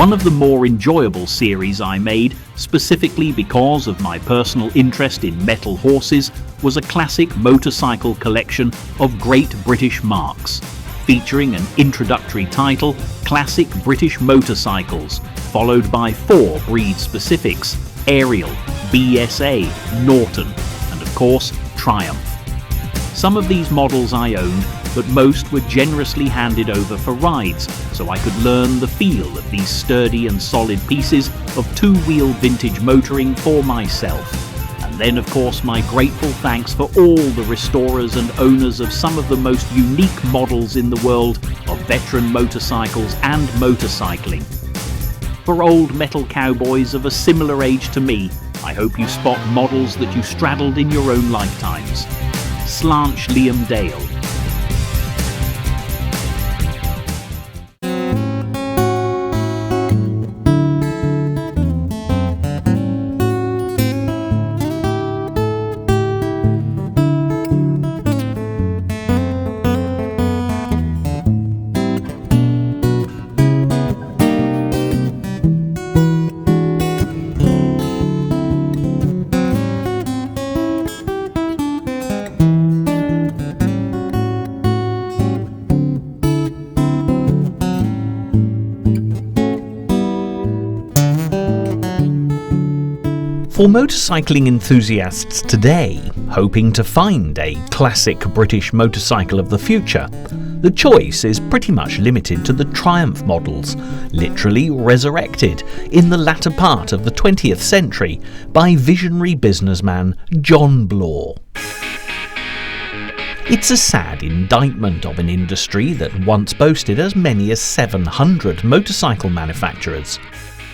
One of the more enjoyable series I made, specifically because of my personal interest in metal horses, was a classic motorcycle collection of great British marques, featuring an introductory title, Classic British Motorcycles, followed by 4 breed specifics, Ariel, BSA, Norton, and of course, Triumph. Some of these models I owned, but most were generously handed over for rides, so I could learn the feel of these sturdy and solid pieces of two-wheel vintage motoring for myself. And then of course my grateful thanks for all the restorers and owners of some of the most unique models in the world of veteran motorcycles and motorcycling. For old metal cowboys of a similar age to me, I hope you spot models that you straddled in your own lifetimes. Slanch Liam Dale. For motorcycling enthusiasts today, hoping to find a classic British motorcycle of the future, the choice is pretty much limited to the Triumph models, literally resurrected in the latter part of the 20th century by visionary businessman John Bloor. It's a sad indictment of an industry that once boasted as many as 700 motorcycle manufacturers.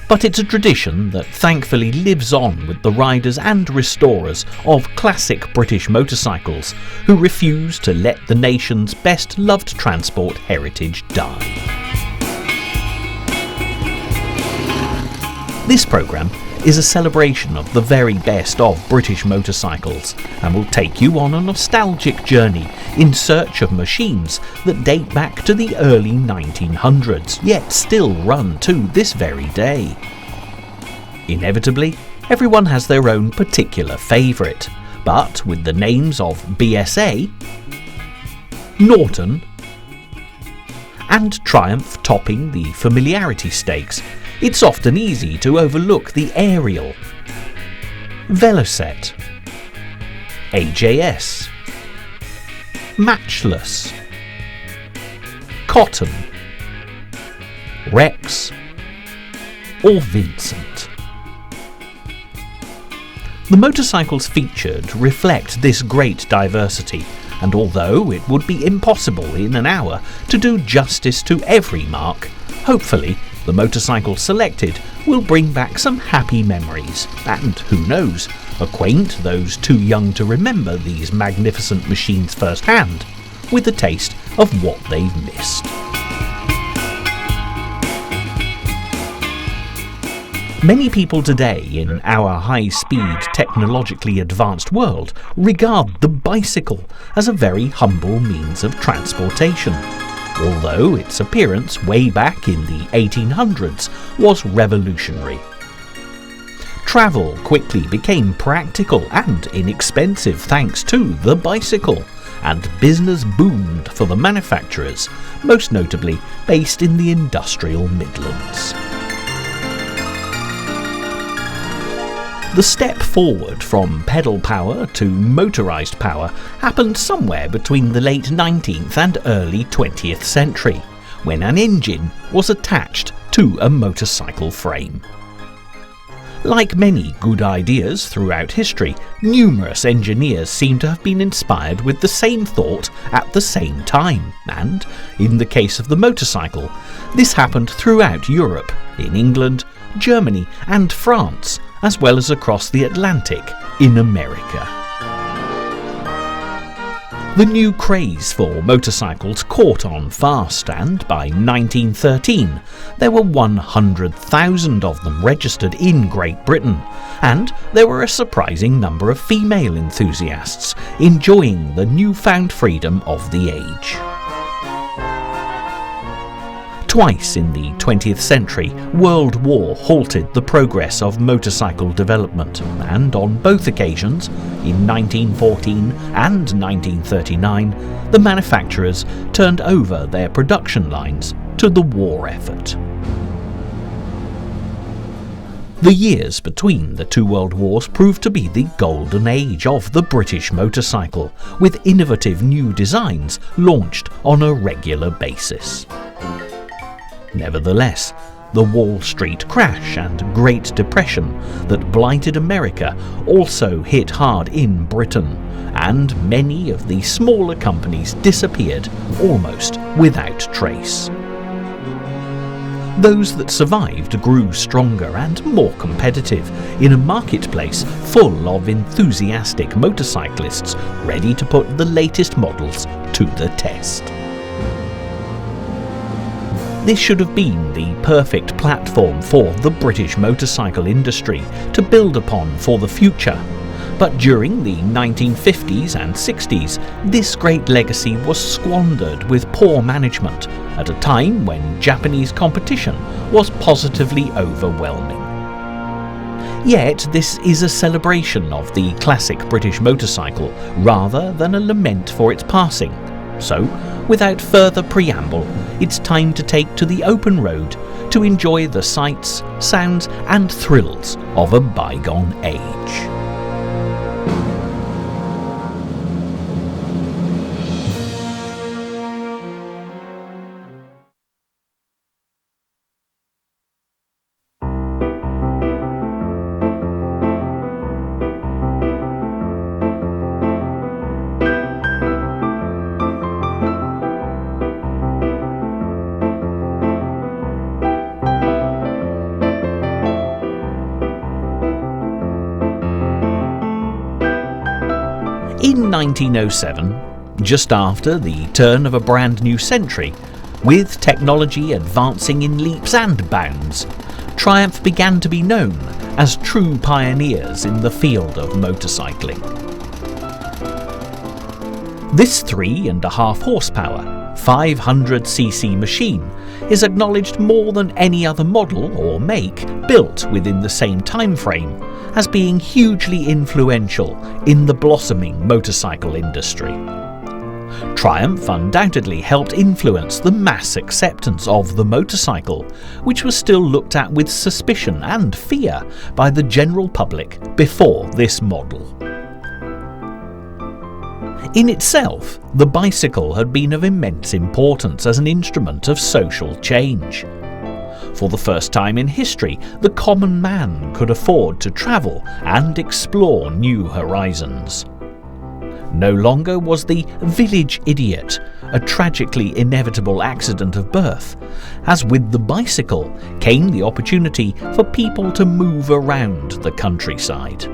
But it's a tradition that thankfully lives on with the riders and restorers of classic British motorcycles who refuse to let the nation's best loved transport heritage die. This programme is a celebration of the very best of British motorcycles and will take you on a nostalgic journey in search of machines that date back to the early 1900s, yet still run to this very day. Inevitably, everyone has their own particular favourite, but with the names of BSA, Norton and Triumph topping the familiarity stakes, it's often easy to overlook the Ariel, Velocet, AJS, Matchless, Cotton, Rex, or Vincent. The motorcycles featured reflect this great diversity, and although it would be impossible in an hour to do justice to every marque, hopefully the motorcycle selected will bring back some happy memories and, who knows, acquaint those too young to remember these magnificent machines firsthand with a taste of what they've missed. Many people today in our high-speed, technologically advanced world regard the bicycle as a very humble means of transportation, although its appearance way back in the 1800s was revolutionary. Travel quickly became practical and inexpensive thanks to the bicycle, and business boomed for the manufacturers, most notably based in the industrial Midlands. The step forward from pedal power to motorised power happened somewhere between the late 19th and early 20th century, when an engine was attached to a motorcycle frame. Like many good ideas throughout history, numerous engineers seem to have been inspired with the same thought at the same time, and, in the case of the motorcycle, this happened throughout Europe, in England, Germany and France, as well as across the Atlantic in America. The new craze for motorcycles caught on fast, and by 1913 there were 100,000 of them registered in Great Britain, and there were a surprising number of female enthusiasts enjoying the newfound freedom of the age. Twice in the 20th century, World War halted the progress of motorcycle development, and on both occasions, in 1914 and 1939, the manufacturers turned over their production lines to the war effort. The years between the two world wars proved to be the golden age of the British motorcycle, with innovative new designs launched on a regular basis. Nevertheless, the Wall Street crash and Great Depression that blighted America also hit hard in Britain, and many of the smaller companies disappeared almost without trace. Those that survived grew stronger and more competitive in a marketplace full of enthusiastic motorcyclists ready to put the latest models to the test. This should have been the perfect platform for the British motorcycle industry to build upon for the future. But during the 1950s and 60s, this great legacy was squandered with poor management at a time when Japanese competition was positively overwhelming. Yet this is a celebration of the classic British motorcycle rather than a lament for its passing. So, without further preamble, it's time to take to the open road to enjoy the sights, sounds and thrills of a bygone age. In 1907, just after the turn of a brand new century, with technology advancing in leaps and bounds, Triumph began to be known as true pioneers in the field of motorcycling. This 3.5 horsepower, 500cc machine is acknowledged more than any other model or make built within the same time frame as being hugely influential in the blossoming motorcycle industry. Triumph undoubtedly helped influence the mass acceptance of the motorcycle, which was still looked at with suspicion and fear by the general public before this model. In itself, the bicycle had been of immense importance as an instrument of social change. For the first time in history, the common man could afford to travel and explore new horizons. No longer was the village idiot a tragically inevitable accident of birth, as with the bicycle came the opportunity for people to move around the countryside.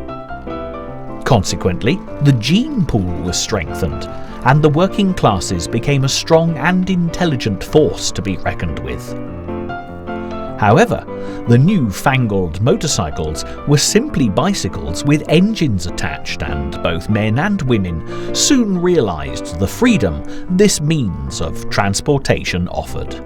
Consequently, the gene pool was strengthened, and the working classes became a strong and intelligent force to be reckoned with. However, the new-fangled motorcycles were simply bicycles with engines attached, and both men and women soon realised the freedom this means of transportation offered.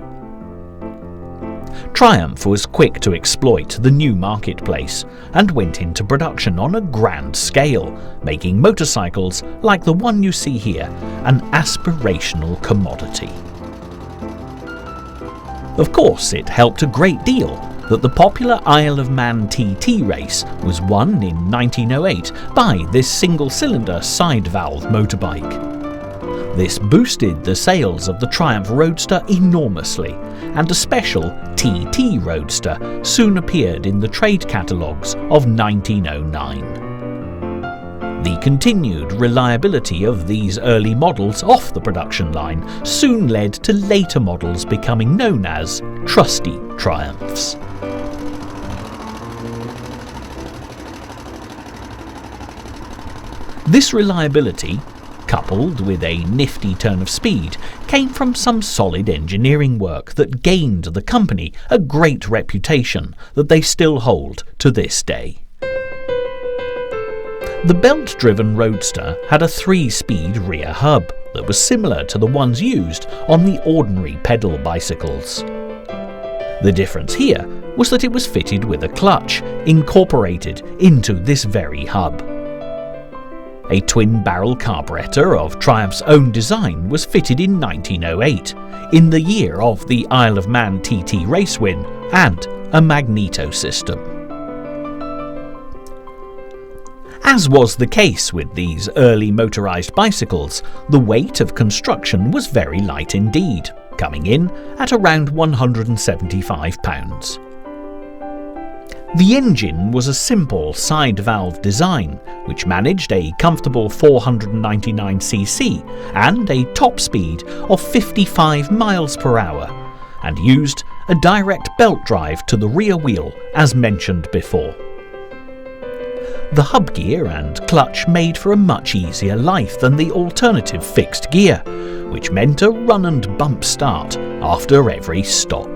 Triumph was quick to exploit the new marketplace and went into production on a grand scale, making motorcycles like the one you see here an aspirational commodity. Of course, it helped a great deal that the popular Isle of Man TT race was won in 1908 by this single-cylinder side-valve motorbike. This boosted the sales of the Triumph Roadster enormously, and a special TT Roadster soon appeared in the trade catalogues of 1909. The continued reliability of these early models off the production line soon led to later models becoming known as Trusty Triumphs. This reliability, coupled with a nifty turn of speed, came from some solid engineering work that gained the company a great reputation that they still hold to this day. The belt-driven Roadster had a 3-speed rear hub that was similar to the ones used on the ordinary pedal bicycles. The difference here was that it was fitted with a clutch, incorporated into this very hub. A twin-barrel carburettor of Triumph's own design was fitted in 1908, in the year of the Isle of Man TT race win, and a magneto system. As was the case with these early motorised bicycles, the weight of construction was very light indeed, coming in at around £175. The engine was a simple side-valve design, which managed a comfortable 499cc and a top speed of 55 miles per hour, and used a direct belt drive to the rear wheel as mentioned before. The hub gear and clutch made for a much easier life than the alternative fixed gear, which meant a run and bump start after every stop.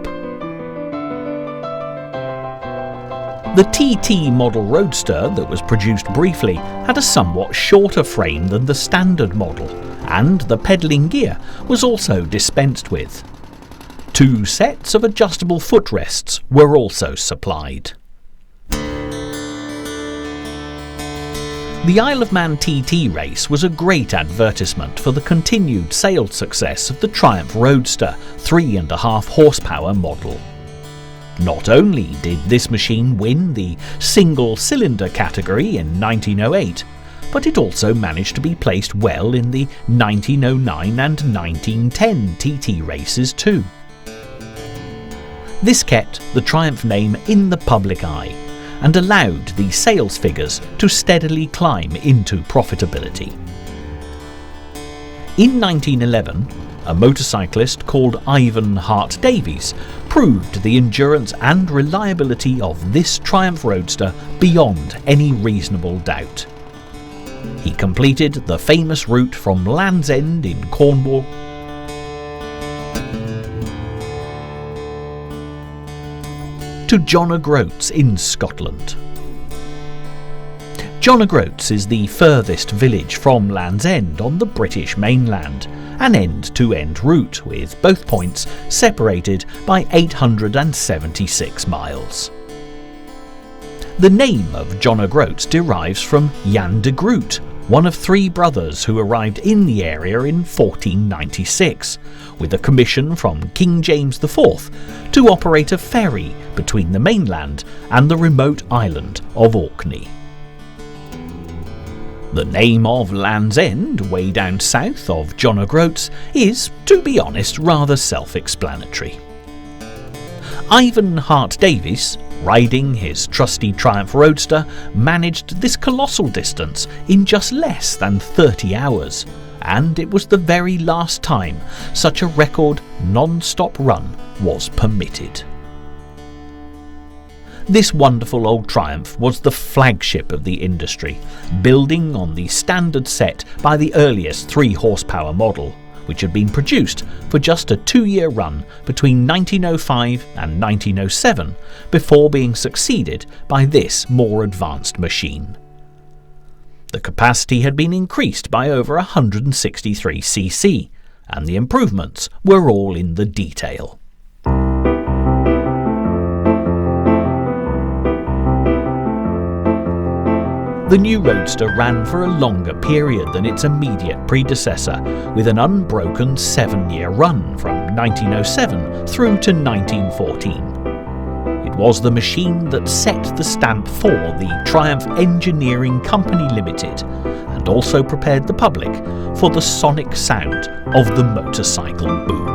The TT model Roadster that was produced briefly had a somewhat shorter frame than the standard model, and the pedalling gear was also dispensed with. 2 sets of adjustable footrests were also supplied. The Isle of Man TT race was a great advertisement for the continued sales success of the Triumph Roadster 3.5 horsepower model. Not only did this machine win the single-cylinder category in 1908, but it also managed to be placed well in the 1909 and 1910 TT races too. This kept the Triumph name in the public eye, and allowed the sales figures to steadily climb into profitability. In 1911, a motorcyclist called Ivan Hart Davies proved the endurance and reliability of this Triumph Roadster beyond any reasonable doubt. He completed the famous route from Land's End in Cornwall to John O'Groats in Scotland. John O'Groats is the furthest village from Land's End on the British mainland, an end-to-end route with both points separated by 876 miles. The name of John O'Groats derives from Jan de Groot, one of 3 brothers who arrived in the area in 1496, with a commission from King James IV to operate a ferry between the mainland and the remote island of Orkney. The name of Land's End, way down south of John O'Groats, is, to be honest, rather self-explanatory. Ivan Hart Davies, riding his trusty Triumph Roadster, managed this colossal distance in just less than 30 hours, and it was the very last time such a record non-stop run was permitted. This wonderful old Triumph was the flagship of the industry, building on the standard set by the earliest 3 horsepower model, which had been produced for just a 2-year run between 1905 and 1907 before being succeeded by this more advanced machine. The capacity had been increased by over 163cc, and the improvements were all in the detail. The new Roadster ran for a longer period than its immediate predecessor, with an unbroken 7-year run from 1907 through to 1914. It was the machine that set the stamp for the Triumph Engineering Company Limited, and also prepared the public for the sonic sound of the motorcycle boom.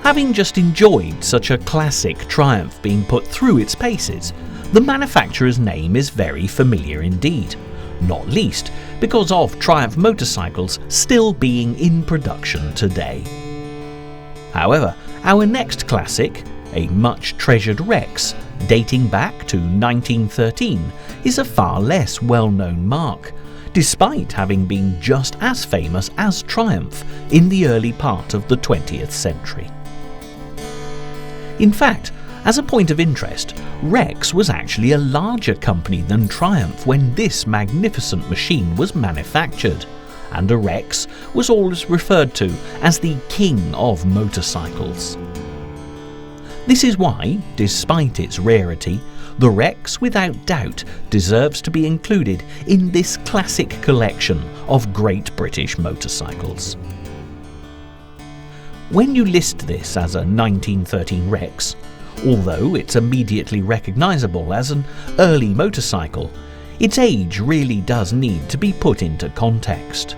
Having just enjoyed such a classic Triumph being put through its paces, the manufacturer's name is very familiar indeed, not least because of Triumph motorcycles still being in production today. However, our next classic, a much treasured Rex, dating back to 1913, is a far less well-known mark, despite having been just as famous as Triumph in the early part of the 20th century. In fact, as a point of interest, Rex was actually a larger company than Triumph when this magnificent machine was manufactured, and a Rex was always referred to as the king of motorcycles. This is why, despite its rarity, the Rex without doubt deserves to be included in this classic collection of great British motorcycles. When you list this as a 1913 Rex, although it's immediately recognisable as an early motorcycle, its age really does need to be put into context.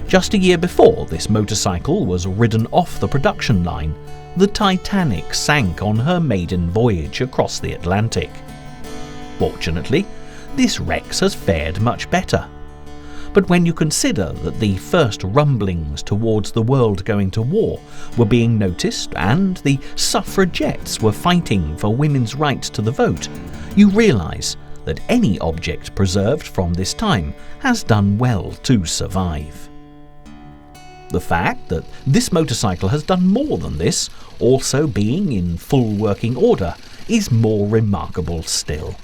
Just a year before this motorcycle was ridden off the production line, the Titanic sank on her maiden voyage across the Atlantic. Fortunately, this Rex has fared much better. But when you consider that the first rumblings towards the world going to war were being noticed and the suffragettes were fighting for women's rights to the vote, you realise that any object preserved from this time has done well to survive. The fact that this motorcycle has done more than this, also being in full working order, is more remarkable still.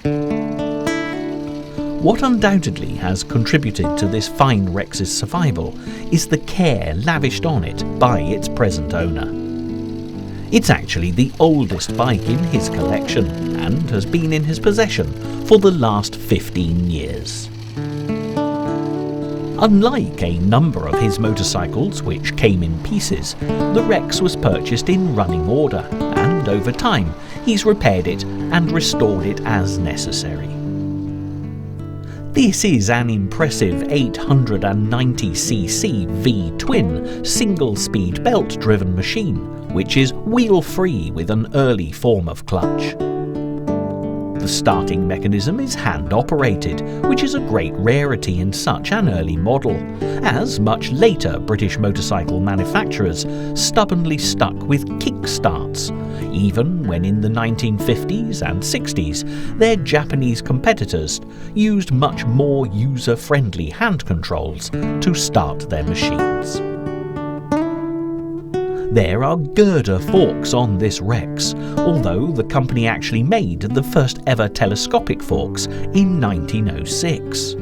What undoubtedly has contributed to this fine Rex's survival is the care lavished on it by its present owner. It's actually the oldest bike in his collection and has been in his possession for the last 15 years. Unlike a number of his motorcycles which came in pieces, the Rex was purchased in running order, and over time he's repaired it and restored it as necessary. This is an impressive 890cc V-twin single-speed belt-driven machine, which is wheel-free with an early form of clutch. The starting mechanism is hand-operated, which is a great rarity in such an early model, as much later British motorcycle manufacturers stubbornly stuck with kick-starts, even when in the 1950s and 60s their Japanese competitors used much more user-friendly hand controls to start their machines. There are girder forks on this Rex, although the company actually made the first ever telescopic forks in 1906.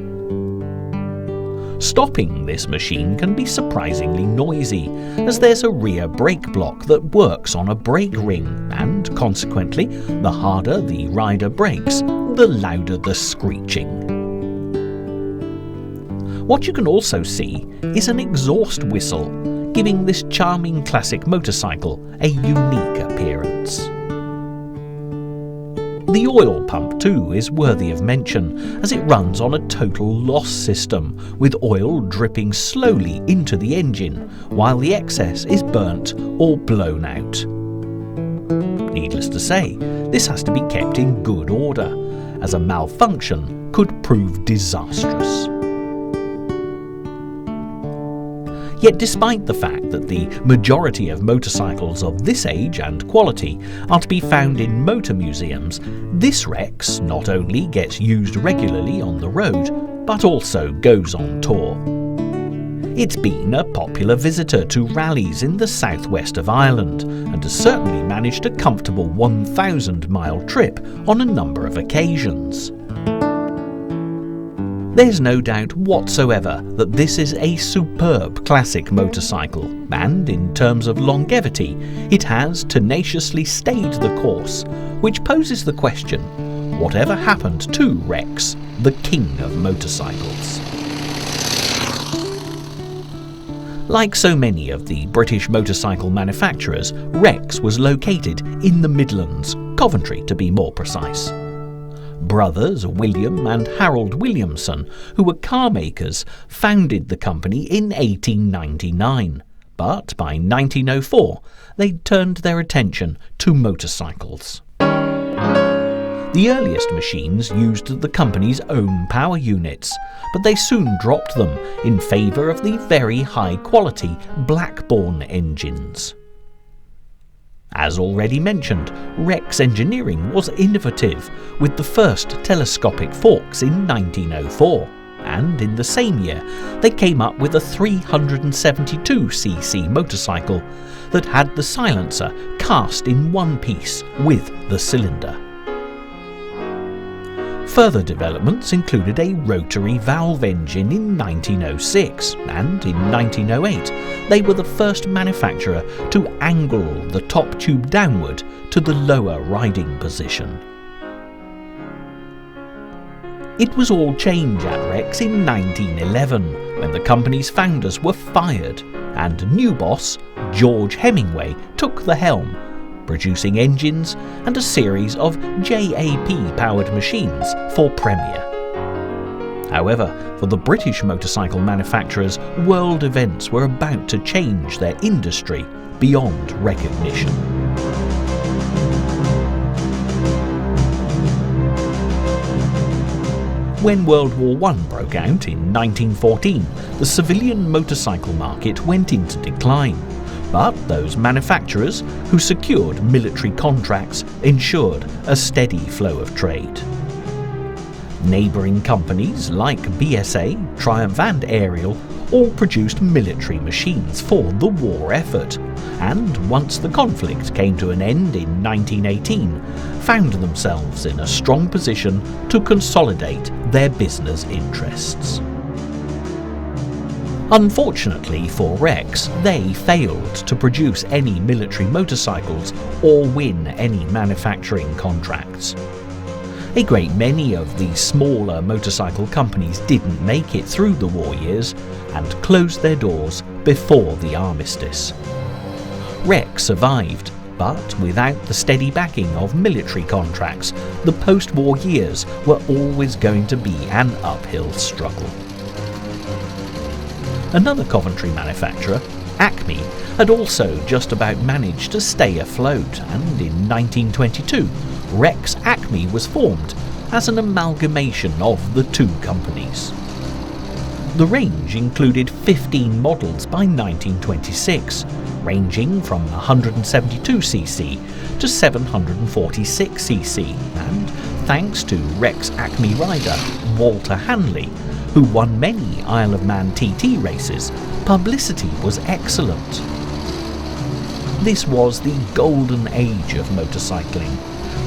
Stopping this machine can be surprisingly noisy, as there's a rear brake block that works on a brake ring, and consequently, the harder the rider brakes, the louder the screeching. What you can also see is an exhaust whistle, giving this charming classic motorcycle a unique appearance. The oil pump too is worthy of mention, as it runs on a total loss system, with oil dripping slowly into the engine while the excess is burnt or blown out. Needless to say, this has to be kept in good order, as a malfunction could prove disastrous. Yet despite the fact that the majority of motorcycles of this age and quality are to be found in motor museums, this Rex not only gets used regularly on the road, but also goes on tour. It's been a popular visitor to rallies in the southwest of Ireland, and has certainly managed a comfortable 1,000-mile trip on a number of occasions. There's no doubt whatsoever that this is a superb classic motorcycle, and in terms of longevity, it has tenaciously stayed the course, which poses the question, whatever happened to Rex, the king of motorcycles? Like so many of the British motorcycle manufacturers, Rex was located in the Midlands, Coventry to be more precise. Brothers William and Harold Williamson, who were car makers, founded the company in 1899, but by 1904 they'd turned their attention to motorcycles. The earliest machines used the company's own power units, but they soon dropped them in favour of the very high-quality Blackburn engines. As already mentioned, Rex engineering was innovative, with the first telescopic forks in 1904, and in the same year they came up with a 372cc motorcycle that had the silencer cast in one piece with the cylinder. Further developments included a rotary valve engine in 1906, and in 1908 they were the first manufacturer to angle the top tube downward to the lower riding position. It was all change at Rex in 1911, when the company's founders were fired, and new boss, George Hemingway, took the helm, producing engines and a series of JAP-powered machines for Premier. However, for the British motorcycle manufacturers, world events were about to change their industry beyond recognition. When World War I broke out in 1914, the civilian motorcycle market went into decline. But those manufacturers who secured military contracts ensured a steady flow of trade. Neighbouring companies like BSA, Triumph and Ariel all produced military machines for the war effort, and once the conflict came to an end in 1918, found themselves in a strong position to consolidate their business interests. Unfortunately for Rex, they failed to produce any military motorcycles or win any manufacturing contracts. A great many of the smaller motorcycle companies didn't make it through the war years and closed their doors before the armistice. Rex survived, but without the steady backing of military contracts, the post-war years were always going to be an uphill struggle. Another Coventry manufacturer, Acme, had also just about managed to stay afloat, and in 1922 Rex Acme was formed as an amalgamation of the two companies. The range included 15 models by 1926, ranging from 172cc to 746cc, and thanks to Rex Acme rider Walter Hanley, who won many Isle of Man TT races, publicity was excellent. This was the golden age of motorcycling,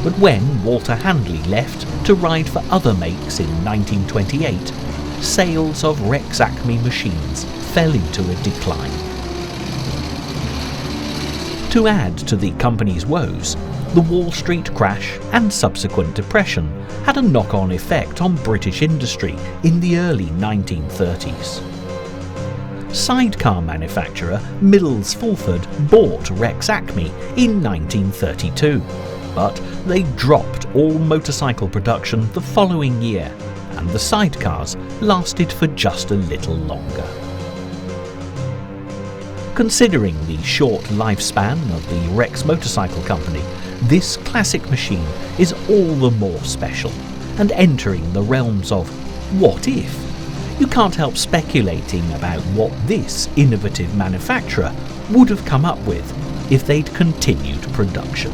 but when Walter Handley left to ride for other makes in 1928, sales of Rex Acme machines fell into a decline. To add to the company's woes, the Wall Street crash and subsequent depression had a knock-on effect on British industry in the early 1930s. Sidecar manufacturer Mills Fulford bought Rex Acme in 1932, but they dropped all motorcycle production the following year, and the sidecars lasted for just a little longer. Considering the short lifespan of the Rex Motorcycle Company, this classic machine is all the more special, and entering the realms of what if. You can't help speculating about what this innovative manufacturer would have come up with if they'd continued production.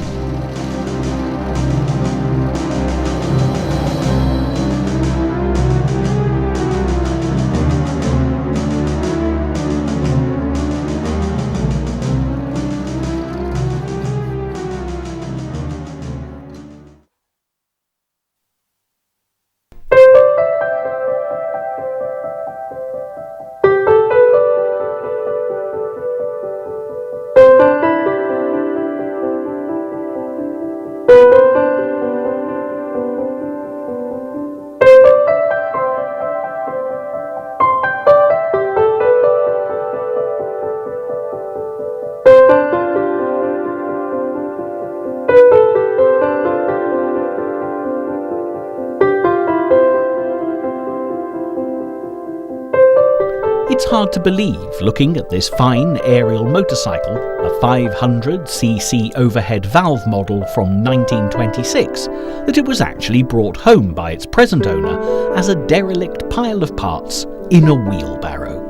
hard to believe, looking at this fine Ariel motorcycle, a 500cc overhead valve model from 1926, that it was actually brought home by its present owner as a derelict pile of parts in a wheelbarrow.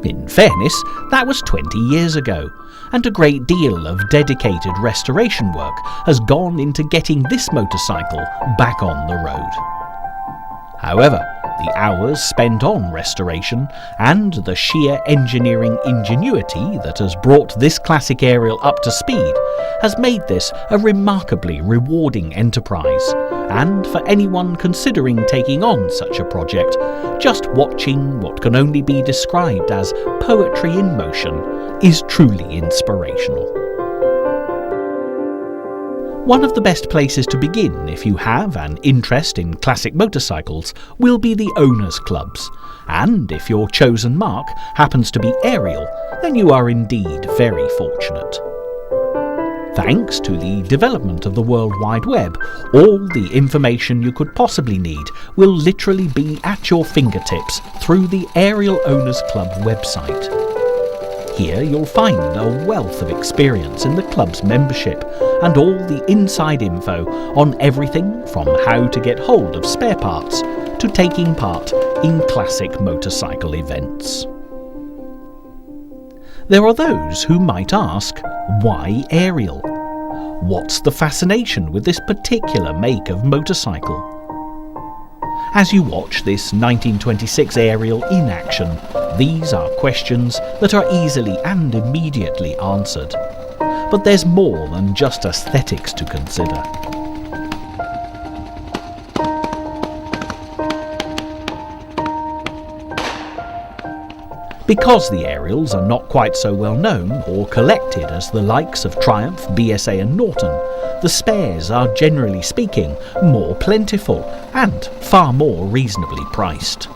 In fairness, that was 20 years ago, and a great deal of dedicated restoration work has gone into getting this motorcycle back on the road. However, the hours spent on restoration and the sheer engineering ingenuity that has brought this classic Ariel up to speed has made this a remarkably rewarding enterprise, and for anyone considering taking on such a project, just watching what can only be described as poetry in motion is truly inspirational. One of the best places to begin if you have an interest in classic motorcycles will be the owners' clubs, and if your chosen mark happens to be Ariel, then you are indeed very fortunate. Thanks to the development of the World Wide Web, all the information you could possibly need will literally be at your fingertips through the Ariel Owners Club website. Here you'll find a wealth of experience in the club's membership and all the inside info on everything from how to get hold of spare parts to taking part in classic motorcycle events. There are those who might ask, why Ariel? What's the fascination with this particular make of motorcycle? As you watch this 1926 Ariel in action, these are questions that are easily and immediately answered. But there's more than just aesthetics to consider. Because the Ariels are not quite so well known or collected as the likes of Triumph, BSA and Norton, the spares are generally speaking more plentiful and far more reasonably priced.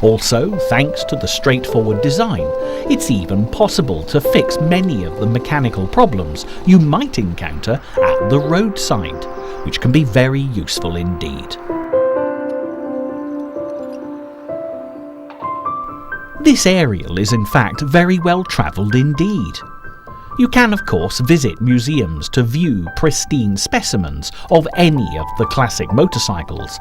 Also, thanks to the straightforward design, it's even possible to fix many of the mechanical problems you might encounter at the roadside, which can be very useful indeed. This Ariel is in fact very well travelled indeed. You can of course visit museums to view pristine specimens of any of the classic motorcycles,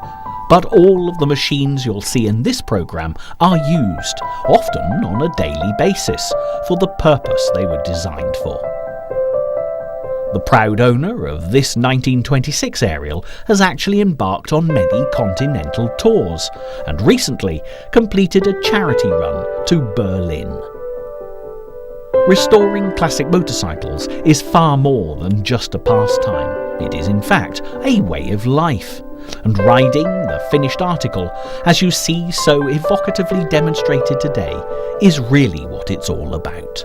but all of the machines you'll see in this programme are used, often on a daily basis, for the purpose they were designed for. The proud owner of this 1926 Ariel has actually embarked on many continental tours, and recently completed a charity run to Berlin. Restoring classic motorcycles is far more than just a pastime. It is in fact a way of life. And riding the finished article, as you see so evocatively demonstrated today, is really what it's all about.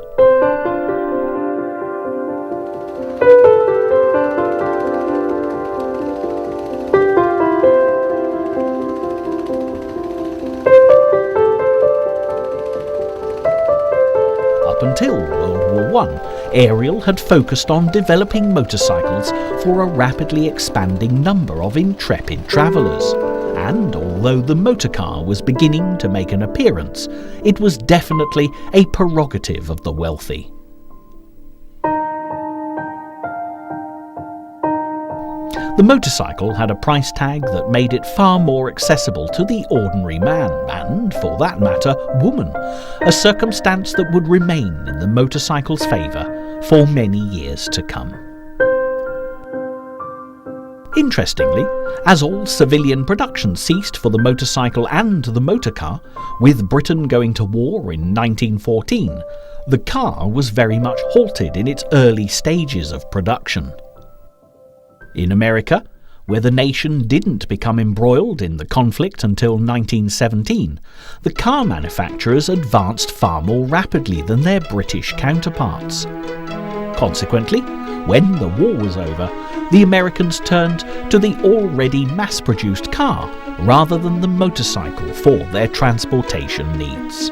Until World War I, Ariel had focused on developing motorcycles for a rapidly expanding number of intrepid travellers, and although the motorcar was beginning to make an appearance, it was definitely a prerogative of the wealthy. The motorcycle had a price tag that made it far more accessible to the ordinary man, and, for that matter, woman, a circumstance that would remain in the motorcycle's favour for many years to come. Interestingly, as all civilian production ceased for the motorcycle and the motorcar, with Britain going to war in 1914, the car was very much halted in its early stages of production. In America, where the nation didn't become embroiled in the conflict until 1917, the car manufacturers advanced far more rapidly than their British counterparts. Consequently, when the war was over, the Americans turned to the already mass-produced car rather than the motorcycle for their transportation needs.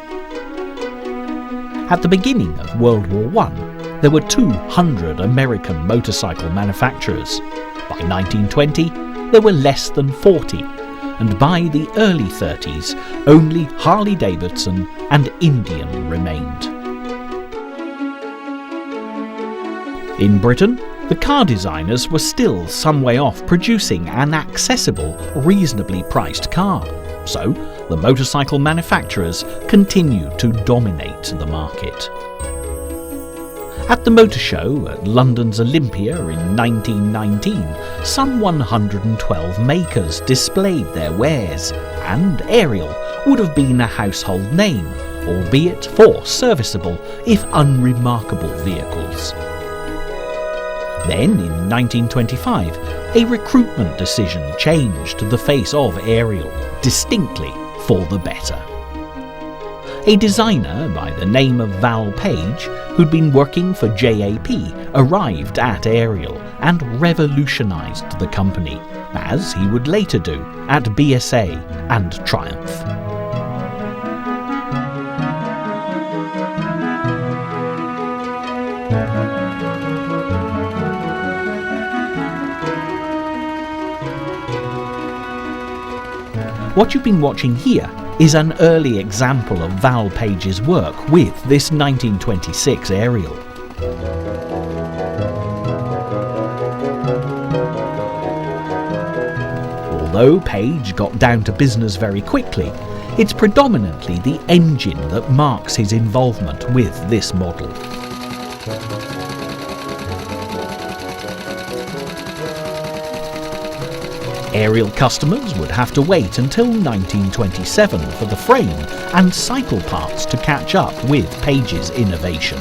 At the beginning of World War I, there were 200 American motorcycle manufacturers. By 1920, there were less than 40, and by the early 30s only Harley-Davidson and Indian remained. In Britain, the car designers were still some way off producing an accessible, reasonably priced car, so the motorcycle manufacturers continued to dominate the market. At the Motor Show at London's Olympia in 1919, some 112 makers displayed their wares, and Ariel would have been a household name, albeit for serviceable, if unremarkable vehicles. Then, in 1925, a recruitment decision changed the face of Ariel, distinctly for the better. A designer by the name of Val Page, who'd been working for JAP, arrived at Ariel and revolutionised the company, as he would later do at BSA and Triumph. What you've been watching here is an early example of Val Page's work with this 1926 Ariel. Although Page got down to business very quickly, it's predominantly the engine that marks his involvement with this model. Ariel customers would have to wait until 1927 for the frame and cycle parts to catch up with Page's innovation.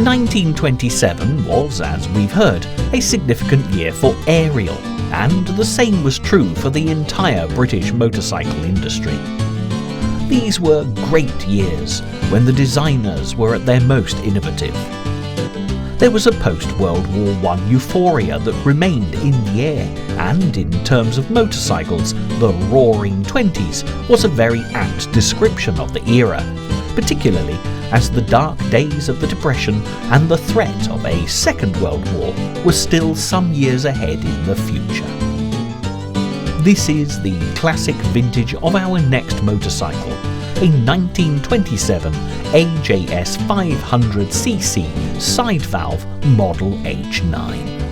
(1927) was, as we've heard, a significant year for Ariel, and the same was true for the entire British motorcycle industry. These were great years, when the designers were at their most innovative. There was a post-World War I euphoria that remained in the air, and in terms of motorcycles, the Roaring Twenties was a very apt description of the era, particularly as the dark days of the Depression and the threat of a Second World War were still some years ahead in the future. This is the classic vintage of our next motorcycle, a 1927 AJS 500cc side-valve Model H9.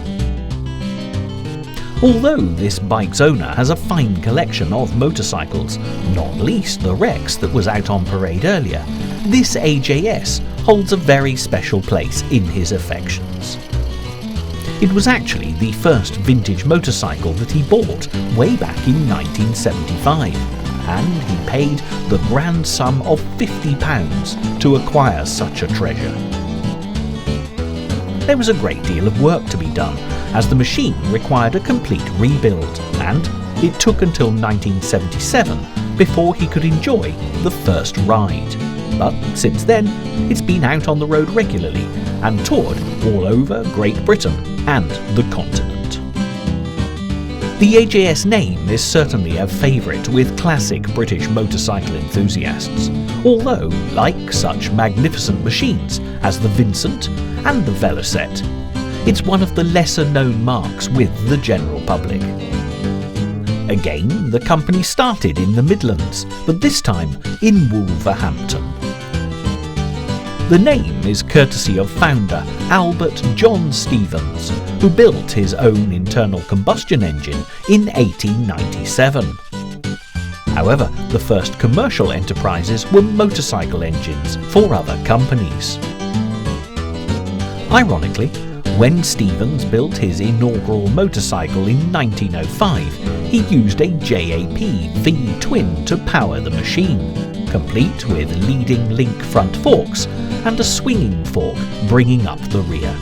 Although this bike's owner has a fine collection of motorcycles, not least the Rex that was out on parade earlier, this AJS holds a very special place in his affections. It was actually the first vintage motorcycle that he bought way back in 1975, and he paid the grand sum of £50 to acquire such a treasure. There was a great deal of work to be done, as the machine required a complete rebuild, and it took until 1977 before he could enjoy the first ride. But since then, it's been out on the road regularly and toured all over Great Britain and the continent. The AJS name is certainly a favourite with classic British motorcycle enthusiasts, although, like such magnificent machines as the Vincent and the Velocette, it's one of the lesser-known marques with the general public. Again, the company started in the Midlands, but this time in Wolverhampton. The name is courtesy of founder Albert John Stevens, who built his own internal combustion engine in 1897. However, the first commercial enterprises were motorcycle engines for other companies. Ironically, when Stevens built his inaugural motorcycle in 1905, he used a JAP V-twin to power the machine, complete with leading link front forks and a swinging fork bringing up the rear.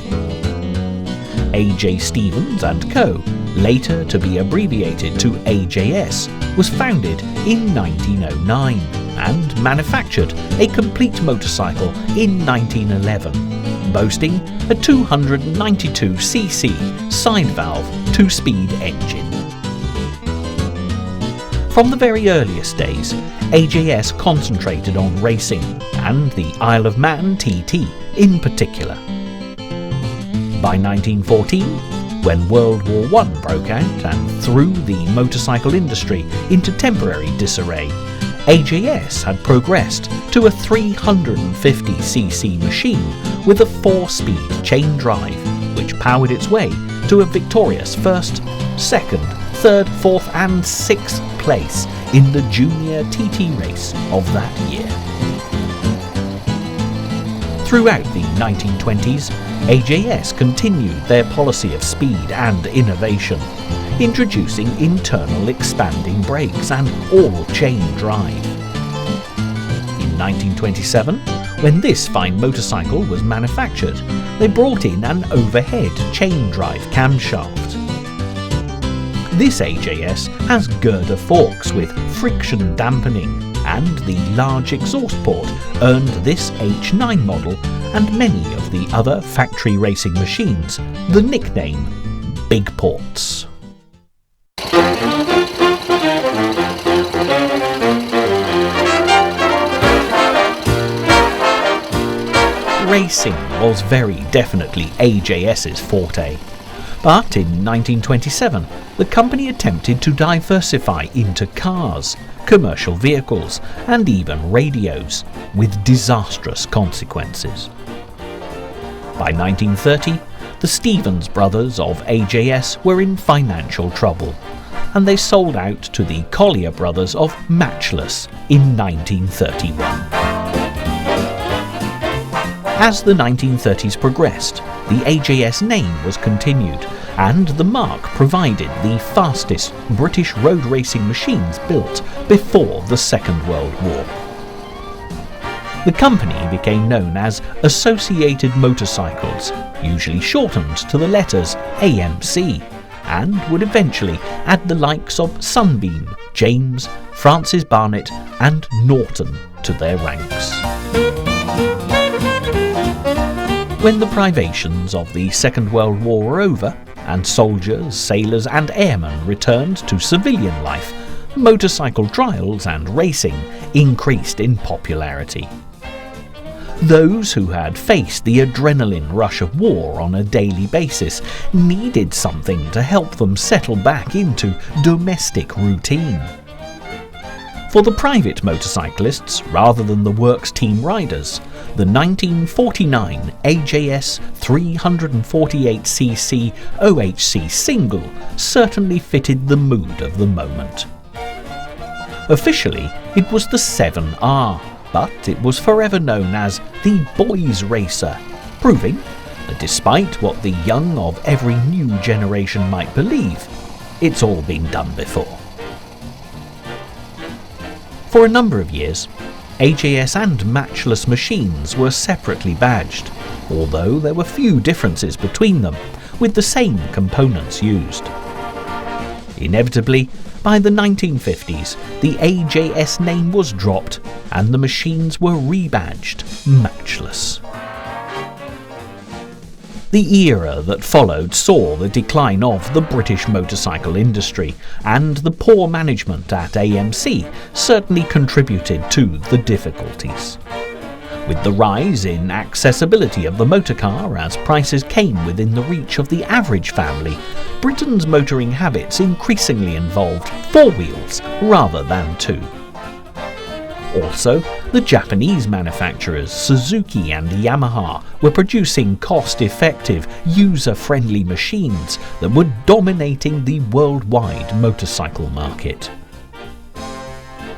AJ Stevens & Co., later to be abbreviated to AJS, was founded in 1909 and manufactured a complete motorcycle in 1911, boasting a 292cc side-valve 2-speed engine. From the very earliest days, AJS concentrated on racing, and the Isle of Man TT in particular. By 1914, when World War I broke out and threw the motorcycle industry into temporary disarray, AJS had progressed to a 350cc machine with a 4-speed chain drive, which powered its way to a victorious first, second, third, fourth and sixth place in the junior TT race of that year. Throughout the 1920s, AJS continued their policy of speed and innovation, introducing internal expanding brakes and all-chain drive. In 1927, when this fine motorcycle was manufactured, they brought in an overhead chain drive camshaft. This AJS has girder forks with friction dampening, and the large exhaust port earned this H9 model and many of the other factory racing machines the nickname Big Ports. Racing was very definitely AJS's forte. But in 1927, the company attempted to diversify into cars, commercial vehicles, and even radios, with disastrous consequences. By 1930, the Stevens brothers of AJS were in financial trouble, and they sold out to the Collier brothers of Matchless in 1931. As the 1930s progressed, the AJS name was continued, and the marque provided the fastest British road racing machines built before the Second World War. The company became known as Associated Motorcycles, usually shortened to the letters AMC, and would eventually add the likes of Sunbeam, James, Francis Barnett and Norton to their ranks. When the privations of the Second World War were over, and soldiers, sailors and airmen returned to civilian life, motorcycle trials and racing increased in popularity. Those who had faced the adrenaline rush of war on a daily basis needed something to help them settle back into domestic routine. For the private motorcyclists, rather than the works team riders, the 1949 AJS 348cc OHC single certainly fitted the mood of the moment. Officially, it was the 7R, but it was forever known as the Boys Racer, proving that despite what the young of every new generation might believe, it's all been done before. For a number of years, AJS and Matchless machines were separately badged, although there were few differences between them, with the same components used. Inevitably, by the 1950s, the AJS name was dropped and the machines were rebadged Matchless. The era that followed saw the decline of the British motorcycle industry, and the poor management at AMC certainly contributed to the difficulties. With the rise in accessibility of the motorcar as prices came within the reach of the average family, Britain's motoring habits increasingly involved 4 wheels rather than 2. Also, the Japanese manufacturers Suzuki and Yamaha were producing cost-effective, user-friendly machines that were dominating the worldwide motorcycle market.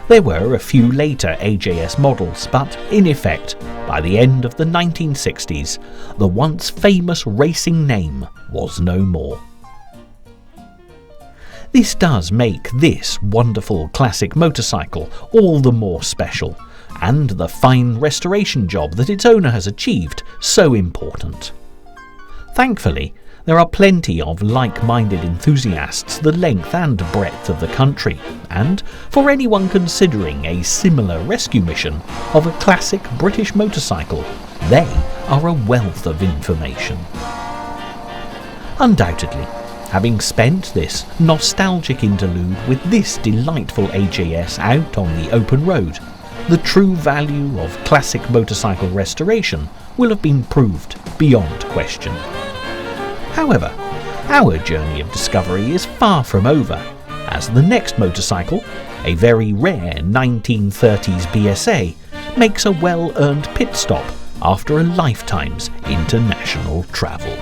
There were a few later AJS models, but in effect, by the end of the 1960s, the once famous racing name was no more. This does make this wonderful classic motorcycle all the more special, and the fine restoration job that its owner has achieved so important. Thankfully, there are plenty of like-minded enthusiasts the length and breadth of the country, and for anyone considering a similar rescue mission of a classic British motorcycle, they are a wealth of information. Undoubtedly, having spent this nostalgic interlude with this delightful AJS out on the open road, the true value of classic motorcycle restoration will have been proved beyond question. However, our journey of discovery is far from over, as the next motorcycle, a very rare 1930s BSA, makes a well-earned pit stop after a lifetime's international travel.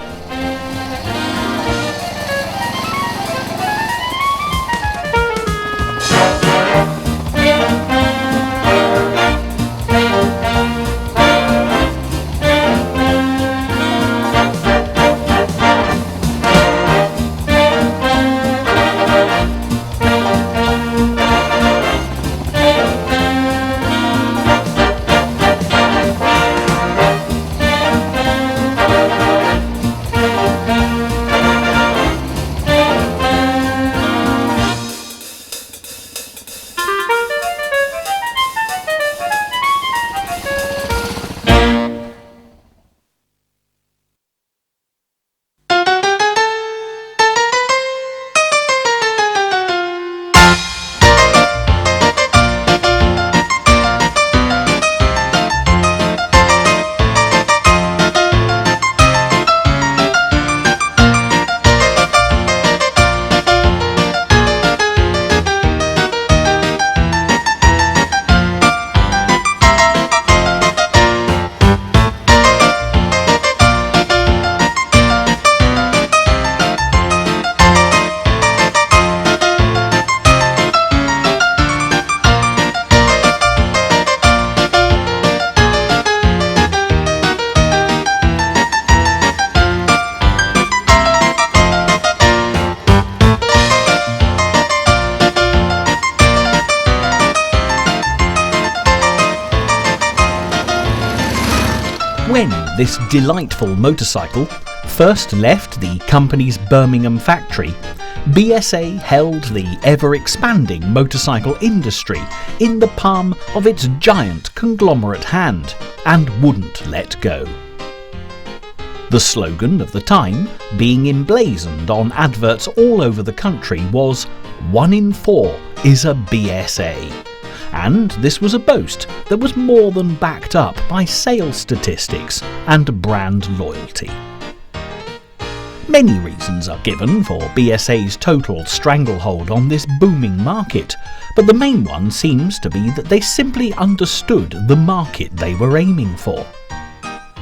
When this delightful motorcycle first left the company's Birmingham factory, BSA held the ever-expanding motorcycle industry in the palm of its giant conglomerate hand and wouldn't let go. The slogan of the time, being emblazoned on adverts all over the country, was "1 in 4 is a BSA." And this was a boast that was more than backed up by sales statistics and brand loyalty. Many reasons are given for BSA's total stranglehold on this booming market, but the main one seems to be that they simply understood the market they were aiming for.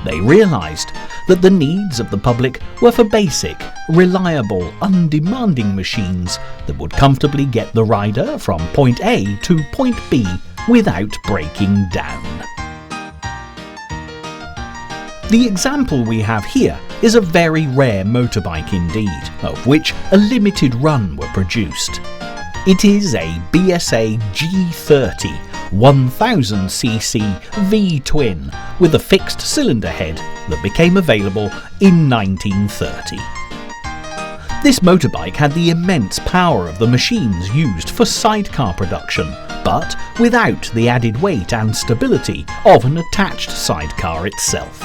They realised that the needs of the public were for basic, reliable, undemanding machines that would comfortably get the rider from point A to point B without breaking down. The example we have here is a very rare motorbike indeed, of which a limited run were produced. It is a BSA G30 1000cc V-twin with a fixed cylinder head that became available in 1930. This motorbike had the immense power of the machines used for sidecar production, but without the added weight and stability of an attached sidecar itself.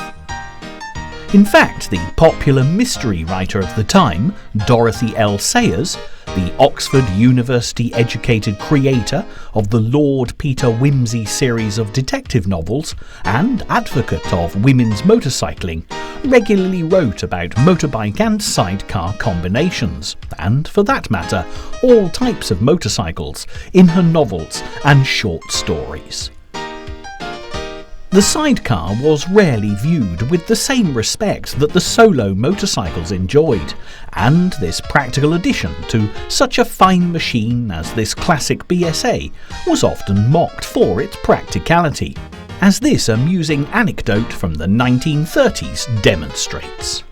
In fact, the popular mystery writer of the time, Dorothy L. Sayers, the Oxford University-educated creator of the Lord Peter Wimsey series of detective novels and advocate of women's motorcycling, regularly wrote about motorbike and sidecar combinations, and, for that matter, all types of motorcycles, in her novels and short stories. The sidecar was rarely viewed with the same respect that the solo motorcycles enjoyed, and this practical addition to such a fine machine as this classic BSA was often mocked for its practicality, as this amusing anecdote from the 1930s demonstrates.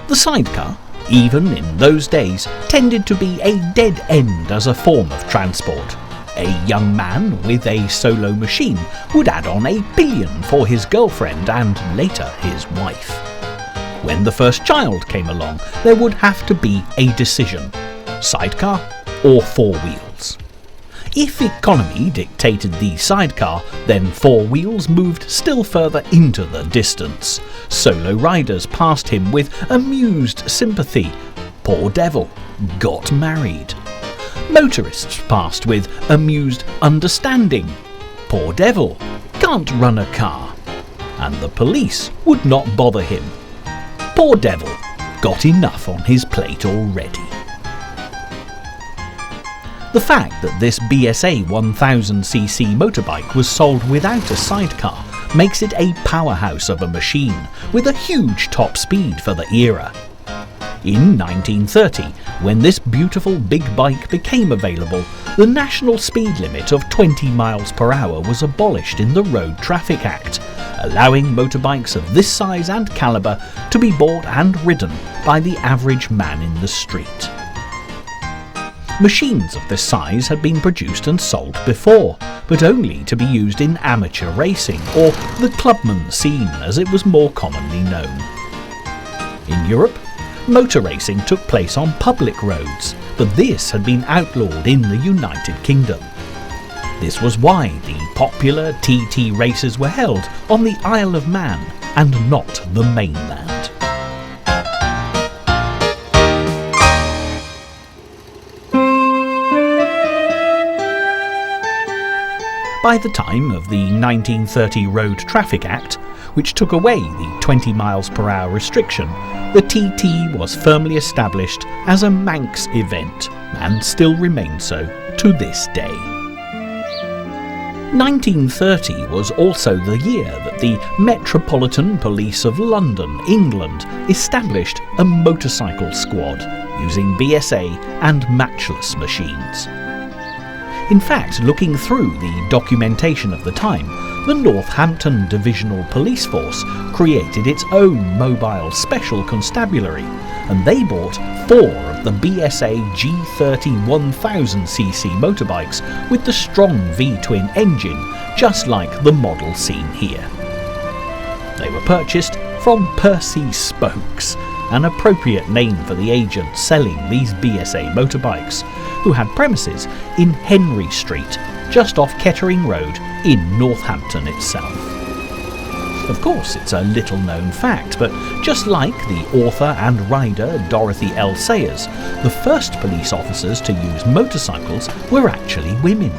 The sidecar, even in those days, tended to be a dead end as a form of transport. A young man with a solo machine would add on a pillion for his girlfriend and later his wife. When the first child came along, there would have to be a decision: sidecar or four wheels. If economy dictated the sidecar, then four wheels moved still further into the distance. Solo riders passed him with amused sympathy. Poor devil, got married. Motorists passed with amused understanding. Poor devil, can't run a car. And the police would not bother him. Poor devil, got enough on his plate already. The fact that this BSA 1000cc motorbike was sold without a sidecar makes it a powerhouse of a machine with a huge top speed for the era. In 1930, when this beautiful big bike became available, the national speed limit of 20 miles per hour was abolished in the Road Traffic Act, allowing motorbikes of this size and calibre to be bought and ridden by the average man in the street. Machines of this size had been produced and sold before, but only to be used in amateur racing, or the Clubman scene as it was more commonly known. In Europe, motor racing took place on public roads, but this had been outlawed in the United Kingdom. This was why the popular TT races were held on the Isle of Man and not the mainland. By the time of the 1930 Road Traffic Act, which took away the 20 miles per hour restriction, the TT was firmly established as a Manx event and still remains so to this day. 1930 was also the year that the Metropolitan Police of London, England, established a motorcycle squad using BSA and matchless machines. In fact, looking through the documentation of the time, the Northampton Divisional Police Force created its own mobile special constabulary, and they bought 4 of the BSA G30 1000cc motorbikes with the strong V-twin engine, just like the model seen here. They were purchased from Percy Spokes, an appropriate name for the agent selling these BSA motorbikes, who had premises in Henry Street, just off Kettering Road in Northampton itself. Of course, it's a little-known fact, but just like the author and rider Dorothy L. Sayers, the first police officers to use motorcycles were actually women.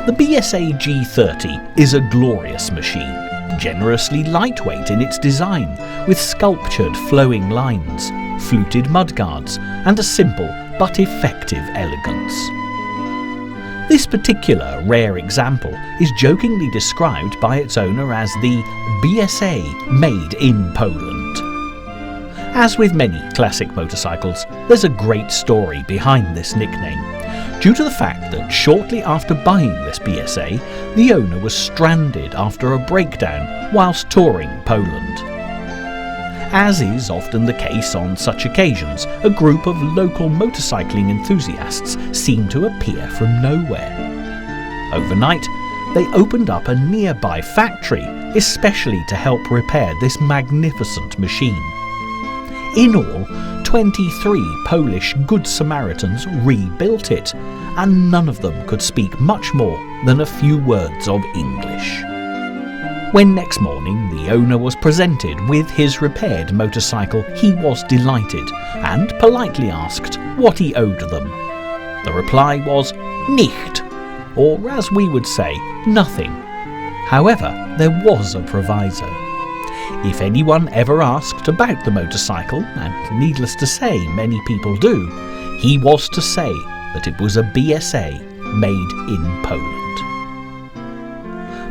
The BSA G30 is a glorious machine, generously lightweight in its design, with sculptured flowing lines, fluted mudguards, and a simple but effective elegance. This particular rare example is jokingly described by its owner as the BSA made in Poland. As with many classic motorcycles, there's a great story behind this nickname, due to the fact that shortly after buying this BSA, the owner was stranded after a breakdown whilst touring Poland. As is often the case on such occasions, a group of local motorcycling enthusiasts seemed to appear from nowhere. Overnight, they opened up a nearby factory, especially to help repair this magnificent machine. In all, 23 Polish Good Samaritans rebuilt it, and none of them could speak much more than a few words of English. When next morning the owner was presented with his repaired motorcycle, he was delighted and politely asked what he owed them. The reply was nicht, or as we would say, nothing. However, there was a proviso. If anyone ever asked about the motorcycle, and needless to say many people do, he was to say that it was a BSA made in Poland.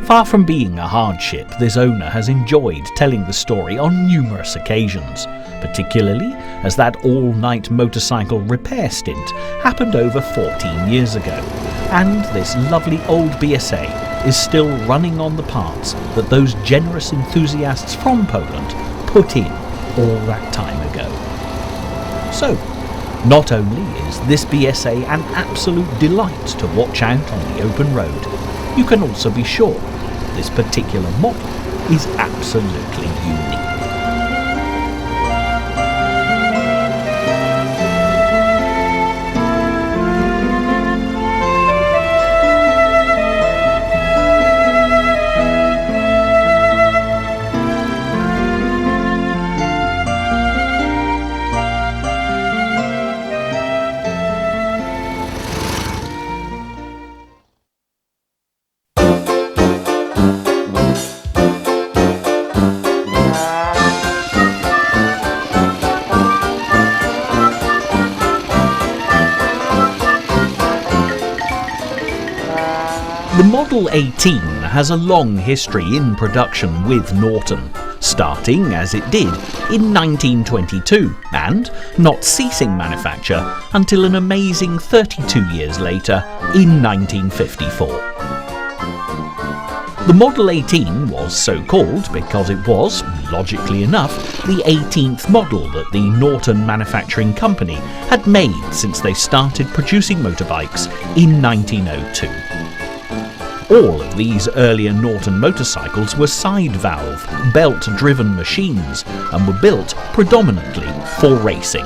Far from being a hardship, this owner has enjoyed telling the story on numerous occasions, particularly as that all-night motorcycle repair stint happened over 14 years ago, and this lovely old BSA is still running on the parts that those generous enthusiasts from Poland put in all that time ago. So, not only is this BSA an absolute delight to watch out on the open road, you can also be sure this particular model is absolutely unique. The Model 18 has a long history in production with Norton, starting as it did in 1922 and not ceasing manufacture until an amazing 32 years later in 1954. The Model 18 was so called because it was, logically enough, the 18th model that the Norton Manufacturing Company had made since they started producing motorbikes in 1902. All of these earlier Norton motorcycles were side-valve, belt-driven machines and were built predominantly for racing.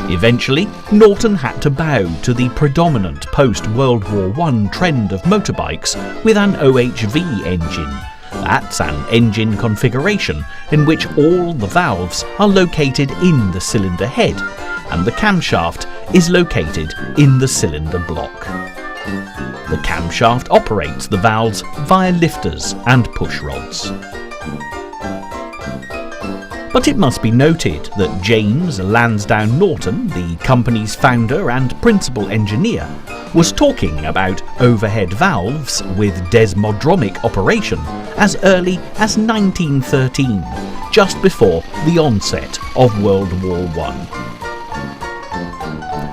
Eventually, Norton had to bow to the predominant post-World War I trend of motorbikes with an OHV engine. That's an engine configuration in which all the valves are located in the cylinder head and the camshaft is located in the cylinder block. The camshaft operates the valves via lifters and push rods. But it must be noted that James Lansdowne Norton, the company's founder and principal engineer, was talking about overhead valves with Desmodromic operation as early as 1913, just before the onset of World War I.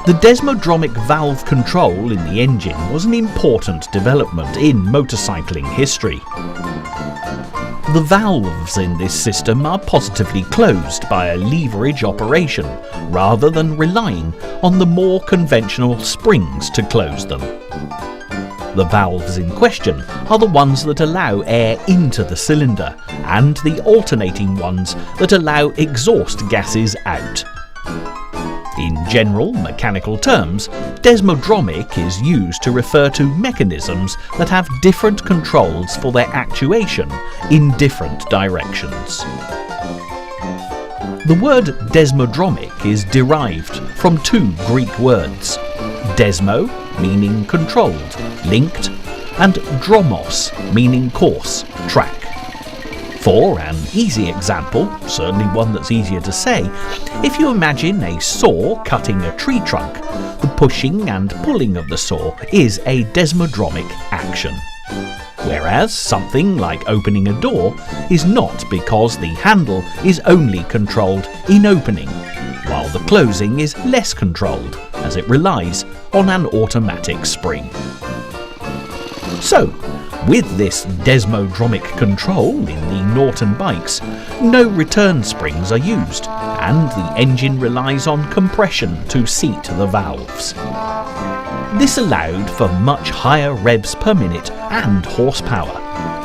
The Desmodromic valve control in the engine was an important development in motorcycling history. The valves in this system are positively closed by a leverage operation rather than relying on the more conventional springs to close them. The valves in question are the ones that allow air into the cylinder and the alternating ones that allow exhaust gases out. In general mechanical terms, Desmodromic is used to refer to mechanisms that have different controls for their actuation in different directions. The word Desmodromic is derived from two Greek words, desmo, meaning controlled, linked, and dromos, meaning course, track. For an easy example, certainly one that's easier to say, if you imagine a saw cutting a tree trunk, the pushing and pulling of the saw is a desmodromic action. Whereas something like opening a door is not, because the handle is only controlled in opening, while the closing is less controlled as it relies on an automatic spring. So, with this desmodromic control in the Norton bikes, no return springs are used, and the engine relies on compression to seat the valves. This allowed for much higher revs per minute and horsepower,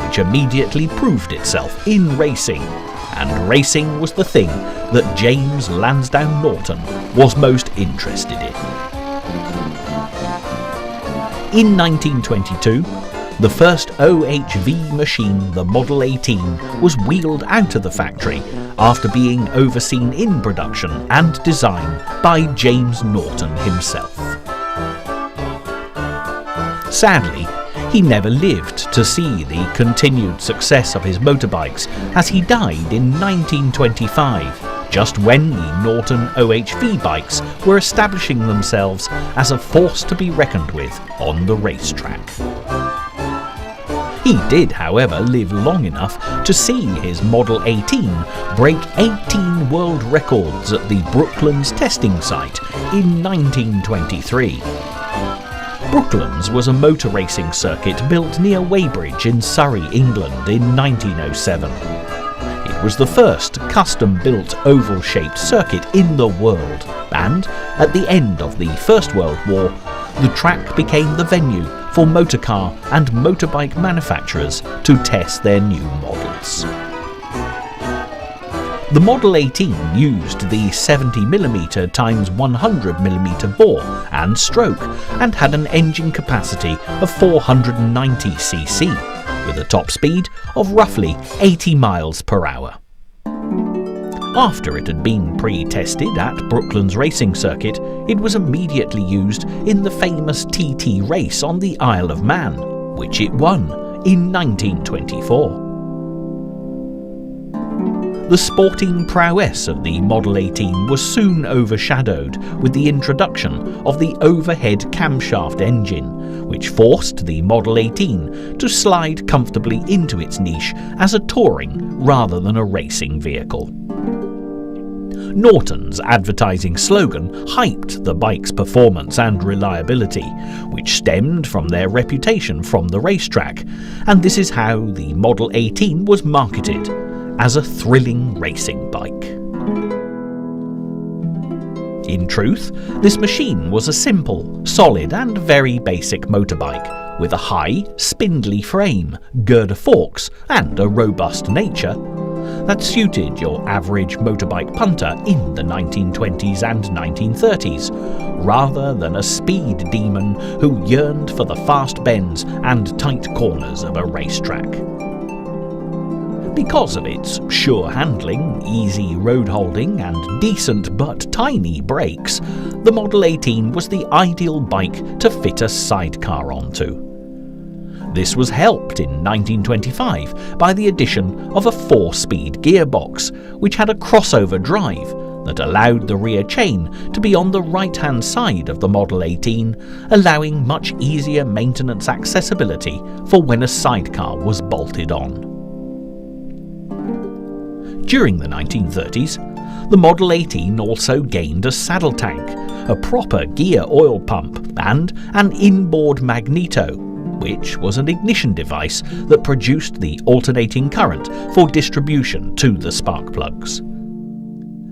which immediately proved itself in racing, and racing was the thing that James Lansdowne Norton was most interested in. In 1922, the first OHV machine, the Model 18, was wheeled out of the factory after being overseen in production and design by James Norton himself. Sadly, he never lived to see the continued success of his motorbikes, as he died in 1925, just when the Norton OHV bikes were establishing themselves as a force to be reckoned with on the racetrack. He did, however, live long enough to see his Model 18 break 18 world records at the Brooklands testing site in 1923. Brooklands was a motor racing circuit built near Weybridge in Surrey, England in 1907. It was the first custom-built oval-shaped circuit in the world, and at the end of the First World War, the track became the venue for motorcar and motorbike manufacturers to test their new models. The Model 18 used the 70mm x 100mm bore and stroke and had an engine capacity of 490cc with a top speed of roughly 80 miles per hour. After it had been pre-tested at Brooklands Racing Circuit, it was immediately used in the famous TT race on the Isle of Man, which it won in 1924. The sporting prowess of the Model 18 was soon overshadowed with the introduction of the overhead camshaft engine, which forced the Model 18 to slide comfortably into its niche as a touring rather than a racing vehicle. Norton's advertising slogan hyped the bike's performance and reliability, which stemmed from their reputation from the racetrack, and this is how the Model 18 was marketed, as a thrilling racing bike. In truth, this machine was a simple, solid and very basic motorbike with a high, spindly frame, girder forks and a robust nature that suited your average motorbike punter in the 1920s and 1930s, rather than a speed demon who yearned for the fast bends and tight corners of a racetrack. Because of its sure handling, easy road holding and decent but tiny brakes, the Model 18 was the ideal bike to fit a sidecar onto. This was helped in 1925 by the addition of a 4-speed gearbox, which had a crossover drive that allowed the rear chain to be on the right-hand side of the Model 18, allowing much easier maintenance accessibility for when a sidecar was bolted on. During the 1930s, the Model 18 also gained a saddle tank, a proper gear oil pump and an inboard magneto, which was an ignition device that produced the alternating current for distribution to the spark plugs.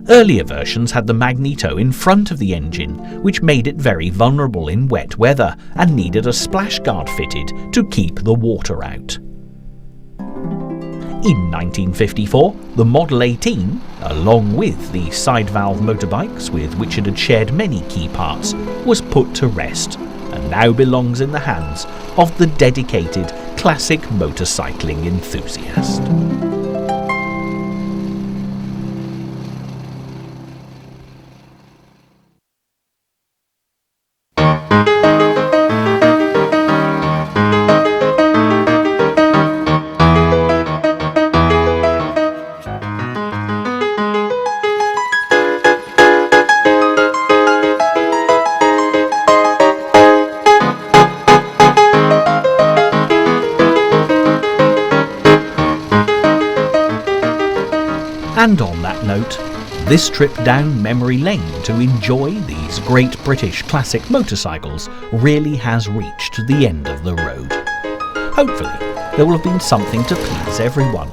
Earlier versions had the magneto in front of the engine, which made it very vulnerable in wet weather and needed a splash guard fitted to keep the water out. In 1954, the Model 18, along with the side valve motorbikes with which it had shared many key parts, was put to rest and now belongs in the hands of the dedicated classic motorcycling enthusiast. And on that note, this trip down memory lane to enjoy these great British classic motorcycles really has reached the end of the road. Hopefully, there will have been something to please everyone,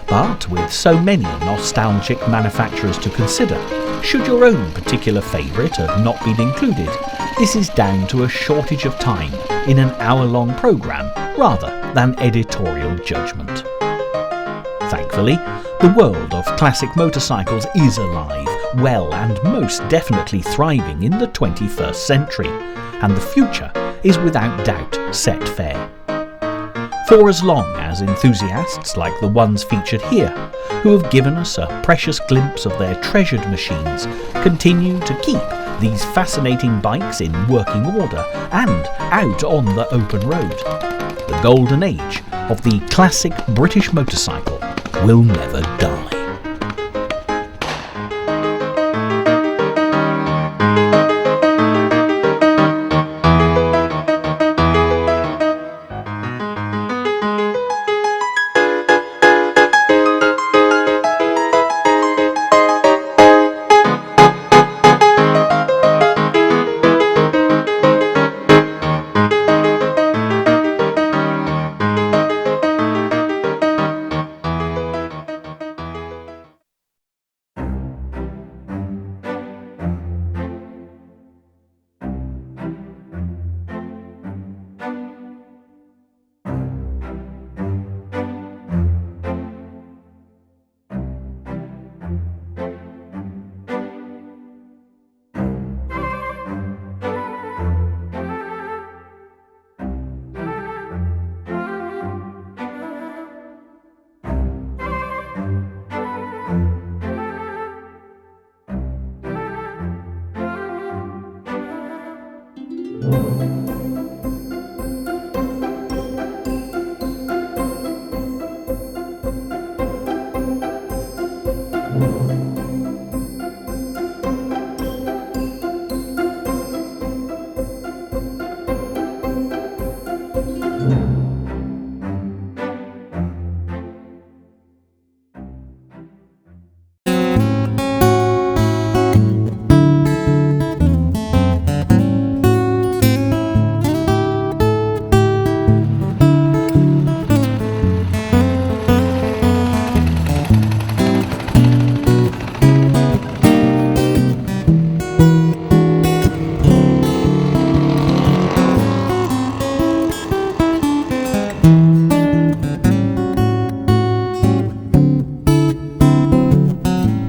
but with so many nostalgic manufacturers to consider, should your own particular favourite have not been included, this is down to a shortage of time in an hour-long programme rather than editorial judgment. Thankfully, the world of classic motorcycles is alive, well and most definitely thriving in the 21st century, and the future is without doubt set fair. for as long as enthusiasts like the ones featured here, who have given us a precious glimpse of their treasured machines, continue to keep these fascinating bikes in working order and out on the open road. The golden age of the classic British motorcycle will never die.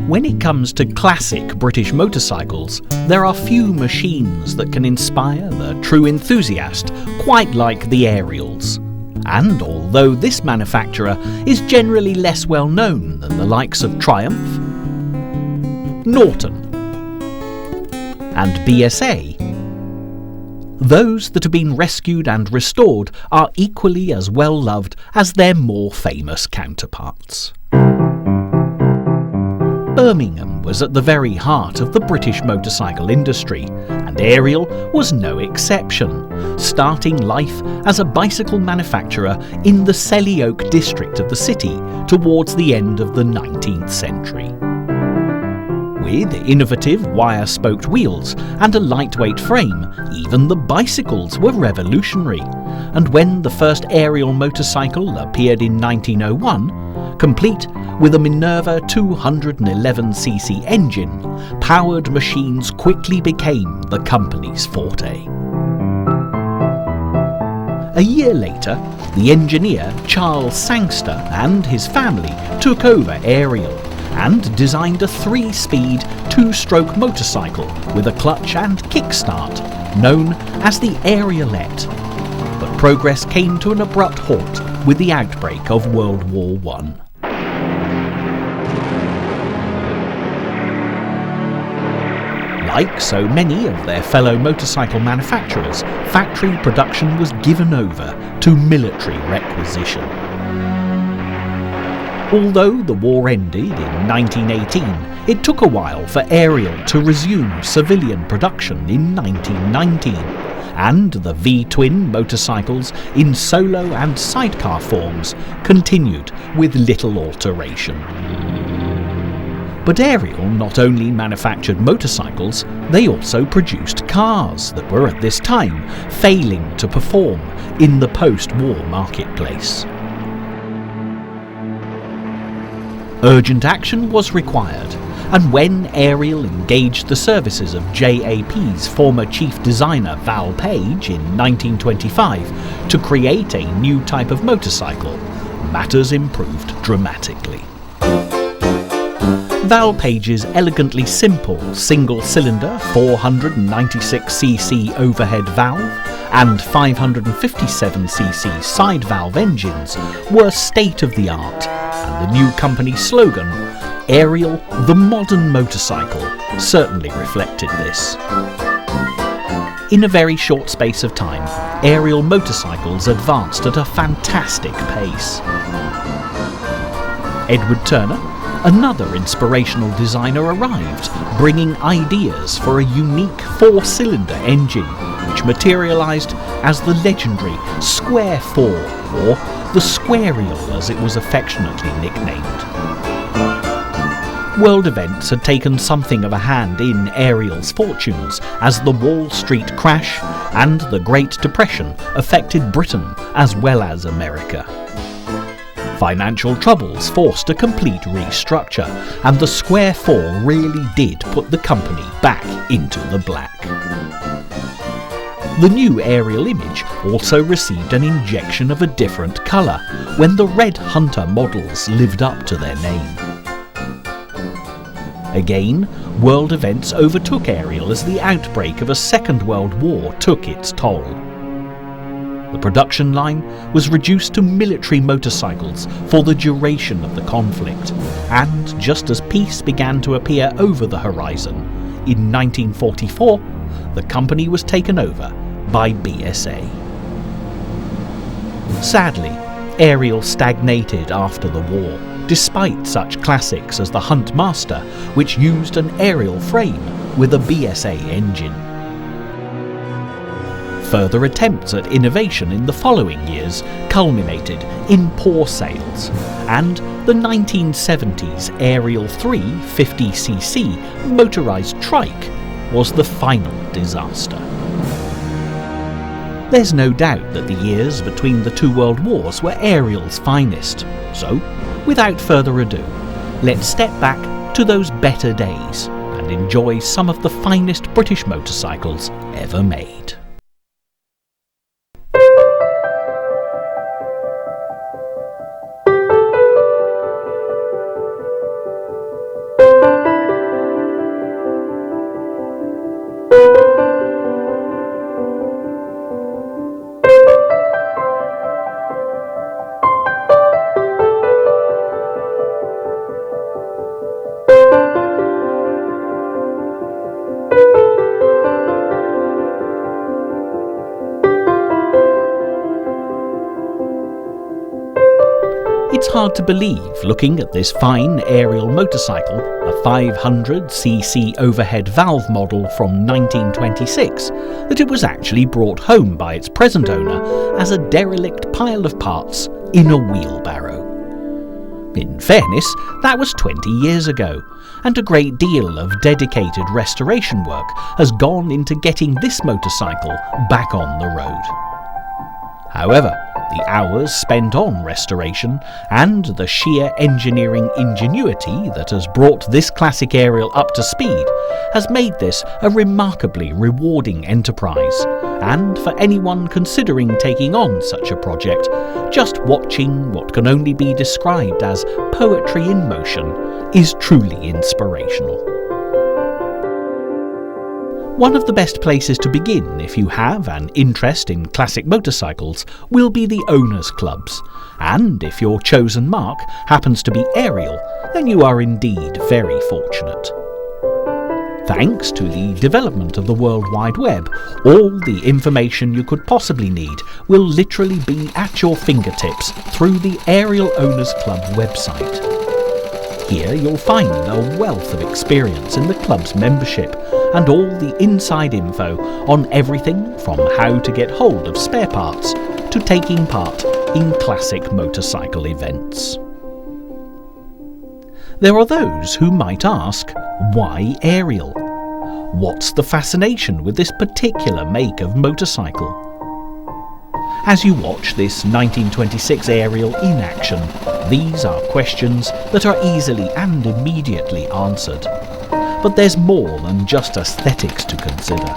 When it comes to classic British motorcycles, there are few machines that can inspire the true enthusiast quite like the Ariels. And although this manufacturer is generally less well known than the likes of Triumph, Norton and BSA, those that have been rescued and restored are equally as well loved as their more famous counterparts. Birmingham was at the very heart of the British motorcycle industry, and Ariel was no exception, starting life as a bicycle manufacturer in the Selly Oak district of the city towards the end of the 19th century. With innovative wire-spoked wheels and a lightweight frame, even the bicycles were revolutionary, and when the first Ariel motorcycle appeared in 1901, complete with a Minerva 211cc engine, powered machines quickly became the company's forte. A year later, the engineer Charles Sangster and his family took over Ariel and designed a 3-speed, 2-stroke motorcycle with a clutch and kickstart, known as the Arielette. But progress came to an abrupt halt with the outbreak of World War I. Like so many of their fellow motorcycle manufacturers, factory production was given over to military requisition. Although the war ended in 1918, it took a while for Ariel to resume civilian production in 1919, and the V-twin motorcycles in solo and sidecar forms continued with little alteration. But Ariel not only manufactured motorcycles, they also produced cars that were at this time failing to perform in the post-war marketplace. Urgent action was required, and when Ariel engaged the services of JAP's former chief designer Val Page in 1925 to create a new type of motorcycle, matters improved dramatically. Val Page's elegantly simple single-cylinder 496cc overhead valve and 557cc side valve engines were state-of-the-art, and the new company slogan, Ariel, the modern motorcycle, certainly reflected this. In a very short space of time, Ariel motorcycles advanced at a fantastic pace. Edward Turner, another inspirational designer, arrived, bringing ideas for a unique four-cylinder engine, which materialised as the legendary Square 4, or the Squariel as it was affectionately nicknamed. World events had taken something of a hand in Ariel's fortunes as the Wall Street crash and the Great Depression affected Britain as well as America. Financial troubles forced a complete restructure, and the Square 4 really did put the company back into the black. The new Ariel image also received an injection of a different colour when the Red Hunter models lived up to their name. Again, world events overtook Ariel as the outbreak of a Second World War took its toll. The production line was reduced to military motorcycles for the duration of the conflict, and just as peace began to appear over the horizon, in 1944, the company was taken over by BSA. Sadly, Ariel stagnated after the war, despite such classics as the Huntmaster, which used an Ariel frame with a BSA engine. Further attempts at innovation in the following years culminated in poor sales, and the 1970s Ariel 3 50cc motorised trike was the final disaster. There's no doubt that the years between the two world wars were Ariel's finest, so without further ado, let's step back to those better days and enjoy some of the finest British motorcycles ever made. It's hard to believe, looking at this fine Ariel motorcycle, a 500cc overhead valve model from 1926, that it was actually brought home by its present owner as a derelict pile of parts in a wheelbarrow. In fairness, that was 20 years ago, and a great deal of dedicated restoration work has gone into getting this motorcycle back on the road. However, the hours spent on restoration and the sheer engineering ingenuity that has brought this classic Ariel up to speed has made this a remarkably rewarding enterprise, and for anyone considering taking on such a project, just watching what can only be described as poetry in motion is truly inspirational. One of the best places to begin if you have an interest in classic motorcycles will be the owners' clubs, and if your chosen mark happens to be Ariel, then you are indeed very fortunate. Thanks to the development of the World Wide Web, all the information you could possibly need will literally be at your fingertips through the Ariel Owners Club website. Here you'll find a wealth of experience in the club's membership and all the inside info on everything from how to get hold of spare parts to taking part in classic motorcycle events. There are those who might ask, why Ariel? What's the fascination with this particular make of motorcycle? As you watch this 1926 Ariel in action, these are questions that are easily and immediately answered. But there's more than just aesthetics to consider.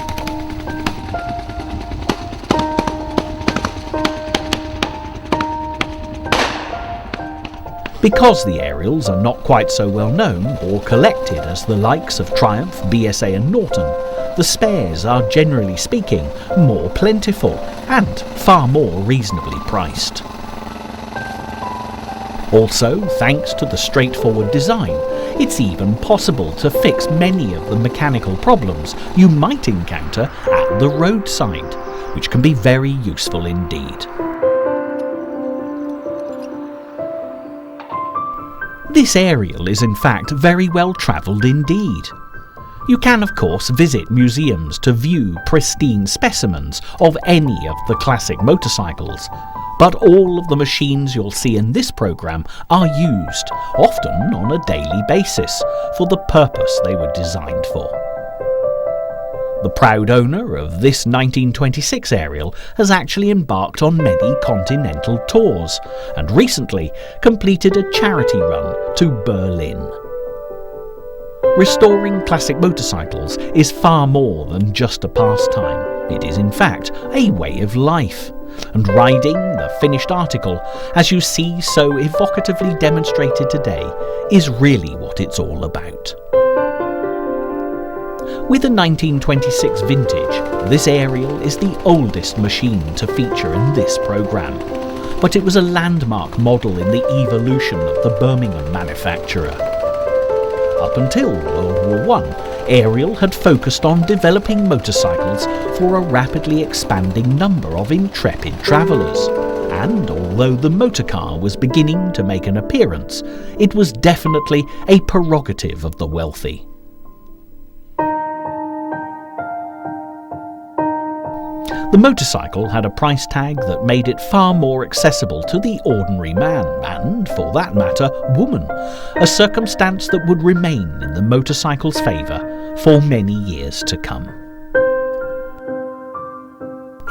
Because the Ariels are not quite so well known or collected as the likes of Triumph, BSA and Norton, the spares are, generally speaking, more plentiful and far more reasonably priced. Also, thanks to the straightforward design, it's even possible to fix many of the mechanical problems you might encounter at the roadside, which can be very useful indeed. This Ariel is in fact very well travelled indeed. You can of course visit museums to view pristine specimens of any of the classic motorcycles, but all of the machines you'll see in this programme are used, often on a daily basis, for the purpose they were designed for. The proud owner of this 1926 Ariel has actually embarked on many continental tours and recently completed a charity run to Berlin. Restoring classic motorcycles is far more than just a pastime. It is in fact a way of life. And riding the finished article, as you see so evocatively demonstrated today, is really what it's all about. With a 1926 vintage, this Ariel is the oldest machine to feature in this programme, but it was a landmark model in the evolution of the Birmingham manufacturer. Up until World War I, Ariel had focused on developing motorcycles for a rapidly expanding number of intrepid travellers, and although the motorcar was beginning to make an appearance, it was definitely a prerogative of the wealthy. The motorcycle had a price tag that made it far more accessible to the ordinary man and, for that matter, woman, a circumstance that would remain in the motorcycle's favour for many years to come.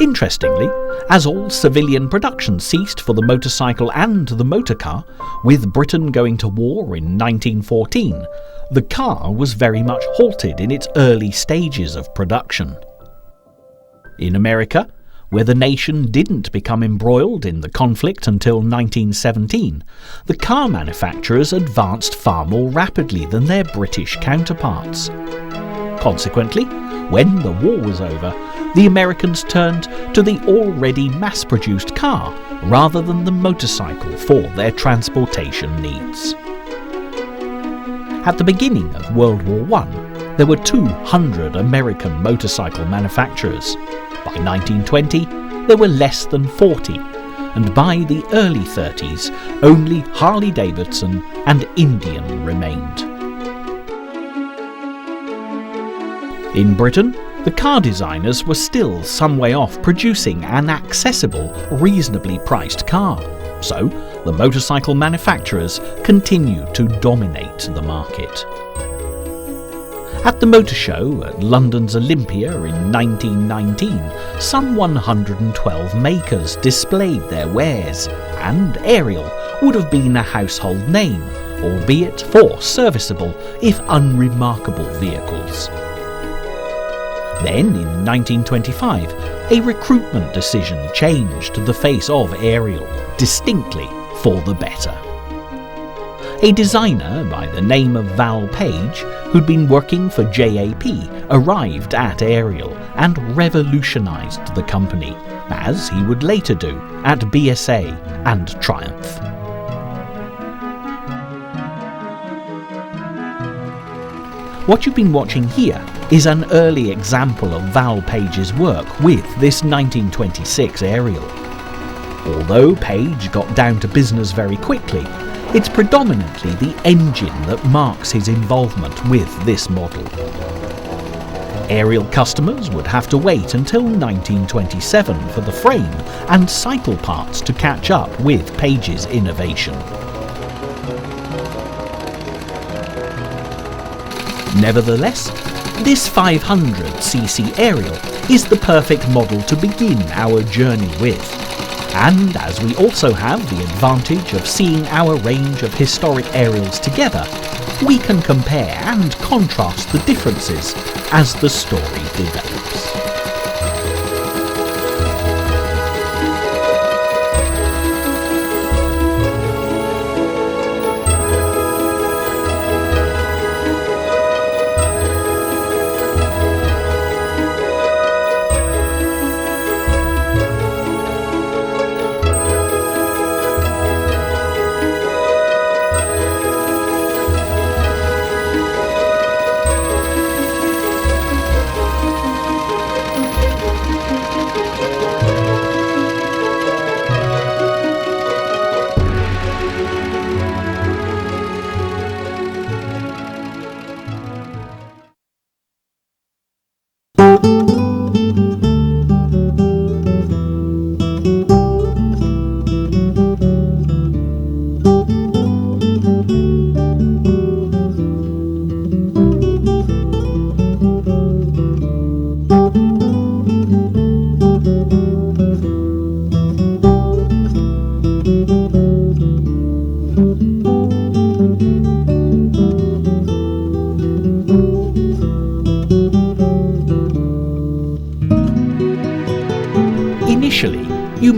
Interestingly, as all civilian production ceased for the motorcycle and the motorcar, with Britain going to war in 1914, the car was very much halted in its early stages of production. In America, where the nation didn't become embroiled in the conflict until 1917, the car manufacturers advanced far more rapidly than their British counterparts. Consequently, when the war was over, the Americans turned to the already mass-produced car rather than the motorcycle for their transportation needs. At the beginning of World War I, there were 200 American motorcycle manufacturers. By 1920, there were less than 40, and by the early 30s, only Harley-Davidson and Indian remained. In Britain, the car designers were still some way off producing an accessible, reasonably priced car, so the motorcycle manufacturers continued to dominate the market. At the motor show at London's Olympia in 1919, some 112 makers displayed their wares, and Ariel would have been a household name, albeit for serviceable, if unremarkable vehicles. Then, in 1925, a recruitment decision changed the face of Ariel, distinctly for the better. A designer by the name of Val Page, who'd been working for JAP, arrived at Ariel and revolutionised the company, as he would later do at BSA and Triumph. What you've been watching here is an early example of Val Page's work with this 1926 Ariel. Although Page got down to business very quickly, it's predominantly the engine that marks his involvement with this model. Ariel customers would have to wait until 1927 for the frame and cycle parts to catch up with Page's innovation. Nevertheless, this 500cc Ariel is the perfect model to begin our journey with. And as we also have the advantage of seeing our range of historic Ariels together, we can compare and contrast the differences as the story develops.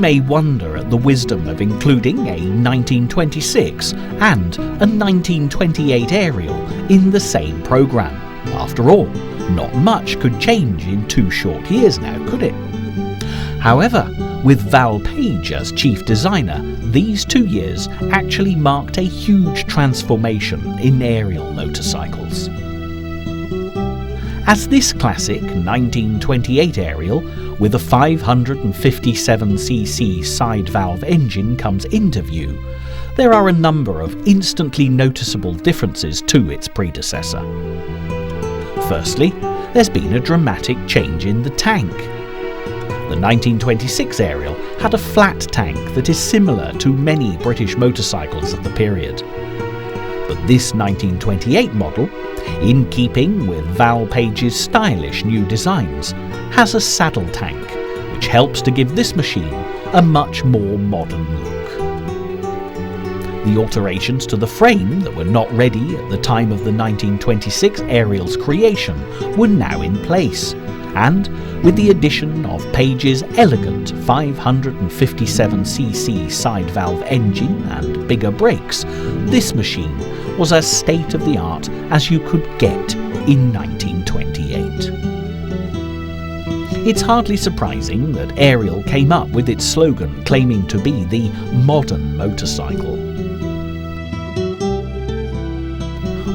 may wonder at the wisdom of including a 1926 and a 1928 Ariel in the same programme. After all, not much could change in 2 short years now, could it? However, with Val Page as chief designer, these 2 years actually marked a huge transformation in aerial motorcycles. As this classic 1928 Ariel with a 557cc side valve engine comes into view, there are a number of instantly noticeable differences to its predecessor. Firstly, there's been a dramatic change in the tank. The 1926 Ariel had a flat tank that is similar to many British motorcycles of the period. But this 1928 model, in keeping with Val Page's stylish new designs, has a saddle tank, which helps to give this machine a much more modern look. The alterations to the frame that were not ready at the time of the 1926 Ariel's creation were now in place, and with the addition of Page's elegant 557cc side valve engine and bigger brakes, this machine was as state-of-the-art as you could get in 1928. It's hardly surprising that Ariel came up with its slogan claiming to be the modern motorcycle.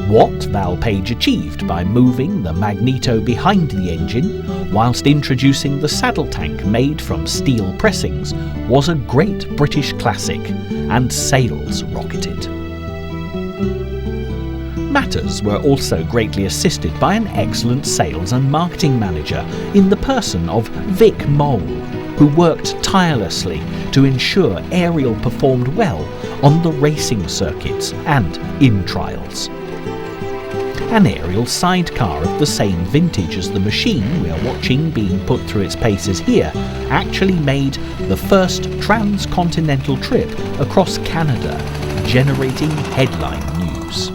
What Val Page achieved by moving the magneto behind the engine whilst introducing the saddle tank made from steel pressings was a great British classic, and sales rocketed. Matters were also greatly assisted by an excellent sales and marketing manager in the person of Vic Mole, who worked tirelessly to ensure Ariel performed well on the racing circuits and in trials. An Ariel sidecar of the same vintage as the machine we are watching being put through its paces here actually made the first transcontinental trip across Canada, generating headline news.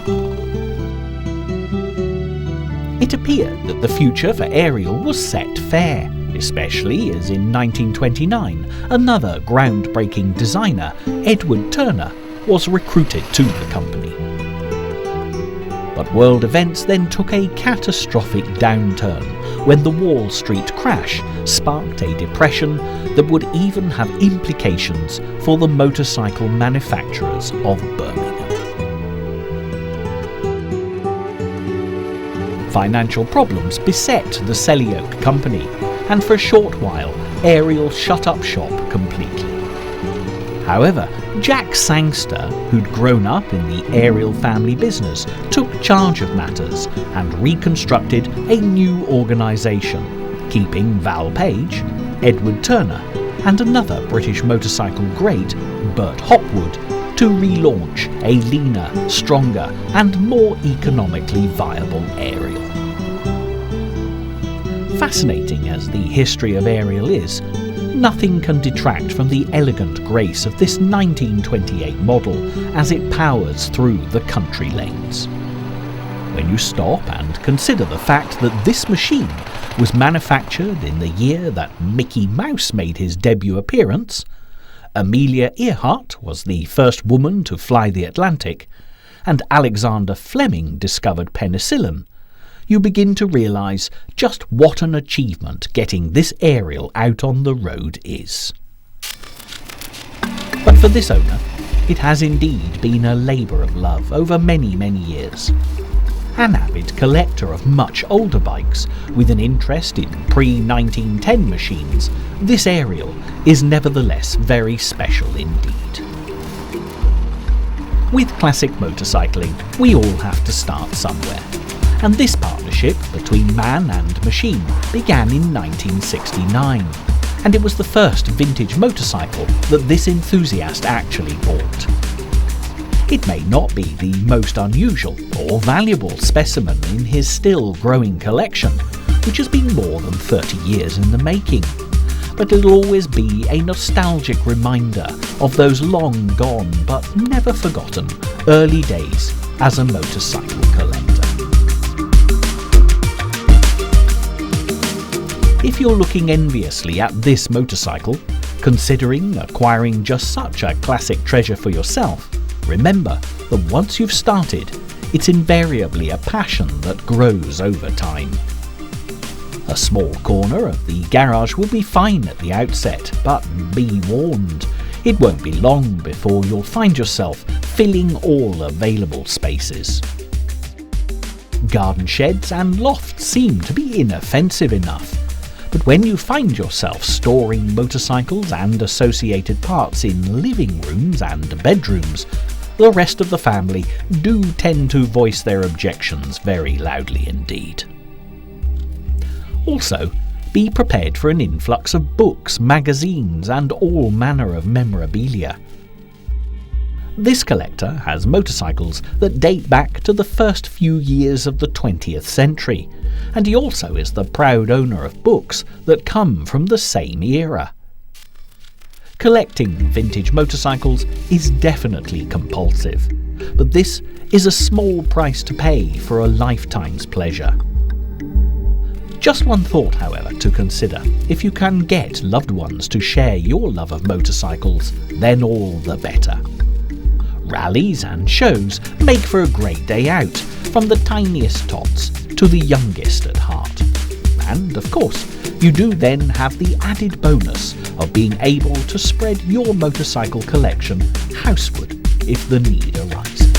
It appeared that the future for Ariel was set fair, especially as in 1929 another groundbreaking designer, Edward Turner, was recruited to the company. But world events then took a catastrophic downturn when the Wall Street crash sparked a depression that would even have implications for the motorcycle manufacturers of Birmingham. Financial problems beset the Selly company, and for a short while Ariel shut up shop completely. However, Jack Sangster, who'd grown up in the Ariel family business, took charge of matters and reconstructed a new organisation, keeping Val Page, Edward Turner and another British motorcycle great, Bert Hopwood, to relaunch a leaner, stronger and more economically viable Ariel. Fascinating as the history of Ariel is, nothing can detract from the elegant grace of this 1928 model as it powers through the country lanes. When you stop and consider the fact that this machine was manufactured in the year that Mickey Mouse made his debut appearance, Amelia Earhart was the first woman to fly the Atlantic, and Alexander Fleming discovered penicillin, you begin to realise just what an achievement getting this Ariel out on the road is. But for this owner, it has indeed been a labour of love over many, many years. An avid collector of much older bikes with an interest in pre-1910 machines, this Ariel is nevertheless very special indeed. With classic motorcycling, we all have to start somewhere. And this partnership between man and machine began in 1969, and it was the first vintage motorcycle that this enthusiast actually bought. It may not be the most unusual or valuable specimen in his still growing collection, which has been more than 30 years in the making, but it'll always be a nostalgic reminder of those long gone but never forgotten early days as a motorcycle collector. If you're looking enviously at this motorcycle, Considering acquiring just such a classic treasure for yourself, remember that once you've started, it's invariably a passion that grows over time. A small corner of the garage will be fine at the outset, but be warned, it won't be long before you'll find yourself filling all available spaces. Garden sheds and lofts seem to be inoffensive enough, but when you find yourself storing motorcycles and associated parts in living rooms and bedrooms, the rest of the family do tend to voice their objections very loudly indeed. Also, be prepared for an influx of books, magazines, and all manner of memorabilia. This collector has motorcycles that date back to the first few years of the 20th century, and he also is the proud owner of books that come from the same era. Collecting vintage motorcycles is definitely compulsive, but this is a small price to pay for a lifetime's pleasure. Just one thought, however, to consider. If you can get loved ones to share your love of motorcycles, then all the better. Rallies and shows make for a great day out, from the tiniest tots to the youngest at heart. And, of course, you do then have the added bonus of being able to spread your motorcycle collection houseward if the need arises.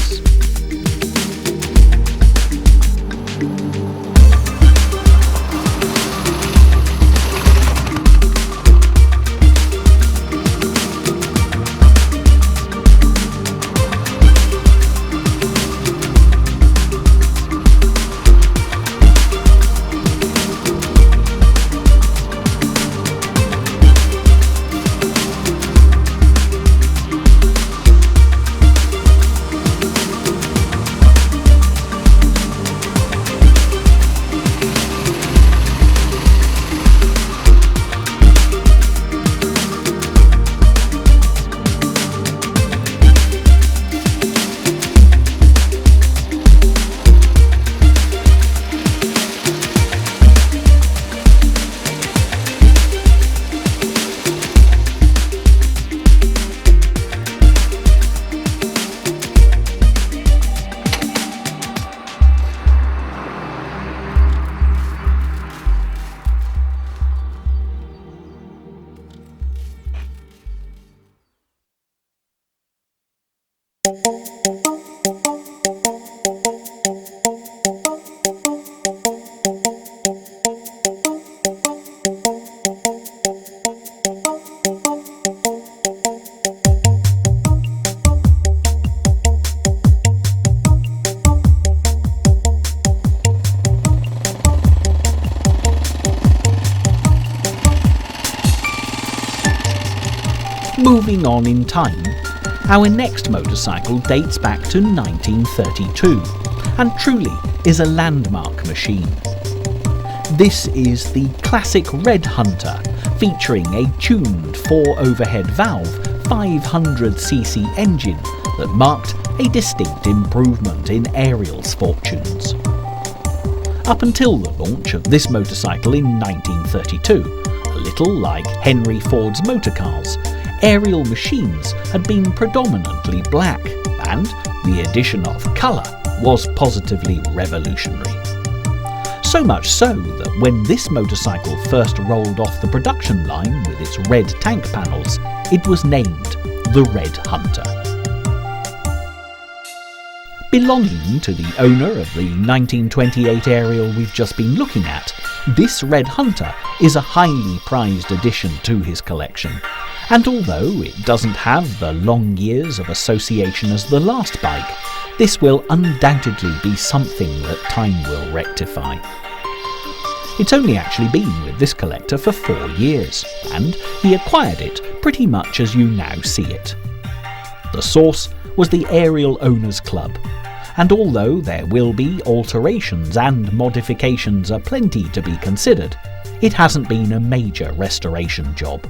Moving on in time, our next motorcycle dates back to 1932 and truly is a landmark machine. This is the classic Red Hunter, featuring a tuned 4-overhead valve 500cc engine that marked a distinct improvement in Ariel's fortunes. Up until the launch of this motorcycle in 1932, a little like Henry Ford's motor cars, Ariel machines had been predominantly black, and the addition of colour was positively revolutionary. So much so that when this motorcycle first rolled off the production line with its red tank panels, it was named the Red Hunter. Belonging to the owner of the 1928 Ariel we've just been looking at, this Red Hunter is a highly prized addition to his collection. And although it doesn't have the long years of association as the last bike, this will undoubtedly be something that time will rectify. It's only actually been with this collector for 4 years, and he acquired it pretty much as you now see it. The source was the Ariel Owners Club, and although there will be alterations and modifications aplenty to be considered, it hasn't been a major restoration job.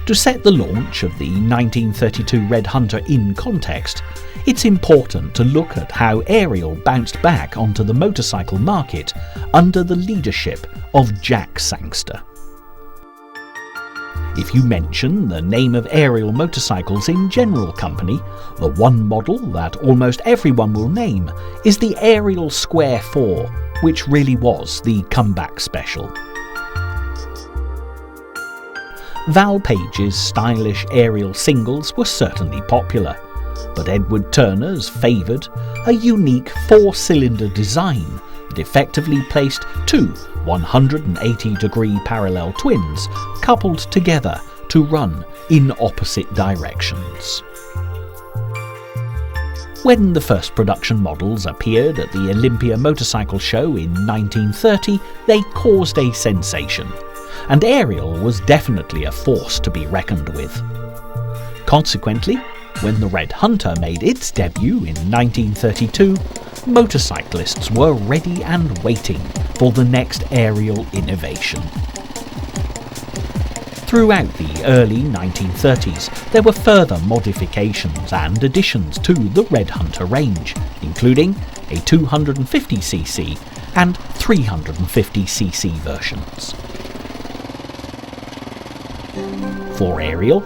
To set the launch of the 1932 Red Hunter in context, it's important to look at how Ariel bounced back onto the motorcycle market under the leadership of Jack Sangster. If you mention the name of Ariel motorcycles in general company, the one model that almost everyone will name is the Ariel Square 4, which really was the comeback special. Val Page's stylish Ariel singles were certainly popular, but Edward Turner's favoured a unique 4-cylinder design that effectively placed two 180-degree parallel twins coupled together to run in opposite directions. When the first production models appeared at the Olympia Motorcycle Show in 1930, they caused a sensation, and Ariel was definitely a force to be reckoned with. Consequently, when the Red Hunter made its debut in 1932, motorcyclists were ready and waiting for the next Ariel innovation. Throughout the early 1930s, there were further modifications and additions to the Red Hunter range, including a 250cc and 350cc versions. For Ariel,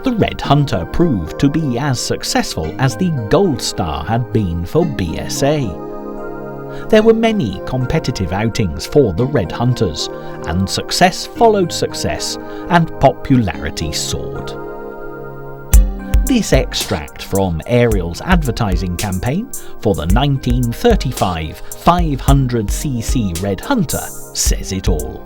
the Red Hunter proved to be as successful as the Gold Star had been for BSA. There were many competitive outings for the Red Hunters, and success followed success, and popularity soared. This extract from Ariel's advertising campaign for the 1935 500cc Red Hunter says it all.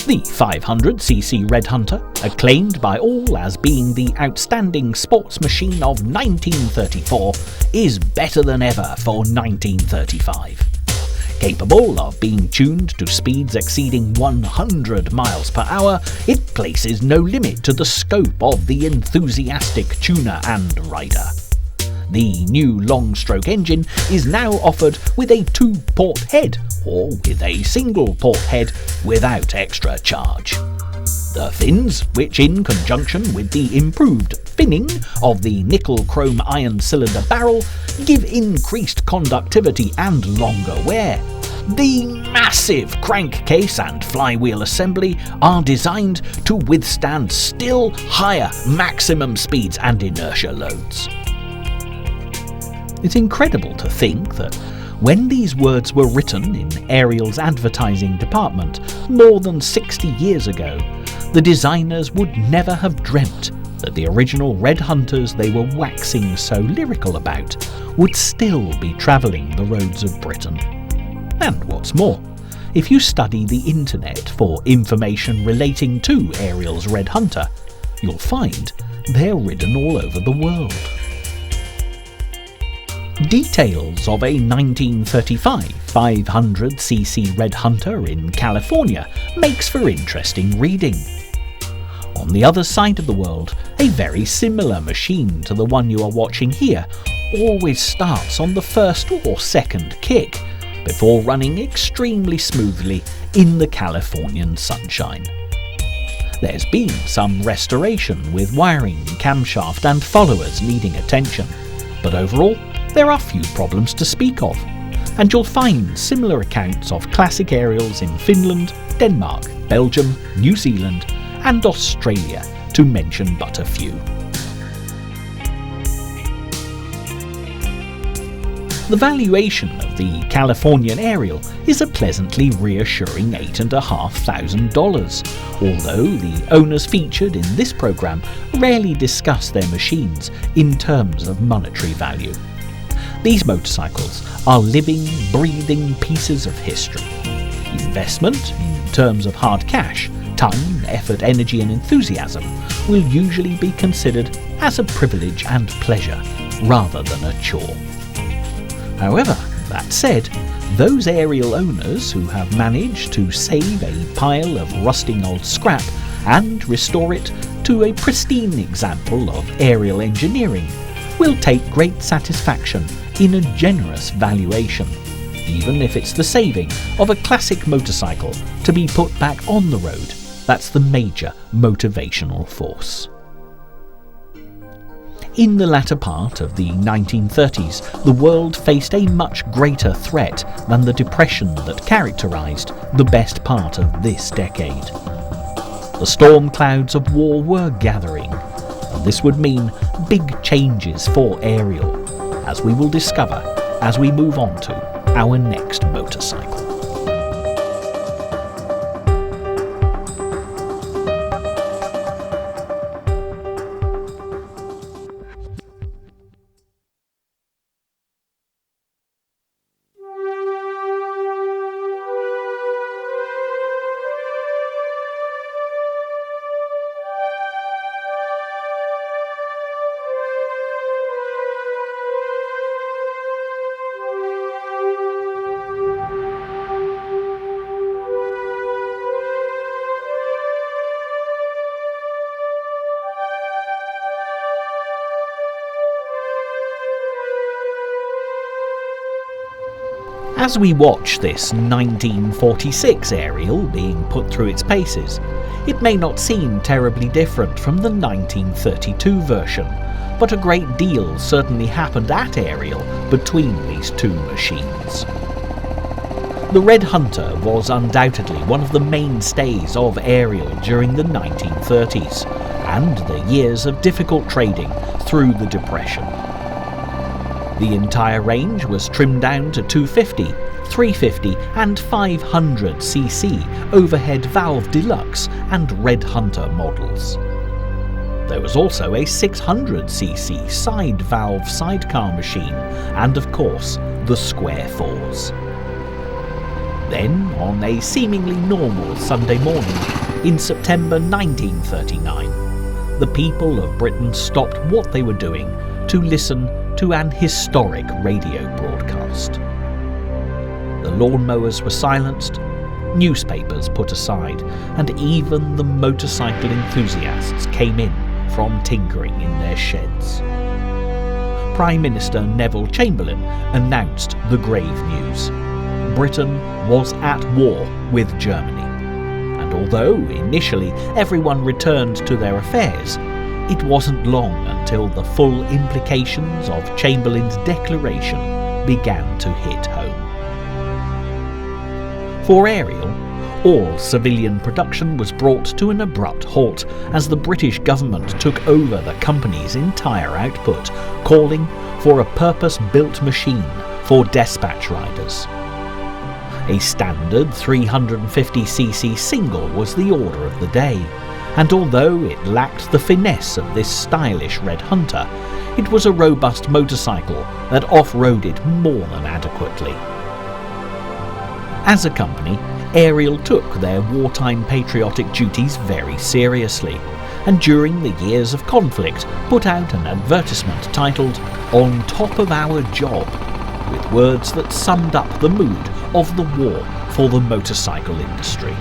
The 500cc Red Hunter, acclaimed by all as being the outstanding sports machine of 1934, is better than ever for 1935. Capable of being tuned to speeds exceeding 100 miles per hour, it places no limit to the scope of the enthusiastic tuner and rider. The new long-stroke engine is now offered with a 2-port head or with a single-port head without extra charge. The fins, which in conjunction with the improved finning of the nickel-chrome iron cylinder barrel, give increased conductivity and longer wear. The massive crankcase and flywheel assembly are designed to withstand still higher maximum speeds and inertia loads. It's incredible to think that when these words were written in Ariel's advertising department more than 60 years ago, the designers would never have dreamt that the original Red Hunters they were waxing so lyrical about would still be travelling the roads of Britain. And what's more, if you study the internet for information relating to Ariel's Red Hunter, you'll find they're ridden all over the world. Details of a 1935 500cc Red Hunter in California makes for interesting reading. On the other side of the world, a very similar machine to the one you are watching here always starts on the first or second kick, before running extremely smoothly in the Californian sunshine. There's been some restoration with wiring, camshaft and followers needing attention, but overall there are few problems to speak of, and you'll find similar accounts of classic Ariels in Finland, Denmark, Belgium, New Zealand and Australia, to mention but a few. The valuation of the Californian Ariel is a pleasantly reassuring $8,500, although the owners featured in this programme rarely discuss their machines in terms of monetary value. These motorcycles are living, breathing pieces of history. Investment, in terms of hard cash, time, effort, energy and enthusiasm, will usually be considered as a privilege and pleasure rather than a chore. However, that said, those Ariel owners who have managed to save a pile of rusting old scrap and restore it to a pristine example of Ariel engineering will take great satisfaction in a generous valuation, even if it's the saving of a classic motorcycle to be put back on the road that's the major motivational force. In the latter part of the 1930s, the world faced a much greater threat than the depression that characterised the best part of this decade. The storm clouds of war were gathering, and this would mean big changes for Ariel, as we will discover as we move on to our next motorcycle. As we watch this 1946 Ariel being put through its paces, it may not seem terribly different from the 1932 version, but a great deal certainly happened at Ariel between these two machines. The Red Hunter was undoubtedly one of the mainstays of Ariel during the 1930s, and the years of difficult trading through the Depression. The entire range was trimmed down to 250, 350 and 500cc overhead valve deluxe and Red Hunter models. There was also a 600cc side valve sidecar machine and of course the Square 4s. Then, on a seemingly normal Sunday morning in September 1939, the people of Britain stopped what they were doing to listen to an historic radio broadcast. The lawnmowers were silenced, newspapers put aside, and even the motorcycle enthusiasts came in from tinkering in their sheds. Prime Minister Neville Chamberlain announced the grave news. Britain was at war with Germany, and although initially everyone returned to their affairs, it wasn't long until the full implications of Chamberlain's declaration began to hit home. For Ariel, all civilian production was brought to an abrupt halt as the British government took over the company's entire output, calling for a purpose-built machine for dispatch riders. A standard 350cc single was the order of the day, and although it lacked the finesse of this stylish Red Hunter, it was a robust motorcycle that off-roaded more than adequately. As a company, Ariel took their wartime patriotic duties very seriously, and during the years of conflict put out an advertisement titled "On Top of Our Job," with words that summed up the mood of the war for the motorcycle industry.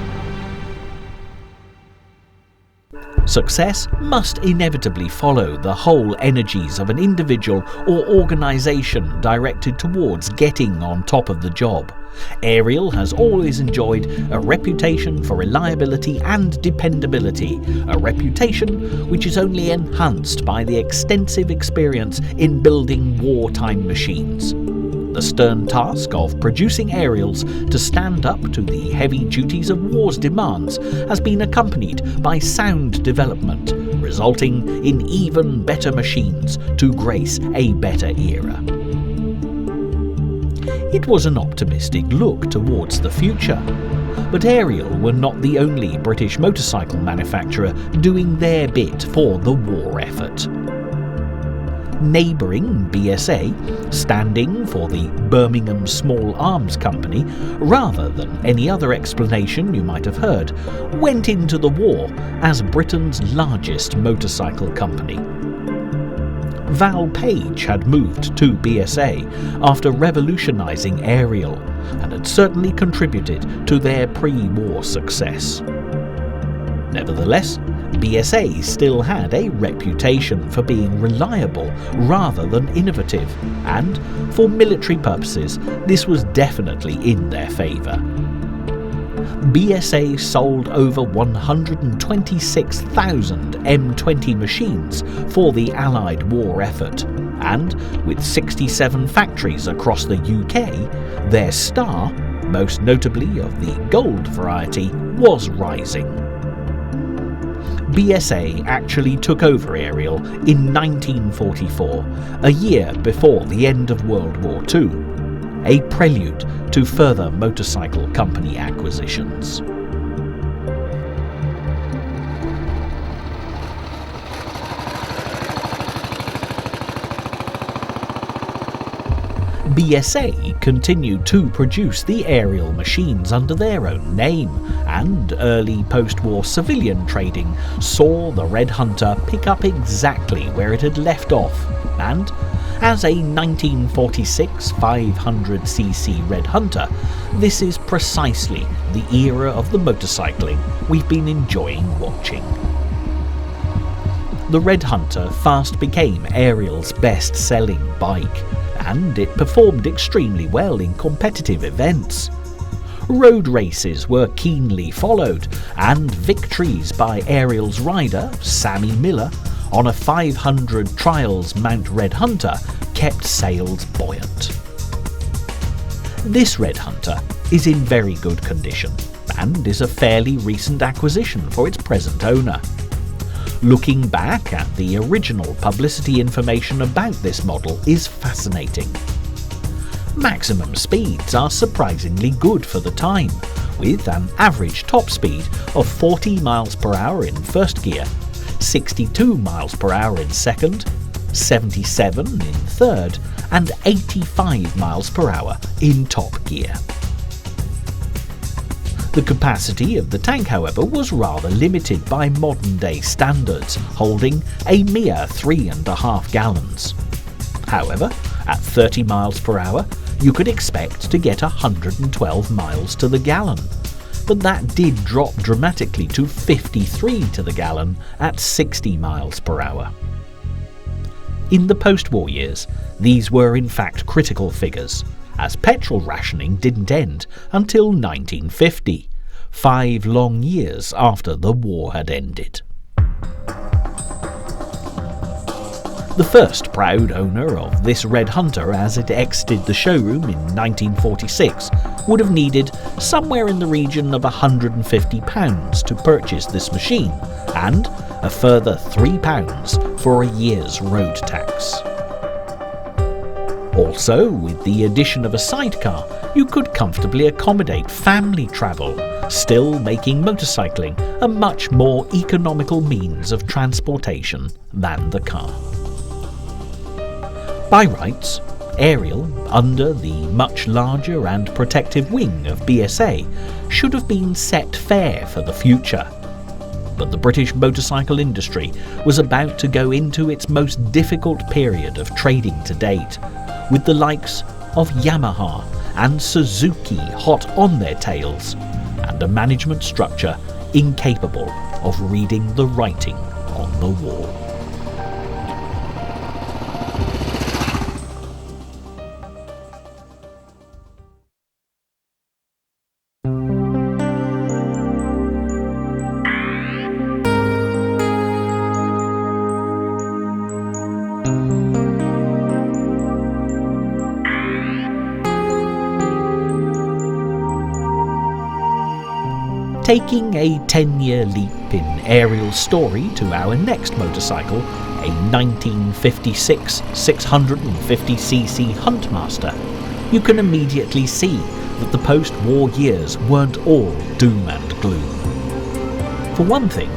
Success must inevitably follow the whole energies of an individual or organisation directed towards getting on top of the job. Ariel has always enjoyed a reputation for reliability and dependability, a reputation which is only enhanced by the extensive experience in building wartime machines. The stern task of producing Ariels to stand up to the heavy duties of war's demands has been accompanied by sound development, resulting in even better machines to grace a better era. It was an optimistic look towards the future, but Ariel were not the only British motorcycle manufacturer doing their bit for the war effort. Neighbouring BSA, standing for the Birmingham Small Arms Company, rather than any other explanation you might have heard, went into the war as Britain's largest motorcycle company. Val Page had moved to BSA after revolutionising Ariel and had certainly contributed to their pre-war success. Nevertheless, BSA still had a reputation for being reliable rather than innovative, and for military purposes this was definitely in their favour. BSA sold over 126,000 M20 machines for the Allied war effort, and with 67 factories across the UK, their star, most notably of the gold variety, was rising. BSA actually took over Ariel in 1944, a year before the end of World War II, a prelude to further motorcycle company acquisitions. BSA continued to produce the Ariel machines under their own name, and early post-war civilian trading saw the Red Hunter pick up exactly where it had left off, and as a 1946 500cc Red Hunter, this is precisely the era of the motorcycling we've been enjoying watching. The Red Hunter fast became Ariel's best-selling bike, and it performed extremely well in competitive events. Road races were keenly followed, and victories by Ariel's rider, Sammy Miller, on a 500 Trials Mount Red Hunter kept sales buoyant. This Red Hunter is in very good condition, and is a fairly recent acquisition for its present owner. Looking back at the original publicity information about this model is fascinating. Maximum speeds are surprisingly good for the time, with an average top speed of 40 miles per hour in first gear, 62 miles per hour in second, 77 in third, and 85 miles per hour in top gear. The capacity of the tank, however, was rather limited by modern-day standards, holding a mere 3.5 gallons. However, at 30 miles per hour, you could expect to get 112 miles to the gallon, but that did drop dramatically to 53 to the gallon at 60 miles per hour. In the post-war years, these were in fact critical figures, as petrol rationing didn't end until 1950, 5 long years after the war had ended. The first proud owner of this Red Hunter as it exited the showroom in 1946 would have needed somewhere in the region of £150 to purchase this machine, and a further £3 for a year's road tax. Also, with the addition of a sidecar, you could comfortably accommodate family travel, still making motorcycling a much more economical means of transportation than the car. By rights, Ariel, under the much larger and protective wing of BSA, should have been set fair for the future. But the British motorcycle industry was about to go into its most difficult period of trading to date, with the likes of Yamaha and Suzuki hot on their tails, and a management structure incapable of reading the writing on the wall. Taking a 10-year leap in Ariel's story to our next motorcycle, a 1956 650cc Huntmaster, you can immediately see that the post-war years weren't all doom and gloom. For one thing,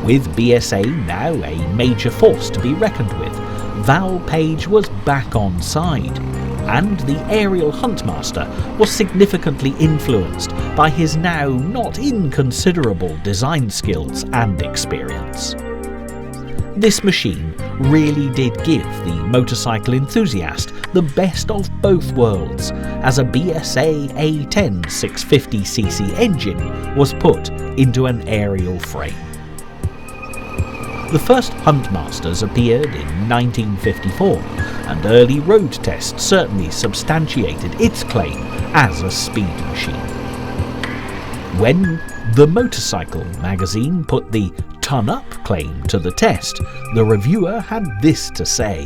with BSA now a major force to be reckoned with, Val Page was back on side, and the Ariel Huntmaster was significantly influenced by his now not inconsiderable design skills and experience. This machine really did give the motorcycle enthusiast the best of both worlds, as a BSA A10 650cc engine was put into an Ariel frame. The first Huntmasters appeared in 1954, and early road tests certainly substantiated its claim as a speed machine. When the Motorcycle magazine put the ton-up claim to the test, the reviewer had this to say: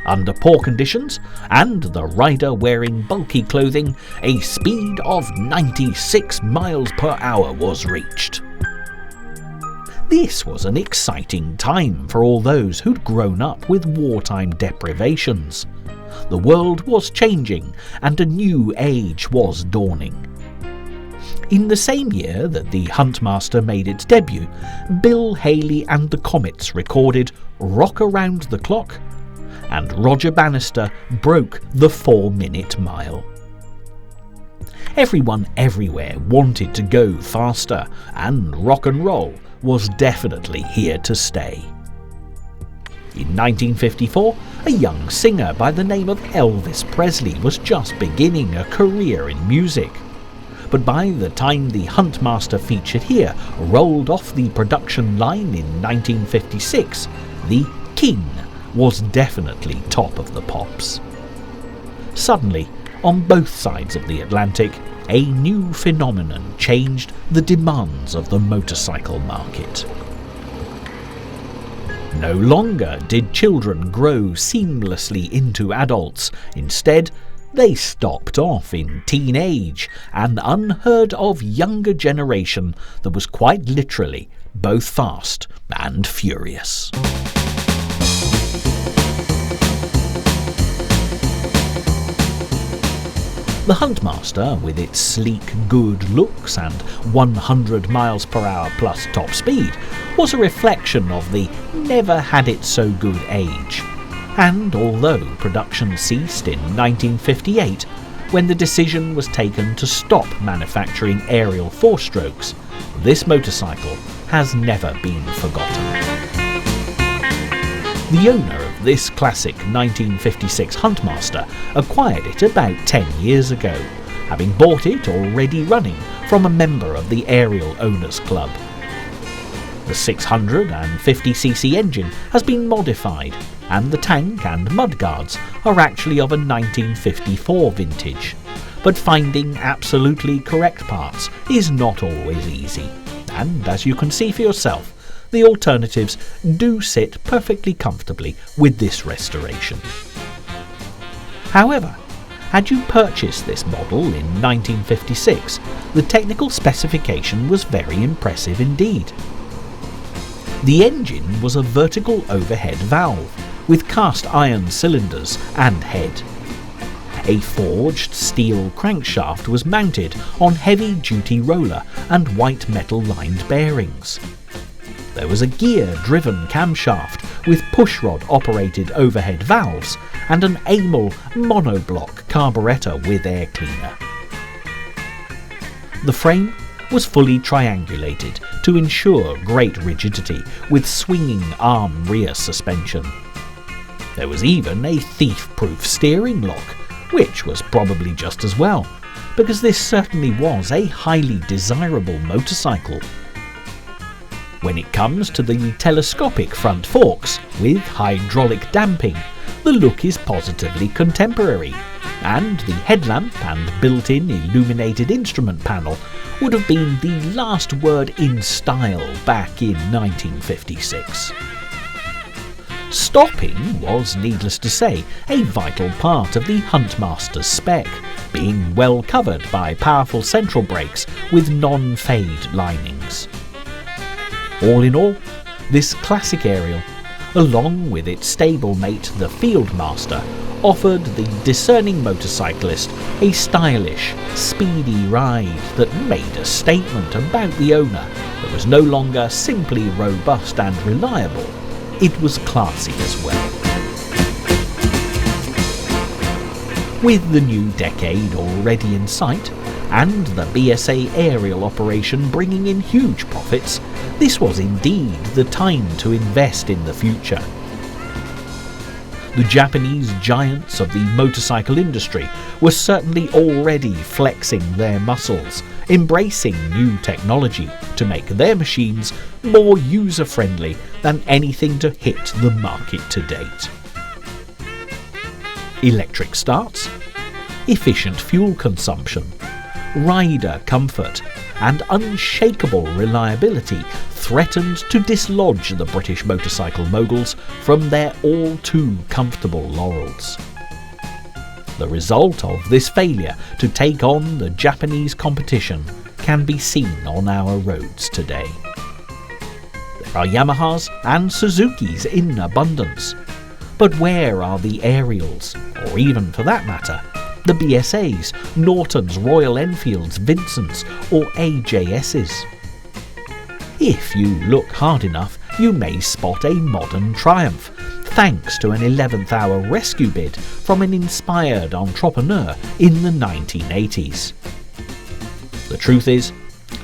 "Under poor conditions, and the rider wearing bulky clothing, a speed of 96 miles per hour was reached." This was an exciting time for all those who'd grown up with wartime deprivations. The world was changing and a new age was dawning. In the same year that the Huntmaster made its debut, Bill Haley and the Comets recorded Rock Around the Clock, and Roger Bannister broke the 4-minute mile. Everyone everywhere wanted to go faster, and rock and roll was definitely here to stay. In 1954, a young singer by the name of Elvis Presley was just beginning a career in music. But by the time the Huntmaster featured here rolled off the production line in 1956, the King was definitely top of the pops. Suddenly, on both sides of the Atlantic, a new phenomenon changed the demands of the motorcycle market. No longer did children grow seamlessly into adults. Instead, they stopped off in teenage, an unheard of younger generation that was quite literally both fast and furious. The Huntmaster, with its sleek good looks and 100 miles per hour plus top speed, was a reflection of the never-had-it-so-good age. And although production ceased in 1958, when the decision was taken to stop manufacturing Ariel 4-strokes, this motorcycle has never been forgotten. The owner of this classic 1956 Huntmaster acquired it about 10 years ago, having bought it already running from a member of the Ariel Owners Club. The 650cc engine has been modified, and the tank and mudguards are actually of a 1954 vintage. But finding absolutely correct parts is not always easy, and as you can see for yourself, the alternatives do sit perfectly comfortably with this restoration. However, had you purchased this model in 1956, the technical specification was very impressive indeed. The engine was a vertical overhead valve with cast iron cylinders and head. A forged steel crankshaft was mounted on heavy-duty roller and white metal-lined bearings. There was a gear-driven camshaft with pushrod-operated overhead valves and an Amel monoblock carburettor with air cleaner. The frame was fully triangulated to ensure great rigidity with swinging arm rear suspension. There was even a thief-proof steering lock, which was probably just as well, because this certainly was a highly desirable motorcycle. When it comes to the telescopic front forks with hydraulic damping, the look is positively contemporary, and the headlamp and built-in illuminated instrument panel would have been the last word in style back in 1956. Stopping was, needless to say, a vital part of the Huntmaster's spec, being well covered by powerful central brakes with non-fade linings. All in all, this classic Ariel, along with its stablemate the Fieldmaster, offered the discerning motorcyclist a stylish, speedy ride that made a statement about the owner that was no longer simply robust and reliable, it was classy as well. With the new decade already in sight, and the BSA Ariel operation bringing in huge profits, this was indeed the time to invest in the future. The Japanese giants of the motorcycle industry were certainly already flexing their muscles, embracing new technology to make their machines more user-friendly than anything to hit the market to date. Electric starts, efficient fuel consumption, rider comfort and unshakable reliability threatened to dislodge the British motorcycle moguls from their all-too-comfortable laurels. The result of this failure to take on the Japanese competition can be seen on our roads today. are Yamahas and Suzukis in abundance. But where are the Ariels, or even for that matter, the BSAs, Nortons, Royal Enfields, Vincents or AJSs? If you look hard enough, you may spot a modern Triumph, thanks to an 11th hour rescue bid from an inspired entrepreneur in the 1980s. The truth is,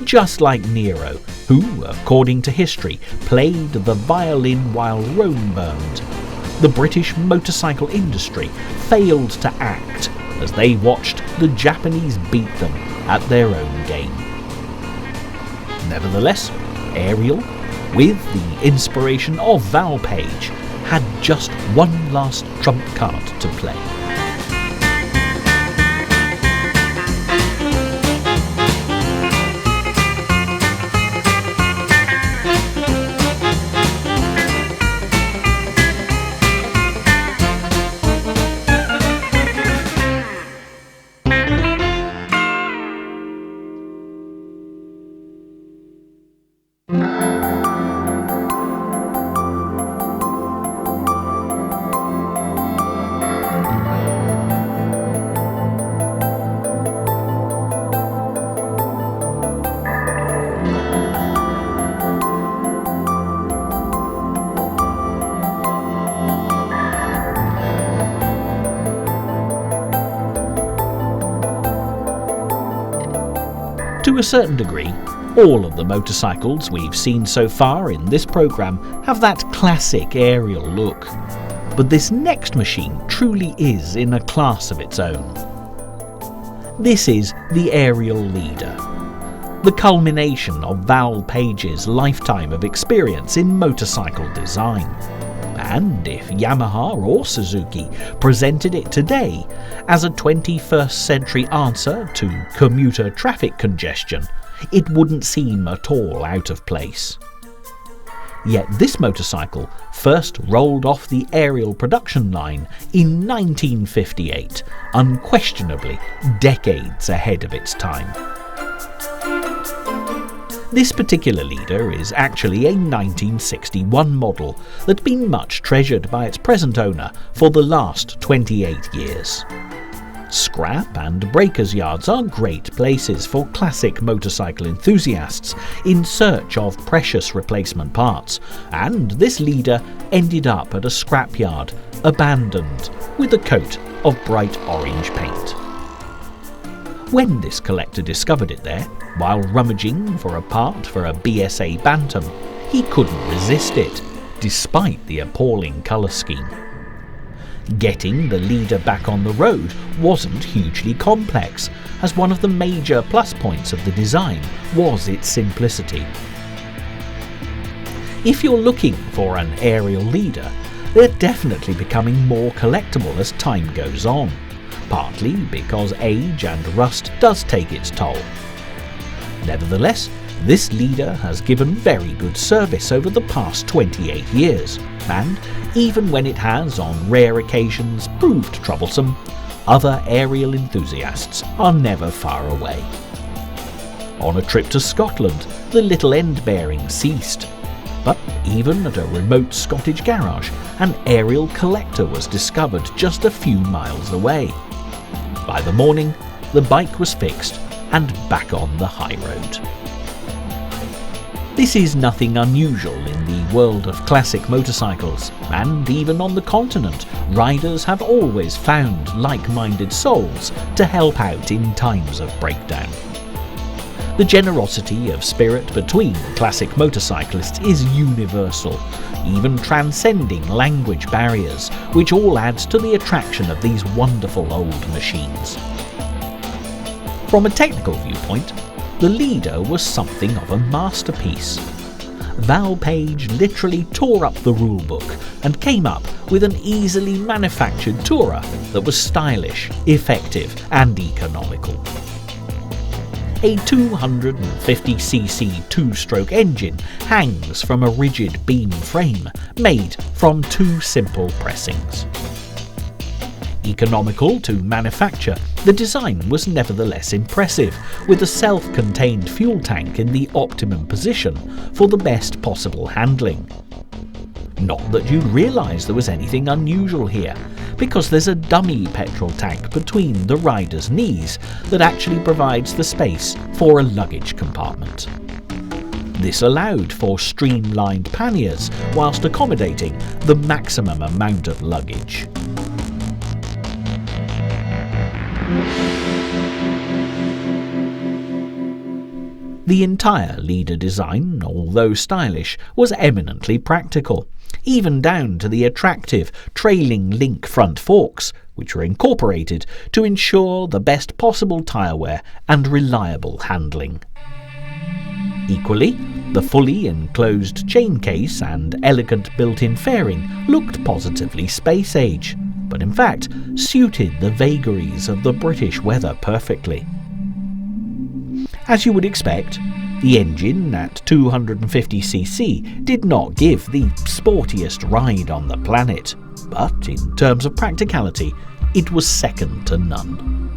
just like Nero, who, according to history, played the violin while Rome burned, the British motorcycle industry failed to act as they watched the Japanese beat them at their own game. Nevertheless, Ariel, with the inspiration of Val Page, had just one last trump card to play. To a certain degree, all of the motorcycles we've seen so far in this programme have that classic Ariel look. But this next machine truly is in a class of its own. This is the Ariel Leader, the culmination of Val Page's lifetime of experience in motorcycle design. And if Yamaha or Suzuki presented it today as a 21st century answer to commuter traffic congestion, it wouldn't seem at all out of place. Yet this motorcycle first rolled off the Ariel production line in 1958, unquestionably decades ahead of its time. This particular leader is actually a 1961 model that's been much treasured by its present owner for the last 28 years. Scrap and breakers yards are great places for classic motorcycle enthusiasts in search of precious replacement parts, and this leader ended up at a scrapyard, abandoned, with a coat of bright orange paint. When this collector discovered it there, while rummaging for a part for a BSA Bantam, he couldn't resist it, despite the appalling colour scheme. Getting the leader back on the road wasn't hugely complex, as one of the major plus points of the design was its simplicity. If you're looking for an Ariel leader, they're definitely becoming more collectible as time goes on, partly because age and rust does take its toll. Nevertheless, this leader has given very good service over the past 28 years, and even when it has on rare occasions proved troublesome, other Ariel enthusiasts are never far away. On a trip to Scotland, the little end bearing ceased, but even at a remote Scottish garage, an Ariel collector was discovered just a few miles away. By the morning, the bike was fixed and back on the high road. This is nothing unusual in the world of classic motorcycles, and even on the continent, riders have always found like-minded souls to help out in times of breakdown. The generosity of spirit between classic motorcyclists is universal, even transcending language barriers, which all adds to the attraction of these wonderful old machines. From a technical viewpoint, the leader was something of a masterpiece. Val Page literally tore up the rulebook and came up with an easily manufactured tourer that was stylish, effective and economical. A 250cc two-stroke engine hangs from a rigid beam frame made from two simple pressings. Economical to manufacture, the design was nevertheless impressive, with a self-contained fuel tank in the optimum position for the best possible handling. Not that you'd realise there was anything unusual here, because there's a dummy petrol tank between the rider's knees that actually provides the space for a luggage compartment. This allowed for streamlined panniers whilst accommodating the maximum amount of luggage. The entire leader design, although stylish, was eminently practical, even down to the attractive trailing link front forks, which were incorporated to ensure the best possible tyre wear and reliable handling. Equally, the fully enclosed chain case and elegant built-in fairing looked positively space age, but in fact suited the vagaries of the British weather perfectly. As you would expect, the engine at 250cc did not give the sportiest ride on the planet, but in terms of practicality, it was second to none.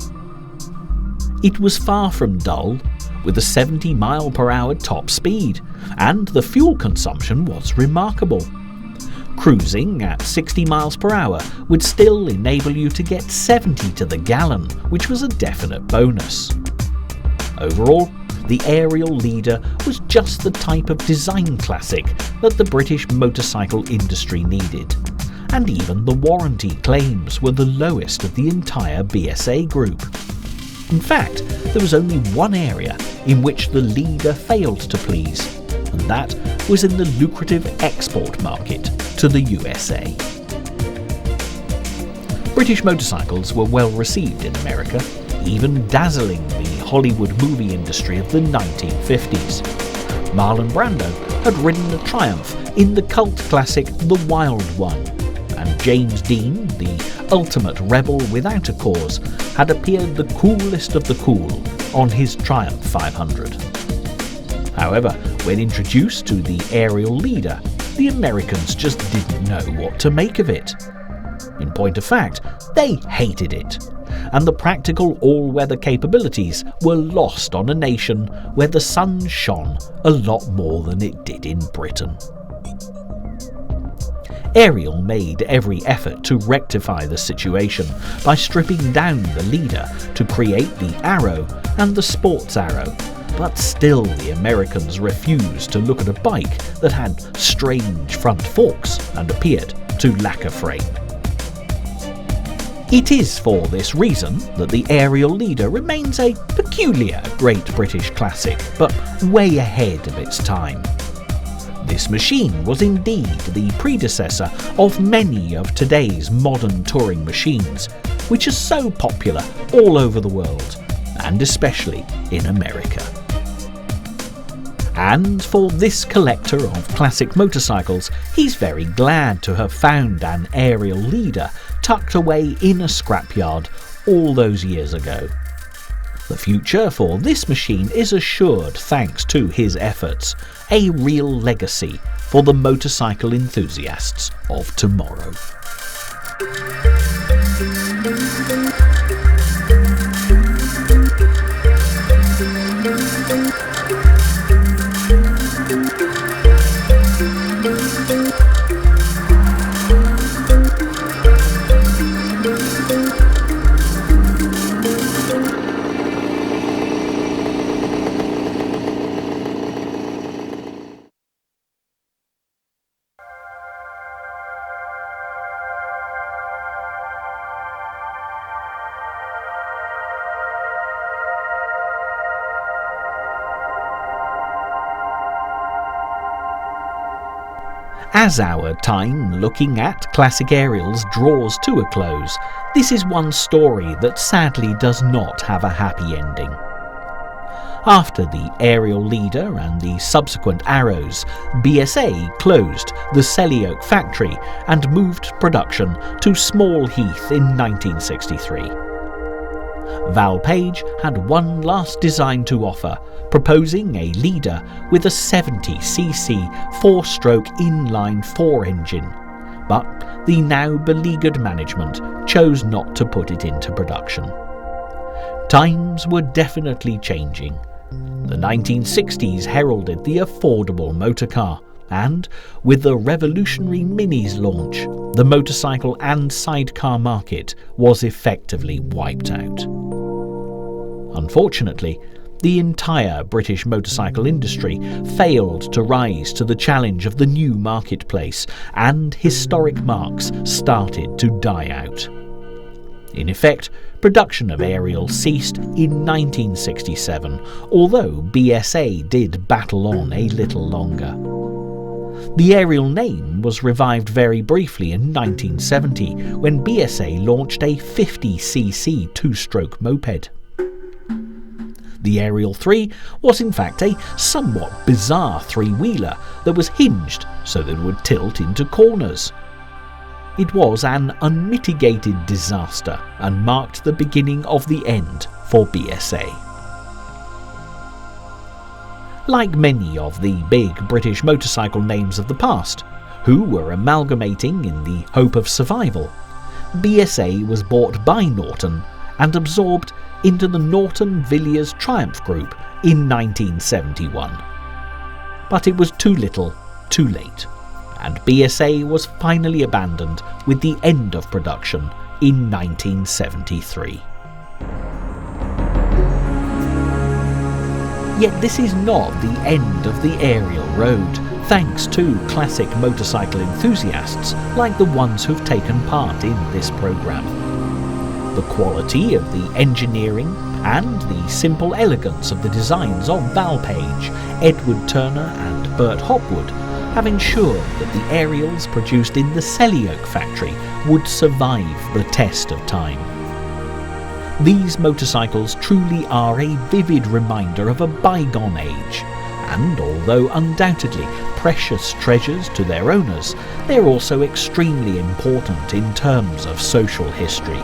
It was far from dull, with a 70 mph top speed, and the fuel consumption was remarkable. Cruising at 60 mph would still enable you to get 70 to the gallon, which was a definite bonus. Overall, the Ariel Leader was just the type of design classic that the British motorcycle industry needed, and even the warranty claims were the lowest of the entire BSA group. In fact, there was only one area in which the Leader failed to please, and that was in the lucrative export market to the USA. British motorcycles were well received in America, even dazzling the Hollywood movie industry of the 1950s. Marlon Brando had ridden the Triumph in the cult classic The Wild One, and James Dean, the ultimate rebel without a cause, had appeared the coolest of the cool on his Triumph 500. However, when introduced to the Ariel Leader, the Americans just didn't know what to make of it. In point of fact, they hated it, and the practical all-weather capabilities were lost on a nation where the sun shone a lot more than it did in Britain. Ariel made every effort to rectify the situation by stripping down the Leader to create the Arrow and the Sports Arrow, but still the Americans refused to look at a bike that had strange front forks and appeared to lack a frame. It is for this reason that the Ariel Leader remains a peculiar Great British classic, but way ahead of its time. This machine was indeed the predecessor of many of today's modern touring machines, which are so popular all over the world, and especially in America. And for this collector of classic motorcycles, he's very glad to have found an Ariel Leader tucked away in a scrapyard all those years ago. The future for this machine is assured thanks to his efforts, a real legacy for the motorcycle enthusiasts of tomorrow. As our time looking at classic Ariels draws to a close, this is one story that sadly does not have a happy ending. After the Ariel Leader and the subsequent Arrows, BSA closed the Selly Oak factory and moved production to Small Heath in 1963. Val Page had one last design to offer, proposing a Leader with a 70cc 4-stroke inline 4 engine, but the now beleaguered management chose not to put it into production. Times were definitely changing. The 1960s heralded the affordable motorcar, and with the revolutionary Mini's launch, the motorcycle and sidecar market was effectively wiped out. Unfortunately, the entire British motorcycle industry failed to rise to the challenge of the new marketplace, and historic marques started to die out. In effect, production of Ariel ceased in 1967, although BSA did battle on a little longer. The Ariel name was revived very briefly in 1970 when BSA launched a 50cc two-stroke moped. The Ariel 3 was in fact a somewhat bizarre three-wheeler that was hinged so that it would tilt into corners. It was an unmitigated disaster and marked the beginning of the end for BSA. Like many of the big British motorcycle names of the past, who were amalgamating in the hope of survival, BSA was bought by Norton and absorbed into the Norton Villiers Triumph Group in 1971. But it was too little, too late, and BSA was finally abandoned with the end of production in 1973. Yet this is not the end of the Ariel road, thanks to classic motorcycle enthusiasts like the ones who've taken part in this programme. The quality of the engineering and the simple elegance of the designs of Val Page, Edward Turner and Bert Hopwood have ensured that the Ariels produced in the Selly Oak factory would survive the test of time. These motorcycles truly are a vivid reminder of a bygone age, and although undoubtedly precious treasures to their owners, they're also extremely important in terms of social history.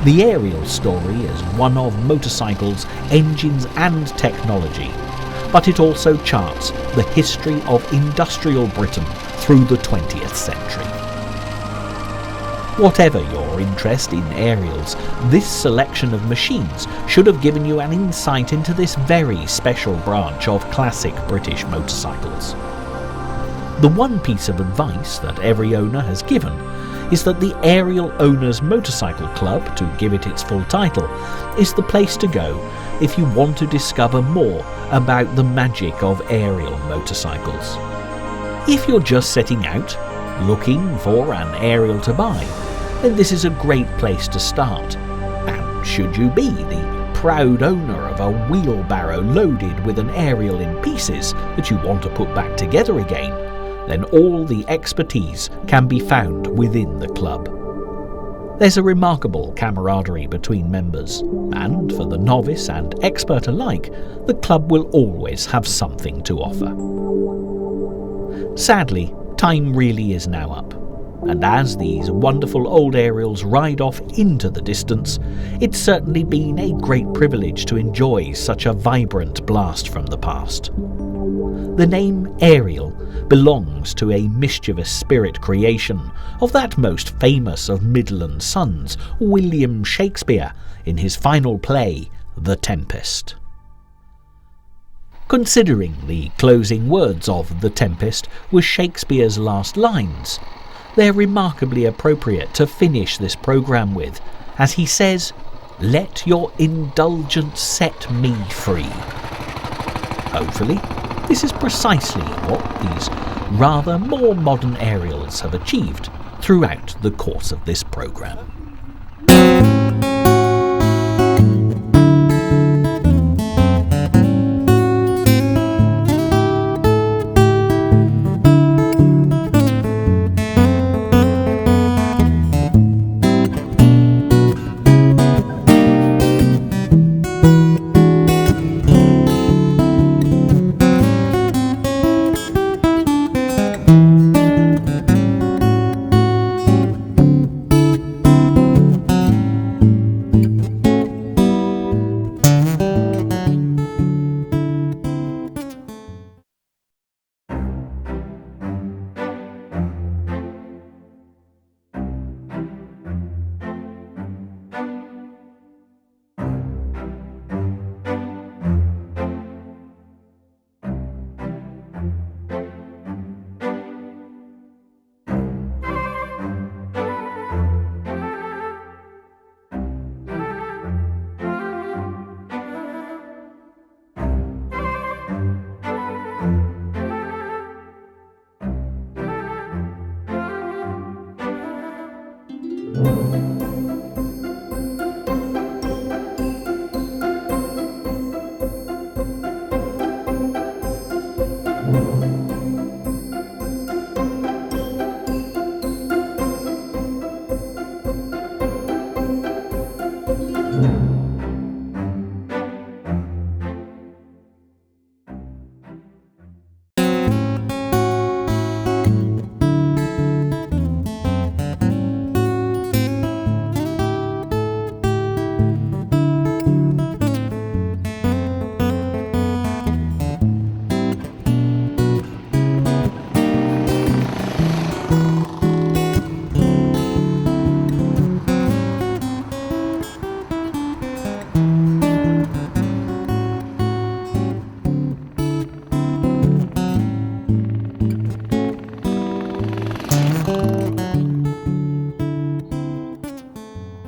The Ariel story is one of motorcycles, engines and technology, but it also charts the history of industrial Britain through the 20th century. Whatever your interest in Ariels, this selection of machines should have given you an insight into this very special branch of classic British motorcycles. The one piece of advice that every owner has given is that the Ariel Owners Motorcycle Club, to give it its full title, is the place to go if you want to discover more about the magic of Ariel motorcycles. If you're just setting out, looking for an Ariel to buy, then this is a great place to start. And should you be the proud owner of a wheelbarrow loaded with an Ariel in pieces that you want to put back together again, then all the expertise can be found within the club. There's a remarkable camaraderie between members, and for the novice and expert alike, the club will always have something to offer. Sadly, time really is now up, and as these wonderful old Ariels ride off into the distance, it's certainly been a great privilege to enjoy such a vibrant blast from the past. The name Ariel belongs to a mischievous spirit creation of that most famous of Midland sons, William Shakespeare, in his final play, The Tempest. Considering the closing words of The Tempest were Shakespeare's last lines, they're remarkably appropriate to finish this programme with, as he says, "Let your indulgence set me free." Hopefully, this is precisely what these rather more modern Ariels have achieved throughout the course of this programme.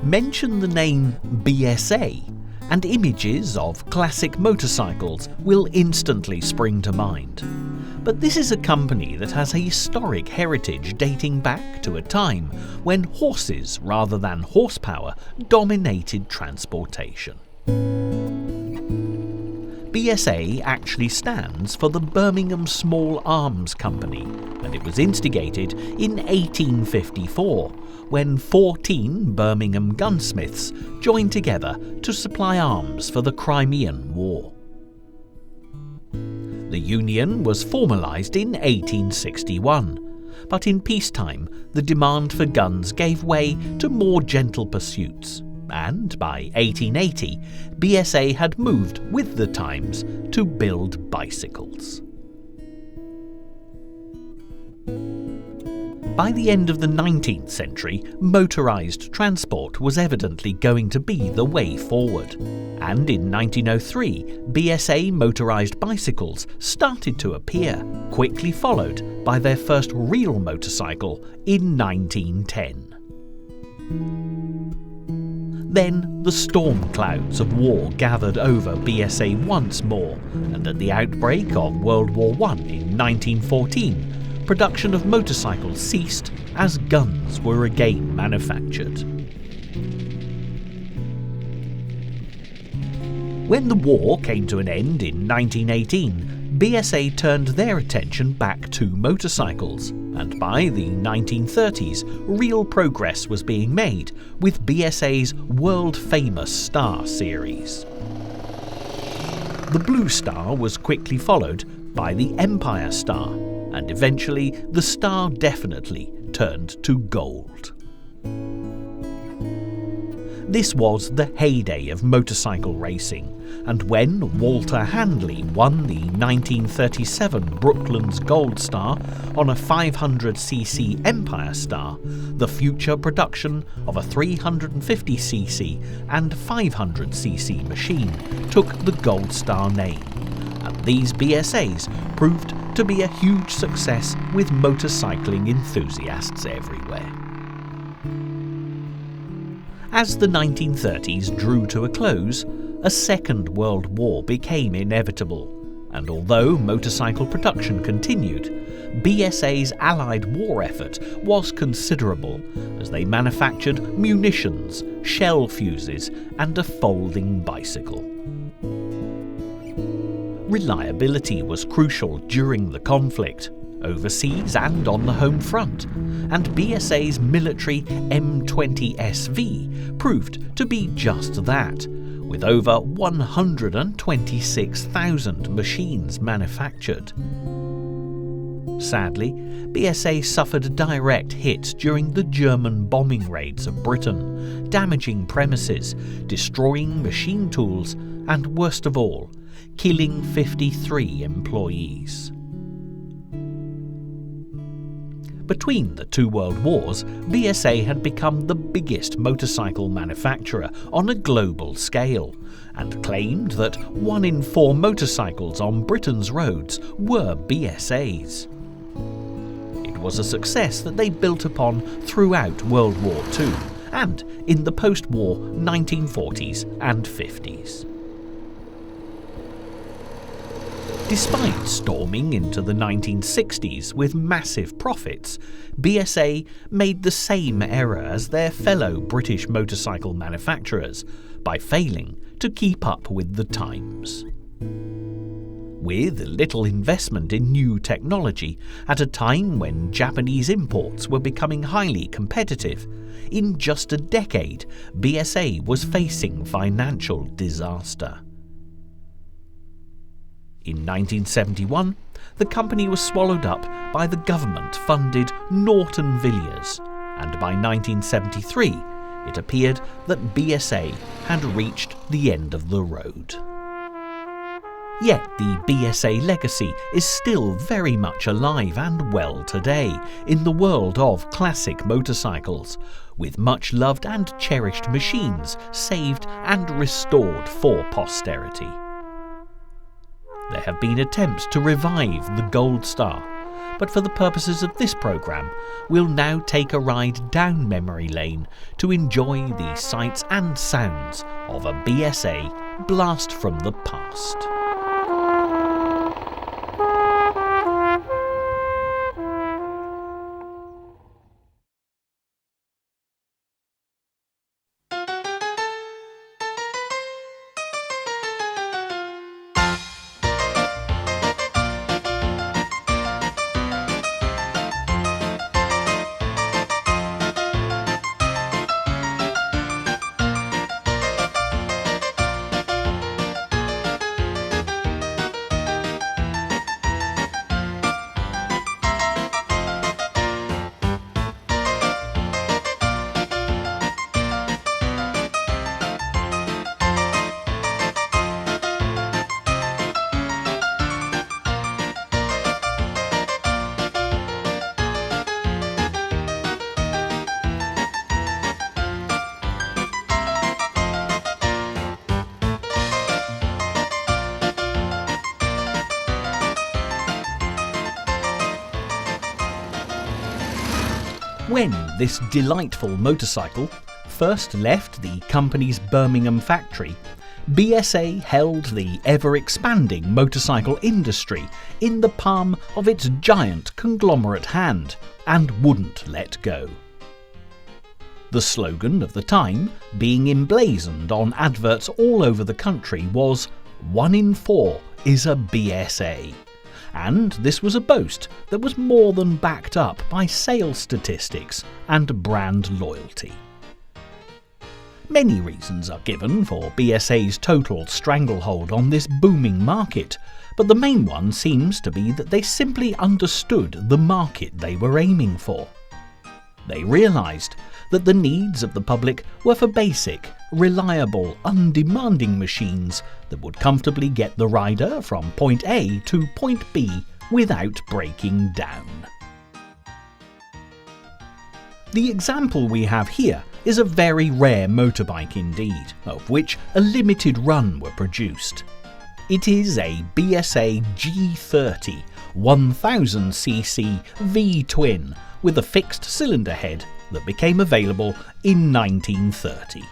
Mention the name BSA, and images of classic motorcycles will instantly spring to mind. But this is a company that has a historic heritage dating back to a time when horses rather than horsepower dominated transportation. BSA actually stands for the Birmingham Small Arms Company, and it was instigated in 1854 when 14 Birmingham gunsmiths joined together to supply arms for the Crimean War. The union was formalised in 1861, but in peacetime the demand for guns gave way to more gentle pursuits, and by 1880 BSA had moved with the times to build bicycles. By the end of the 19th century, motorised transport was evidently going to be the way forward, and in 1903 BSA motorised bicycles started to appear, quickly followed by their first real motorcycle in 1910. Then the storm clouds of war gathered over BSA once more, and at the outbreak of World War I in 1914, production of motorcycles ceased as guns were again manufactured. When the war came to an end in 1918, BSA turned their attention back to motorcycles, and by the 1930s, real progress was being made with BSA's world-famous Star series. The Blue Star was quickly followed by the Empire Star, and eventually the Star definitely turned to gold. This was the heyday of motorcycle racing, and when Walter Handley won the 1937 Brooklands Gold Star on a 500cc Empire Star, the future production of a 350cc and 500cc machine took the Gold Star name, and these BSAs proved to be a huge success with motorcycling enthusiasts everywhere. As the 1930s drew to a close, a Second World War became inevitable, and although motorcycle production continued, BSA's Allied war effort was considerable as they manufactured munitions, shell fuses, and a folding bicycle. Reliability was crucial during the conflict, overseas and on the home front, and BSA's military M20SV proved to be just that, with over 126,000 machines manufactured. Sadly, BSA suffered a direct hit during the German bombing raids of Britain, damaging premises, destroying machine tools, and worst of all, killing 53 employees. Between the two world wars, BSA had become the biggest motorcycle manufacturer on a global scale, and claimed that 1 in 4 motorcycles on Britain's roads were BSAs. It was a success that they built upon throughout World War II, and in the post-war 1940s and 50s. Despite storming into the 1960s with massive profits, BSA made the same error as their fellow British motorcycle manufacturers by failing to keep up with the times. With little investment in new technology at a time when Japanese imports were becoming highly competitive, in just a decade, BSA was facing financial disaster. In 1971, the company was swallowed up by the government-funded Norton Villiers, and by 1973 it appeared that BSA had reached the end of the road. Yet the BSA legacy is still very much alive and well today in the world of classic motorcycles, with much loved and cherished machines saved and restored for posterity. There have been attempts to revive the Gold Star, but for the purposes of this programme, we'll now take a ride down memory lane to enjoy the sights and sounds of a BSA blast from the past. When this delightful motorcycle first left the company's Birmingham factory, BSA held the ever-expanding motorcycle industry in the palm of its giant conglomerate hand and wouldn't let go. The slogan of the time, being emblazoned on adverts all over the country, was "1 in 4 is a BSA." And this was a boast that was more than backed up by sales statistics and brand loyalty. Many reasons are given for BSA's total stranglehold on this booming market, but the main one seems to be that they simply understood the market they were aiming for. They realised that the needs of the public were for basic, reliable, undemanding machines that would comfortably get the rider from point A to point B without breaking down. The example we have here is a very rare motorbike indeed, of which a limited run were produced. It is a BSA G30 1000cc V-twin with a fixed cylinder head that became available in 1930.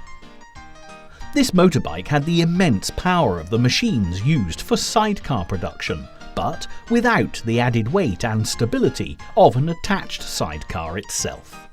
This motorbike had the immense power of the machines used for sidecar production, but without the added weight and stability of an attached sidecar itself.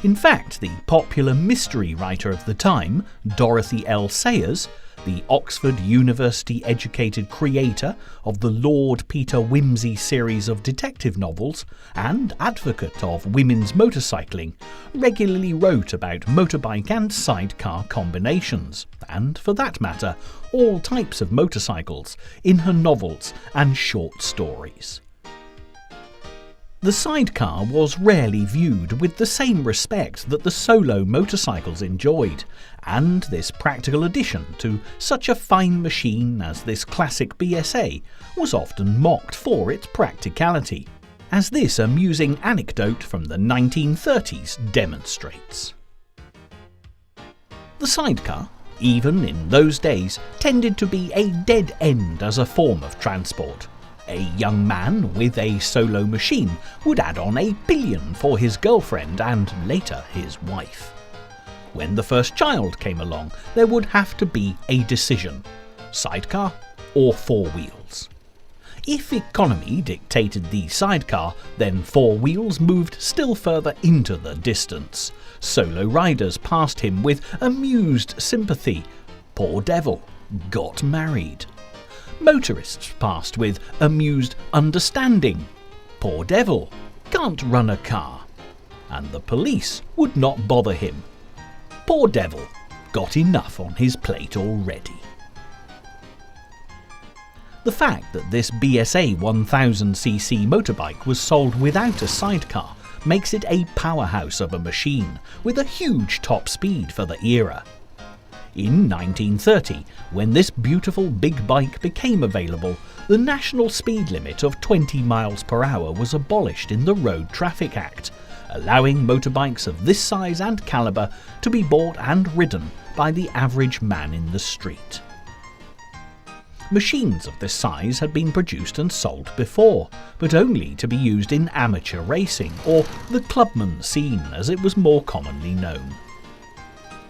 In fact, the popular mystery writer of the time, Dorothy L. Sayers, the Oxford University-educated creator of the Lord Peter Wimsey series of detective novels and advocate of women's motorcycling, regularly wrote about motorbike and sidecar combinations, and, for that matter, all types of motorcycles, in her novels and short stories. The sidecar was rarely viewed with the same respect that the solo motorcycles enjoyed, and this practical addition to such a fine machine as this classic BSA was often mocked for its practicality, as this amusing anecdote from the 1930s demonstrates. The sidecar, even in those days, tended to be a dead end as a form of transport. A young man with a solo machine would add on a pillion for his girlfriend and later his wife. When the first child came along, there would have to be a decision: sidecar or four wheels. If economy dictated the sidecar, then four wheels moved still further into the distance. Solo riders passed him with amused sympathy. Poor devil, got married. Motorists passed with amused understanding. Poor devil, can't run a car. And the police would not bother him. Poor devil, got enough on his plate already. The fact that this BSA 1000cc motorbike was sold without a sidecar makes it a powerhouse of a machine with a huge top speed for the era. In 1930, when this beautiful big bike became available, the national speed limit of 20 miles per hour was abolished in the Road Traffic Act, allowing motorbikes of this size and calibre to be bought and ridden by the average man in the street. Machines of this size had been produced and sold before, but only to be used in amateur racing, or the Clubman scene as it was more commonly known.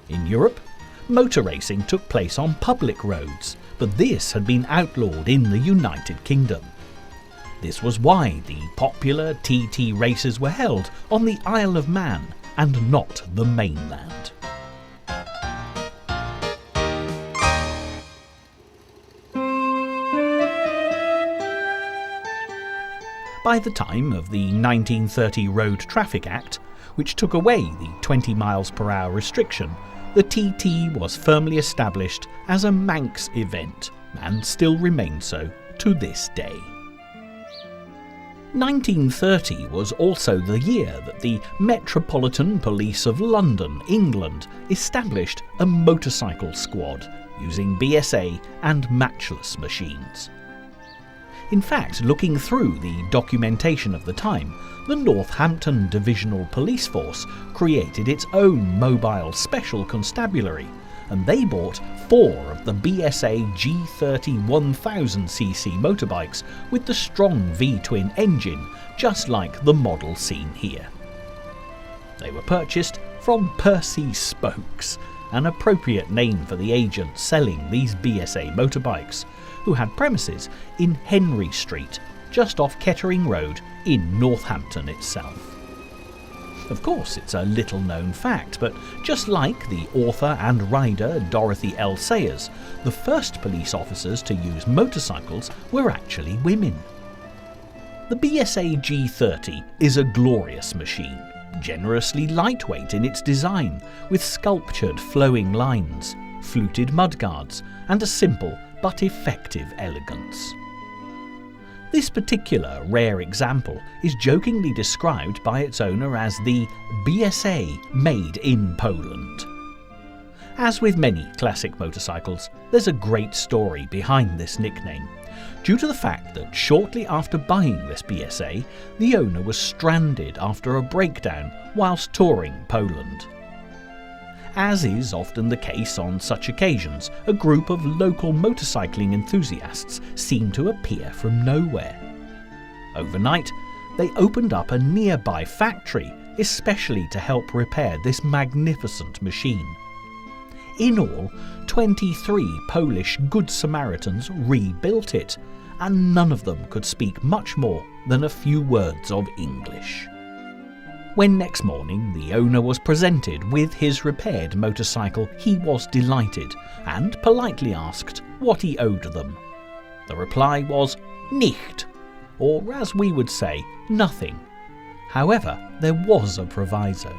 In Europe, motor racing took place on public roads, but this had been outlawed in the United Kingdom. This was why the popular TT races were held on the Isle of Man and not the mainland. By the time of the 1930 Road Traffic Act, which took away the 20 miles per hour restriction, the TT was firmly established as a Manx event and still remains so to this day. 1930 was also the year that the Metropolitan Police of London, England, established a motorcycle squad using BSA and matchless machines. In fact, looking through the documentation of the time, the Northampton Divisional Police Force created its own mobile special constabulary, and they bought 4 of the BSA G30 1000cc motorbikes with the strong V-twin engine, just like the model seen here. They were purchased from Percy Spokes, an appropriate name for the agent selling these BSA motorbikes, who had premises in Henry Street, just off Kettering Road in Northampton itself. Of course, it's a little known fact, but just like the author and rider Dorothy L. Sayers, the first police officers to use motorcycles were actually women. The BSA G30 is a glorious machine, generously lightweight in its design, with sculptured flowing lines, fluted mudguards, and a simple but effective elegance. This particular rare example is jokingly described by its owner as the BSA made in Poland. As with many classic motorcycles, there's a great story behind this nickname, due to the fact that shortly after buying this BSA, the owner was stranded after a breakdown whilst touring Poland. As is often the case on such occasions, a group of local motorcycling enthusiasts seemed to appear from nowhere. Overnight, they opened up a nearby factory, especially to help repair this magnificent machine. In all, 23 Polish Good Samaritans rebuilt it, and none of them could speak much more than a few words of English. When next morning the owner was presented with his repaired motorcycle, he was delighted and politely asked what he owed them. The reply was nicht, or as we would say, nothing. However, there was a proviso.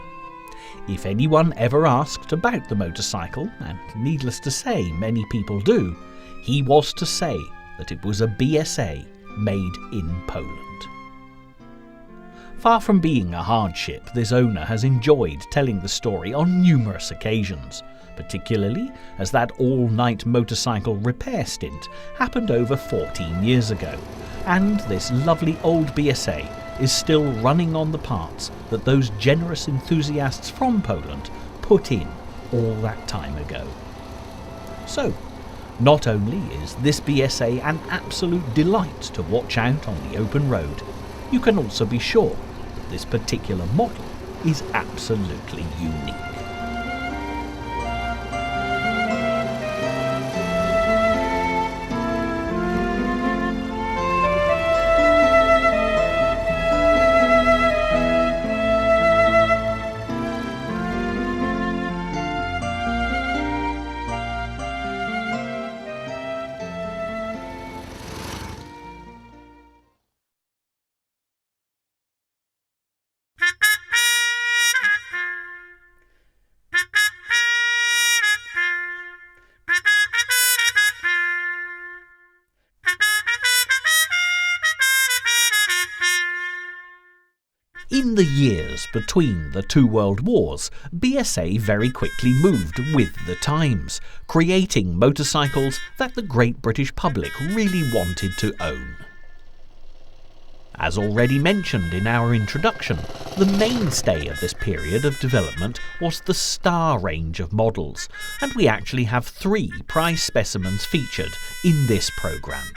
If anyone ever asked about the motorcycle, and needless to say many people do, he was to say that it was a BSA made in Poland. Far from being a hardship, this owner has enjoyed telling the story on numerous occasions, particularly as that all-night motorcycle repair stint happened over 14 years ago, and this lovely old BSA is still running on the parts that those generous enthusiasts from Poland put in all that time ago. So, not only is this BSA an absolute delight to watch out on the open road, you can also be sure that this particular model is absolutely unique. In the years between the two world wars, BSA very quickly moved with the times, creating motorcycles that the great British public really wanted to own. As already mentioned in our introduction, the mainstay of this period of development was the Star range of models, and we actually have 3 prize specimens featured in this programme.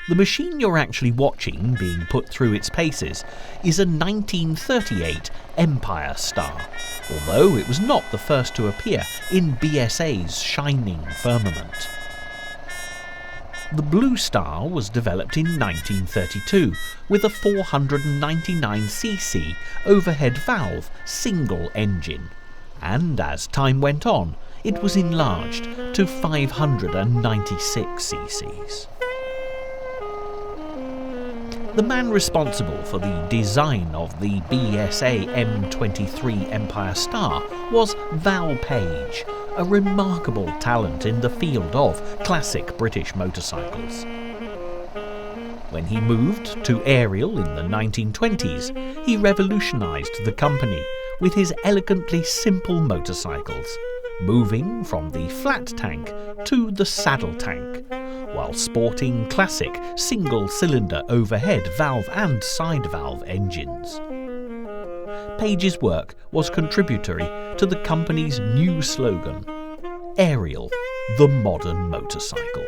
The machine you're actually watching being put through its paces is a 1938 Empire Star, although it was not the first to appear in BSA's shining firmament. The Blue Star was developed in 1932 with a 499cc overhead valve single engine, and as time went on it was enlarged to 596cc's. The man responsible for the design of the BSA M23 Empire Star was Val Page, a remarkable talent in the field of classic British motorcycles. When he moved to Ariel in the 1920s, he revolutionised the company with his elegantly simple motorcycles, moving from the flat tank to the saddle tank, while sporting classic single-cylinder overhead valve and side valve engines. Page's work was contributory to the company's new slogan, Ariel, the modern motorcycle.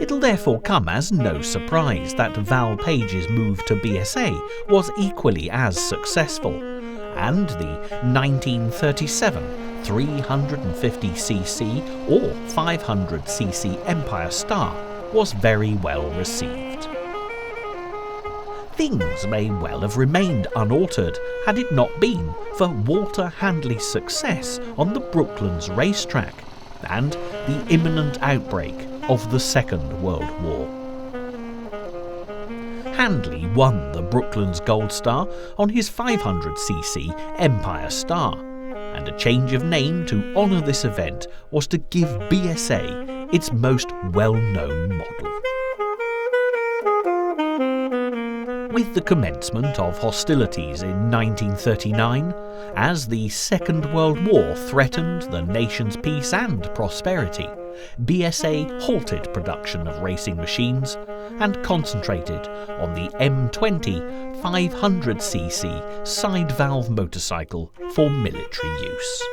It'll therefore come as no surprise that Val Page's move to BSA was equally as successful, and the 1937 350cc or 500cc Empire Star was very well received. Things may well have remained unaltered had it not been for Walter Handley's success on the Brooklands racetrack and the imminent outbreak of the Second World War. Handley won the Brooklands Gold Star on his 500cc Empire Star, and a change of name to honour this event was to give BSA its most well-known model. With the commencement of hostilities in 1939, as the Second World War threatened the nation's peace and prosperity, BSA halted production of racing machines and concentrated on the M20 500cc side valve motorcycle for military use.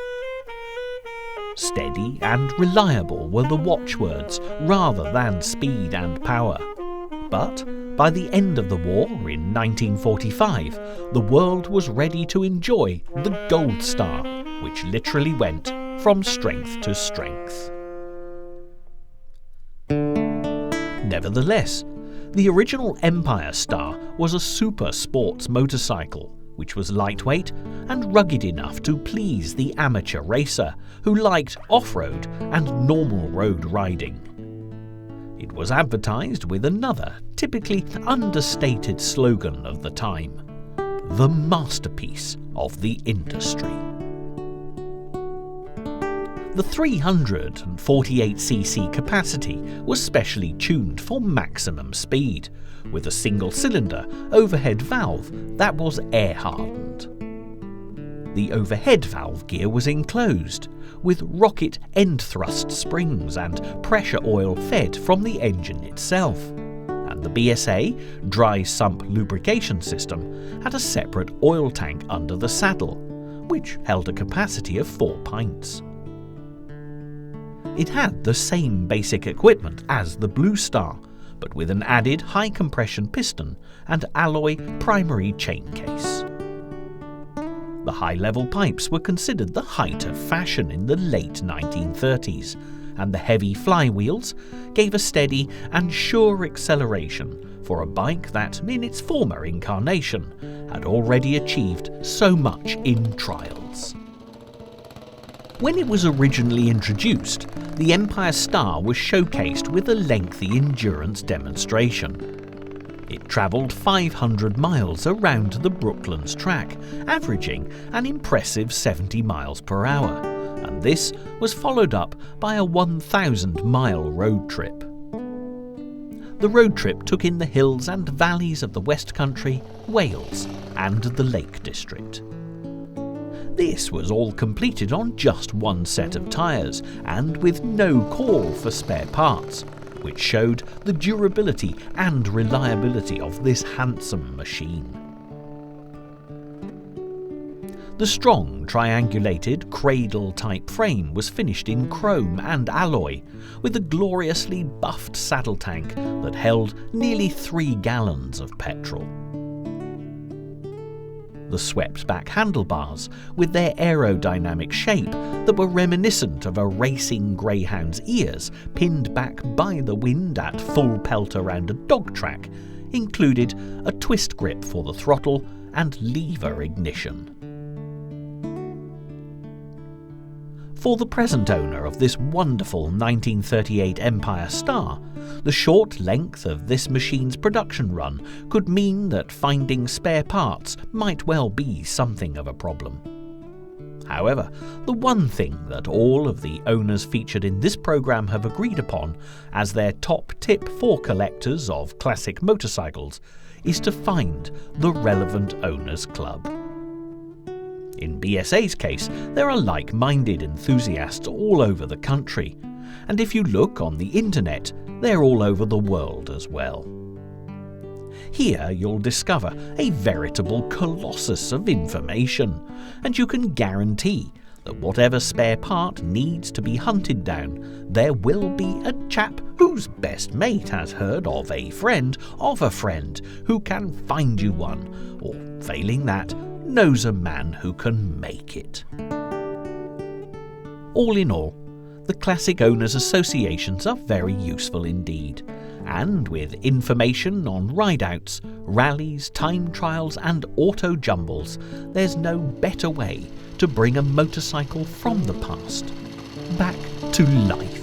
Steady and reliable were the watchwords rather than speed and power. But by the end of the war in 1945, the world was ready to enjoy the Gold Star, which literally went from strength to strength. Nevertheless, the original Empire Star was a super sports motorcycle, which was lightweight and rugged enough to please the amateur racer who liked off-road and normal road riding. It was advertised with another, typically understated slogan of the time: the masterpiece of the industry. The 348cc capacity was specially tuned for maximum speed, with a single-cylinder overhead valve that was air-hardened. The overhead valve gear was enclosed, with rocket end-thrust springs and pressure oil fed from the engine itself, and the BSA dry sump lubrication system had a separate oil tank under the saddle, which held a capacity of 4 pints. It had the same basic equipment as the Blue Star, but with an added high-compression piston and alloy primary chain case. The high-level pipes were considered the height of fashion in the late 1930s, and the heavy flywheels gave a steady and sure acceleration for a bike that, in its former incarnation, had already achieved so much in trials. When it was originally introduced, the Empire Star was showcased with a lengthy endurance demonstration. It travelled 500 miles around the Brooklands track, averaging an impressive 70 miles per hour, and this was followed up by a 1,000-mile road trip. the road trip took in the hills and valleys of the West Country, Wales and the Lake District. This was all completed on just one set of tyres and with no call for spare parts, which showed the durability and reliability of this handsome machine. The strong, triangulated, cradle-type frame was finished in chrome and alloy, with a gloriously buffed saddle tank that held nearly 3 gallons of petrol. The swept-back handlebars, with their aerodynamic shape that were reminiscent of a racing greyhound's ears pinned back by the wind at full pelt around a dog track, included a twist grip for the throttle and lever ignition. For the present owner of this wonderful 1938 Empire Star, the short length of this machine's production run could mean that finding spare parts might well be something of a problem. However, the one thing that all of the owners featured in this programme have agreed upon as their top tip for collectors of classic motorcycles is to find the relevant owners club. In BSA's case, there are like-minded enthusiasts all over the country, and if you look on the internet, they're all over the world as well. Here you'll discover a veritable colossus of information, and you can guarantee that whatever spare part needs to be hunted down, there will be a chap whose best mate has heard of a friend who can find you one, or failing that, knows a man who can make it. All in all, the Classic Owners Associations are very useful indeed, and with information on rideouts, rallies, time trials and auto jumbles, there's no better way to bring a motorcycle from the past back to life.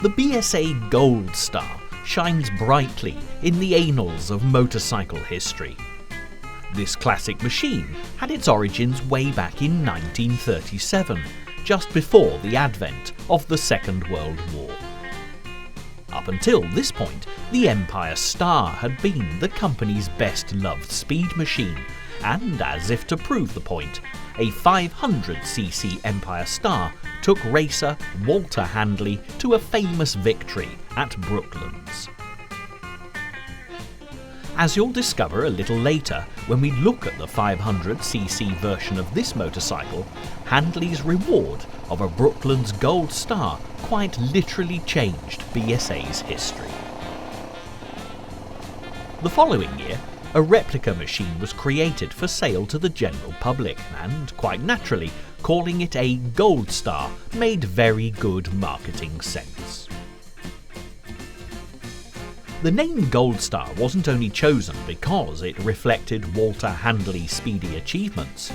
The BSA Gold Star shines brightly in the annals of motorcycle history. This classic machine had its origins way back in 1937, just before the advent of the Second World War. Up until this point, the Empire Star had been the company's best-loved speed machine, and as if to prove the point, a 500cc Empire Star took racer Walter Handley to a famous victory at Brooklands. As you'll discover a little later when we look at the 500cc version of this motorcycle, Handley's reward of a Brooklands Gold Star quite literally changed BSA's history. The following year, a replica machine was created for sale to the general public, and quite naturally, calling it a Gold Star made very good marketing sense. The name Gold Star wasn't only chosen because it reflected Walter Handley's speedy achievements.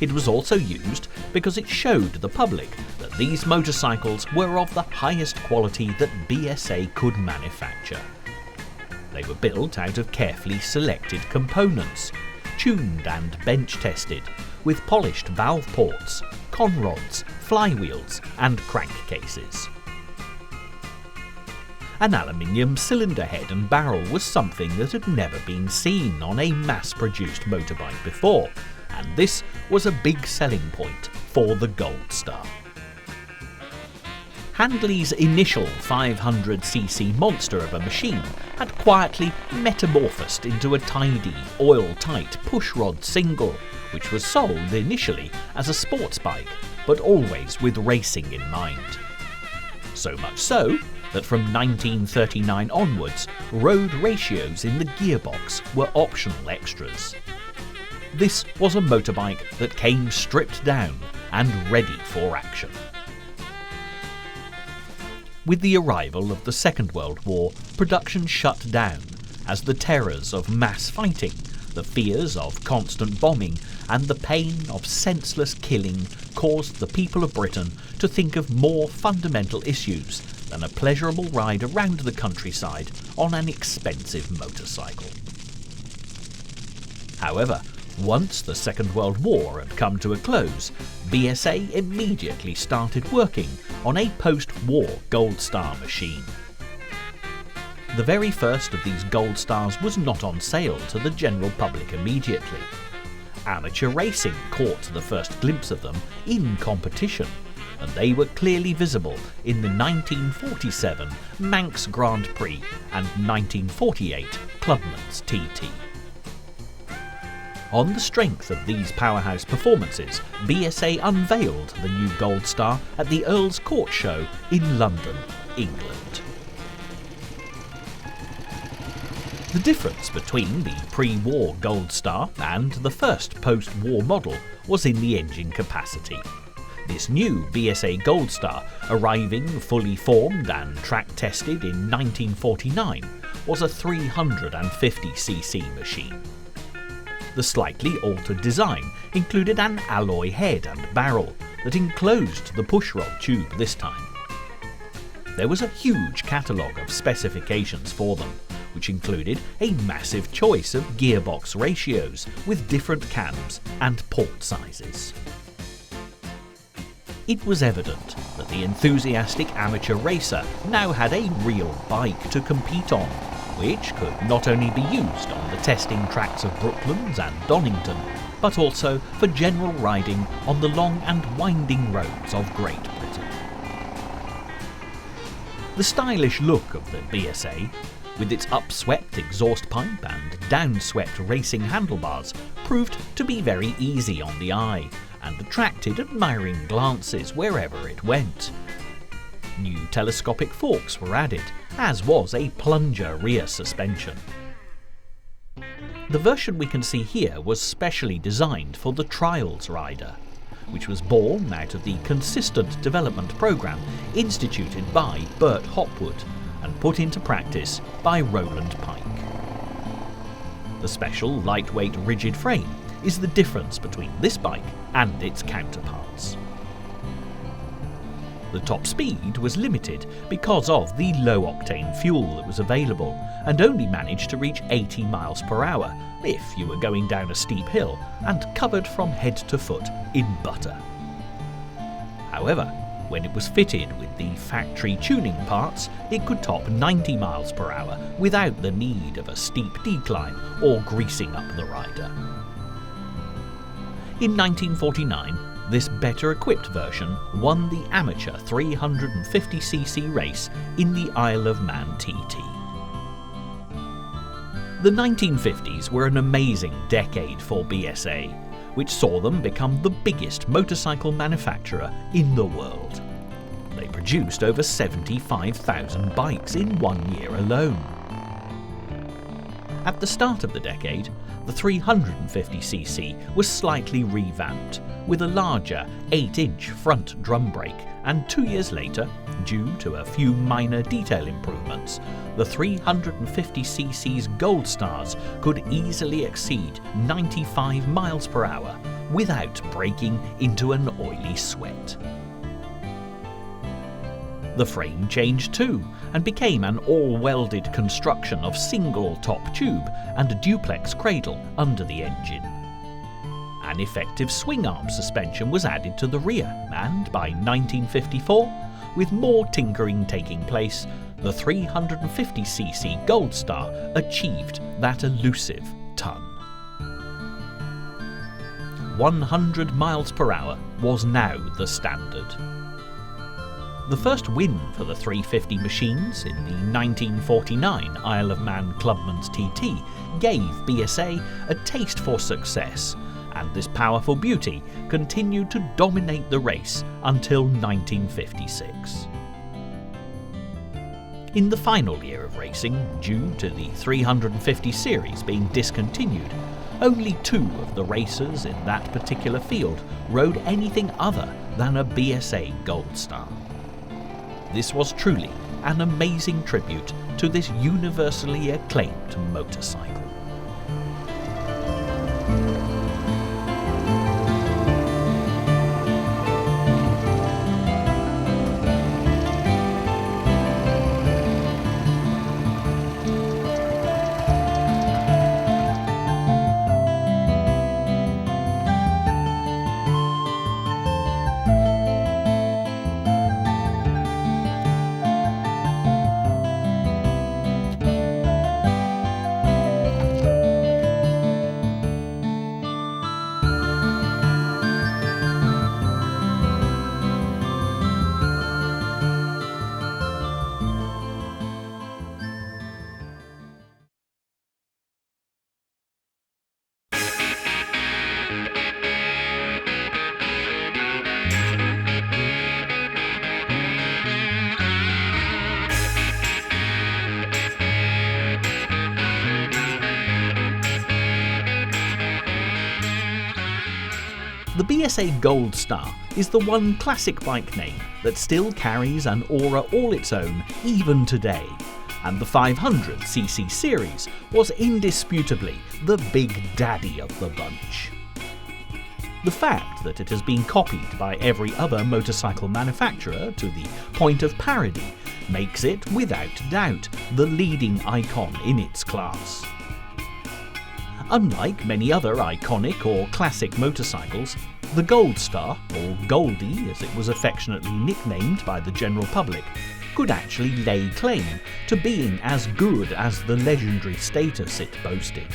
It was also used because it showed the public that these motorcycles were of the highest quality that BSA could manufacture. They were built out of carefully selected components, tuned and bench tested, with polished valve ports, conrods, flywheels and crankcases. An aluminium cylinder head and barrel was something that had never been seen on a mass-produced motorbike before, and this was a big selling point for the Gold Star. Handley's initial 500cc monster of a machine had quietly metamorphosed into a tidy, oil-tight pushrod single, which was sold initially as a sports bike, but always with racing in mind. So much so that from 1939 onwards, road ratios in the gearbox were optional extras. This was a motorbike that came stripped down and ready for action. With the arrival of the Second World War, production shut down as the terrors of mass fighting, the fears of constant bombing, and the pain of senseless killing caused the people of Britain to think of more fundamental issues than a pleasurable ride around the countryside on an expensive motorcycle. However, once the Second World War had come to a close, BSA immediately started working on a post-war Gold Star machine. The very first of these Gold Stars was not on sale to the general public immediately. Amateur racing caught the first glimpse of them in competition, and they were clearly visible in the 1947 Manx Grand Prix and 1948 Clubman's TT. On the strength of these powerhouse performances, BSA unveiled the new Gold Star at the Earl's Court Show in London, England. The difference between the pre-war Gold Star and the first post-war model was in the engine capacity. This new BSA Gold Star, arriving fully formed and track-tested in 1949, was a 350cc machine. The slightly altered design included an alloy head and barrel that enclosed the pushrod tube this time. There was a huge catalogue of specifications for them, which included a massive choice of gearbox ratios with different cams and port sizes. It was evident that the enthusiastic amateur racer now had a real bike to compete on, which could not only be used on the testing tracks of Brooklands and Donington, but also for general riding on the long and winding roads of Great Britain. The stylish look of the BSA, with its upswept exhaust pipe and downswept racing handlebars, proved to be very easy on the eye and attracted admiring glances wherever it went. New telescopic forks were added, as was a plunger rear suspension. The version we can see here was specially designed for the Trials rider, which was born out of the consistent development programme instituted by Bert Hopwood and put into practice by Roland Pike. The special lightweight rigid frame is the difference between this bike and its counterparts. The top speed was limited because of the low-octane fuel that was available, and only managed to reach 80 miles per hour if you were going down a steep hill and covered from head to foot in butter. However, when it was fitted with the factory tuning parts, it could top 90 miles per hour without the need of a steep decline or greasing up the rider. In 1949, this better-equipped version won the amateur 350cc race in the Isle of Man TT. The 1950s were an amazing decade for BSA, which saw them become the biggest motorcycle manufacturer in the world. They produced over 75,000 bikes in 1 year alone. At the start of the decade, the 350cc was slightly revamped, with a larger 8-inch front drum brake, and 2 years later, due to a few minor detail improvements, the 350cc's Gold Stars could easily exceed 95 miles per hour without breaking into an oily sweat. The frame changed too, and became an all-welded construction of single top tube and a duplex cradle under the engine. An effective swing-arm suspension was added to the rear, and by 1954, with more tinkering taking place, the 350cc Gold Star achieved that elusive ton. 100 miles per hour was now the standard. The first win for the 350 machines in the 1949 Isle of Man Clubman's TT gave BSA a taste for success, and this powerful beauty continued to dominate the race until 1956. In the final year of racing, due to the 350 series being discontinued, only 2 of the racers in that particular field rode anything other than a BSA Gold Star. This was truly an amazing tribute to this universally acclaimed motorcycle. The BSA Gold Star is the one classic bike name that still carries an aura all its own even today, and the 500cc series was indisputably the big daddy of the bunch. The fact that it has been copied by every other motorcycle manufacturer to the point of parody makes it, without doubt, the leading icon in its class. Unlike many other iconic or classic motorcycles, the Gold Star, or Goldie as it was affectionately nicknamed by the general public, could actually lay claim to being as good as the legendary status it boasted.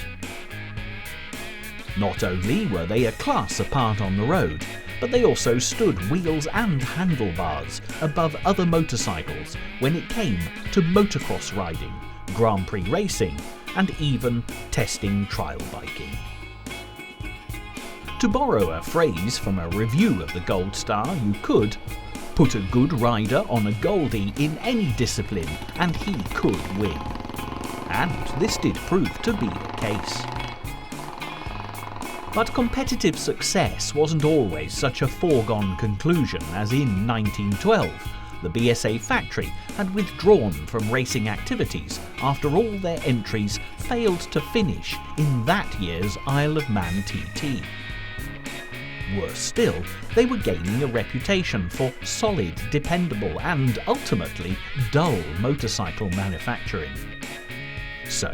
Not only were they a class apart on the road, but they also stood wheels and handlebars above other motorcycles when it came to motocross riding, Grand Prix racing, and even testing trial biking. To borrow a phrase from a review of the Gold Star, you could put a good rider on a Goldie in any discipline and he could win. And this did prove to be the case. But competitive success wasn't always such a foregone conclusion, as in 1912, the BSA factory had withdrawn from racing activities after all their entries failed to finish in that year's Isle of Man TT. Worse still, they were gaining a reputation for solid, dependable and, ultimately, dull motorcycle manufacturing. So,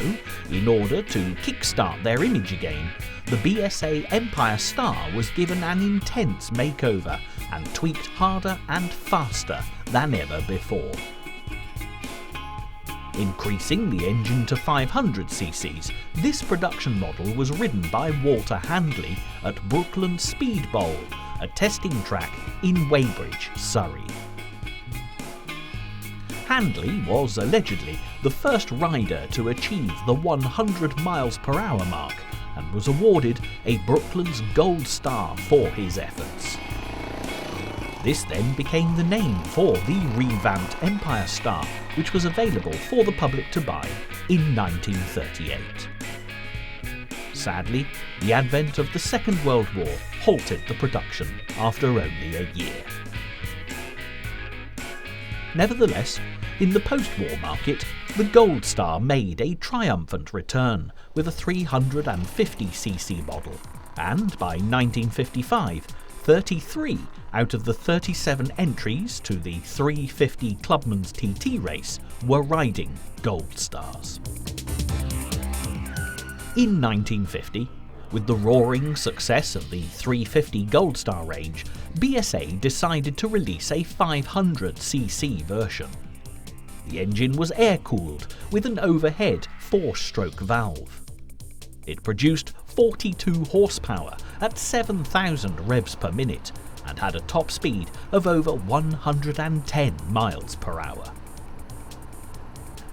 in order to kickstart their image again, the BSA Empire Star was given an intense makeover and tweaked harder and faster than ever before. Increasing the engine to 500cc's, this production model was ridden by Walter Handley at Brookland Speed Bowl, a testing track in Weybridge, Surrey. Handley was allegedly the first rider to achieve the 100 miles per hour mark and was awarded a Brooklands Gold Star for his efforts. This then became the name for the revamped Empire Star, which was available for the public to buy in 1938. Sadly, the advent of the Second World War halted the production after only a year. Nevertheless, in the post-war market, the Gold Star made a triumphant return with a 350cc model, and by 1955, 33 out of the 37 entries to the 350 Clubman's TT race were riding Gold Stars. In 1950, with the roaring success of the 350 Gold Star range, BSA decided to release a 500cc version. The engine was air-cooled with an overhead 4-stroke valve. It produced 42 horsepower at 7,000 revs per minute and had a top speed of over 110 miles per hour.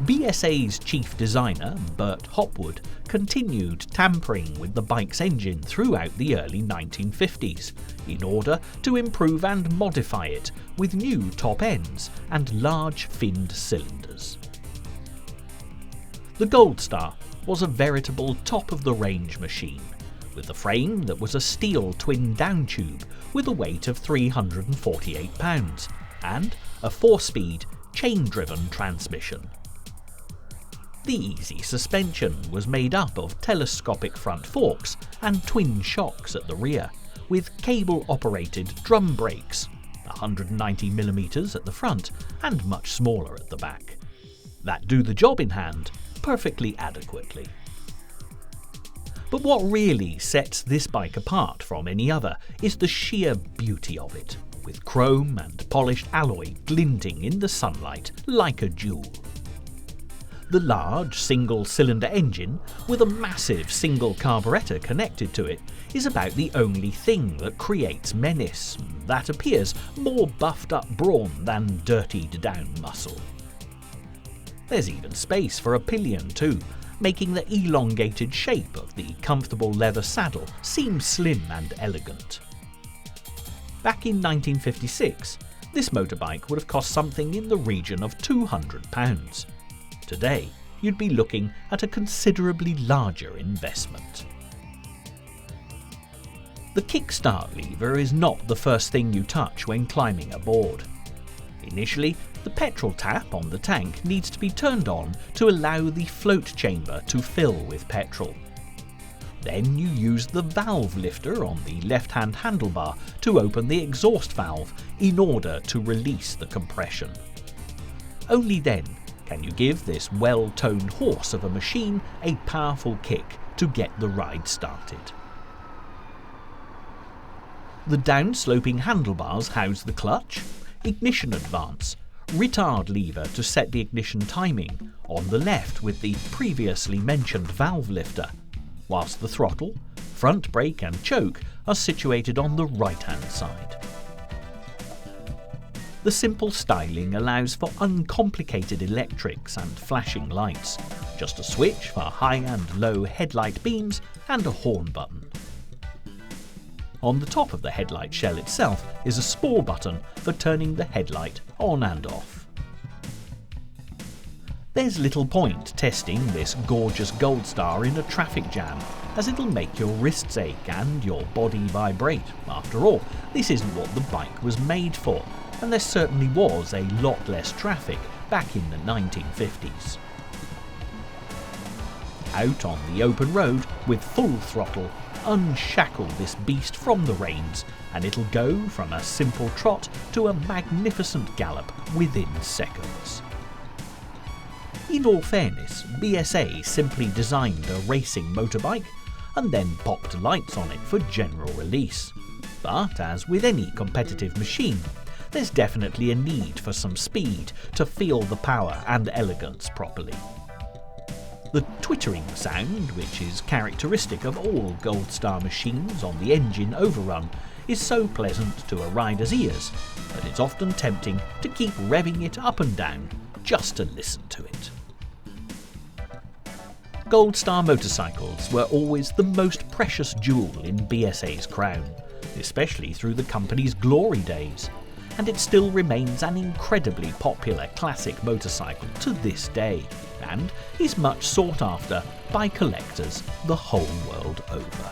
BSA's chief designer, Bert Hopwood, continued tampering with the bike's engine throughout the early 1950s in order to improve and modify it with new top ends and large finned cylinders. The Goldstar was a veritable top-of-the-range machine, with a frame that was a steel twin downtube with a weight of 348 pounds and a 4-speed, chain-driven transmission. The easy suspension was made up of telescopic front forks and twin shocks at the rear, with cable-operated drum brakes, 190mm at the front and much smaller at the back, that do the job in hand perfectly adequately. But what really sets this bike apart from any other is the sheer beauty of it, with chrome and polished alloy glinting in the sunlight like a jewel. The large single-cylinder engine, with a massive single carburettor connected to it, is about the only thing that creates menace, that appears more buffed-up brawn than dirtied-down muscle. There's even space for a pillion too, making the elongated shape of the comfortable leather saddle seem slim and elegant. Back in 1956, this motorbike would have cost something in the region of £200. Today, you'd be looking at a considerably larger investment. The kickstart lever is not the first thing you touch when climbing aboard. Initially, the petrol tap on the tank needs to be turned on to allow the float chamber to fill with petrol. Then you use the valve lifter on the left-hand handlebar to open the exhaust valve in order to release the compression. Only then can you give this well-toned horse of a machine a powerful kick to get the ride started. The down-sloping handlebars house the clutch, ignition advance, retard lever to set the ignition timing on the left with the previously mentioned valve lifter, whilst the throttle, front brake and choke are situated on the right-hand side. The simple styling allows for uncomplicated electrics and flashing lights, just a switch for high and low headlight beams and a horn button. On the top of the headlight shell itself is a spore button for turning the headlight on and off. There's little point testing this gorgeous Goldstar in a traffic jam, as it'll make your wrists ache and your body vibrate. After all, this isn't what the bike was made for, and there certainly was a lot less traffic back in the 1950s. Out on the open road with full throttle, unshackle this beast from the reins, and it'll go from a simple trot to a magnificent gallop within seconds. In all fairness, BSA simply designed a racing motorbike and then popped lights on it for general release. But as with any competitive machine, there's definitely a need for some speed to feel the power and elegance properly. The twittering sound, which is characteristic of all Goldstar machines on the engine Overrun, is so pleasant to a rider's ears that it's often tempting to keep revving it up and down just to listen to it. Goldstar motorcycles were always the most precious jewel in BSA's crown, especially through the company's glory days, and it still remains an incredibly popular classic motorcycle to this day, and is much sought after by collectors the whole world over.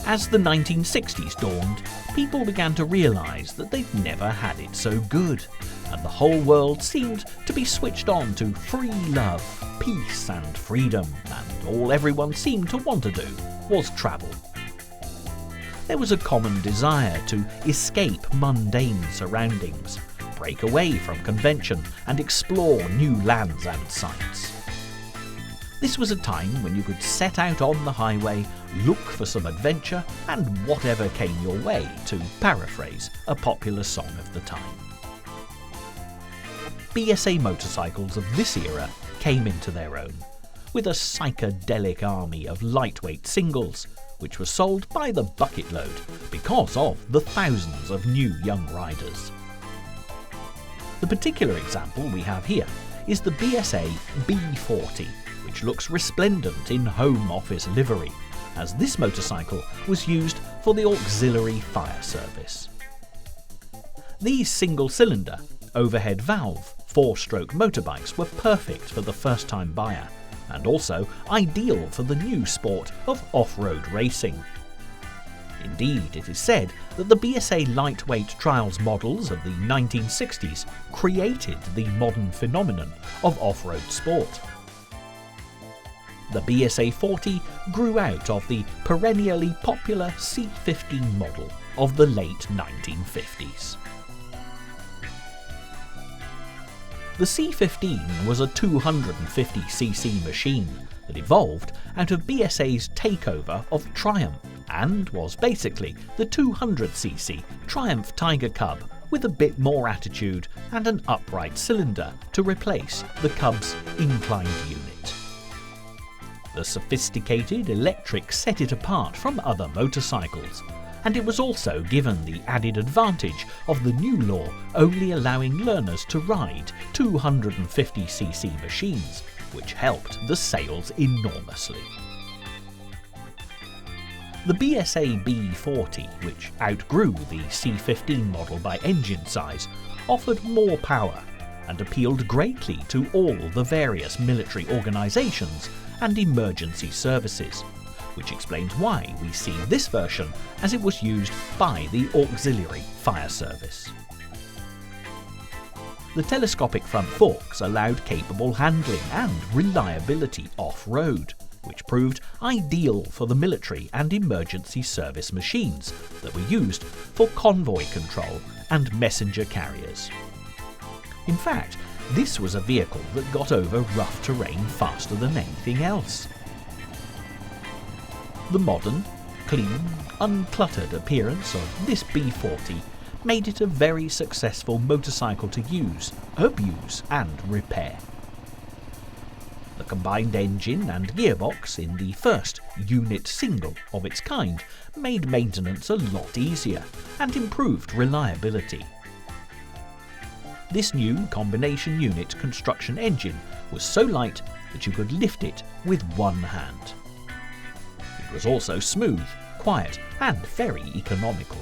As the 1960s dawned, people began to realise that they'd never had it so good, and the whole world seemed to be switched on to free love, peace and freedom, and all everyone seemed to want to do was travel. There was a common desire to escape mundane surroundings, break away from convention and explore new lands and sights. This was a time when you could set out on the highway, look for some adventure and whatever came your way, to paraphrase a popular song of the time. BSA motorcycles of this era came into their own, with a psychedelic army of lightweight singles, which were sold by the bucket load because of the thousands of new young riders. The particular example we have here is the BSA B40, which looks resplendent in home office livery, as this motorcycle was used for the auxiliary fire service. These single-cylinder, overhead valve, 4-stroke motorbikes were perfect for the first-time buyer, and also ideal for the new sport of off-road racing. Indeed, it is said that the BSA lightweight trials models of the 1960s created the modern phenomenon of off-road sport. The BSA 40 grew out of the perennially popular C15 model of the late 1950s. The C15 was a 250cc machine that evolved out of BSA's takeover of Triumph and was basically the 200cc Triumph Tiger Cub with a bit more attitude and an upright cylinder to replace the Cub's inclined unit. The sophisticated electric set it apart from other motorcycles, and it was also given the added advantage of the new law only allowing learners to ride 250cc machines, which helped the sales enormously. The BSA B40, which outgrew the C15 model by engine size, offered more power and appealed greatly to all the various military organisations and emergency services, which explains why we see this version as it was used by the auxiliary fire service. The telescopic front forks allowed capable handling and reliability off-road, which proved ideal for the military and emergency service machines that were used for convoy control and messenger carriers. In fact, this was a vehicle that got over rough terrain faster than anything else. The modern, clean, uncluttered appearance of this B40 made it a very successful motorcycle to use, abuse and repair. The combined engine and gearbox in the first unit single of its kind made maintenance a lot easier and improved reliability. This new combination unit construction engine was so light that you could lift it with one hand. It was also smooth, quiet and very economical.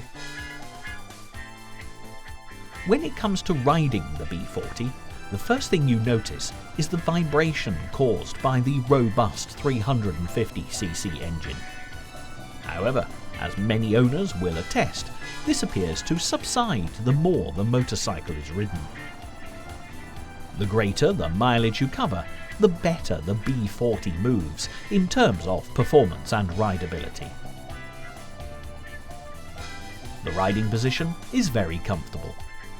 When it comes to riding the B40, the first thing you notice is the vibration caused by the robust 350cc engine. However, as many owners will attest, this appears to subside the more the motorcycle is ridden. The greater the mileage you cover, the better the B40 moves in terms of performance and rideability. The riding position is very comfortable,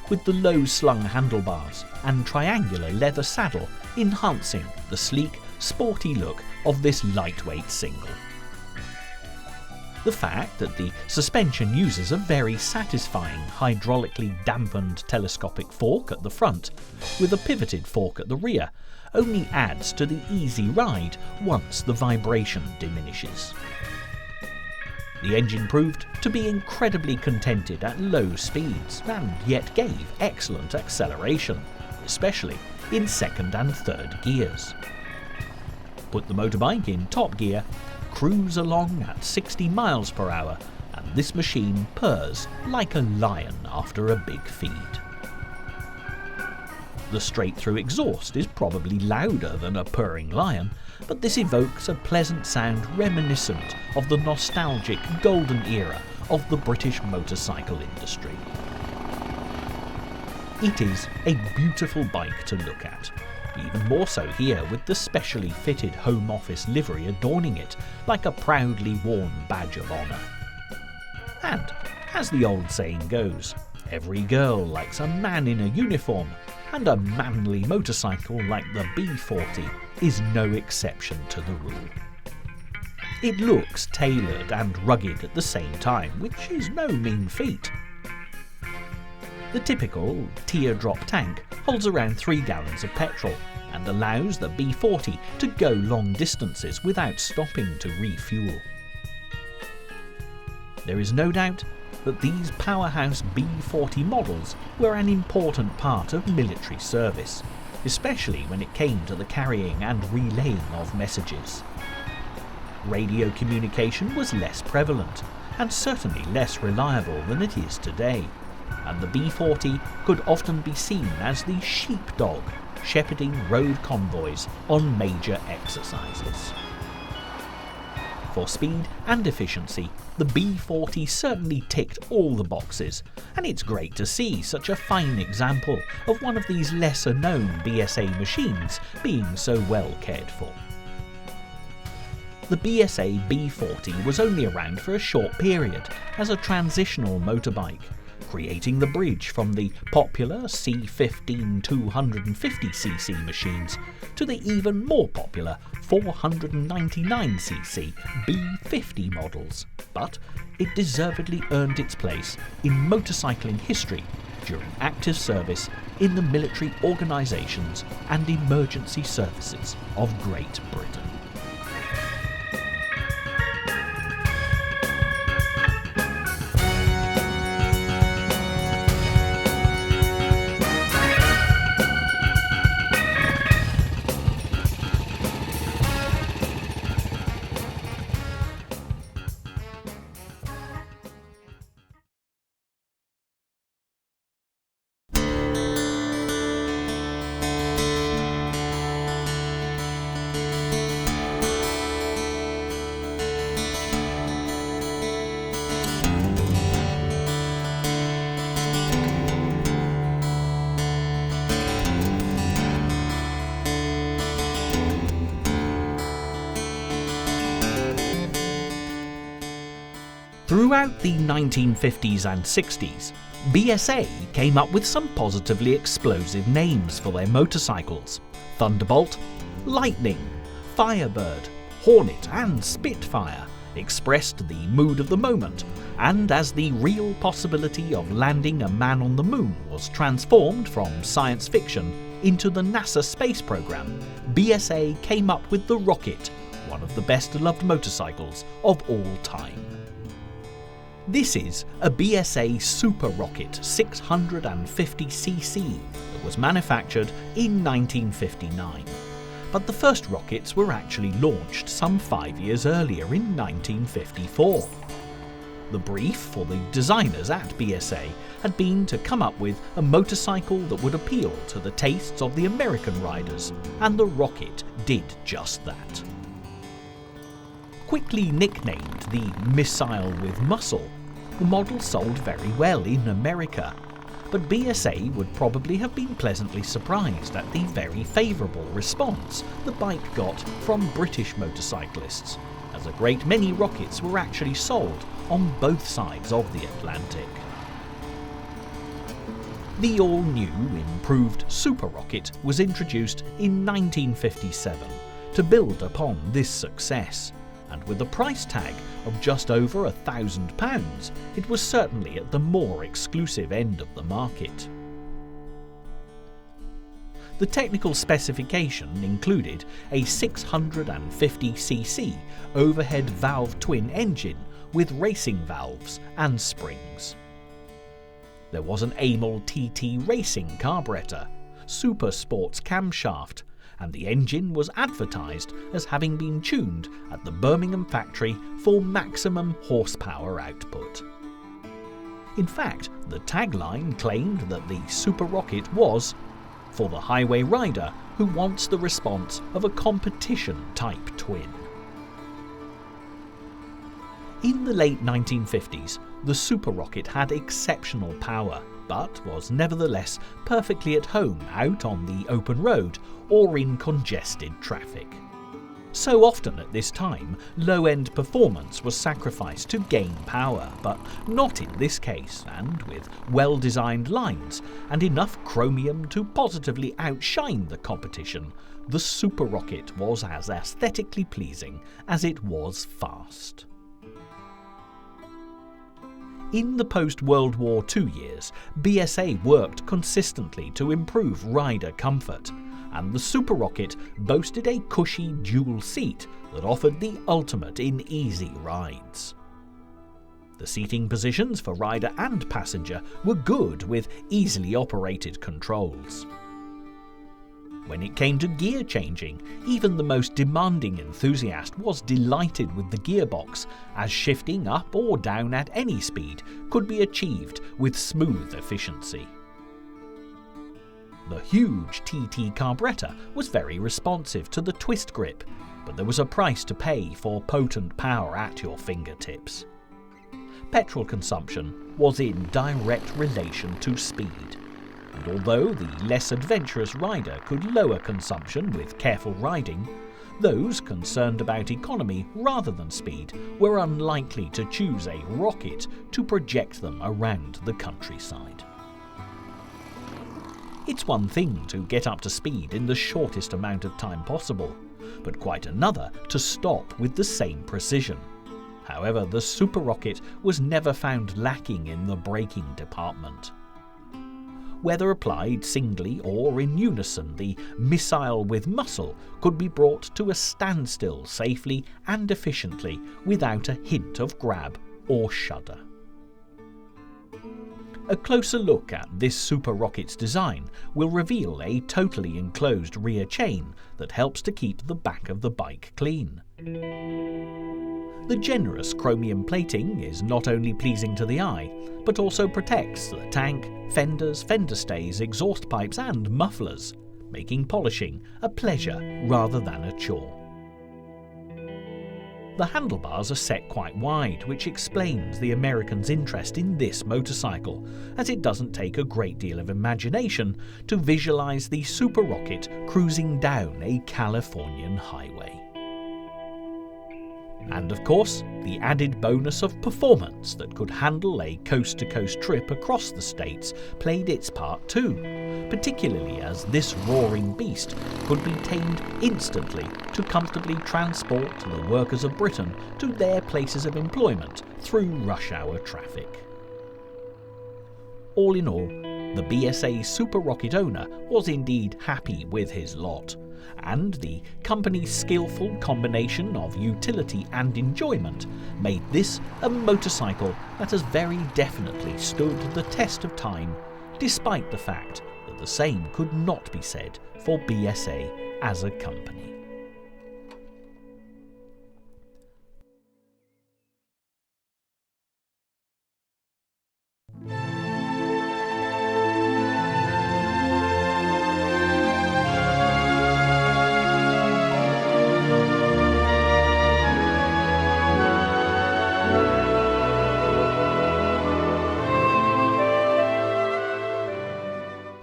with the low-slung handlebars and triangular leather saddle enhancing the sleek, sporty look of this lightweight single. The fact that the suspension uses a very satisfying hydraulically dampened telescopic fork at the front, with a pivoted fork at the rear, only adds to the easy ride once the vibration diminishes. The engine proved to be incredibly contented at low speeds and yet gave excellent acceleration, especially in second and third gears. Put the motorbike in top gear, cruise along at 60 miles per hour, and this machine purrs like a lion after a big feed. The straight-through exhaust is probably louder than a purring lion, but this evokes a pleasant sound reminiscent of the nostalgic golden era of the British motorcycle industry. It is a beautiful bike to look at, even more so here with the specially fitted Home Office livery adorning it like a proudly worn badge of honour. And, as the old saying goes, every girl likes a man in a uniform, and a manly motorcycle like the B40 is no exception to the rule. It looks tailored and rugged at the same time, which is no mean feat. The typical teardrop tank holds around 3 gallons of petrol and allows the B40 to go long distances without stopping to refuel. There is no doubt that these Powerhouse B40 models were an important part of military service, especially when it came to the carrying and relaying of messages. Radio communication was less prevalent and certainly less reliable than it is today, and the B40 could often be seen as the sheepdog shepherding road convoys on major exercises. For speed and efficiency, the B40 certainly ticked all the boxes, and it's great to see such a fine example of one of these lesser known BSA machines being so well cared for. The BSA B40 was only around for a short period as a transitional motorbike, creating the bridge from the popular C15 250cc machines to the even more popular 499cc B50 models, but it deservedly earned its place in motorcycling history during active service in the military organisations and emergency services of Great Britain. Throughout the 1950s and 60s, BSA came up with some positively explosive names for their motorcycles: Thunderbolt, Lightning, Firebird, Hornet and Spitfire expressed the mood of the moment, and as the real possibility of landing a man on the moon was transformed from science fiction into the NASA space program, BSA came up with the Rocket, one of the best loved motorcycles of all time. This is a BSA Super Rocket 650cc that was manufactured in 1959. But the first rockets were actually launched some 5 years earlier in 1954. The brief for the designers at BSA had been to come up with a motorcycle that would appeal to the tastes of the American riders, and the Rocket did just that. Quickly nicknamed the Missile with Muscle, the model sold very well in America, but BSA would probably have been pleasantly surprised at the very favourable response the bike got from British motorcyclists, as a great many Rockets were actually sold on both sides of the Atlantic. The all-new, improved Super Rocket was introduced in 1957 to build upon this success, and with a price tag of just over £1,000, it was certainly at the more exclusive end of the market. The technical specification included a 650cc overhead valve twin engine with racing valves and springs. There was an Amel TT Racing carburettor, Super Sports camshaft, and the engine was advertised as having been tuned at the Birmingham factory for maximum horsepower output. In fact, the tagline claimed that the Super Rocket was for the highway rider who wants the response of a competition-type twin. In the late 1950s, the Super Rocket had exceptional power, but was nevertheless perfectly at home out on the open road or in congested traffic. So often at this time, low-end performance was sacrificed to gain power, but not in this case, and with well-designed lines and enough chromium to positively outshine the competition, the Super Rocket was as aesthetically pleasing as it was fast. In the post-World War II years, BSA worked consistently to improve rider comfort, and the Super Rocket boasted a cushy dual seat that offered the ultimate in easy rides. The seating positions for rider and passenger were good with easily operated controls. When it came to gear changing, even the most demanding enthusiast was delighted with the gearbox, as shifting up or down at any speed could be achieved with smooth efficiency. The huge TT carburettor was very responsive to the twist grip, but there was a price to pay for potent power at your fingertips. Petrol consumption was in direct relation to speed, and although the less adventurous rider could lower consumption with careful riding, those concerned about economy rather than speed were unlikely to choose a rocket to project them around the countryside. It's one thing to get up to speed in the shortest amount of time possible, but quite another to stop with the same precision. However, the Super Rocket was never found lacking in the braking department. Whether applied singly or in unison, the missile with muscle could be brought to a standstill safely and efficiently without a hint of grab or shudder. A closer look at this Super Rocket's design will reveal a totally enclosed rear chain that helps to keep the back of the bike clean. The generous chromium plating is not only pleasing to the eye, but also protects the tank, fenders, fender stays, exhaust pipes and mufflers, making polishing a pleasure rather than a chore. The handlebars are set quite wide, which explains the Americans' interest in this motorcycle, as it doesn't take a great deal of imagination to visualize the Super Rocket cruising down a Californian highway. And of course, the added bonus of performance that could handle a coast-to-coast trip across the states played its part too, particularly as this roaring beast could be tamed instantly to comfortably transport the workers of Britain to their places of employment through rush hour traffic. All in all, the BSA Super Rocket owner was indeed happy with his lot, and the company's skillful combination of utility and enjoyment made this a motorcycle that has very definitely stood the test of time, despite the fact that the same could not be said for BSA as a company.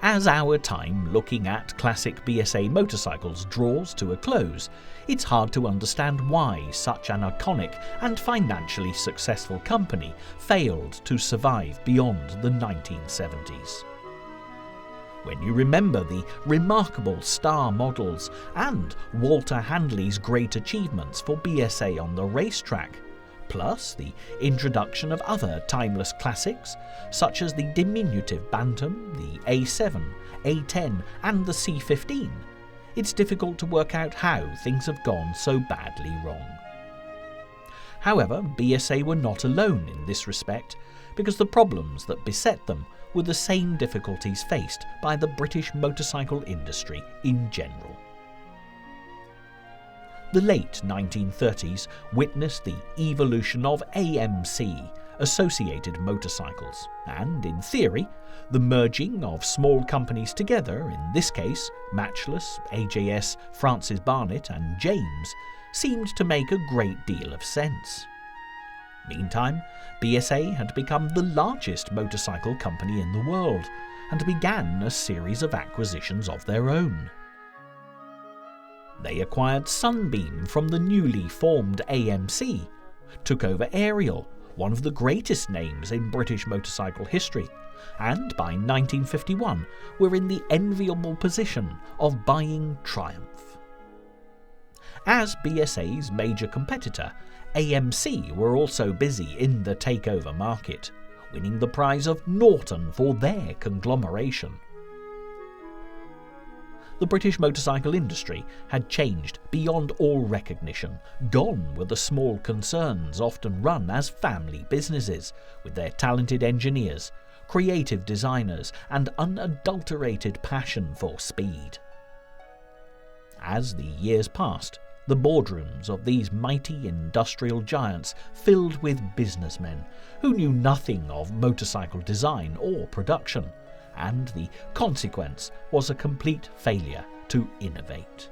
As our time looking at classic BSA motorcycles draws to a close, it's hard to understand why such an iconic and financially successful company failed to survive beyond the 1970s. When you remember the remarkable star models and Walter Handley's great achievements for BSA on the racetrack, plus the introduction of other timeless classics such as the diminutive Bantam, the A7, A10 and the C15, it's difficult to work out how things have gone so badly wrong. However, BSA were not alone in this respect, because the problems that beset them were the same difficulties faced by the British motorcycle industry in general. The late 1930s witnessed the evolution of AMC, associated motorcycles, and, in theory, the merging of small companies together, in this case Matchless, AJS, Francis Barnett and James, seemed to make a great deal of sense. Meantime, BSA had become the largest motorcycle company in the world and began a series of acquisitions of their own. They acquired Sunbeam from the newly formed AMC, took over Ariel, one of the greatest names in British motorcycle history, and by 1951 were in the enviable position of buying Triumph. As BSA's major competitor, AMC were also busy in the takeover market, winning the prize of Norton for their conglomeration. The British motorcycle industry had changed beyond all recognition. Gone were the small concerns often run as family businesses, with their talented engineers, creative designers, and unadulterated passion for speed. As the years passed, the boardrooms of these mighty industrial giants filled with businessmen who knew nothing of motorcycle design or production, and the consequence was a complete failure to innovate.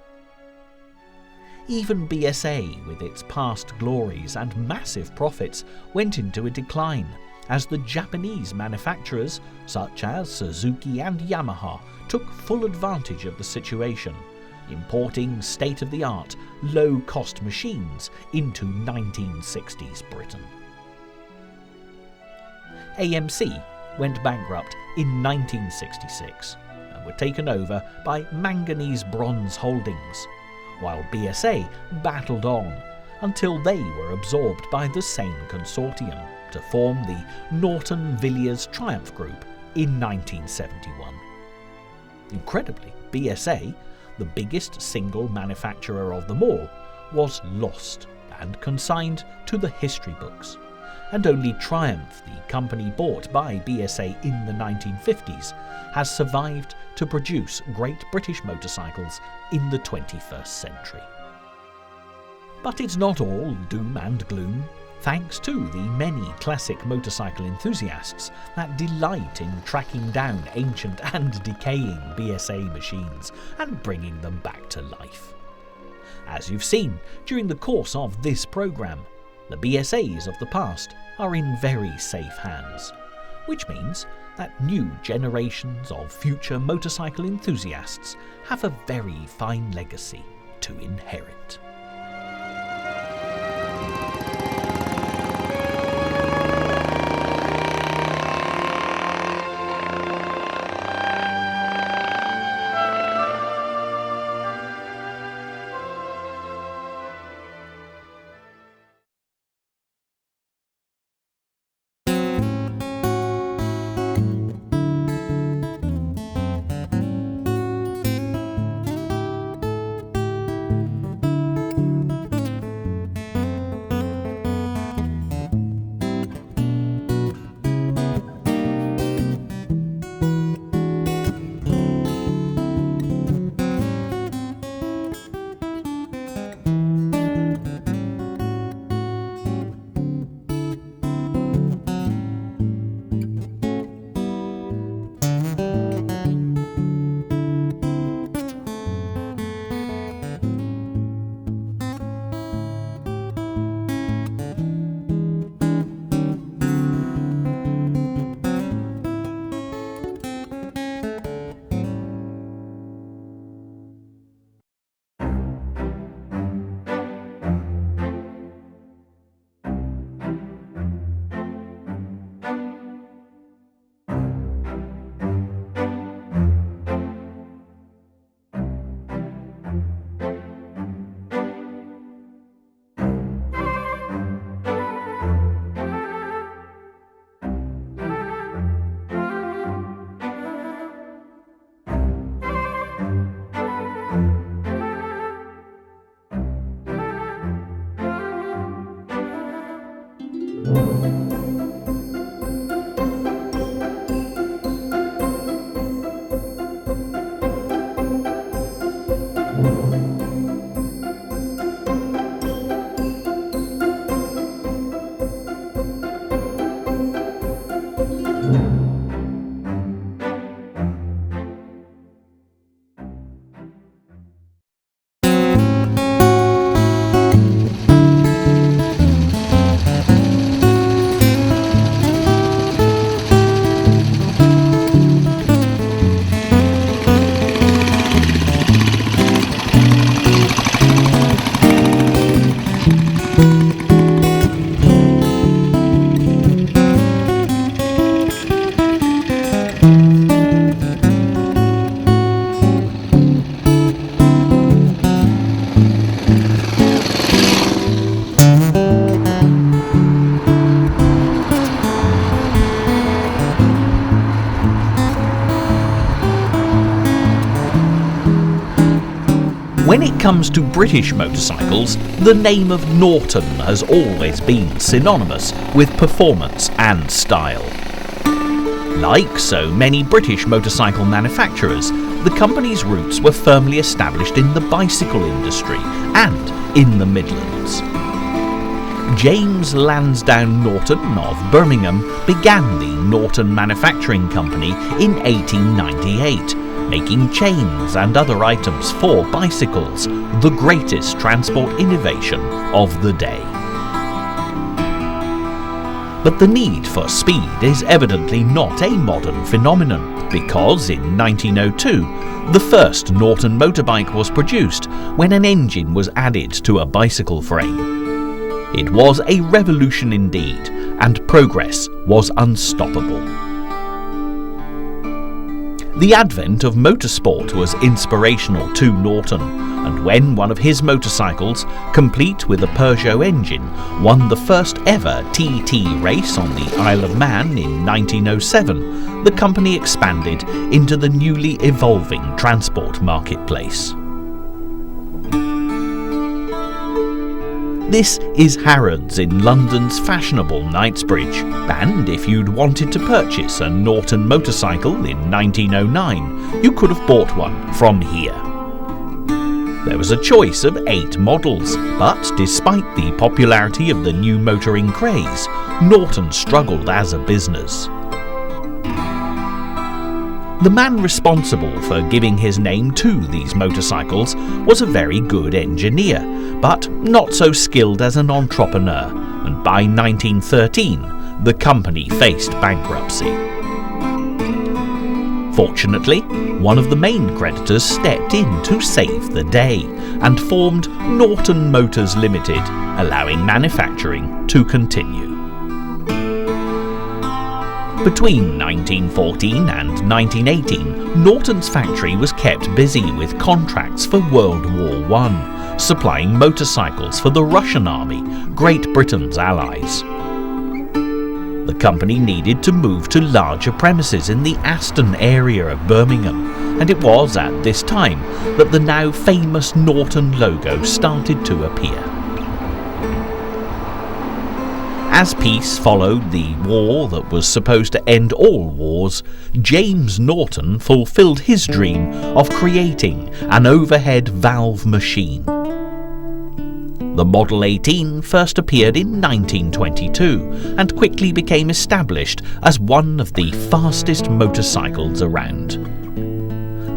Even BSA, with its past glories and massive profits, went into a decline as the Japanese manufacturers, such as Suzuki and Yamaha, took full advantage of the situation, importing state-of-the-art, low-cost machines into 1960s Britain. AMC went bankrupt in 1966 and were taken over by Manganese Bronze Holdings, while BSA battled on until they were absorbed by the same consortium to form the Norton Villiers Triumph Group in 1971. Incredibly, BSA, the biggest single manufacturer of them all, was lost and consigned to the history books, and only Triumph, the company bought by BSA in the 1950s, has survived to produce great British motorcycles in the 21st century. But it's not all doom and gloom, thanks to the many classic motorcycle enthusiasts that delight in tracking down ancient and decaying BSA machines and bringing them back to life. As you've seen during the course of this programme, the BSAs of the past are in very safe hands, which means that new generations of future motorcycle enthusiasts have a very fine legacy to inherit. When it comes to British motorcycles, the name of Norton has always been synonymous with performance and style. Like so many British motorcycle manufacturers, the company's roots were firmly established in the bicycle industry and in the Midlands. James Lansdowne Norton of Birmingham began the Norton Manufacturing Company in 1898, making chains and other items for bicycles, the greatest transport innovation of the day. But the need for speed is evidently not a modern phenomenon, because in 1902 the first Norton motorbike was produced when an engine was added to a bicycle frame. It was a revolution indeed, and progress was unstoppable. The advent of motorsport was inspirational to Norton, and when one of his motorcycles, complete with a Peugeot engine, won the first ever TT race on the Isle of Man in 1907, the company expanded into the newly evolving transport marketplace. This is Harrods in London's fashionable Knightsbridge, and if you'd wanted to purchase a Norton motorcycle in 1909, you could have bought one from here. There was a choice of 8 models, but despite the popularity of the new motoring craze, Norton struggled as a business. The man responsible for giving his name to these motorcycles was a very good engineer, but not so skilled as an entrepreneur, and by 1913 the company faced bankruptcy. Fortunately, one of the main creditors stepped in to save the day and formed Norton Motors Limited, allowing manufacturing to continue. Between 1914 and 1918, Norton's factory was kept busy with contracts for World War I, supplying motorcycles for the Russian army, Great Britain's allies. The company needed to move to larger premises in the Aston area of Birmingham, and it was at this time that the now famous Norton logo started to appear. As peace followed the war that was supposed to end all wars, James Norton fulfilled his dream of creating an overhead valve machine. The Model 18 first appeared in 1922 and quickly became established as one of the fastest motorcycles around.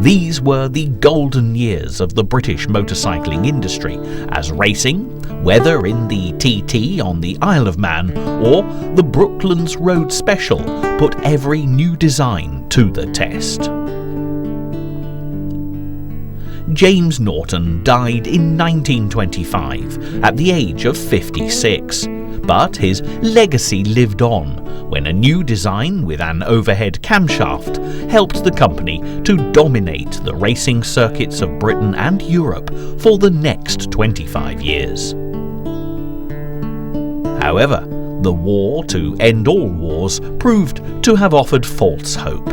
These were the golden years of the British motorcycling industry, as racing, whether in the TT on the Isle of Man or the Brooklands Road Special, put every new design to the test. James Norton died in 1925 at the age of 56, but his legacy lived on when a new design with an overhead camshaft helped the company to dominate the racing circuits of Britain and Europe for the next 25 years. However, the war to end all wars proved to have offered false hope.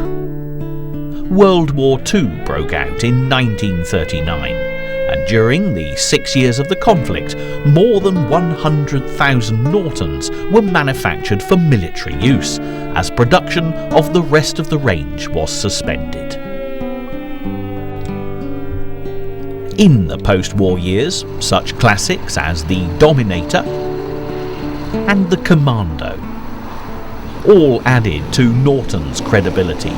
World War II broke out in 1939, and during the 6 years of the conflict, more than 100,000 Nortons were manufactured for military use, as production of the rest of the range was suspended. In the post-war years, such classics as the Dominator and the Commando all added to Norton's credibility.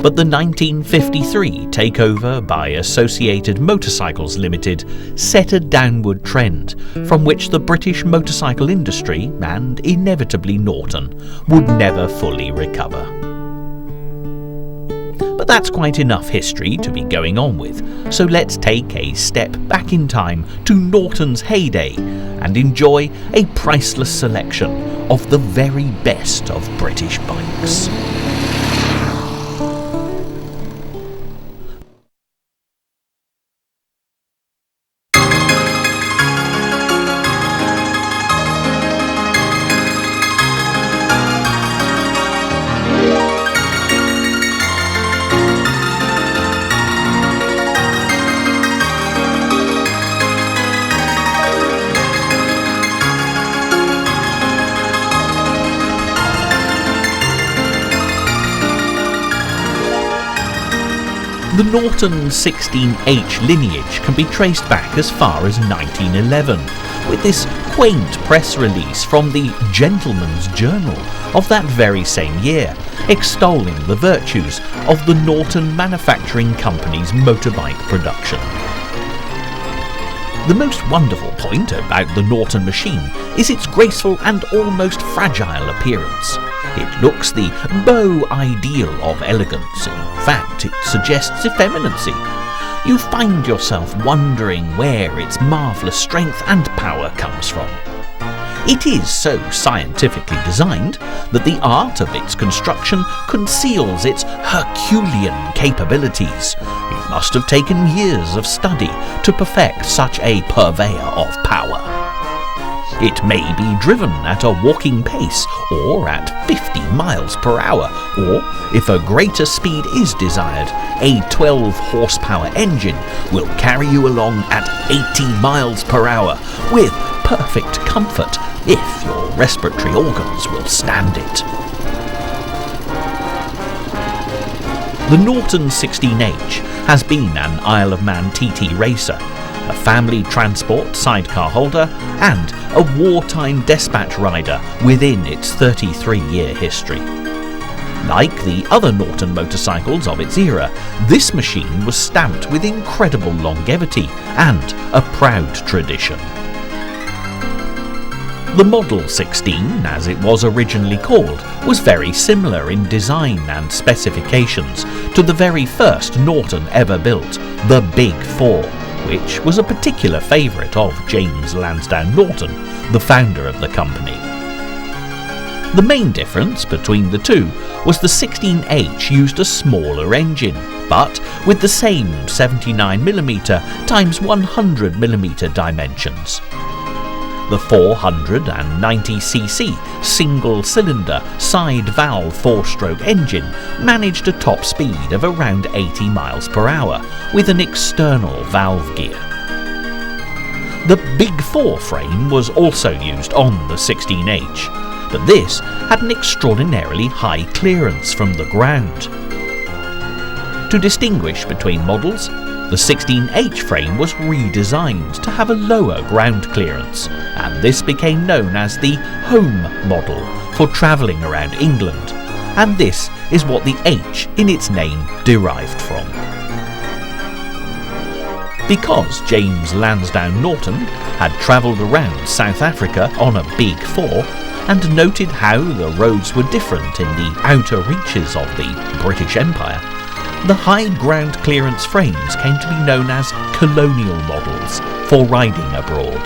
But the 1953 takeover by Associated Motorcycles Limited set a downward trend from which the British motorcycle industry, and inevitably Norton, would never fully recover. But that's quite enough history to be going on with, so let's take a step back in time to Norton's heyday and enjoy a priceless selection of the very best of British bikes. The Norton 16H lineage can be traced back as far as 1911, with this quaint press release from the Gentleman's Journal of that very same year, extolling the virtues of the Norton Manufacturing Company's motorbike production. The most wonderful point about the Norton machine is its graceful and almost fragile appearance. It looks the beau ideal of elegance. In fact, it suggests effeminacy. You find yourself wondering where its marvellous strength and power comes from. It is so scientifically designed that the art of its construction conceals its Herculean capabilities. It must have taken years of study to perfect such a purveyor of power. It may be driven at a walking pace or at 50 miles per hour, or, if a greater speed is desired, a 12 horsepower engine will carry you along at 80 miles per hour with perfect comfort if your respiratory organs will stand it. The Norton 16H has been an Isle of Man TT racer, a family transport sidecar holder, and a wartime dispatch rider within its 33-year history. Like the other Norton motorcycles of its era, this machine was stamped with incredible longevity and a proud tradition. The Model 16, as it was originally called, was very similar in design and specifications to the very first Norton ever built, the Big Four, which was a particular favourite of James Lansdowne Norton, the founder of the company. The main difference between the two was the 16H used a smaller engine, but with the same 79mm x 100mm dimensions. The 490cc single-cylinder side-valve 4-stroke engine managed a top speed of around 80 miles per hour with an external valve gear. The Big Four frame was also used on the 16H, but this had an extraordinarily high clearance from the ground. To distinguish between models, the 16H frame was redesigned to have a lower ground clearance, and this became known as the home model for travelling around England, and this is what the H in its name derived from. Because James Lansdowne Norton had travelled around South Africa on a Big Four and noted how the roads were different in the outer reaches of the British Empire, the high ground clearance frames came to be known as Colonial models for riding abroad.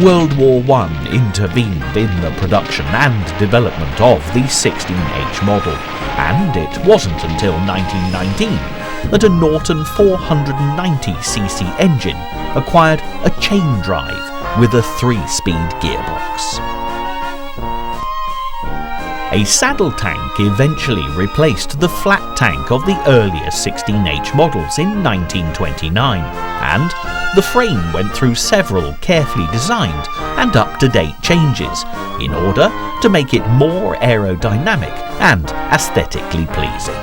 World War I intervened in the production and development of the 16H model, and it wasn't until 1919 that a Norton 490cc engine acquired a chain drive with a 3-speed gearbox. A saddle tank eventually replaced the flat tank of the earlier 16H models in 1929, and the frame went through several carefully designed and up-to-date changes in order to make it more aerodynamic and aesthetically pleasing.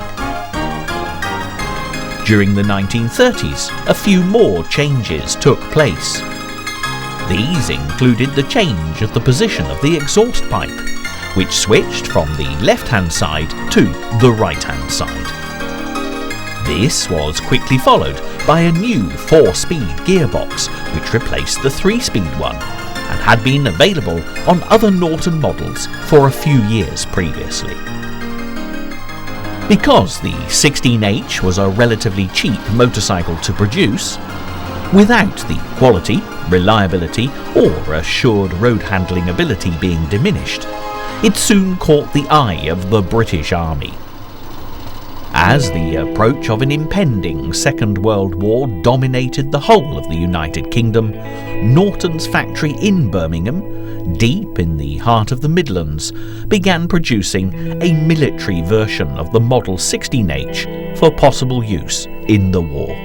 During the 1930s, a few more changes took place. These included the change of the position of the exhaust pipe, which switched from the left-hand side to the right-hand side. This was quickly followed by a new 4-speed gearbox, which replaced the 3-speed one, and had been available on other Norton models for a few years previously. Because the 16H was a relatively cheap motorcycle to produce, without the quality, reliability, or assured road handling ability being diminished, it soon caught the eye of the British Army. As the approach of an impending Second World War dominated the whole of the United Kingdom, Norton's factory in Birmingham, deep in the heart of the Midlands, began producing a military version of the Model 16H for possible use in the war.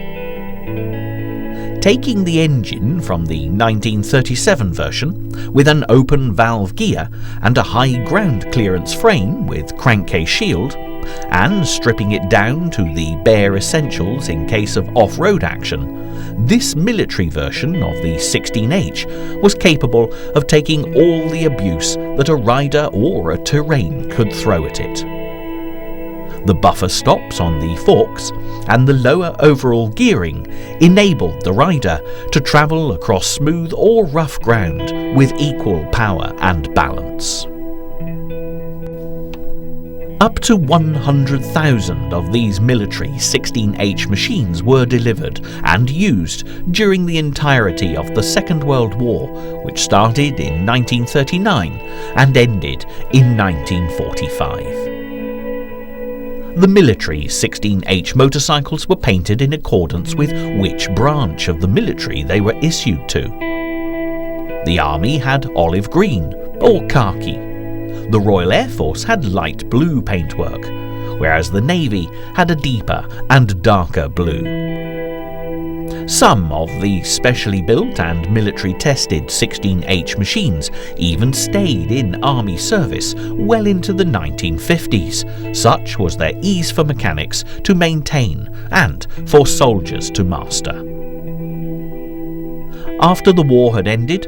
taking the engine from the 1937 version with an open valve gear and a high ground clearance frame with crankcase shield, and stripping it down to the bare essentials in case of off-road action, this military version of the 16H was capable of taking all the abuse that a rider or a terrain could throw at it. The buffer stops on the forks and the lower overall gearing enabled the rider to travel across smooth or rough ground with equal power and balance. Up to 100,000 of these military 16H machines were delivered and used during the entirety of the Second World War, which started in 1939 and ended in 1945. The military 16H motorcycles were painted in accordance with which branch of the military they were issued to. The Army had olive green or khaki. The Royal Air Force had light blue paintwork, whereas the Navy had a deeper and darker blue. Some of the specially built and military tested 16H machines even stayed in Army service well into the 1950s, such was their ease for mechanics to maintain and for soldiers to master. After the war had ended,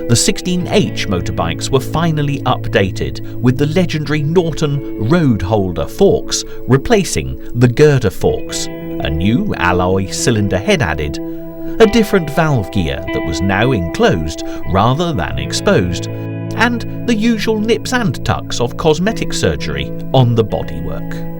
the 16H motorbikes were finally updated with the legendary Norton Road Holder forks replacing the girder forks, a new alloy cylinder head added, a different valve gear that was now enclosed rather than exposed, and the usual nips and tucks of cosmetic surgery on the bodywork.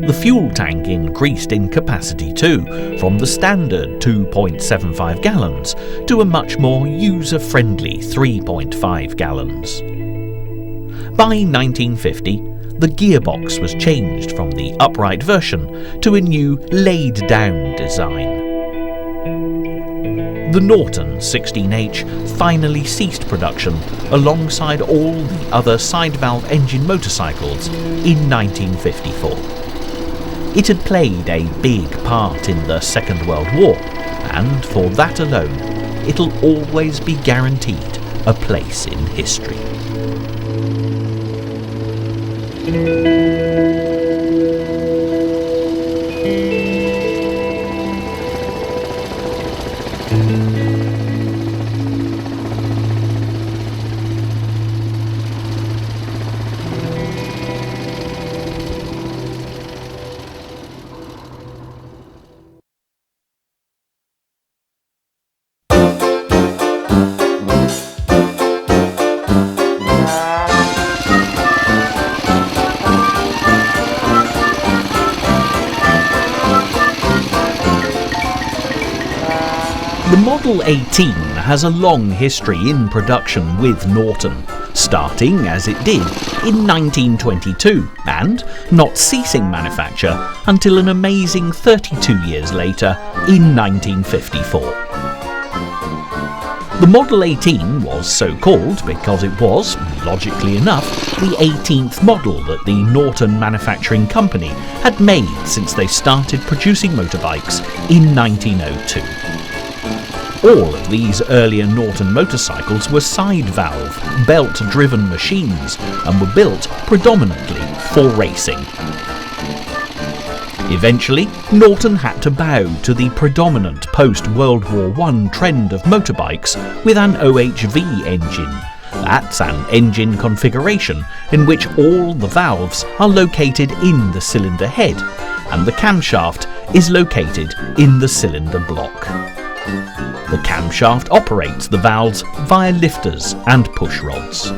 The fuel tank increased in capacity too, from the standard 2.75 gallons to a much more user-friendly 3.5 gallons. By 1950, the gearbox was changed from the upright version to a new laid-down design. The Norton 16H finally ceased production alongside all the other side-valve engine motorcycles in 1954. It had played a big part in the Second World War, and for that alone, it'll always be guaranteed a place in history. The Model 18 has a long history in production with Norton, starting as it did in 1922 and not ceasing manufacture until an amazing 32 years later in 1954. The Model 18 was so called because it was, logically enough, the 18th model that the Norton Manufacturing Company had made since they started producing motorbikes in 1902. All of these earlier Norton motorcycles were side-valve, belt-driven machines and were built predominantly for racing. Eventually, Norton had to bow to the predominant post-World War I trend of motorbikes with an OHV engine. That's an engine configuration in which all the valves are located in the cylinder head and the camshaft is located in the cylinder block. The camshaft operates the valves via lifters and push rods.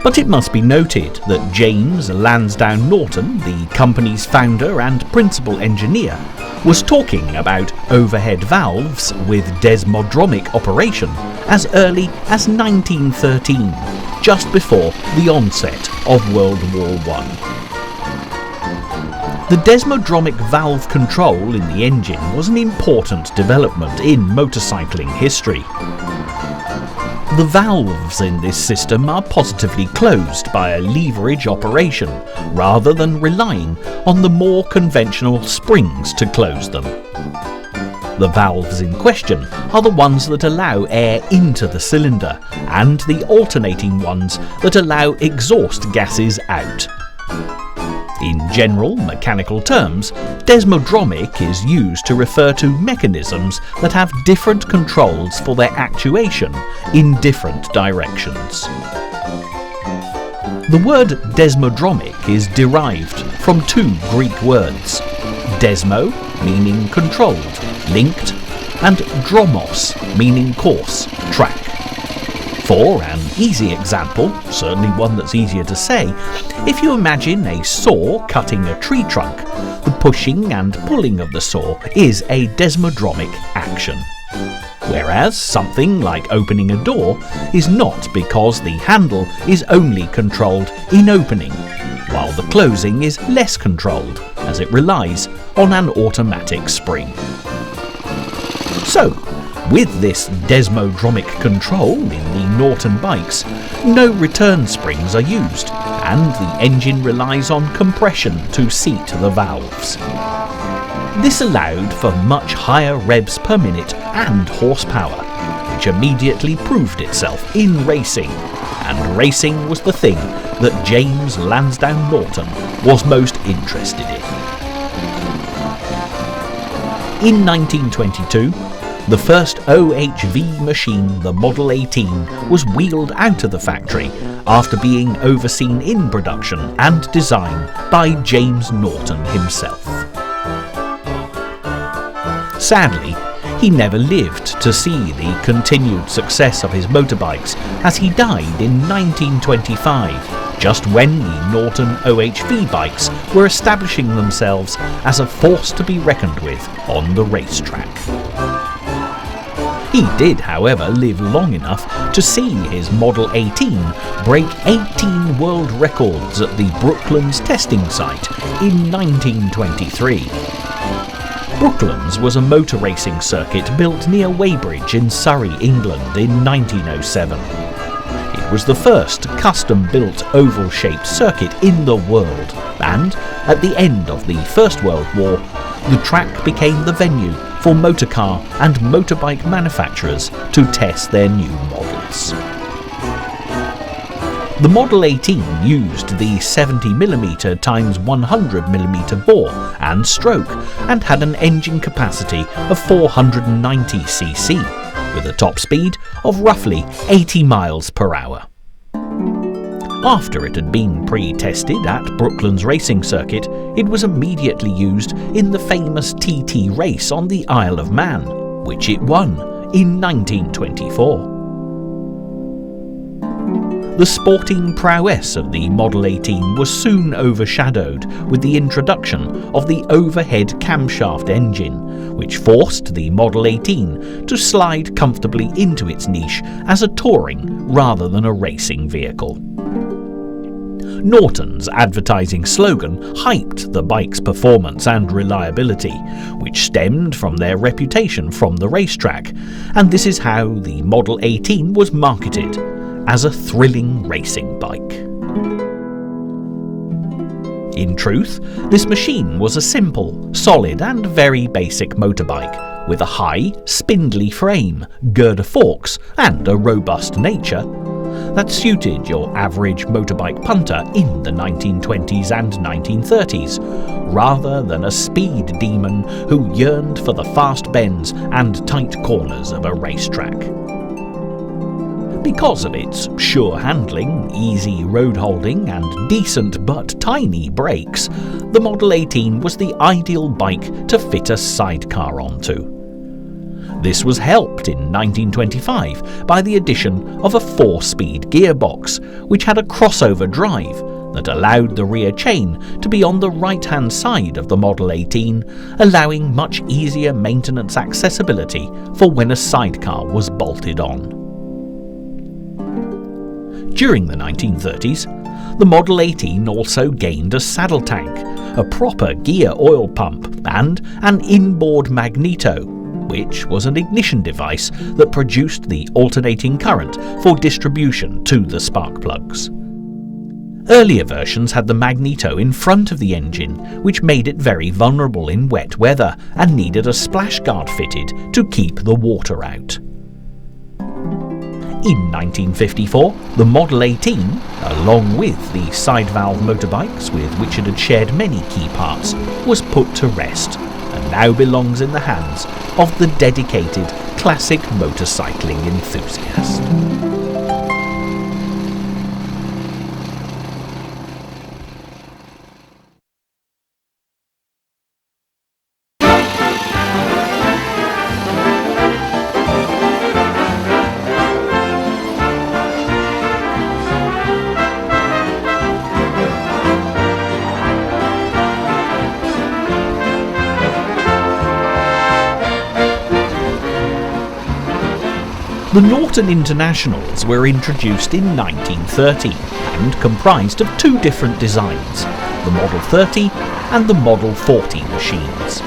But it must be noted that James Lansdowne Norton, the company's founder and principal engineer, was talking about overhead valves with Desmodromic operation as early as 1913, just before the onset of World War I. The Desmodromic valve control in the engine was an important development in motorcycling history. The valves in this system are positively closed by a leverage operation, rather than relying on the more conventional springs to close them. The valves in question are the ones that allow air into the cylinder, and the alternating ones that allow exhaust gases out. In general mechanical terms, Desmodromic is used to refer to mechanisms that have different controls for their actuation in different directions. The word Desmodromic is derived from two Greek words: desmo, meaning controlled, linked, and dromos, meaning course, track. For an easy example, certainly one that's easier to say, if you imagine a saw cutting a tree trunk, the pushing and pulling of the saw is a desmodromic action. Whereas something like opening a door is not, because the handle is only controlled in opening, while the closing is less controlled, as it relies on an automatic spring. So, with this desmodromic control in the Norton bikes, no return springs are used, and the engine relies on compression to seat the valves. This allowed for much higher revs per minute and horsepower, which immediately proved itself in racing, and racing was the thing that James Lansdowne Norton was most interested in. In 1922, the first OHV machine, the Model 18, was wheeled out of the factory after being overseen in production and design by James Norton himself. Sadly, he never lived to see the continued success of his motorbikes, as he died in 1925, just when the Norton OHV bikes were establishing themselves as a force to be reckoned with on the racetrack. He did, however, live long enough to see his Model 18 break 18 world records at the Brooklands testing site in 1923. Brooklands was a motor racing circuit built near Weybridge in Surrey, England in 1907. It was the first custom-built oval-shaped circuit in the world, and at the end of the First World War, the track became the venue for motorcar and motorbike manufacturers to test their new models. The Model 18 used the 70mm x 100mm bore and stroke, and had an engine capacity of 490cc, with a top speed of roughly 80 miles per hour. After it had been pre-tested at Brooklands Racing Circuit, it was immediately used in the famous TT race on the Isle of Man, which it won in 1924. The sporting prowess of the Model 18 was soon overshadowed with the introduction of the overhead camshaft engine, which forced the Model 18 to slide comfortably into its niche as a touring rather than a racing vehicle. Norton's advertising slogan hyped the bike's performance and reliability, which stemmed from their reputation from the racetrack, and this is how the Model 18 was marketed, as a thrilling racing bike. In truth, this machine was a simple, solid and very basic motorbike, with a high, spindly frame, girder forks and a robust nature that suited your average motorbike punter in the 1920s and 1930s, rather than a speed demon who yearned for the fast bends and tight corners of a racetrack. Because of its sure handling, easy road holding and decent but tiny brakes, the Model 18 was the ideal bike to fit a sidecar onto. This was helped in 1925 by the addition of a 4-speed gearbox, which had a crossover drive that allowed the rear chain to be on the right-hand side of the Model 18, allowing much easier maintenance accessibility for when a sidecar was bolted on. During the 1930s, the Model 18 also gained a saddle tank, a proper gear oil pump and an inboard magneto, which was an ignition device that produced the alternating current for distribution to the spark plugs. Earlier versions had the magneto in front of the engine, which made it very vulnerable in wet weather and needed a splash guard fitted to keep the water out. In 1954, the Model 18, along with the side valve motorbikes with which it had shared many key parts, was put to rest and now belongs in the hands of the dedicated classic motorcycling enthusiast. The Norton Internationals were introduced in 1930 and comprised of two different designs, the Model 30 and the Model 40 machines.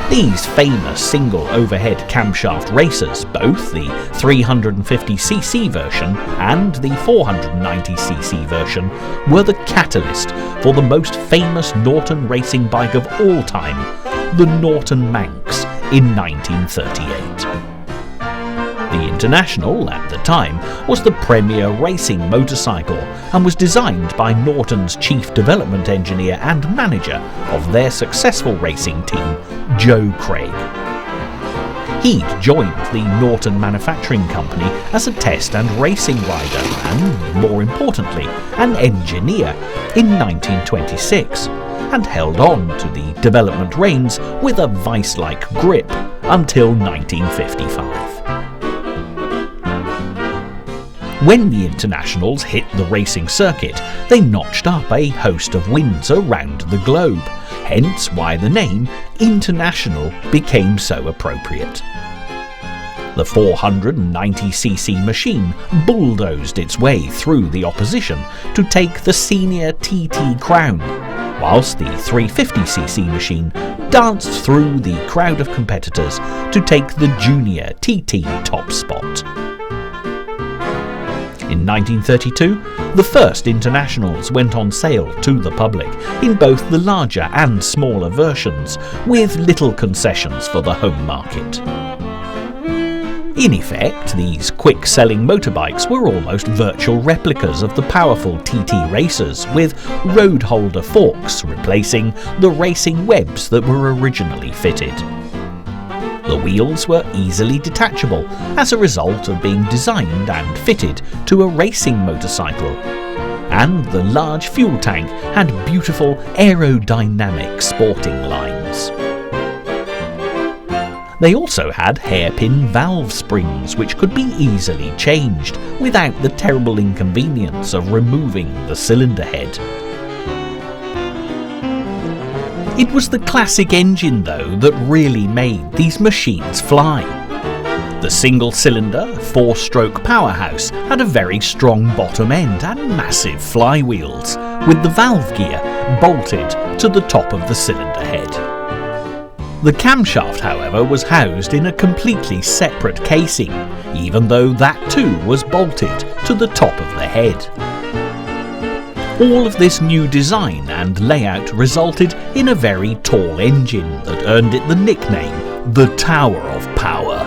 These famous single overhead camshaft racers, both the 350cc version and the 490cc version, were the catalyst for the most famous Norton racing bike of all time, the Norton Manx, in 1938. The International, at the time, was the premier racing motorcycle and was designed by Norton's chief development engineer and manager of their successful racing team, Joe Craig. He'd joined the Norton Manufacturing Company as a test and racing rider and, more importantly, an engineer in 1926 and held on to the development reins with a vice-like grip until 1955. When the Internationals hit the racing circuit, they notched up a host of wins around the globe, hence why the name International became so appropriate. The 490cc machine bulldozed its way through the opposition to take the senior TT crown, whilst the 350cc machine danced through the crowd of competitors to take the junior TT top spot. In 1932, the first Internationals went on sale to the public in both the larger and smaller versions, with little concessions for the home market. In effect, these quick-selling motorbikes were almost virtual replicas of the powerful TT racers, with road holder forks replacing the racing webs that were originally fitted. The wheels were easily detachable as a result of being designed and fitted to a racing motorcycle, and the large fuel tank had beautiful aerodynamic sporting lines. They also had hairpin valve springs which could be easily changed without the terrible inconvenience of removing the cylinder head. It was the classic engine, though, that really made these machines fly. The single-cylinder, four-stroke Powerhouse had a very strong bottom end and massive flywheels, with the valve gear bolted to the top of the cylinder head. The camshaft, however, was housed in a completely separate casing, even though that too was bolted to the top of the head. All of this new design and layout resulted in a very tall engine that earned it the nickname the Tower of Power.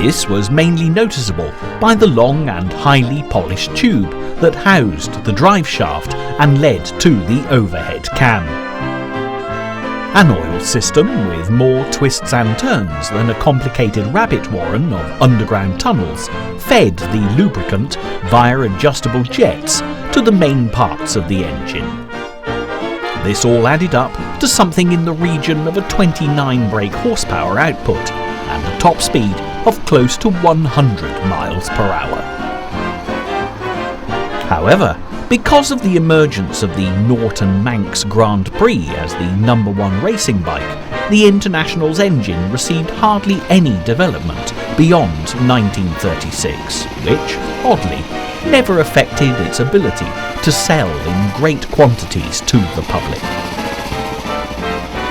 This was mainly noticeable by the long and highly polished tube that housed the drive shaft and led to the overhead cam. An oil system with more twists and turns than a complicated rabbit warren of underground tunnels fed the lubricant via adjustable jets to the main parts of the engine. This all added up to something in the region of a 29 brake horsepower output and a top speed of close to 100 miles per hour. However, because of the emergence of the Norton Manx Grand Prix as the #1 racing bike, the International's engine received hardly any development beyond 1936, which, oddly, never affected its ability to sell in great quantities to the public.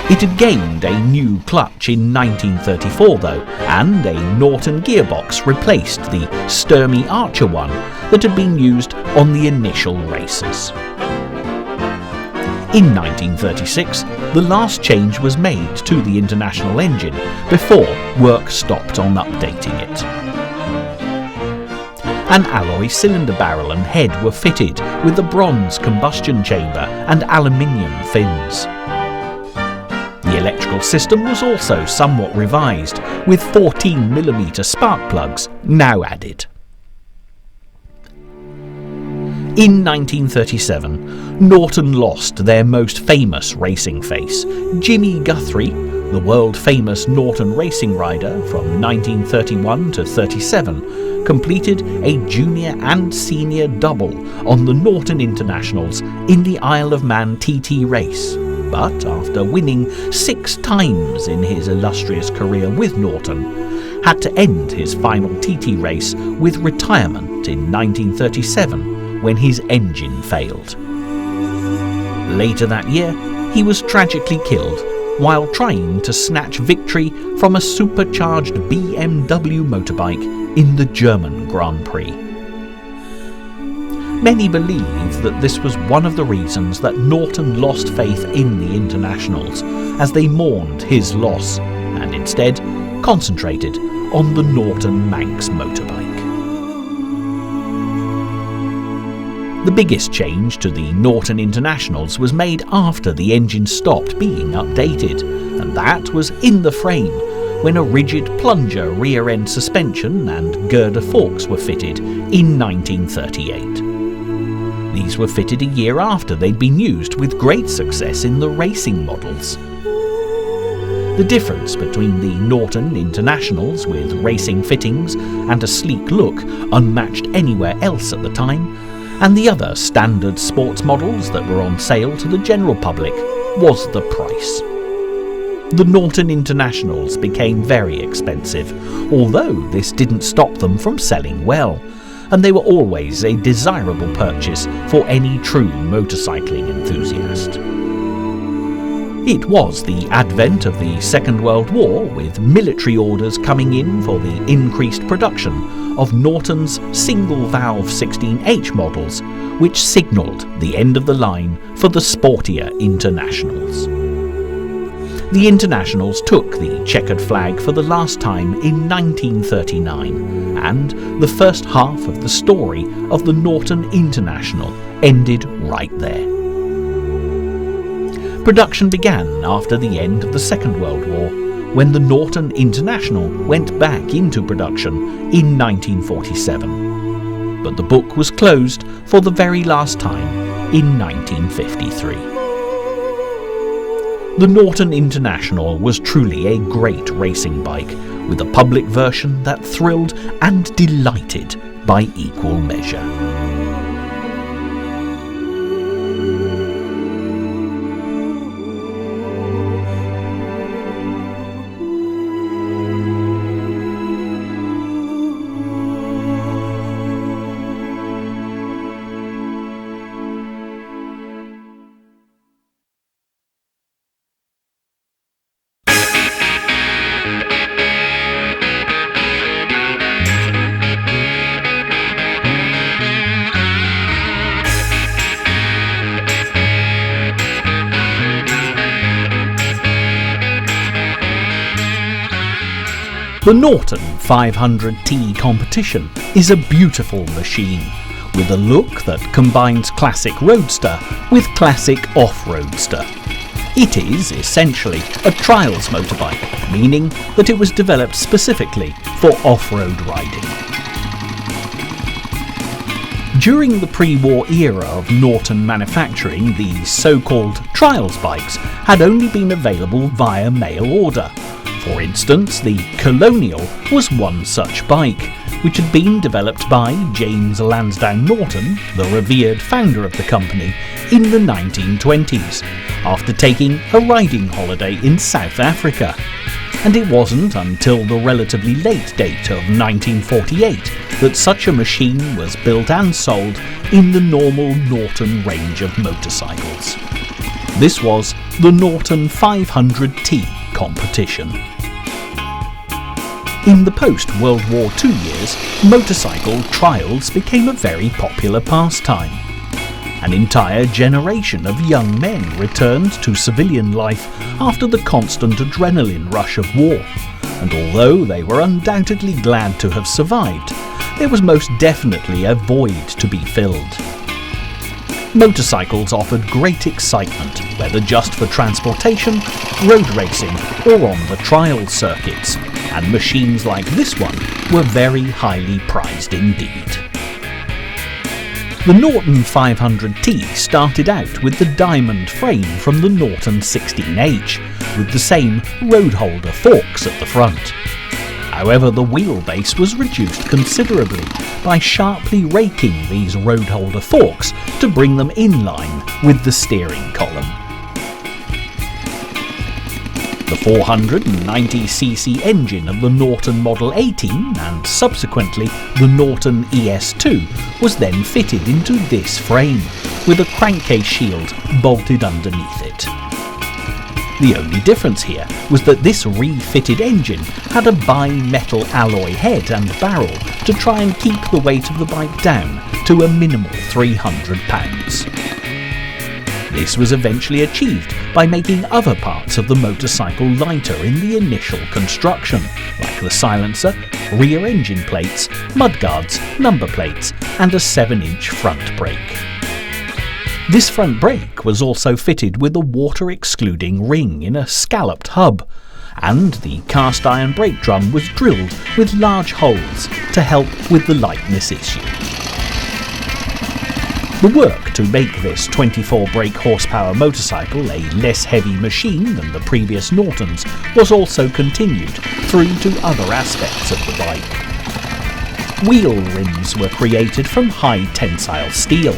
It had gained a new clutch in 1934 though, and a Norton gearbox replaced the Sturmy Archer one that had been used on the initial races. In 1936, the last change was made to the International engine before work stopped on updating it. An alloy cylinder barrel and head were fitted with a bronze combustion chamber and aluminium fins. The electrical system was also somewhat revised, with 14mm spark plugs now added. In 1937, Norton lost their most famous racing face. Jimmy Guthrie, the world-famous Norton racing rider from 1931 to 37, completed a junior and senior double on the Norton Internationals in the Isle of Man TT race, but after winning 6 times in his illustrious career with Norton, had to end his final TT race with retirement in 1937 when his engine failed. Later that year, he was tragically killed while trying to snatch victory from a supercharged BMW motorbike in the German Grand Prix. Many believe that this was one of the reasons that Norton lost faith in the Internationals, as they mourned his loss and instead concentrated on the Norton Manx motorbike. The biggest change to the Norton Internationals was made after the engine stopped being updated, and that was in the frame, when a rigid plunger rear-end suspension and girder forks were fitted in 1938. These were fitted a year after they'd been used with great success in the racing models. The difference between the Norton Internationals with racing fittings and a sleek look unmatched anywhere else at the time, and the other standard sports models that were on sale to the general public, was the price. The Norton Internationals became very expensive, although this didn't stop them from selling well, and they were always a desirable purchase for any true motorcycling enthusiast. It was the advent of the Second World War, with military orders coming in for the increased production of Norton's single-valve 16H models, which signalled the end of the line for the sportier Internationals. The Internationals took the checkered flag for the last time in 1939, and the first half of the story of the Norton International ended right there. Production began after the end of the Second World War, when the Norton International went back into production in 1947. But the book was closed for the very last time in 1953. The Norton International was truly a great racing bike, with a public version that thrilled and delighted by equal measure. The Norton 500T Competition is a beautiful machine, with a look that combines classic roadster with classic off-roadster. It is essentially a trials motorbike, meaning that it was developed specifically for off-road riding. During the pre-war era of Norton manufacturing, these so-called trials bikes had only been available via mail order. For instance, the Colonial was one such bike, which had been developed by James Lansdowne Norton, the revered founder of the company, in the 1920s, after taking a riding holiday in South Africa. And it wasn't until the relatively late date of 1948 that such a machine was built and sold in the normal Norton range of motorcycles. This was the Norton 500T competition. In the post-World War II years, motorcycle trials became a very popular pastime. An entire generation of young men returned to civilian life after the constant adrenaline rush of war, and although they were undoubtedly glad to have survived, there was most definitely a void to be filled. Motorcycles offered great excitement, whether just for transportation, road racing, or on the trial circuits, and machines like this one were very highly prized indeed. The Norton 500T started out with the diamond frame from the Norton 16H, with the same road holder forks at the front. However, the wheelbase was reduced considerably by sharply raking these road holder forks to bring them in line with the steering column. The 490cc engine of the Norton Model 18 and subsequently the Norton ES2 was then fitted into this frame, with a crankcase shield bolted underneath it. The only difference here was that this refitted engine had a bi-metal alloy head and barrel to try and keep the weight of the bike down to a minimal 300 pounds. This was eventually achieved by making other parts of the motorcycle lighter in the initial construction, like the silencer, rear engine plates, mudguards, number plates, and a 7-inch front brake. This front brake was also fitted with a water-excluding ring in a scalloped hub, and the cast-iron brake drum was drilled with large holes to help with the lightness issue. The work to make this 24 brake horsepower motorcycle a less heavy machine than the previous Nortons was also continued through to other aspects of the bike. Wheel rims were created from high tensile steel.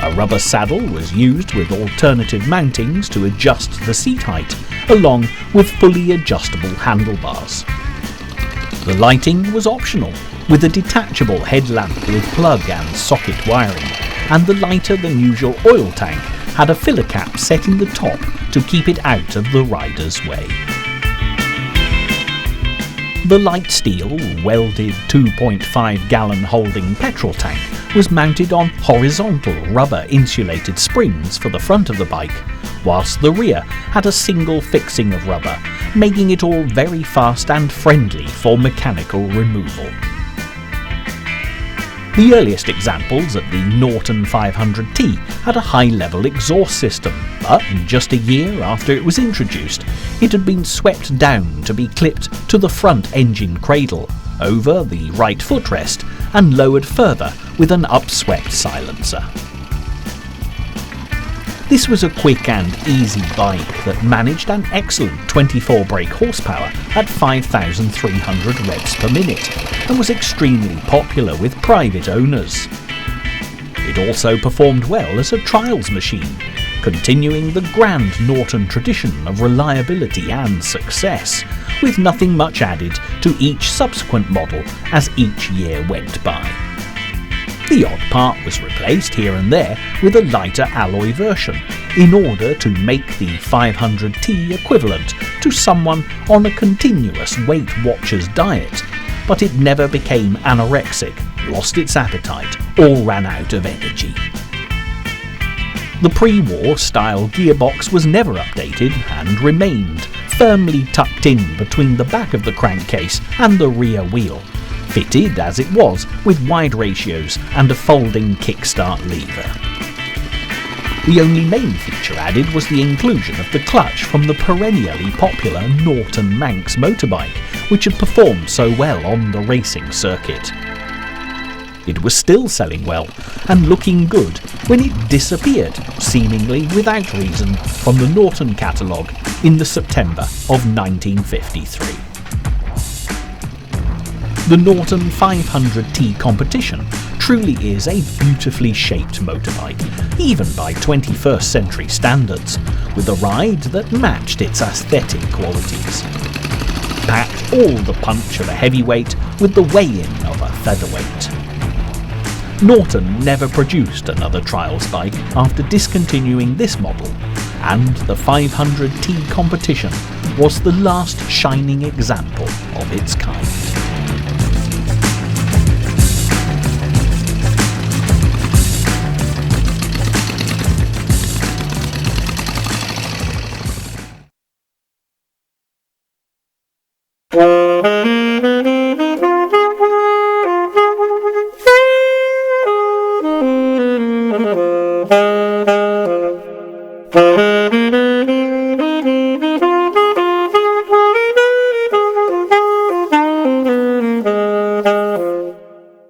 A rubber saddle was used with alternative mountings to adjust the seat height, along with fully adjustable handlebars. The lighting was optional, with a detachable headlamp with plug and socket wiring, and the lighter than usual oil tank had a filler cap set in the top to keep it out of the rider's way. The light steel, welded 2.5 gallon holding petrol tank was mounted on horizontal rubber insulated springs for the front of the bike, whilst the rear had a single fixing of rubber, making it all very fast and friendly for mechanical removal. The earliest examples of the Norton 500T had a high-level exhaust system, but just a year after it was introduced, it had been swept down to be clipped to the front engine cradle, over the right footrest, and lowered further with an upswept silencer. This was a quick and easy bike that managed an excellent 24 brake horsepower at 5,300 revs per minute and was extremely popular with private owners. It also performed well as a trials machine, continuing the grand Norton tradition of reliability and success, with nothing much added to each subsequent model as each year went by. The odd part was replaced here and there with a lighter alloy version in order to make the 500T equivalent to someone on a continuous Weight Watchers diet, but it never became anorexic, lost its appetite, or ran out of energy. The pre-war style gearbox was never updated and remained firmly tucked in between the back of the crankcase and the rear wheel, fitted as it was with wide ratios and a folding kickstart lever. The only main feature added was the inclusion of the clutch from the perennially popular Norton Manx motorbike, which had performed so well on the racing circuit. It was still selling well and looking good when it disappeared, seemingly without reason, from the Norton catalogue in the September of 1953. The Norton 500T competition truly is a beautifully shaped motorbike, even by 21st century standards, with a ride that matched its aesthetic qualities. Packed all the punch of a heavyweight with the weigh-in of a featherweight. Norton never produced another trials bike after discontinuing this model, and the 500T competition was the last shining example of its kind.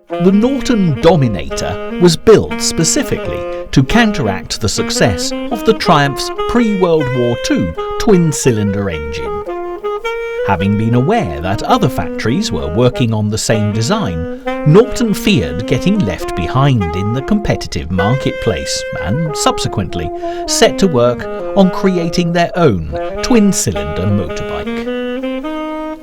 The Norton Dominator was built specifically to counteract the success of the Triumph's pre-World War II twin-cylinder engine. Having been aware that other factories were working on the same design, Norton feared getting left behind in the competitive marketplace and subsequently set to work on creating their own twin-cylinder motorbike.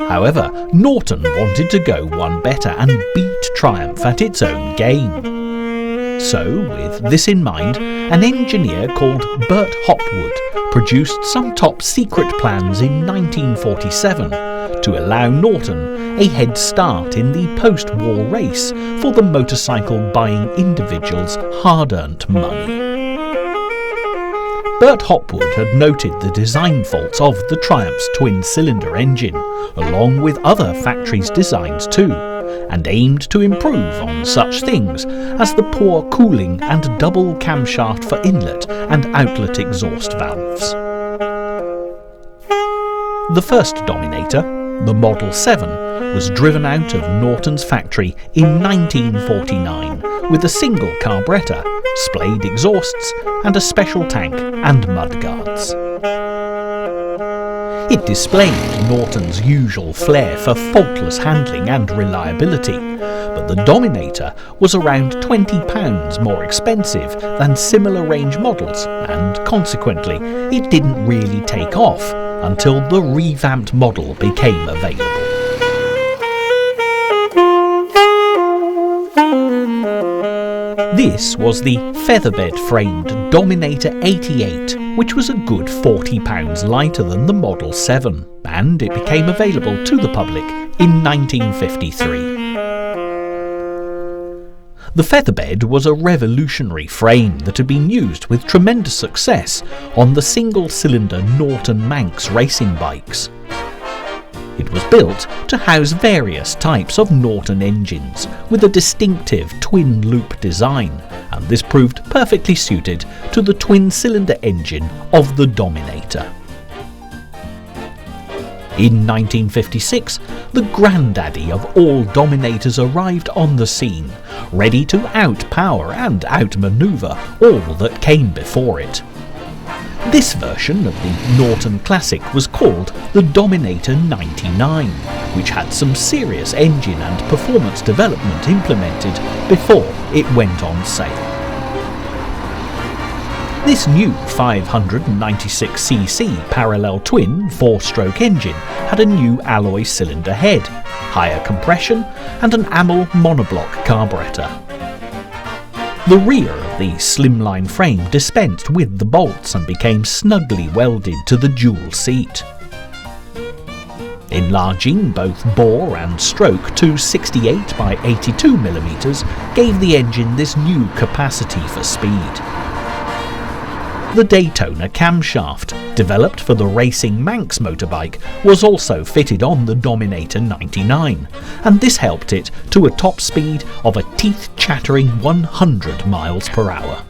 However, Norton wanted to go one better and beat Triumph at its own game. So, with this in mind, an engineer called Bert Hopwood produced some top-secret plans in 1947 to allow Norton a head start in the post-war race for the motorcycle-buying individuals' hard-earned money. Bert Hopwood had noted the design faults of the Triumph's twin-cylinder engine, along with other factories' designs too, and aimed to improve on such things as the poor cooling and double camshaft for inlet and outlet exhaust valves. The first Dominator, the Model 7, was driven out of Norton's factory in 1949 with a single carburettor, splayed exhausts and a special tank and mudguards. It displayed Norton's usual flair for faultless handling and reliability, but the Dominator was around £20 more expensive than similar range models, and consequently it didn't really take off until the revamped model became available. This was the Featherbed-framed Dominator 88, which was a good £40 lighter than the Model 7, and it became available to the public in 1953. The Featherbed was a revolutionary frame that had been used with tremendous success on the single-cylinder Norton Manx racing bikes. It was built to house various types of Norton engines with a distinctive twin-loop design, and this proved perfectly suited to the twin-cylinder engine of the Dominator. In 1956, the granddaddy of all Dominators arrived on the scene, ready to outpower and outmaneuver all that came before it. This version of the Norton Classic was called the Dominator 99, which had some serious engine and performance development implemented before it went on sale. This new 596cc parallel twin 4-stroke engine had a new alloy cylinder head, higher compression and an AML monoblock carburettor. The rear of the slimline frame dispensed with the bolts and became snugly welded to the dual seat. Enlarging both bore and stroke to 68 by 82 mm gave the engine this new capacity for speed. The Daytona camshaft, developed for the racing Manx motorbike, was also fitted on the Dominator 99, and this helped it to a top speed of a teeth-chattering 100 miles per hour.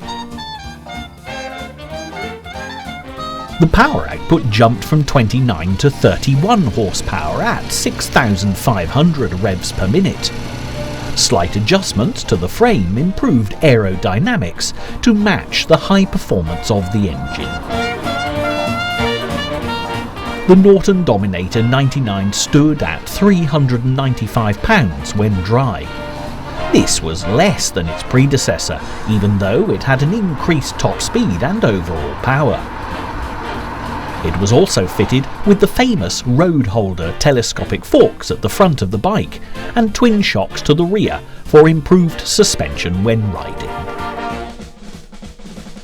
The power output jumped from 29 to 31 horsepower at 6,500 revs per minute. Slight adjustments to the frame improved aerodynamics to match the high performance of the engine. The Norton Dominator 99 stood at £395 when dry. This was less than its predecessor, even though it had an increased top speed and overall power. It was also fitted with the famous road holder telescopic forks at the front of the bike and twin shocks to the rear for improved suspension when riding.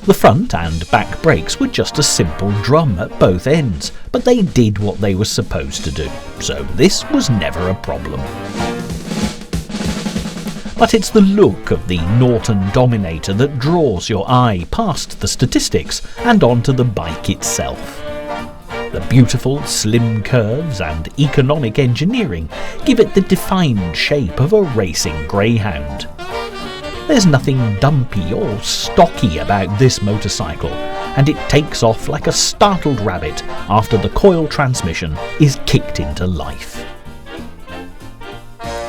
The front and back brakes were just a simple drum at both ends, but they did what they were supposed to do, so this was never a problem. But it's the look of the Norton Dominator that draws your eye past the statistics and onto the bike itself. The beautiful slim curves and economic engineering give it the defined shape of a racing greyhound. There's nothing dumpy or stocky about this motorcycle, and it takes off like a startled rabbit after the coil transmission is kicked into life.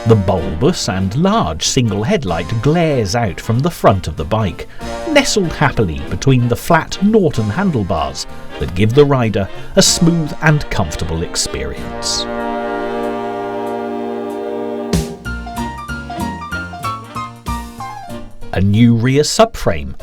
The bulbous and large single headlight glares out from the front of the bike, nestled happily between the flat Norton handlebars that give the rider a smooth and comfortable experience. A new rear subframe,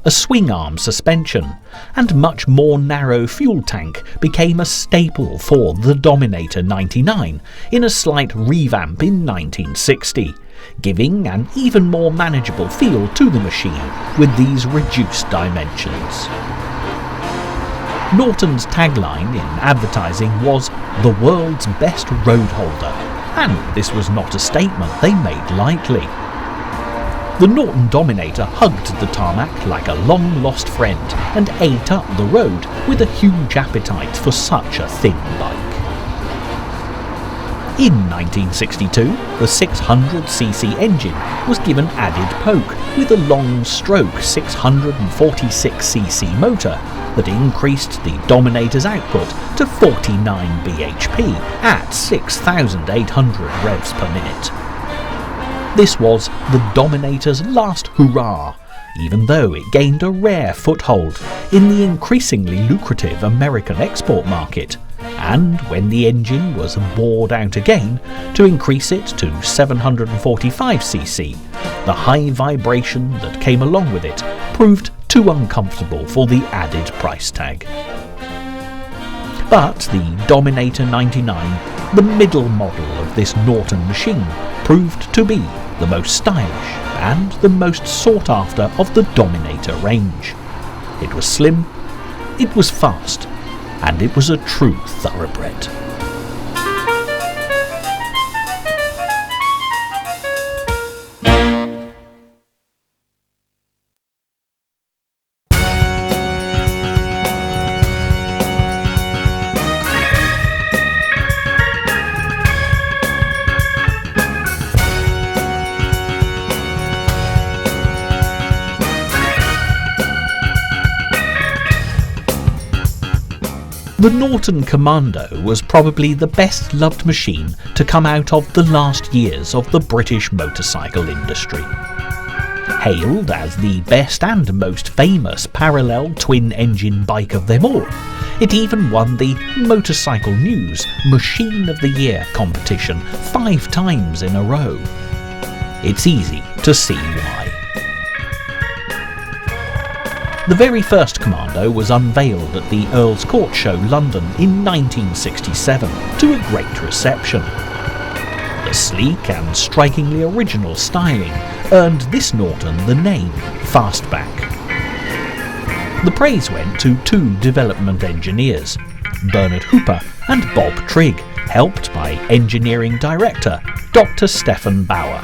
a swing arm suspension, and much more narrow fuel tank became a staple for the Dominator 99 in a slight revamp in 1960, giving an even more manageable feel to the machine with these reduced dimensions. Norton's tagline in advertising was "the world's best road holder," and this was not a statement they made lightly. The Norton Dominator hugged the tarmac like a long-lost friend and ate up the road with a huge appetite for such a thin bike. In 1962, the 600cc engine was given added poke with a long-stroke 646cc motor that increased the Dominator's output to 49 bhp at 6,800 revs per minute. This was the Dominator's last hurrah, even though it gained a rare foothold in the increasingly lucrative American export market, and when the engine was bored out again, to increase it to 745cc, the high vibration that came along with it proved too uncomfortable for the added price tag. But the Dominator 99, the middle model of this Norton machine, proved to be the most stylish and the most sought after of the Dominator range. It was slim, it was fast, and it was a true thoroughbred. The Norton Commando was probably the best loved machine to come out of the last years of the British motorcycle industry. Hailed as the best and most famous parallel twin-engine bike of them all, it even won the Motorcycle News Machine of the Year competition 5 times in a row. It's easy to see why. The very first Commando was unveiled at the Earl's Court Show London in 1967 to a great reception. The sleek and strikingly original styling earned this Norton the name Fastback. The praise went to 2 development engineers, Bernard Hooper and Bob Trigg, helped by engineering director Dr. Stephen Bauer.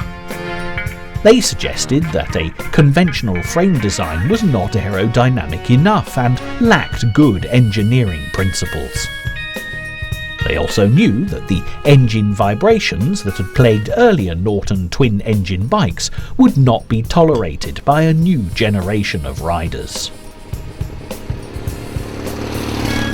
They suggested that a conventional frame design was not aerodynamic enough and lacked good engineering principles. They also knew that the engine vibrations that had plagued earlier Norton twin-engine bikes would not be tolerated by a new generation of riders.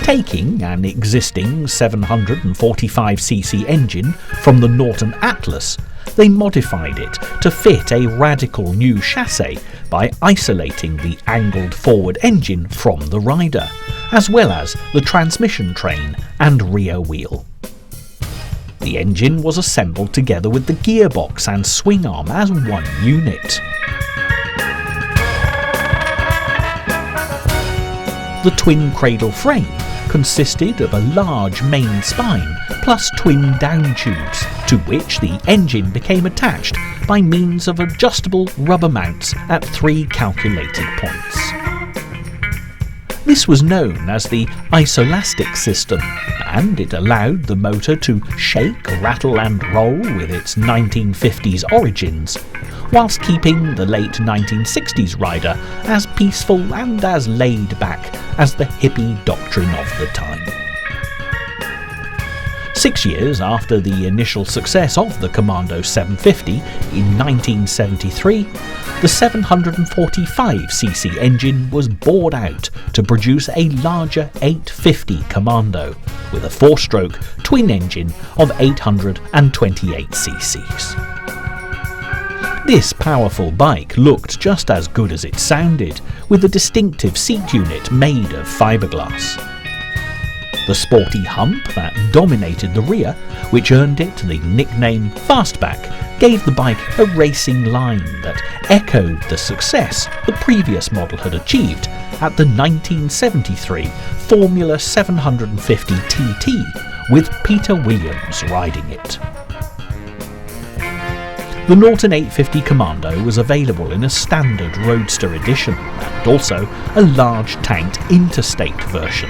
Taking an existing 745cc engine from the Norton Atlas, they modified it to fit a radical new chassis by isolating the angled forward engine from the rider, as well as the transmission train and rear wheel. The engine was assembled together with the gearbox and swing arm as one unit. The twin cradle frame consisted of a large main spine plus twin down tubes, to which the engine became attached by means of adjustable rubber mounts at 3 calculated points. This was known as the Isolastic system, and it allowed the motor to shake, rattle and roll with its 1950s origins, whilst keeping the late 1960s rider as peaceful and as laid back as the hippie doctrine of the time. 6 years after the initial success of the Commando 750 in 1973, the 745cc engine was bored out to produce a larger 850 Commando with a 4-stroke twin engine of 828 cc's. This powerful bike looked just as good as it sounded, with a distinctive seat unit made of fiberglass. The sporty hump that dominated the rear, which earned it the nickname Fastback, gave the bike a racing line that echoed the success the previous model had achieved at the 1973 Formula 750 TT, with Peter Williams riding it. The Norton 850 Commando was available in a standard roadster edition and also a large tanked interstate version.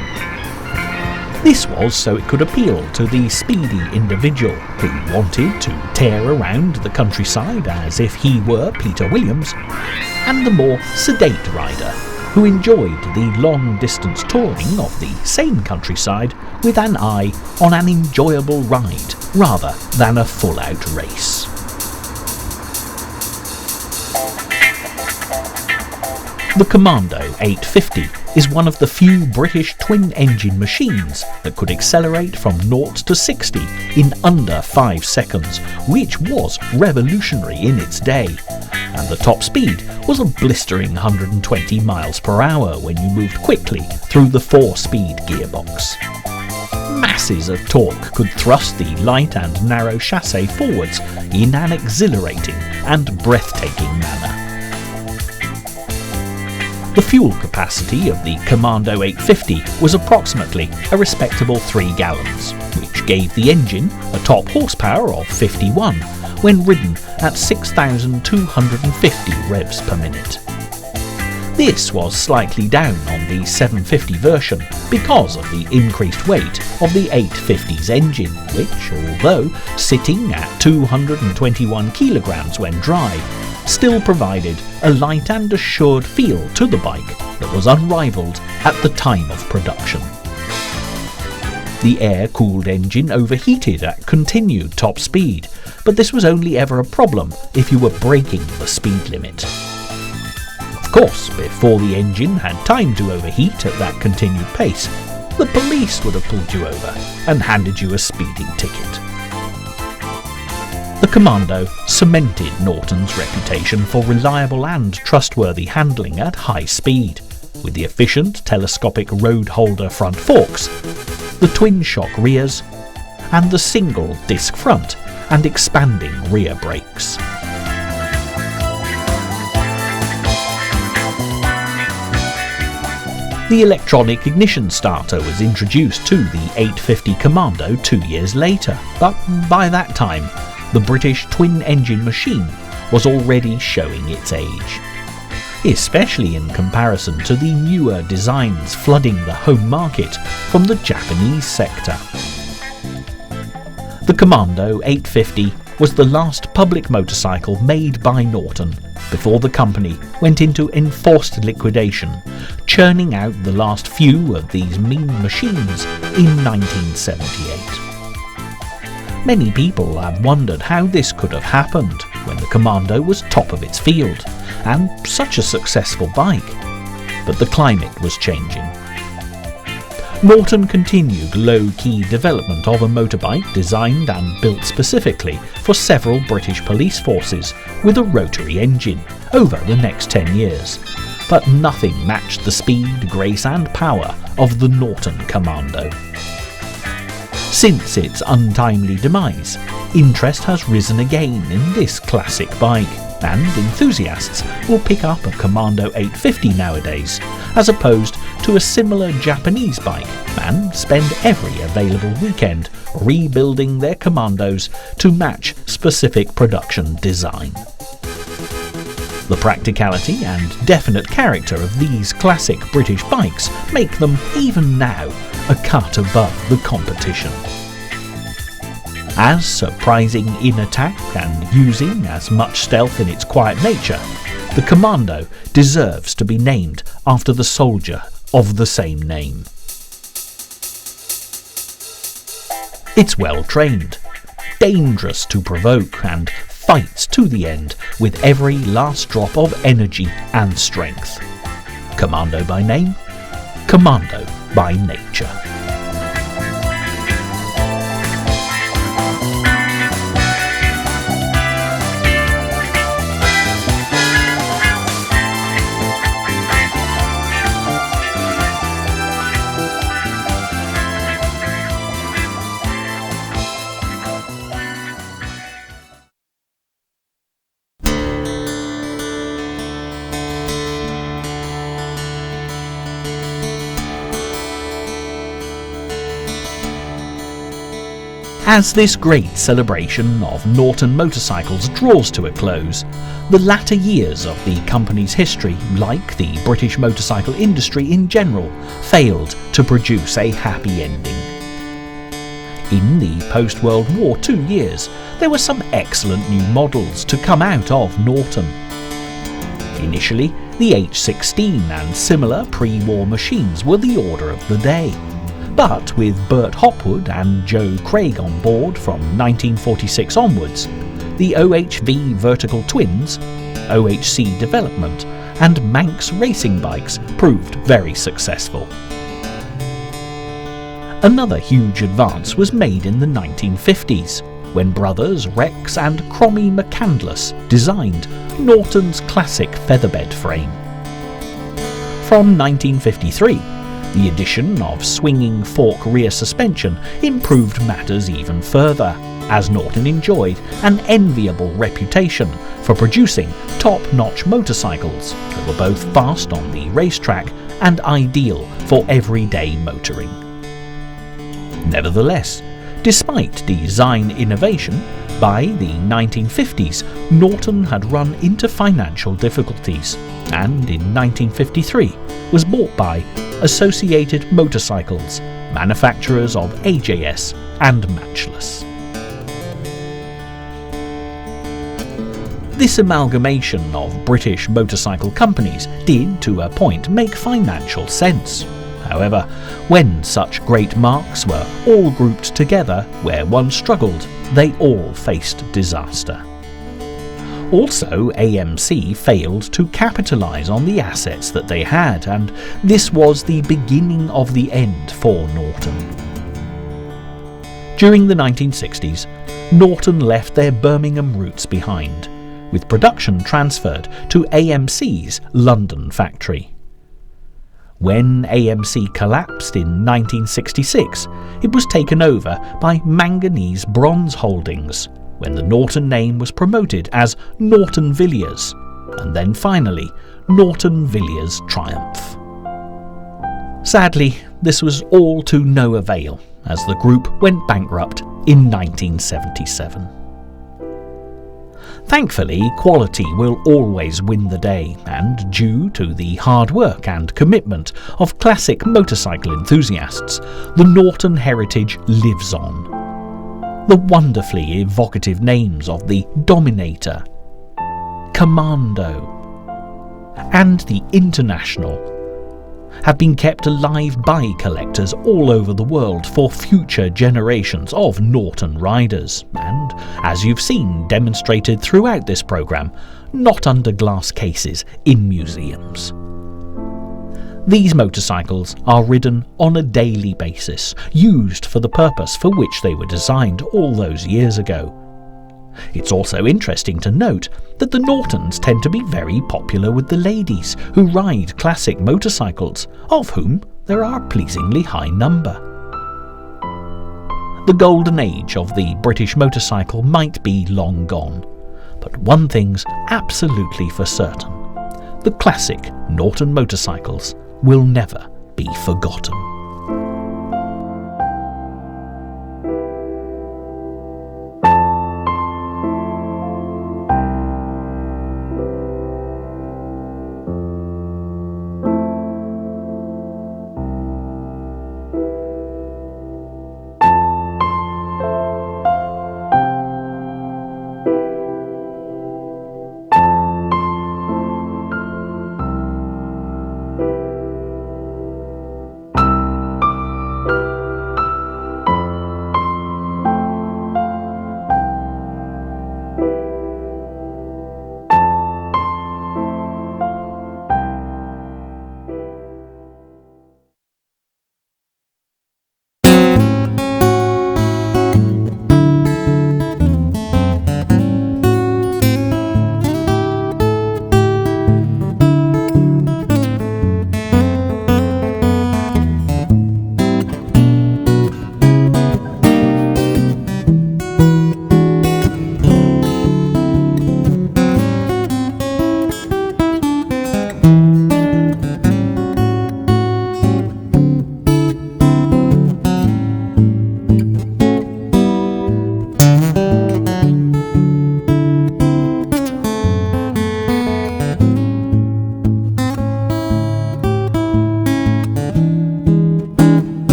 This was so it could appeal to the speedy individual who wanted to tear around the countryside as if he were Peter Williams, and the more sedate rider who enjoyed the long-distance touring of the same countryside with an eye on an enjoyable ride rather than a full-out race. The Commando 850 is one of the few British twin-engine machines that could accelerate from 0 to 60 in under 5 seconds, which was revolutionary in its day, and the top speed was a blistering 120 miles per hour when you moved quickly through the 4-speed gearbox. Masses of torque could thrust the light and narrow chassis forwards in an exhilarating and breathtaking manner. The fuel capacity of the Commando 850 was approximately a respectable 3 gallons, which gave the engine a top horsepower of 51 when ridden at 6,250 revs per minute. This was slightly down on the 750 version because of the increased weight of the 850's engine, which, although sitting at 221 kilograms when dry, still provided a light and assured feel to the bike that was unrivaled at the time of production. The air-cooled engine overheated at continued top speed, but this was only ever a problem if you were breaking the speed limit. Of course, before the engine had time to overheat at that continued pace, the police would have pulled you over and handed you a speeding ticket. The Commando cemented Norton's reputation for reliable and trustworthy handling at high speed, with the efficient telescopic road holder front forks, the twin-shock rears, and the single disc front and expanding rear brakes. The electronic ignition starter was introduced to the 850 Commando 2 years later, but by that time, the British twin-engine machine was already showing its age, especially in comparison to the newer designs flooding the home market from the Japanese sector. The Commando 850 was the last public motorcycle made by Norton before the company went into enforced liquidation, churning out the last few of these mean machines in 1978. Many people have wondered how this could have happened when the Commando was top of its field and such a successful bike, but the climate was changing. Norton continued low-key development of a motorbike designed and built specifically for several British police forces with a rotary engine over the next 10 years, but nothing matched the speed, grace and power of the Norton Commando. Since its untimely demise, interest has risen again in this classic bike, and enthusiasts will pick up a Commando 850 nowadays, as opposed to a similar Japanese bike, and spend every available weekend rebuilding their Commandos to match specific production design. The practicality and definite character of these classic British bikes make them, even now, a cut above the competition. As surprising in attack and using as much stealth in its quiet nature, the Commando deserves to be named after the soldier of the same name. It's well trained, dangerous to provoke, and fights to the end with every last drop of energy and strength. Commando by name, Commando by nature. As this great celebration of Norton motorcycles draws to a close, the latter years of the company's history, like the British motorcycle industry in general, failed to produce a happy ending. In the post-World War II years, there were some excellent new models to come out of Norton. Initially, the H16 and similar pre-war machines were the order of the day. But with Bert Hopwood and Joe Craig on board from 1946 onwards, the OHV Vertical Twins, OHC Development and Manx racing bikes proved very successful. Another huge advance was made in the 1950s, when brothers Rex and Cromie McCandless designed Norton's classic featherbed frame. From 1953, the addition of swinging fork rear suspension improved matters even further, as Norton enjoyed an enviable reputation for producing top-notch motorcycles that were both fast on the racetrack and ideal for everyday motoring. Nevertheless, despite design innovation, by the 1950s Norton had run into financial difficulties and in 1953 was bought by Associated Motorcycles, manufacturers of AJS and Matchless. This amalgamation of British motorcycle companies did to a point make financial sense. However, when such great marques were all grouped together where one struggled, they all faced disaster. Also, AMC failed to capitalise on the assets that they had, and this was the beginning of the end for Norton. During the 1960s, Norton left their Birmingham roots behind, with production transferred to AMC's London factory. When AMC collapsed in 1966, it was taken over by Manganese Bronze Holdings, when the Norton name was promoted as Norton Villiers, and then finally Norton Villiers Triumph. Sadly, this was all to no avail, as the group went bankrupt in 1977. Thankfully, quality will always win the day, and due to the hard work and commitment of classic motorcycle enthusiasts, the Norton heritage lives on. The wonderfully evocative names of the Dominator, Commando, and the International have been kept alive by collectors all over the world for future generations of Norton riders, and, as you've seen demonstrated throughout this programme, not under glass cases in museums. These motorcycles are ridden on a daily basis, used for the purpose for which they were designed all those years ago. It's also interesting to note that the Nortons tend to be very popular with the ladies who ride classic motorcycles, of whom there are a pleasingly high number. The golden age of the British motorcycle might be long gone, but one thing's absolutely for certain: the classic Norton motorcycles will never be forgotten.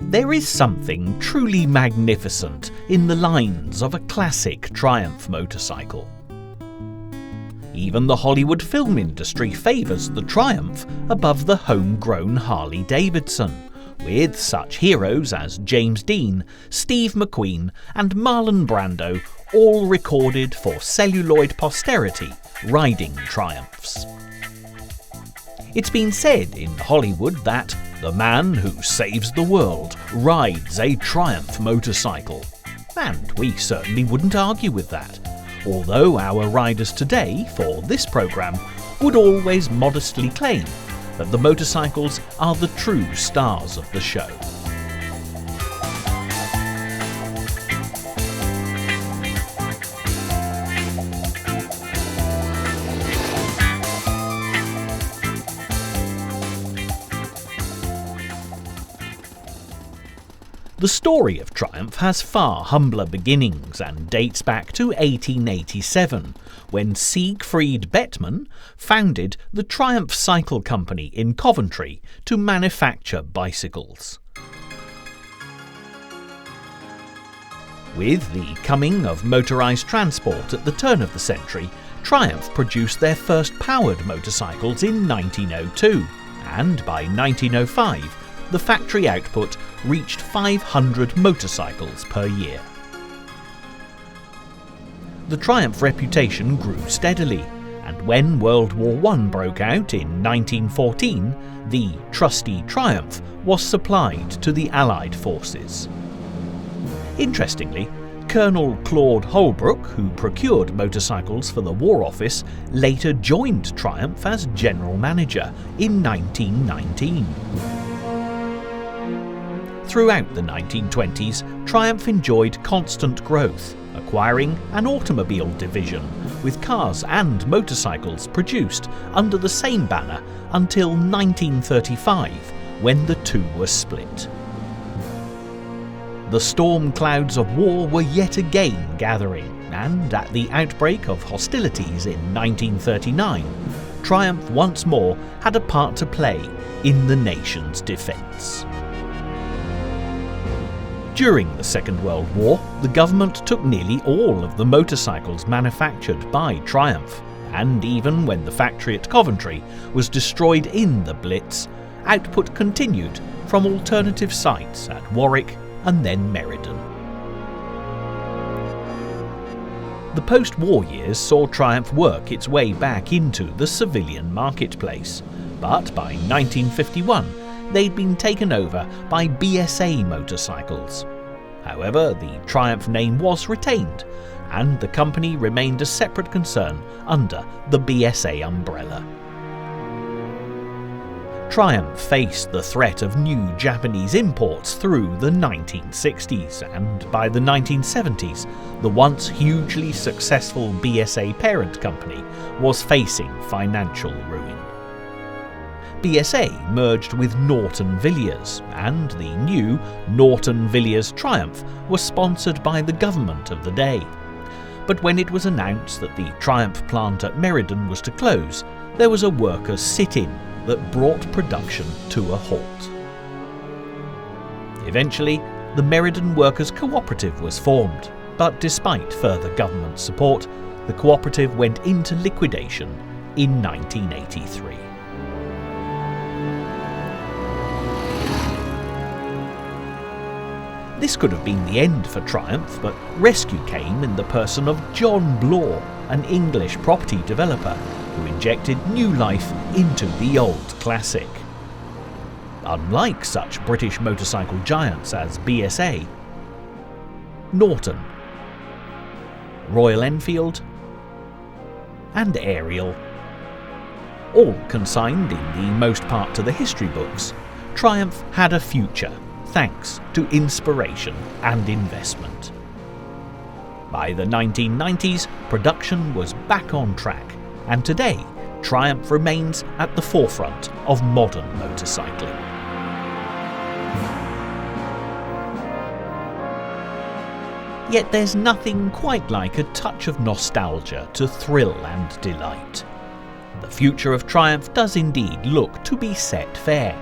There is something truly magnificent in the lines of a classic Triumph motorcycle. Even the Hollywood film industry favours the Triumph above the homegrown Harley-Davidson, with such heroes as James Dean, Steve McQueen and Marlon Brando all recorded for celluloid posterity riding Triumphs. It's been said in Hollywood that the man who saves the world rides a Triumph motorcycle, and we certainly wouldn't argue with that, although our riders today, for this programme, would always modestly claim that the motorcycles are the true stars of the show. The story of Triumph has far humbler beginnings and dates back to 1887, when Siegfried Bettmann founded the Triumph Cycle Company in Coventry to manufacture bicycles. With the coming of motorised transport at the turn of the century, Triumph produced their first powered motorcycles in 1902, and by 1905, the factory output reached 500 motorcycles per year. The Triumph reputation grew steadily, and when World War I broke out in 1914, the Trusty Triumph was supplied to the Allied forces. Interestingly, Colonel Claude Holbrook, who procured motorcycles for the War Office, later joined Triumph as general manager in 1919. Throughout the 1920s, Triumph enjoyed constant growth, acquiring an automobile division, with cars and motorcycles produced under the same banner until 1935, when the two were split. The storm clouds of war were yet again gathering, and at the outbreak of hostilities in 1939, Triumph once more had a part to play in the nation's defence. During the Second World War, the government took nearly all of the motorcycles manufactured by Triumph, and even when the factory at Coventry was destroyed in the Blitz, output continued from alternative sites at Warwick and then Meriden. The post-war years saw Triumph work its way back into the civilian marketplace, but by 1951 they'd been taken over by BSA motorcycles. However, the Triumph name was retained, and the company remained a separate concern under the BSA umbrella. Triumph faced the threat of new Japanese imports through the 1960s, and by the 1970s, the once hugely successful BSA parent company was facing financial ruin. BSA merged with Norton Villiers, and the new Norton Villiers Triumph was sponsored by the government of the day. But when it was announced that the Triumph plant at Meriden was to close, there was a workers' sit-in that brought production to a halt. Eventually, the Meriden Workers' Cooperative was formed, but despite further government support, the cooperative went into liquidation in 1983. This could have been the end for Triumph, but rescue came in the person of John Bloor, an English property developer, who injected new life into the old classic. Unlike such British motorcycle giants as BSA, Norton, Royal Enfield and Ariel, all consigned in the most part to the history books, Triumph had a future thanks to inspiration and investment. By the 1990s, production was back on track, and today Triumph remains at the forefront of modern motorcycling. Yet there's nothing quite like a touch of nostalgia to thrill and delight. The future of Triumph does indeed look to be set fair,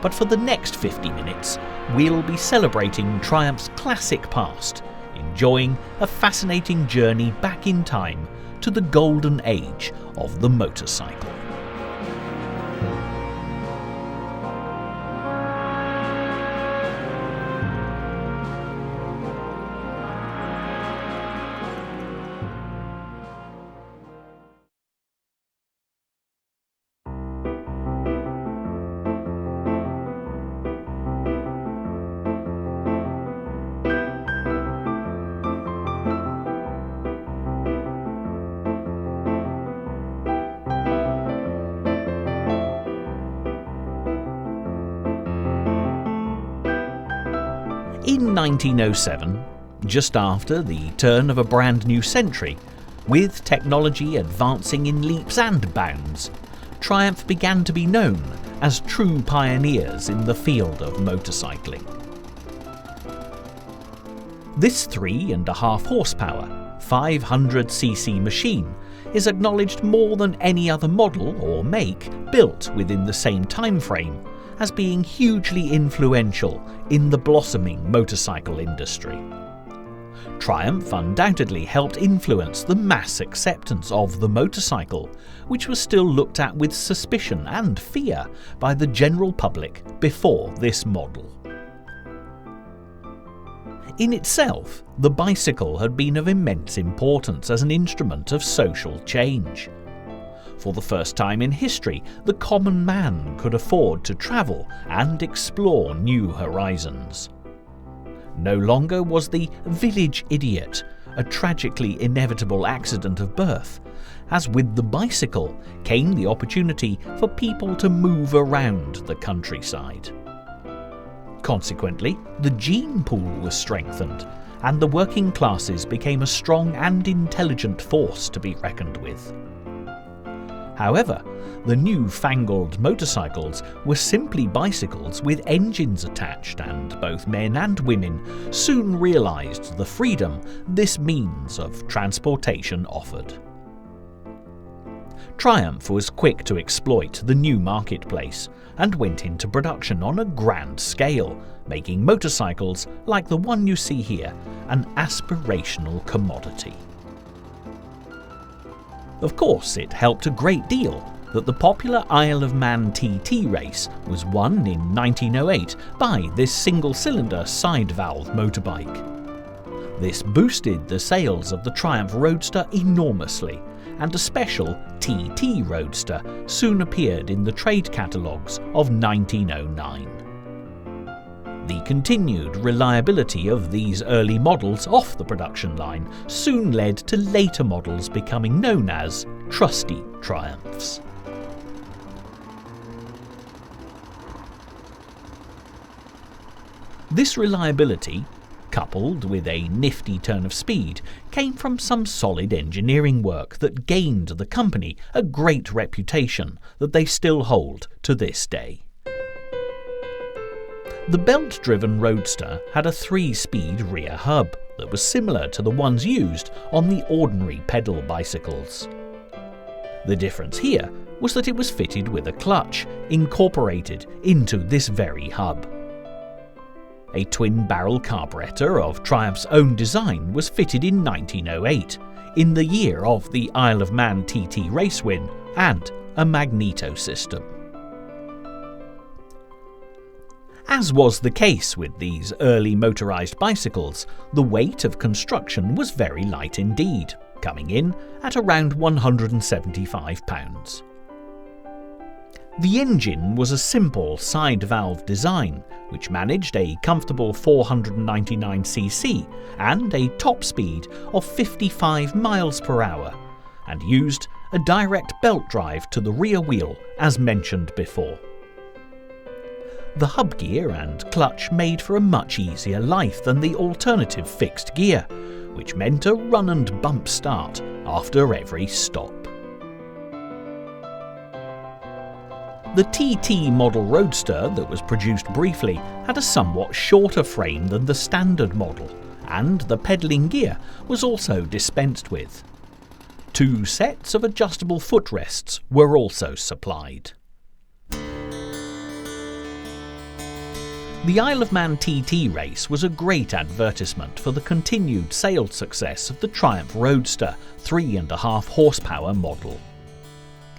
but for the next 50 minutes we'll be celebrating Triumph's classic past, enjoying a fascinating journey back in time to the golden age of the motorcycle. In 1907, just after the turn of a brand new century, with technology advancing in leaps and bounds, Triumph began to be known as true pioneers in the field of motorcycling. This 3.5 horsepower, 500cc machine is acknowledged more than any other model or make built within the same time frame as being hugely influential in the blossoming motorcycle industry. Triumph undoubtedly helped influence the mass acceptance of the motorcycle, which was still looked at with suspicion and fear by the general public before this model. In itself, the bicycle had been of immense importance as an instrument of social change. For the first time in history, the common man could afford to travel and explore new horizons. No longer was the village idiot a tragically inevitable accident of birth, as with the bicycle came the opportunity for people to move around the countryside. Consequently, the gene pool was strengthened, and the working classes became a strong and intelligent force to be reckoned with. However, the new-fangled motorcycles were simply bicycles with engines attached, and both men and women soon realised the freedom this means of transportation offered. Triumph was quick to exploit the new marketplace and went into production on a grand scale, making motorcycles like the one you see here an aspirational commodity. Of course, it helped a great deal that the popular Isle of Man TT race was won in 1908 by this single-cylinder side-valve motorbike. This boosted the sales of the Triumph Roadster enormously, and a special TT Roadster soon appeared in the trade catalogues of 1909. The continued reliability of these early models off the production line soon led to later models becoming known as Trusty Triumphs. This reliability, coupled with a nifty turn of speed, came from some solid engineering work that gained the company a great reputation that they still hold to this day. The belt-driven Roadster had a 3-speed rear hub that was similar to the ones used on the ordinary pedal bicycles. The difference here was that it was fitted with a clutch incorporated into this very hub. A twin-barrel carburettor of Triumph's own design was fitted in 1908, in the year of the Isle of Man TT race win, and a magneto system. As was the case with these early motorised bicycles, the weight of construction was very light indeed, coming in at around £175. The engine was a simple side-valve design, which managed a comfortable 499cc and a top speed of 55 miles per hour, and used a direct belt drive to the rear wheel as mentioned before. The hub gear and clutch made for a much easier life than the alternative fixed gear, which meant a run and bump start after every stop. The TT model Roadster that was produced briefly had a somewhat shorter frame than the standard model, and the pedalling gear was also dispensed with. 2 sets of adjustable footrests were also supplied. The Isle of Man TT race was a great advertisement for the continued sales success of the Triumph Roadster 3.5 horsepower model.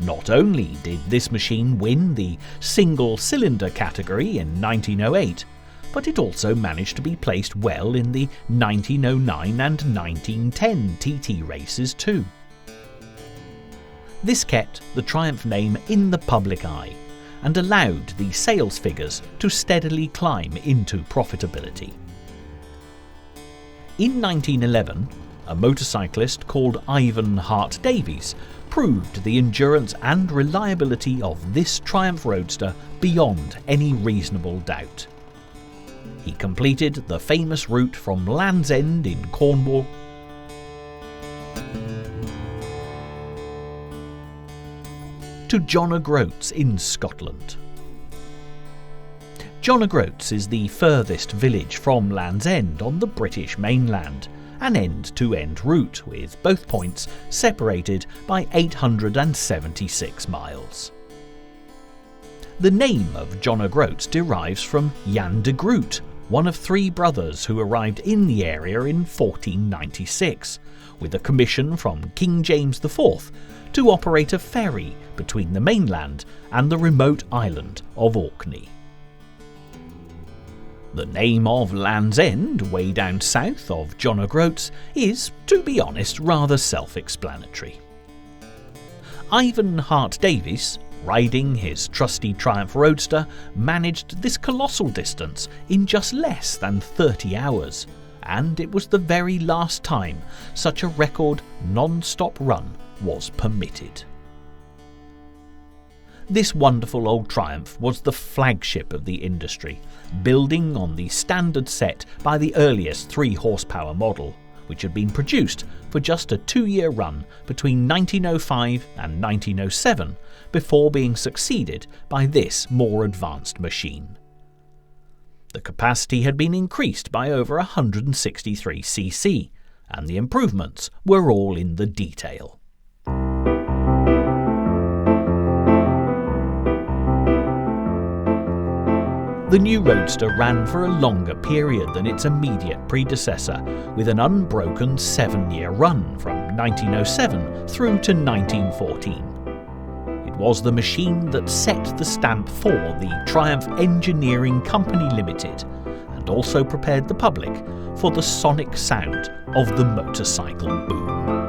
Not only did this machine win the single-cylinder category in 1908, but it also managed to be placed well in the 1909 and 1910 TT races too. This kept the Triumph name in the public eye and allowed the sales figures to steadily climb into profitability. In 1911, a motorcyclist called Ivan Hart Davies proved the endurance and reliability of this Triumph Roadster beyond any reasonable doubt. He completed the famous route from Land's End in Cornwall to John O'Groats in Scotland. John O'Groats is the furthest village from Land's End on the British mainland, an end-to-end route with both points separated by 876 miles. The name of John O'Groats derives from Jan de Groot, one of 3 brothers who arrived in the area in 1496, with a commission from King James IV to operate a ferry between the mainland and the remote island of Orkney. The name of Land's End, way down south of John O'Groats, is, to be honest, rather self-explanatory. Ivan Hart Davies, riding his trusty Triumph Roadster, managed this colossal distance in just less than 30 hours, and it was the very last time such a record non-stop run was permitted. This wonderful old Triumph was the flagship of the industry, building on the standard set by the earliest 3 horsepower model, which had been produced for just a 2-year run between 1905 and 1907 before being succeeded by this more advanced machine. The capacity had been increased by over 163cc, and the improvements were all in the detail. The new Roadster ran for a longer period than its immediate predecessor, with an unbroken 7-year run from 1907 through to 1914. It was the machine that set the stamp for the Triumph Engineering Company Limited, and also prepared the public for the sonic sound of the motorcycle boom.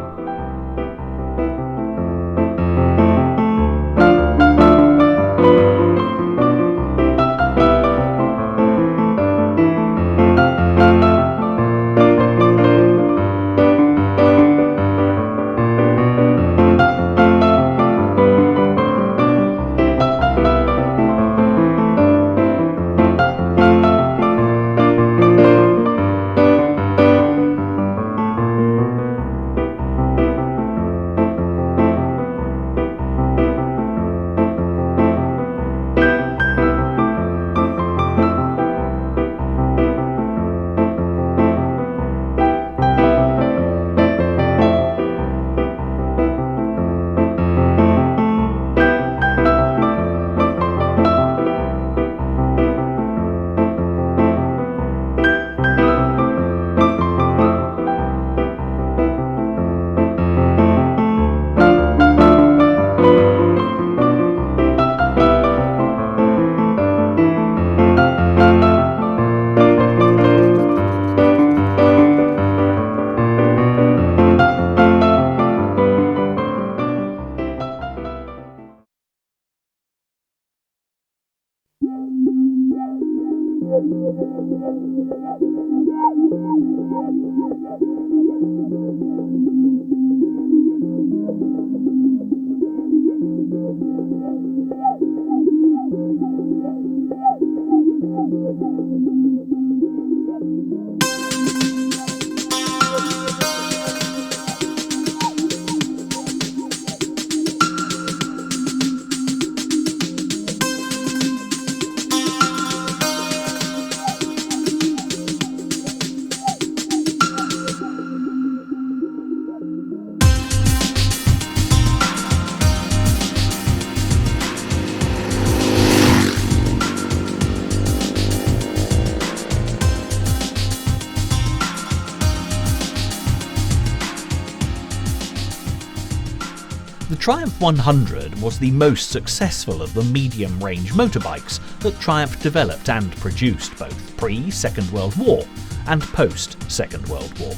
The Triumph 100 was the most successful of the medium-range motorbikes that Triumph developed and produced both pre-Second World War and post-Second World War.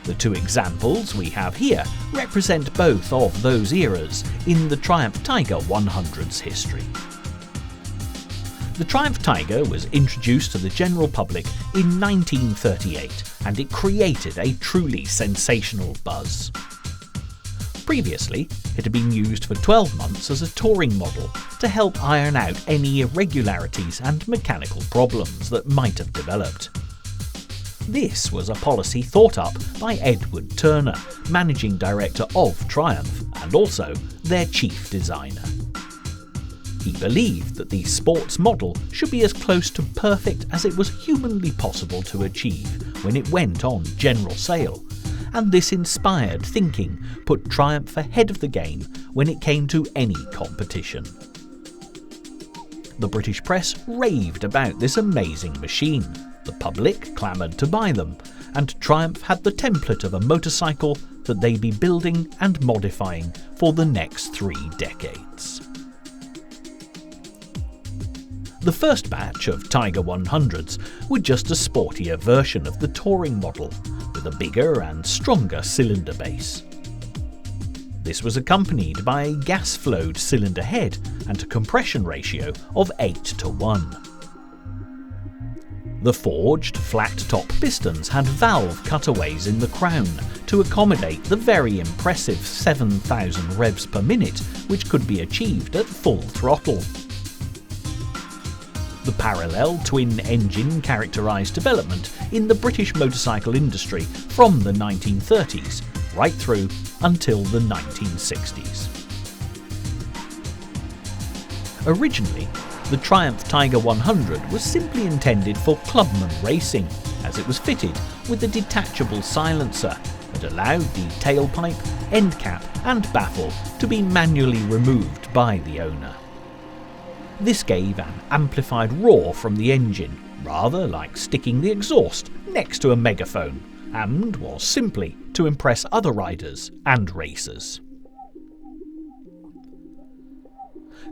The two examples we have here represent both of those eras in the Triumph Tiger 100's history. The Triumph Tiger was introduced to the general public in 1938 and it created a truly sensational buzz. Previously, it had been used for 12 months as a touring model to help iron out any irregularities and mechanical problems that might have developed. This was a policy thought up by Edward Turner, managing director of Triumph and also their chief designer. He believed that the sports model should be as close to perfect as it was humanly possible to achieve when it went on general sale, and this inspired thinking put Triumph ahead of the game when it came to any competition. The British press raved about this amazing machine, the public clamoured to buy them, and Triumph had the template of a motorcycle that they'd be building and modifying for the next 3 decades. The first batch of Tiger 100s were just a sportier version of the touring model, with a bigger and stronger cylinder base. This was accompanied by a gas-flowed cylinder head and a compression ratio of 8:1. The forged flat-top pistons had valve cutaways in the crown to accommodate the very impressive 7,000 revs per minute which could be achieved at full throttle. The parallel twin-engine characterised development in the British motorcycle industry from the 1930s right through until the 1960s. Originally, the Triumph Tiger 100 was simply intended for Clubman racing, as it was fitted with a detachable silencer that allowed the tailpipe, end cap and baffle to be manually removed by the owner. This gave an amplified roar from the engine, rather like sticking the exhaust next to a megaphone, and was simply to impress other riders and racers.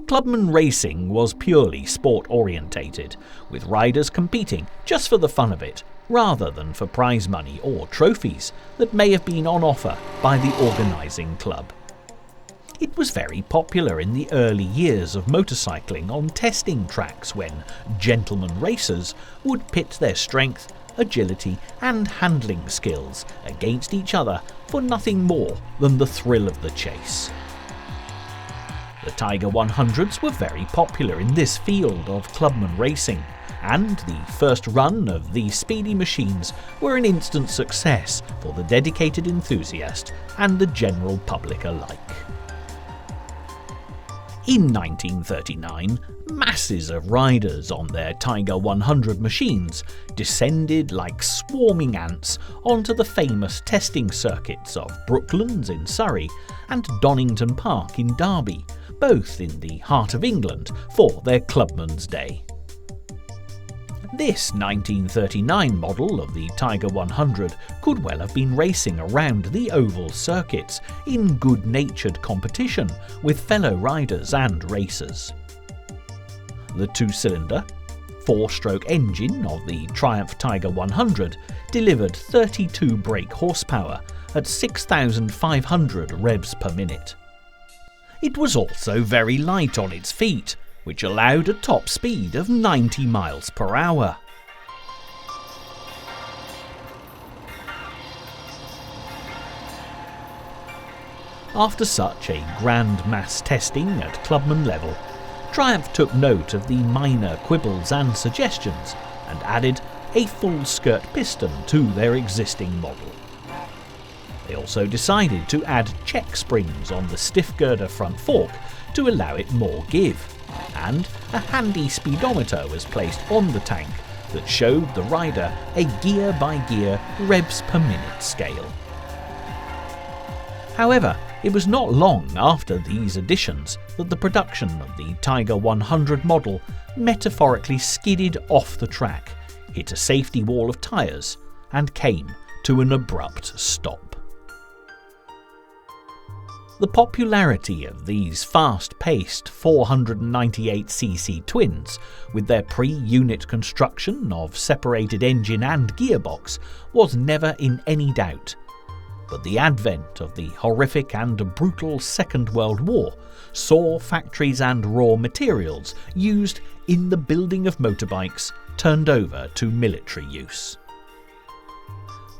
Clubman racing was purely sport-orientated, with riders competing just for the fun of it, rather than for prize money or trophies that may have been on offer by the organising club. It was very popular in the early years of motorcycling on testing tracks when gentlemen racers would pit their strength, agility and handling skills against each other for nothing more than the thrill of the chase. The Tiger 100s were very popular in this field of Clubman racing, and the first run of these speedy machines were an instant success for the dedicated enthusiast and the general public alike. In 1939, masses of riders on their Tiger 100 machines descended like swarming ants onto the famous testing circuits of Brooklands in Surrey and Donington Park in Derby, both in the heart of England, for their Clubman's Day. This 1939 model of the Tiger 100 could well have been racing around the oval circuits in good-natured competition with fellow riders and racers. The 2-cylinder, 4-stroke engine of the Triumph Tiger 100 delivered 32 brake horsepower at 6,500 revs per minute. It was also very light on its feet, which allowed a top speed of 90 miles per hour. After such a grand mass testing at Clubman level, Triumph took note of the minor quibbles and suggestions and added a full skirt piston to their existing model. They also decided to add check springs on the stiff girder front fork to allow it more give, and a handy speedometer was placed on the tank that showed the rider a gear-by-gear revs per minute scale. However, it was not long after these additions that the production of the Tiger 100 model metaphorically skidded off the track, hit a safety wall of tyres, and came to an abrupt stop. The popularity of these fast-paced 498cc twins, with their pre-unit construction of separated engine and gearbox, was never in any doubt. But the advent of the horrific and brutal Second World War saw factories and raw materials used in the building of motorbikes turned over to military use.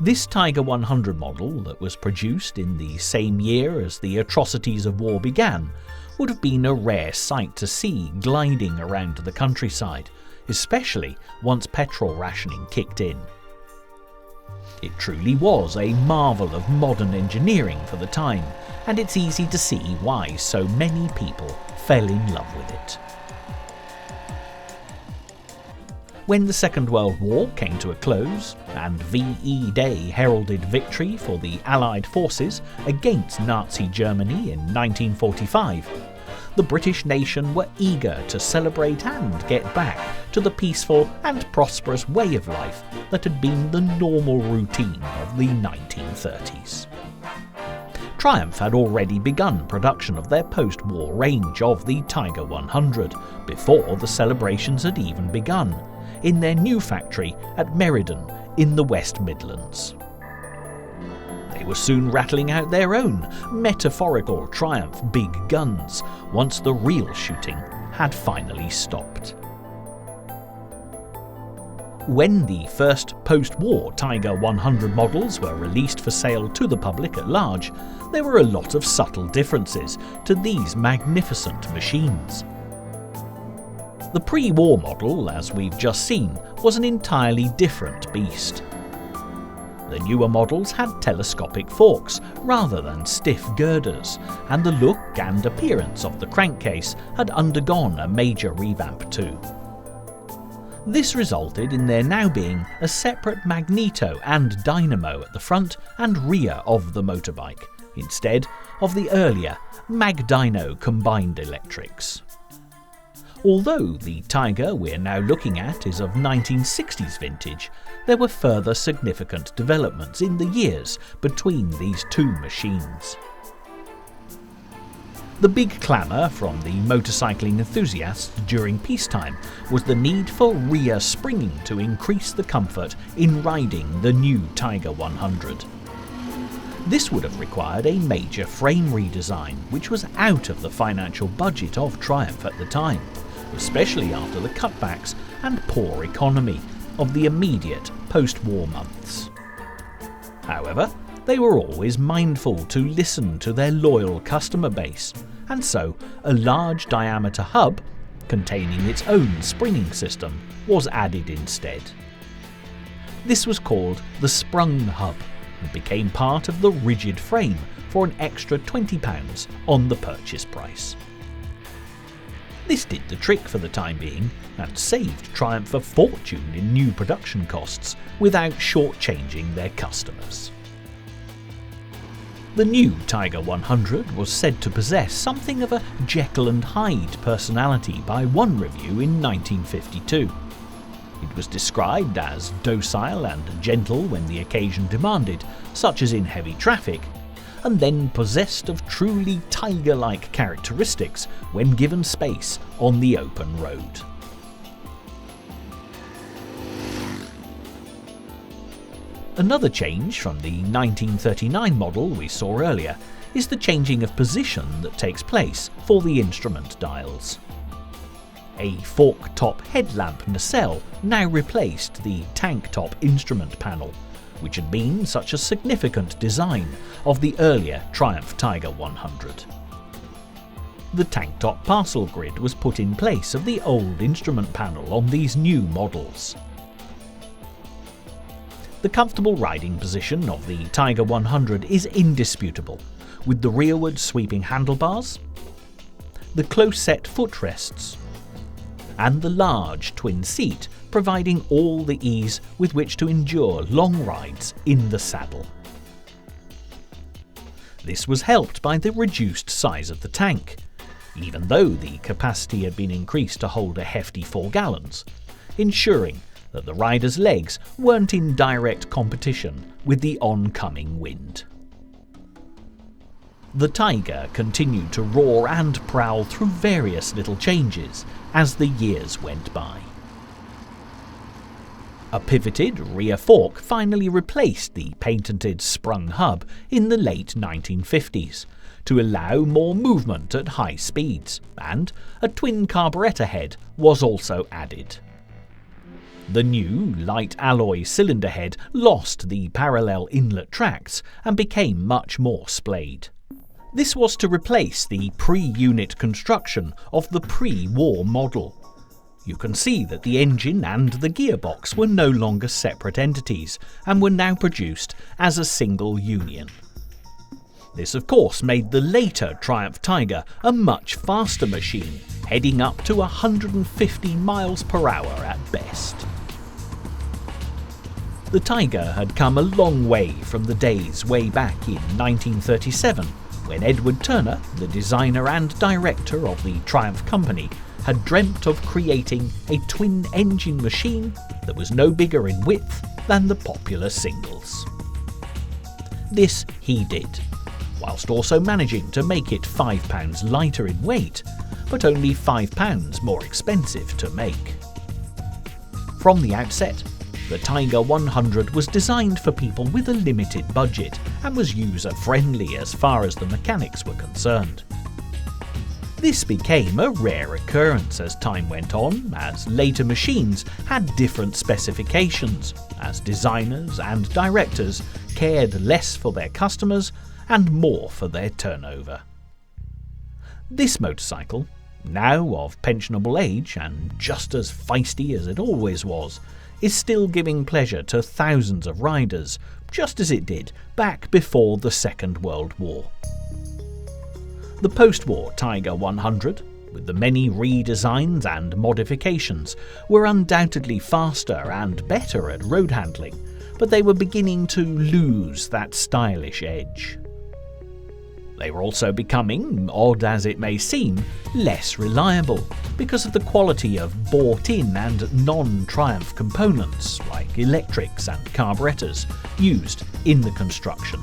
This Tiger 100 model, that was produced in the same year as the atrocities of war began, would have been a rare sight to see gliding around the countryside, especially once petrol rationing kicked in. It truly was a marvel of modern engineering for the time, and it's easy to see why so many people fell in love with it. When the Second World War came to a close, and VE Day heralded victory for the Allied forces against Nazi Germany in 1945, the British nation were eager to celebrate and get back to the peaceful and prosperous way of life that had been the normal routine of the 1930s. Triumph had already begun production of their post-war range of the Tiger 100 before the celebrations had even begun, in their new factory at Meriden in the West Midlands. They were soon rattling out their own metaphorical Triumph big guns once the real shooting had finally stopped. When the first post-war Tiger 100 models were released for sale to the public at large, there were a lot of subtle differences to these magnificent machines. The pre-war model, as we've just seen, was an entirely different beast. The newer models had telescopic forks rather than stiff girders, and the look and appearance of the crankcase had undergone a major revamp too. This resulted in there now being a separate magneto and dynamo at the front and rear of the motorbike, instead of the earlier Mag-Dyno combined electrics. Although the Tiger we're now looking at is of 1960s vintage, there were further significant developments in the years between these two machines. The big clamour from the motorcycling enthusiasts during peacetime was the need for rear springing to increase the comfort in riding the new Tiger 100. This would have required a major frame redesign, which was out of the financial budget of Triumph at the time, especially after the cutbacks and poor economy of the immediate post-war months. However, they were always mindful to listen to their loyal customer base, and so a large diameter hub, containing its own springing system, was added instead. This was called the Sprung hub, and became part of the rigid frame for an extra £20 on the purchase price. This did the trick for the time being, and saved Triumph a fortune in new production costs without shortchanging their customers. The new Tiger 100 was said to possess something of a Jekyll and Hyde personality by one review in 1952. It was described as docile and gentle when the occasion demanded, such as in heavy traffic, and then possessed of truly tiger-like characteristics when given space on the open road. Another change from the 1939 model we saw earlier is the changing of position that takes place for the instrument dials. A fork-top headlamp nacelle now replaced the tank-top instrument panel, which had been such a significant design of the earlier Triumph Tiger 100. The tank-top parcel grid was put in place of the old instrument panel on these new models. The comfortable riding position of the Tiger 100 is indisputable, with the rearward sweeping handlebars, the close-set footrests, and the large twin seat providing all the ease with which to endure long rides in the saddle. This was helped by the reduced size of the tank, even though the capacity had been increased to hold a hefty 4 gallons, ensuring that the rider's legs weren't in direct competition with the oncoming wind. The Tiger continued to roar and prowl through various little changes as the years went by. A pivoted rear fork finally replaced the patented Sprung hub in the late 1950s to allow more movement at high speeds, and a twin carburettor head was also added. The new light alloy cylinder head lost the parallel inlet tracts and became much more splayed. This was to replace the pre-unit construction of the pre-war model. You can see that the engine and the gearbox were no longer separate entities and were now produced as a single union. This of course made the later Triumph Tiger a much faster machine, heading up to 150 miles per hour at best. The Tiger had come a long way from the days way back in 1937, when Edward Turner, the designer and director of the Triumph Company, had dreamt of creating a twin-engine machine that was no bigger in width than the popular singles. This he did, whilst also managing to make it £5 lighter in weight, but only £5 more expensive to make. From the outset, the Tiger 100 was designed for people with a limited budget and was user-friendly as far as the mechanics were concerned. This became a rare occurrence as time went on, as later machines had different specifications, as designers and directors cared less for their customers and more for their turnover. This motorcycle, now of pensionable age and just as feisty as it always was, is still giving pleasure to thousands of riders, just as it did back before the Second World War. The post-war Tiger 100, with the many redesigns and modifications, were undoubtedly faster and better at road handling, but they were beginning to lose that stylish edge. They were also becoming, odd as it may seem, less reliable because of the quality of bought-in and non-Triumph components like electrics and carburettors used in the construction.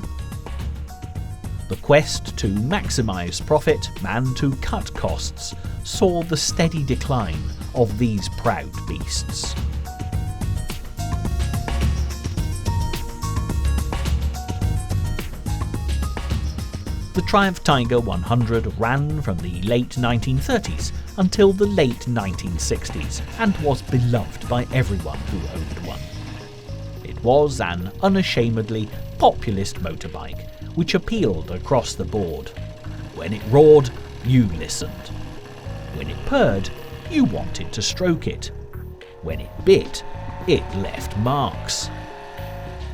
The quest to maximise profit and to cut costs saw the steady decline of these proud beasts. The Triumph Tiger 100 ran from the late 1930s until the late 1960s and was beloved by everyone who owned one. It was an unashamedly populist motorbike which appealed across the board. When it roared, you listened. When it purred, you wanted to stroke it. When it bit, it left marks.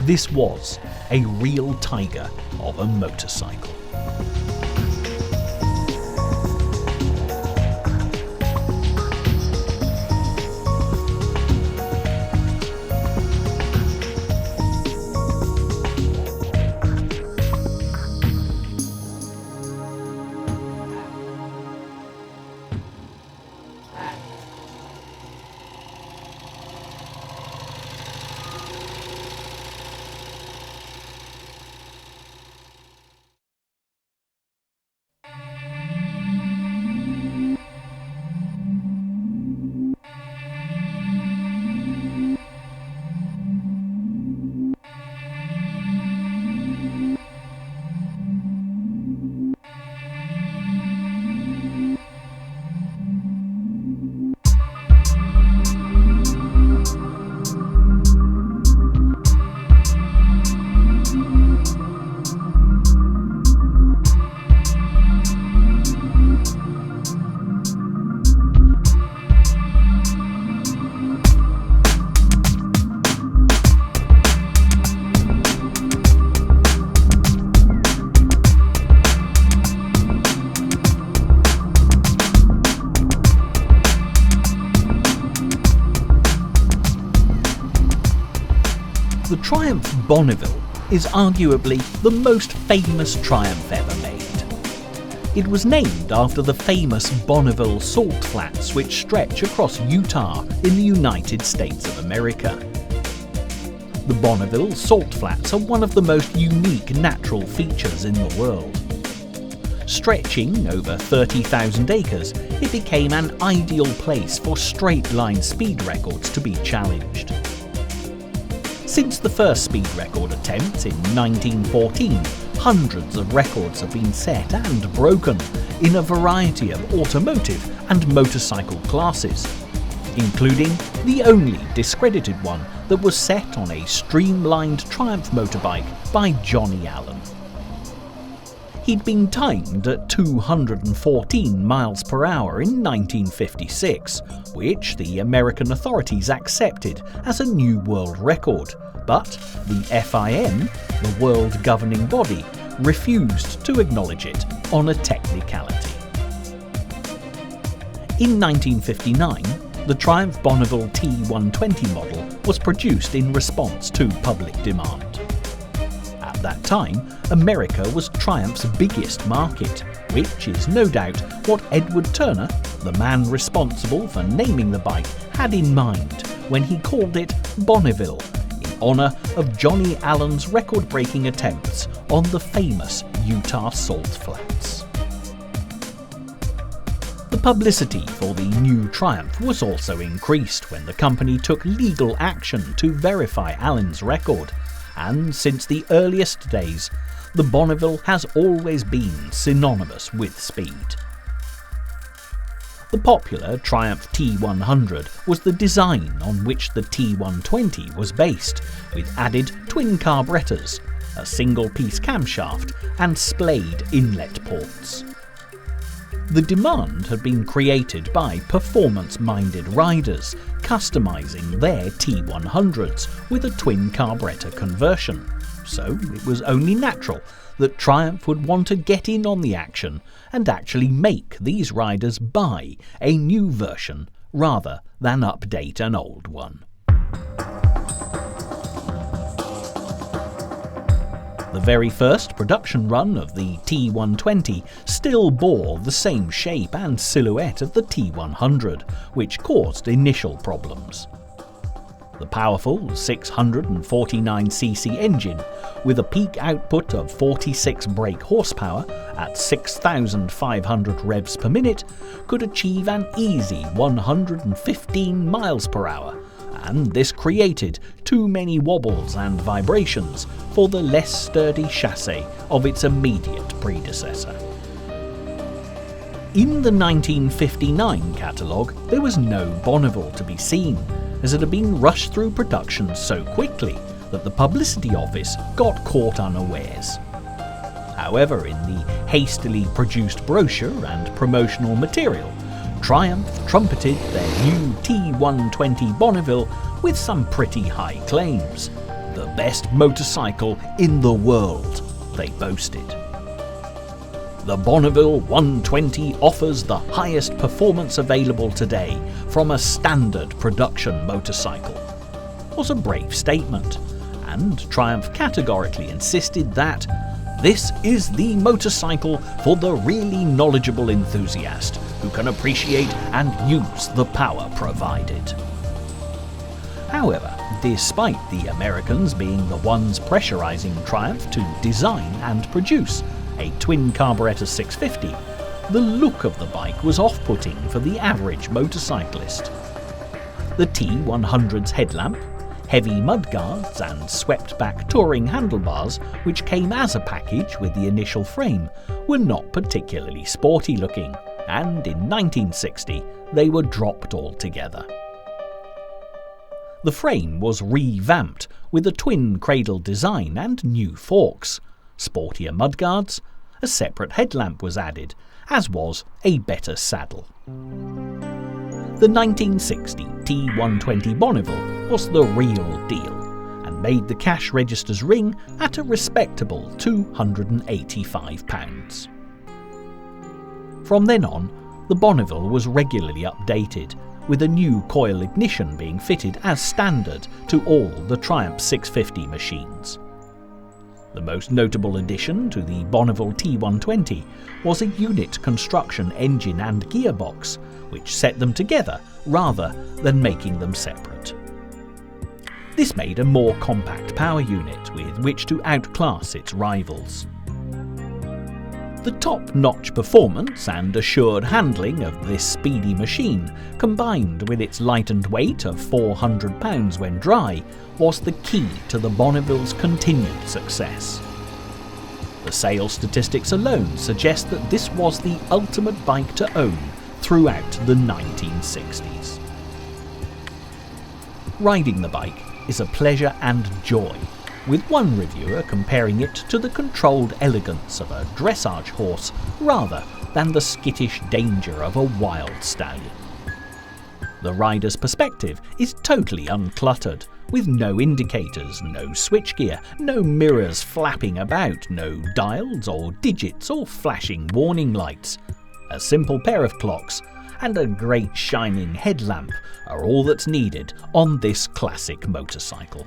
This was a real tiger of a motorcycle. The Triumph Bonneville is arguably the most famous Triumph ever made. It was named after the famous Bonneville salt flats which stretch across Utah in the United States of America. The Bonneville salt flats are one of the most unique natural features in the world. Stretching over 30,000 acres, it became an ideal place for straight-line speed records to be challenged. Since the first speed record attempts in 1914, hundreds of records have been set and broken in a variety of automotive and motorcycle classes, including the only discredited one that was set on a streamlined Triumph motorbike by Johnny Allen. He'd been timed at 214 miles per hour in 1956, which the American authorities accepted as a new world record, but the FIM, the world governing body, refused to acknowledge it on a technicality. In 1959, the Triumph Bonneville T120 model was produced in response to public demand. At that time, America was Triumph's biggest market, which is no doubt what Edward Turner, the man responsible for naming the bike, had in mind when he called it Bonneville, in honour of Johnny Allen's record-breaking attempts on the famous Utah salt flats. The publicity for the new Triumph was also increased when the company took legal action to verify Allen's record, and since the earliest days, the Bonneville has always been synonymous with speed. The popular Triumph T100 was the design on which the T120 was based, with added twin carburettors, a single-piece camshaft and splayed inlet ports. The demand had been created by performance-minded riders customising their T100s with a twin carburettor conversion, so it was only natural that Triumph would want to get in on the action and actually make these riders buy a new version rather than update an old one. The very first production run of the T120 still bore the same shape and silhouette of the T100, which caused initial problems. The powerful 649cc engine, with a peak output of 46 brake horsepower at 6,500 revs per minute, could achieve an easy 115 miles per hour, and this created too many wobbles and vibrations for the less sturdy chassis of its immediate predecessor. In the 1959 catalogue, there was no Bonneville to be seen, as it had been rushed through production so quickly that the publicity office got caught unawares. However, in the hastily produced brochure and promotional material, Triumph trumpeted their new T120 Bonneville with some pretty high claims. The best motorcycle in the world, they boasted. The Bonneville 120 offers the highest performance available today from a standard production motorcycle, was a brave statement, and Triumph categorically insisted that this is the motorcycle for the really knowledgeable enthusiast who can appreciate and use the power provided. However, despite the Americans being the ones pressurizing Triumph to design and produce a twin carburettor 650, the look of the bike was off-putting for the average motorcyclist. The T100's headlamp, heavy mudguards and swept-back touring handlebars, which came as a package with the initial frame, were not particularly sporty looking, and in 1960 they were dropped altogether. The frame was revamped with a twin cradle design and new forks, sportier mudguards, a separate headlamp was added, as was a better saddle. The 1960 T120 Bonneville was the real deal, and made the cash registers ring at a respectable £285. From then on, the Bonneville was regularly updated, with a new coil ignition being fitted as standard to all the Triumph 650 machines. The most notable addition to the Bonneville T120 was a unit construction engine and gearbox, which set them together rather than making them separate. This made a more compact power unit with which to outclass its rivals. The top-notch performance and assured handling of this speedy machine, combined with its lightened weight of 400 pounds when dry, was the key to the Bonneville's continued success. The sales statistics alone suggest that this was the ultimate bike to own throughout the 1960s. Riding the bike is a pleasure and joy, with one reviewer comparing it to the controlled elegance of a dressage horse rather than the skittish danger of a wild stallion. The rider's perspective is totally uncluttered, with no indicators, no switchgear, no mirrors flapping about, no dials or digits or flashing warning lights. A simple pair of clocks and a great shining headlamp are all that's needed on this classic motorcycle.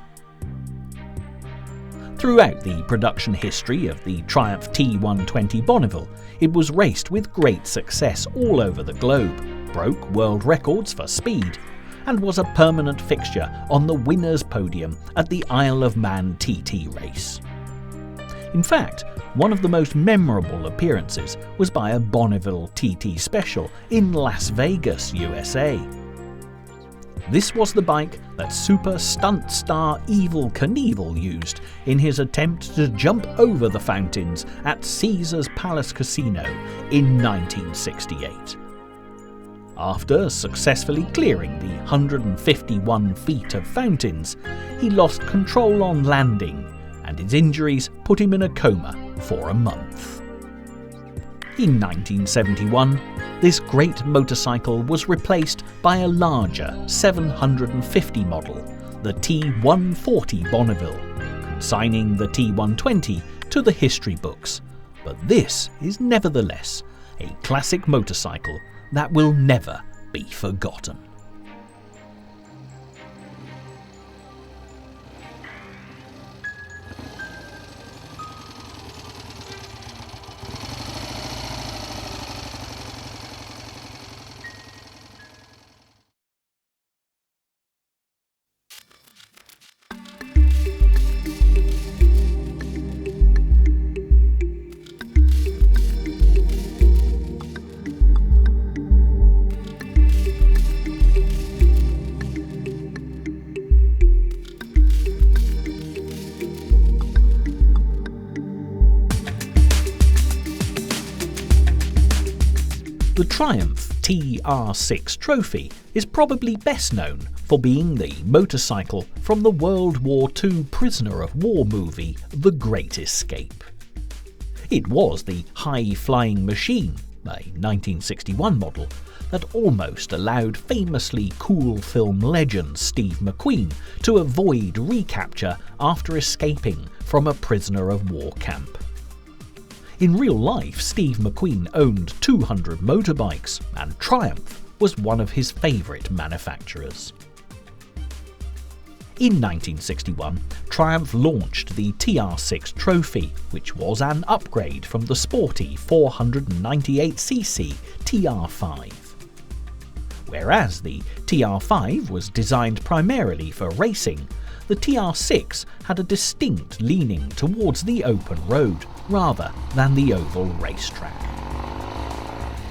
Throughout the production history of the Triumph T120 Bonneville, it was raced with great success all over the globe, broke world records for speed, and was a permanent fixture on the winner's podium at the Isle of Man TT race. In fact, one of the most memorable appearances was by a Bonneville TT special in Las Vegas, USA. This was the bike that super stunt star Evel Knievel used in his attempt to jump over the fountains at Caesar's Palace Casino in 1968. After successfully clearing the 151 feet of fountains, he lost control on landing, and his injuries put him in a coma for a month. In 1971, this great motorcycle was replaced by a larger 750 model, the T140 Bonneville, consigning the T120 to the history books. But this is nevertheless a classic motorcycle that will never be forgotten. The Triumph TR6 trophy is probably best known for being the motorcycle from the World War II prisoner of war movie The Great Escape. It was the high-flying machine, a 1961 model, that almost allowed famously cool film legend Steve McQueen to avoid recapture after escaping from a prisoner of war camp. In real life, Steve McQueen owned 200 motorbikes, and Triumph was one of his favourite manufacturers. In 1961, Triumph launched the TR6 Trophy, which was an upgrade from the sporty 498cc TR5. Whereas the TR5 was designed primarily for racing, the TR6 had a distinct leaning towards the open road rather than the oval racetrack.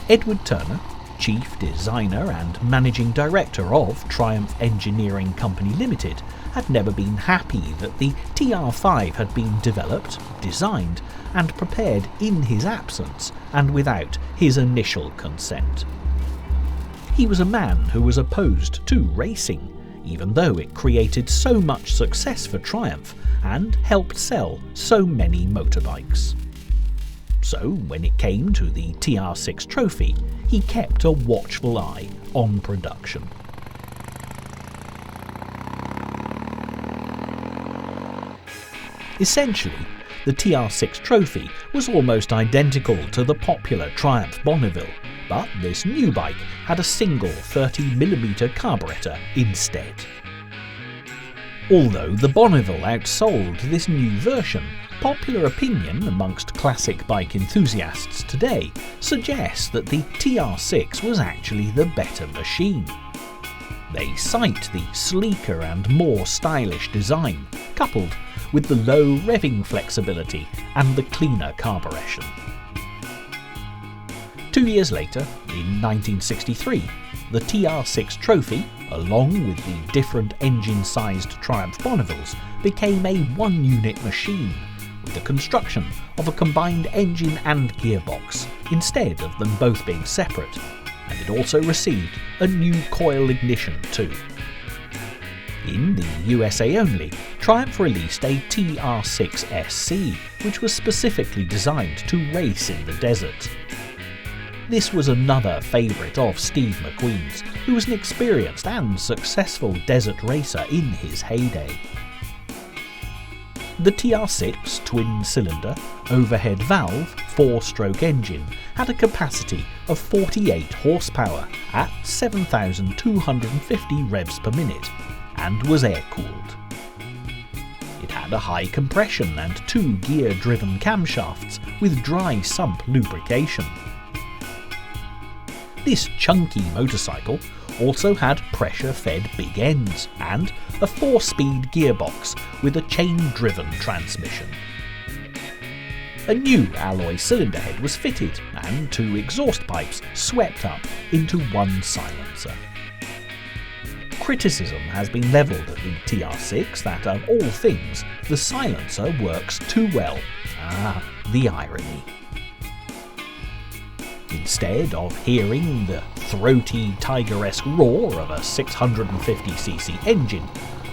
Edward Turner, chief designer and managing director of Triumph Engineering Company Limited, had never been happy that the TR5 had been developed, designed and prepared in his absence and without his initial consent. He was a man who was opposed to racing, even though it created so much success for Triumph and helped sell so many motorbikes. So when it came to the TR6 Trophy, he kept a watchful eye on production. Essentially, the TR6 Trophy was almost identical to the popular Triumph Bonneville, but this new bike had a single 30mm carburettor instead. Although the Bonneville outsold this new version, popular opinion amongst classic bike enthusiasts today suggests that the TR6 was actually the better machine. They cite the sleeker and more stylish design, coupled with the low revving flexibility and the cleaner carburation. 2 years later, in 1963, the TR6 Trophy, along with the different engine-sized Triumph Bonnevilles, became a one-unit machine, with the construction of a combined engine and gearbox, instead of them both being separate, and it also received a new coil ignition too. In the USA only, Triumph released a TR6 SC, which was specifically designed to race in the desert. This was another favourite of Steve McQueen's, who was an experienced and successful desert racer in his heyday. The TR6 twin-cylinder, overhead valve, 4-stroke engine had a capacity of 48 horsepower at 7,250 revs per minute and was air-cooled. It had a high compression and 2 gear-driven camshafts with dry sump lubrication. This chunky motorcycle also had pressure-fed big ends and a 4-speed gearbox with a chain-driven transmission. A new alloy cylinder head was fitted and 2 exhaust pipes swept up into one silencer. Criticism has been levelled at the TR6 that, of all things, the silencer works too well. The irony. Instead of hearing the throaty, tiger-esque roar of a 650cc engine,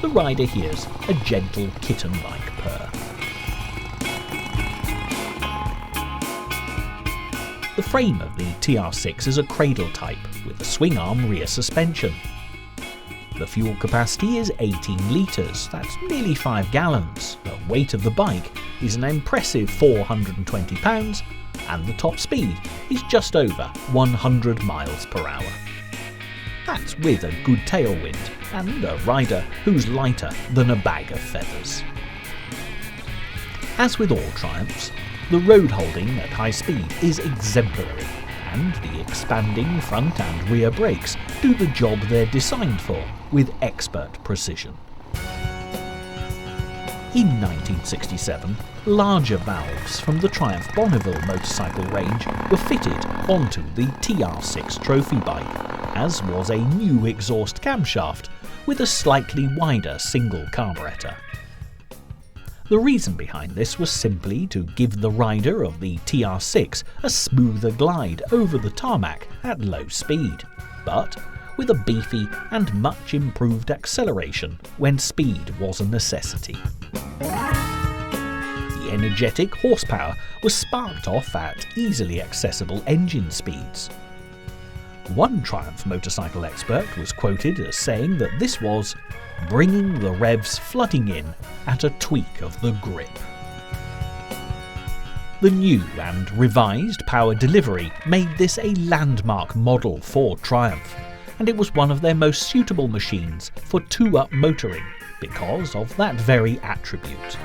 the rider hears a gentle kitten-like purr. The frame of the TR6 is a cradle type with a swing-arm rear suspension. The fuel capacity is 18 litres, that's nearly 5 gallons. The weight of the bike is an impressive 420 pounds, and the top speed is just over 100 miles per hour. That's with a good tailwind and a rider who's lighter than a bag of feathers. As with all Triumphs, the road holding at high speed is exemplary, and the expanding front and rear brakes do the job they're designed for with expert precision. In 1967, larger valves from the Triumph Bonneville motorcycle range were fitted onto the TR6 trophy bike, as was a new exhaust camshaft with a slightly wider single carburettor. The reason behind this was simply to give the rider of the TR6 a smoother glide over the tarmac at low speed, but with a beefy and much improved acceleration when speed was a necessity. The energetic horsepower was sparked off at easily accessible engine speeds. One Triumph motorcycle expert was quoted as saying that this was bringing the revs flooding in at a tweak of the grip. The new and revised power delivery made this a landmark model for Triumph, and it was one of their most suitable machines for 2-up motoring because of that very attribute.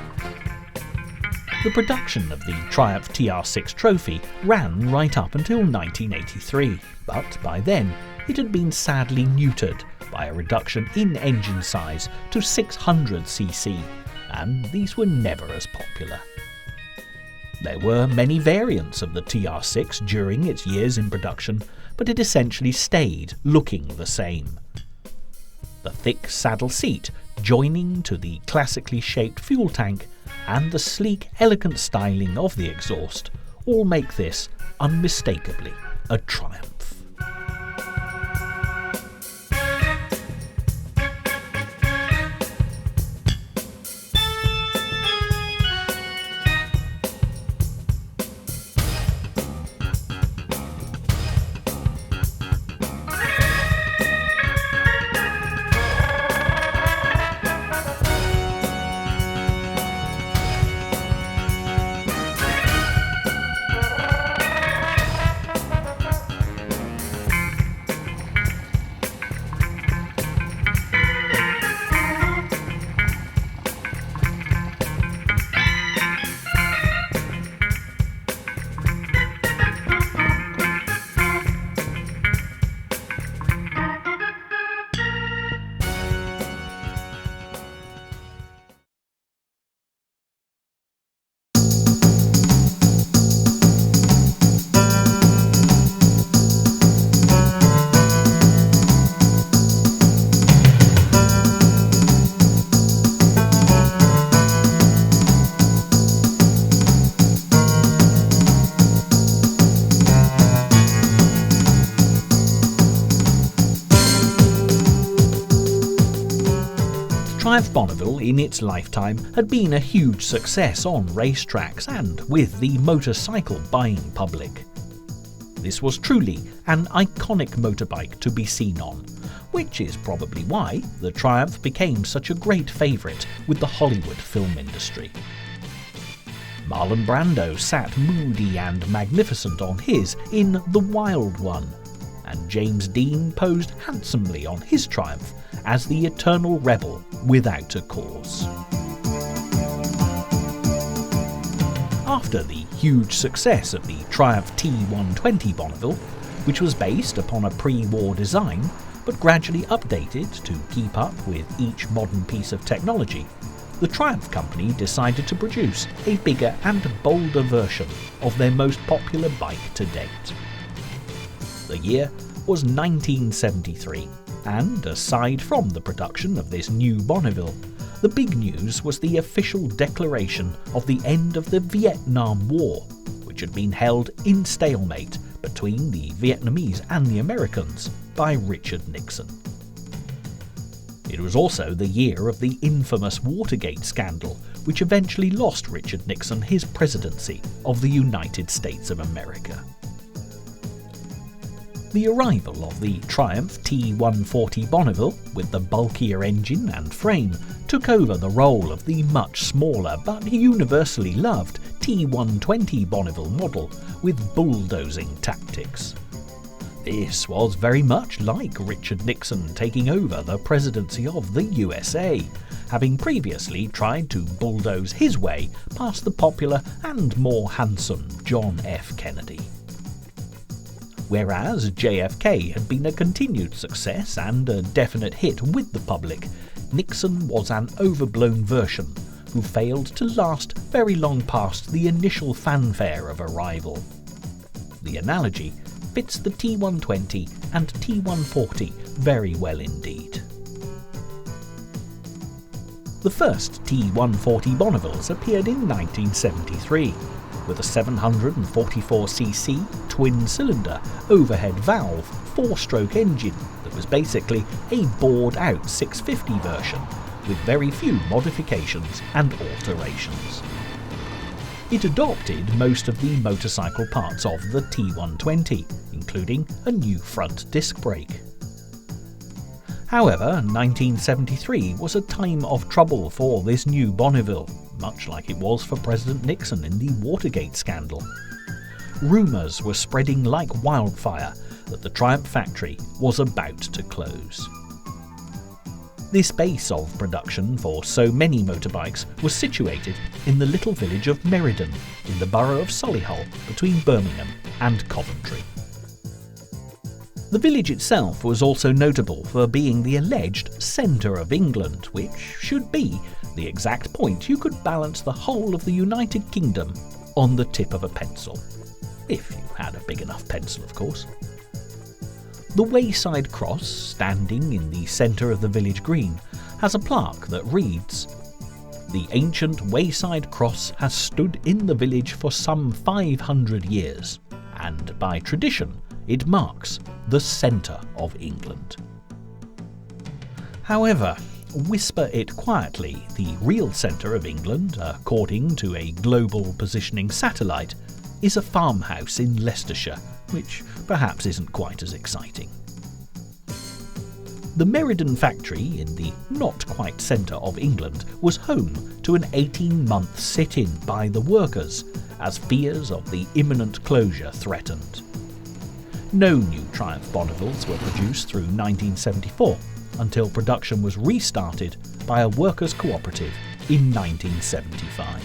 The production of the Triumph TR6 Trophy ran right up until 1983, but by then it had been sadly neutered by a reduction in engine size to 600cc, and these were never as popular. There were many variants of the TR6 during its years in production, but it essentially stayed looking the same. The thick saddle seat joining to the classically shaped fuel tank and the sleek, elegant styling of the exhaust all make this unmistakably a Triumph. Triumph Bonneville in its lifetime had been a huge success on racetracks and with the motorcycle buying public. This was truly an iconic motorbike to be seen on, which is probably why the Triumph became such a great favourite with the Hollywood film industry. Marlon Brando sat moody and magnificent on his in The Wild One, and James Dean posed handsomely on his Triumph as the eternal rebel without a cause. After the huge success of the Triumph T120 Bonneville, which was based upon a pre-war design but gradually updated to keep up with each modern piece of technology, the Triumph company decided to produce a bigger and bolder version of their most popular bike to date. The year was 1973, and aside from the production of this new Bonneville, the big news was the official declaration of the end of the Vietnam War, which had been held in stalemate between the Vietnamese and the Americans by Richard Nixon. It was also the year of the infamous Watergate scandal, which eventually lost Richard Nixon his presidency of the United States of America. The arrival of the Triumph T140 Bonneville, with the bulkier engine and frame, took over the role of the much smaller but universally loved T120 Bonneville model with bulldozing tactics. This was very much like Richard Nixon taking over the presidency of the USA, having previously tried to bulldoze his way past the popular and more handsome John F. Kennedy. Whereas JFK had been a continued success and a definite hit with the public, Nixon was an overblown version who failed to last very long past the initial fanfare of arrival. The analogy fits the T120 and T140 very well indeed. The first T140 Bonnevilles appeared in 1973, with a 744cc twin-cylinder overhead valve 4-stroke engine that was basically a bored-out 650 version with very few modifications and alterations. It adopted most of the motorcycle parts of the T120, including a new front disc brake. However, 1973 was a time of trouble for this new Bonneville, much like it was for President Nixon in the Watergate scandal. Rumours were spreading like wildfire that the Triumph factory was about to close. This base of production for so many motorbikes was situated in the little village of Meriden in the borough of Solihull between Birmingham and Coventry. The village itself was also notable for being the alleged centre of England, which should be the exact point you could balance the whole of the United Kingdom on the tip of a pencil. If you had a big enough pencil, of course. The wayside cross, standing in the centre of the village green, has a plaque that reads, "The ancient wayside cross has stood in the village for some 500 years, and by tradition it marks the centre of England." However, whisper it quietly, the real centre of England, according to a global positioning satellite, is a farmhouse in Leicestershire, which perhaps isn't quite as exciting. The Meriden factory in the not quite centre of England was home to an 18-month sit-in by the workers, as fears of the imminent closure threatened. No new Triumph Bonnevilles were produced through 1974, until production was restarted by a workers' cooperative in 1975.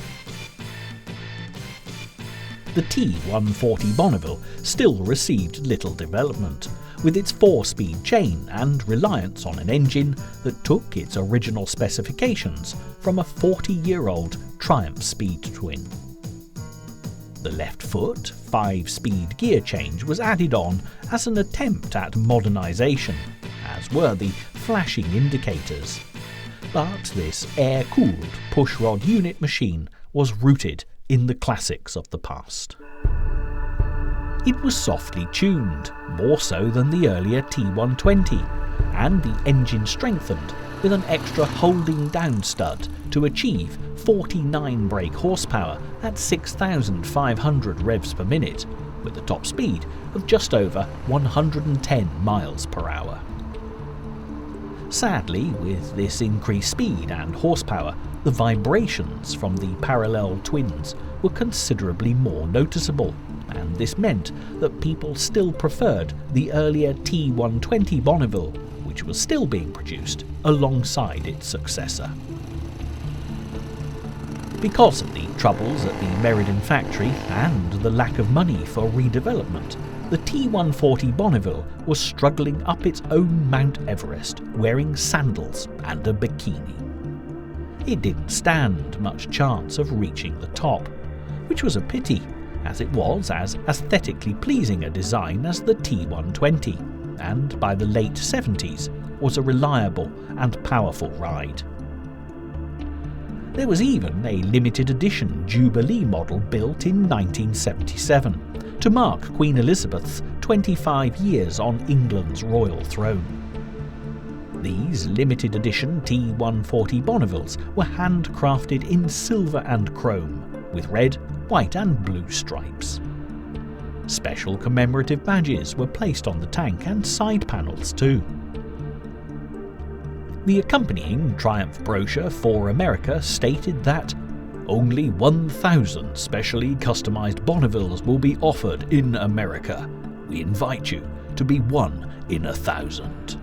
The T140 Bonneville still received little development, with its 4-speed chain and reliance on an engine that took its original specifications from a 40-year-old Triumph Speed Twin. The left foot 5-speed gear change was added on as an attempt at modernisation, as were the flashing indicators. But this air-cooled pushrod unit machine was rooted in the classics of the past. It was softly tuned, more so than the earlier T120, and the engine strengthened with an extra holding down stud to achieve 49 brake horsepower at 6,500 revs per minute, with a top speed of just over 110 miles per hour. Sadly, with this increased speed and horsepower, the vibrations from the parallel twins were considerably more noticeable, and this meant that people still preferred the earlier T120 Bonneville, which was still being produced alongside its successor. Because of the troubles at the Meriden factory and the lack of money for redevelopment, the T140 Bonneville was struggling up its own Mount Everest wearing sandals and a bikini. It didn't stand much chance of reaching the top, which was a pity, as it was as aesthetically pleasing a design as the T120, and by the late 70s was a reliable and powerful ride. There was even a limited edition Jubilee model built in 1977 to mark Queen Elizabeth's 25 years on England's royal throne. These limited edition T140 Bonnevilles were handcrafted in silver and chrome, with red, white and blue stripes. Special commemorative badges were placed on the tank and side panels too. The accompanying Triumph brochure for America stated that only 1,000 specially customised Bonnevilles will be offered in America. We invite you to be one in 1,000.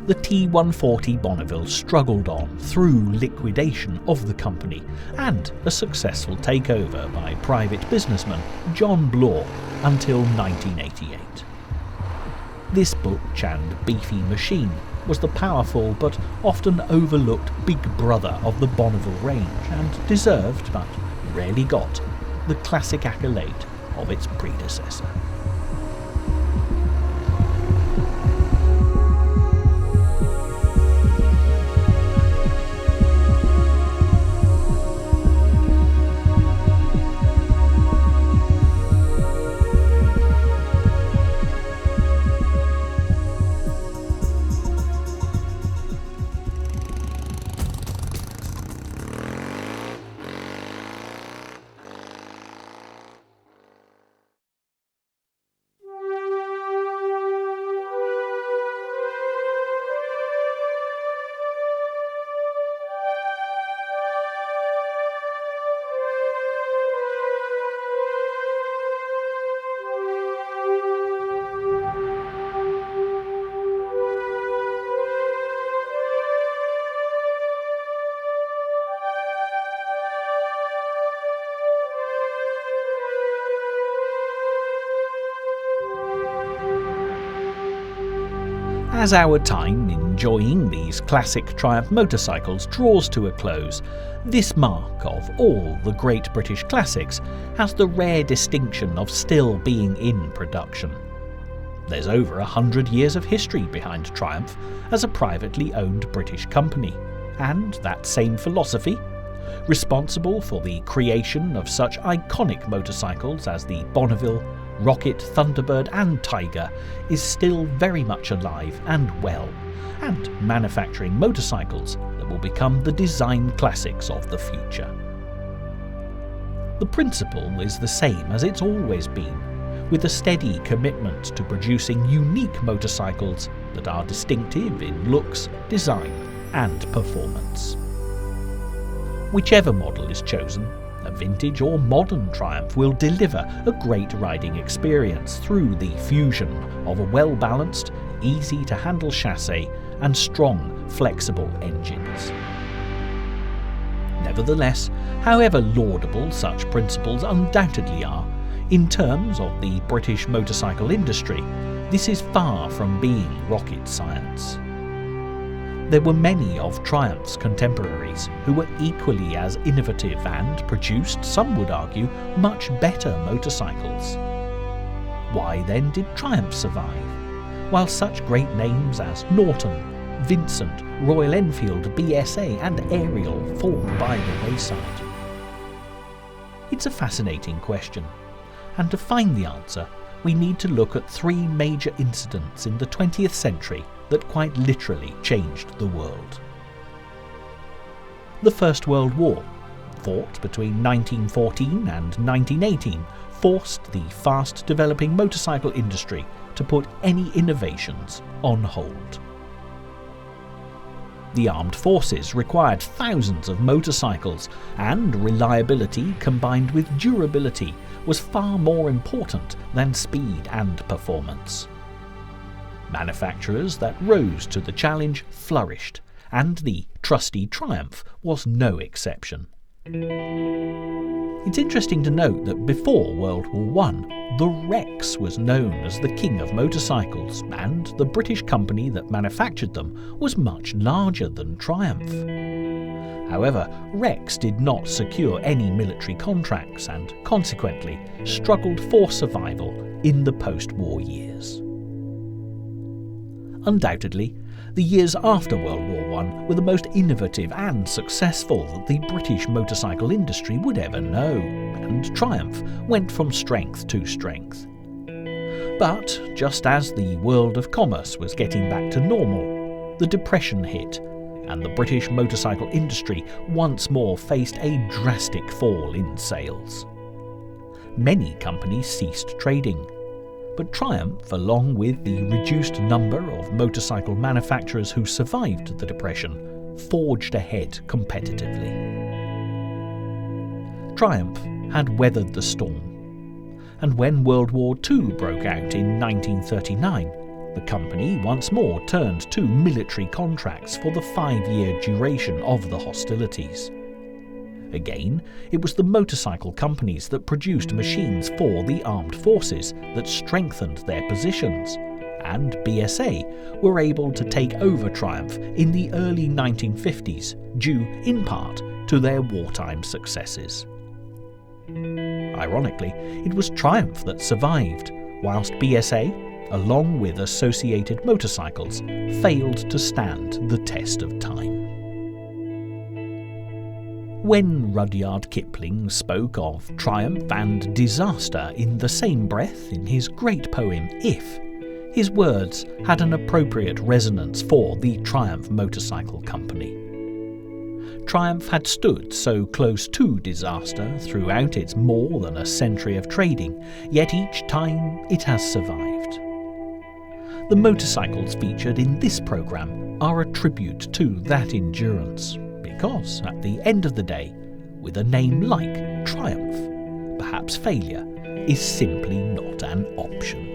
The T140 Bonneville struggled on through liquidation of the company and a successful takeover by private businessman John Bloor until 1988. This butch and beefy machine was the powerful but often overlooked big brother of the Bonneville range and deserved, but rarely got, the classic accolade of its predecessor. As our time enjoying these classic Triumph motorcycles draws to a close, this mark of all the great British classics has the rare distinction of still being in production. There's over 100 years of history behind Triumph as a privately owned British company, and that same philosophy, responsible for the creation of such iconic motorcycles as the Bonneville, Rocket, Thunderbird and Tiger, is still very much alive and well, and manufacturing motorcycles that will become the design classics of the future. The principle is the same as it's always been, with a steady commitment to producing unique motorcycles that are distinctive in looks, design and performance. Whichever model is chosen, a vintage or modern Triumph will deliver a great riding experience through the fusion of a well-balanced, easy-to-handle chassis and strong, flexible engines. Nevertheless, however laudable such principles undoubtedly are, in terms of the British motorcycle industry, this is far from being rocket science. There were many of Triumph's contemporaries who were equally as innovative and produced, some would argue, much better motorcycles. Why then did Triumph survive, while such great names as Norton, Vincent, Royal Enfield, BSA and Ariel fall by the wayside? It's a fascinating question, and to find the answer we need to look at three major incidents in the 20th century that quite literally changed the world. The First World War, fought between 1914 and 1918, forced the fast-developing motorcycle industry to put any innovations on hold. The armed forces required thousands of motorcycles, and reliability combined with durability was far more important than speed and performance. Manufacturers that rose to the challenge flourished, and the Trusty Triumph was no exception. It's interesting to note that before World War I, the Rex was known as the king of motorcycles, and the British company that manufactured them was much larger than Triumph. However, Rex did not secure any military contracts and consequently struggled for survival in the post-war years. Undoubtedly, the years after World War I were the most innovative and successful that the British motorcycle industry would ever know, and Triumph went from strength to strength. But just as the world of commerce was getting back to normal, the Depression hit, and the British motorcycle industry once more faced a drastic fall in sales. Many companies ceased trading, but Triumph, along with the reduced number of motorcycle manufacturers who survived the Depression, forged ahead competitively. Triumph had weathered the storm, and when World War II broke out in 1939, the company once more turned to military contracts for the 5-year duration of the hostilities. Again, it was the motorcycle companies that produced machines for the armed forces that strengthened their positions, and BSA were able to take over Triumph in the early 1950s, due in part to their wartime successes. Ironically, it was Triumph that survived, whilst BSA, along with associated motorcycles, failed to stand the test of time. When Rudyard Kipling spoke of triumph and disaster in the same breath in his great poem If, his words had an appropriate resonance for the Triumph Motorcycle Company. Triumph had stood so close to disaster throughout its more than a century of trading, yet each time it has survived. The motorcycles featured in this programme are a tribute to that endurance, because at the end of the day, with a name like Triumph, perhaps failure is simply not an option.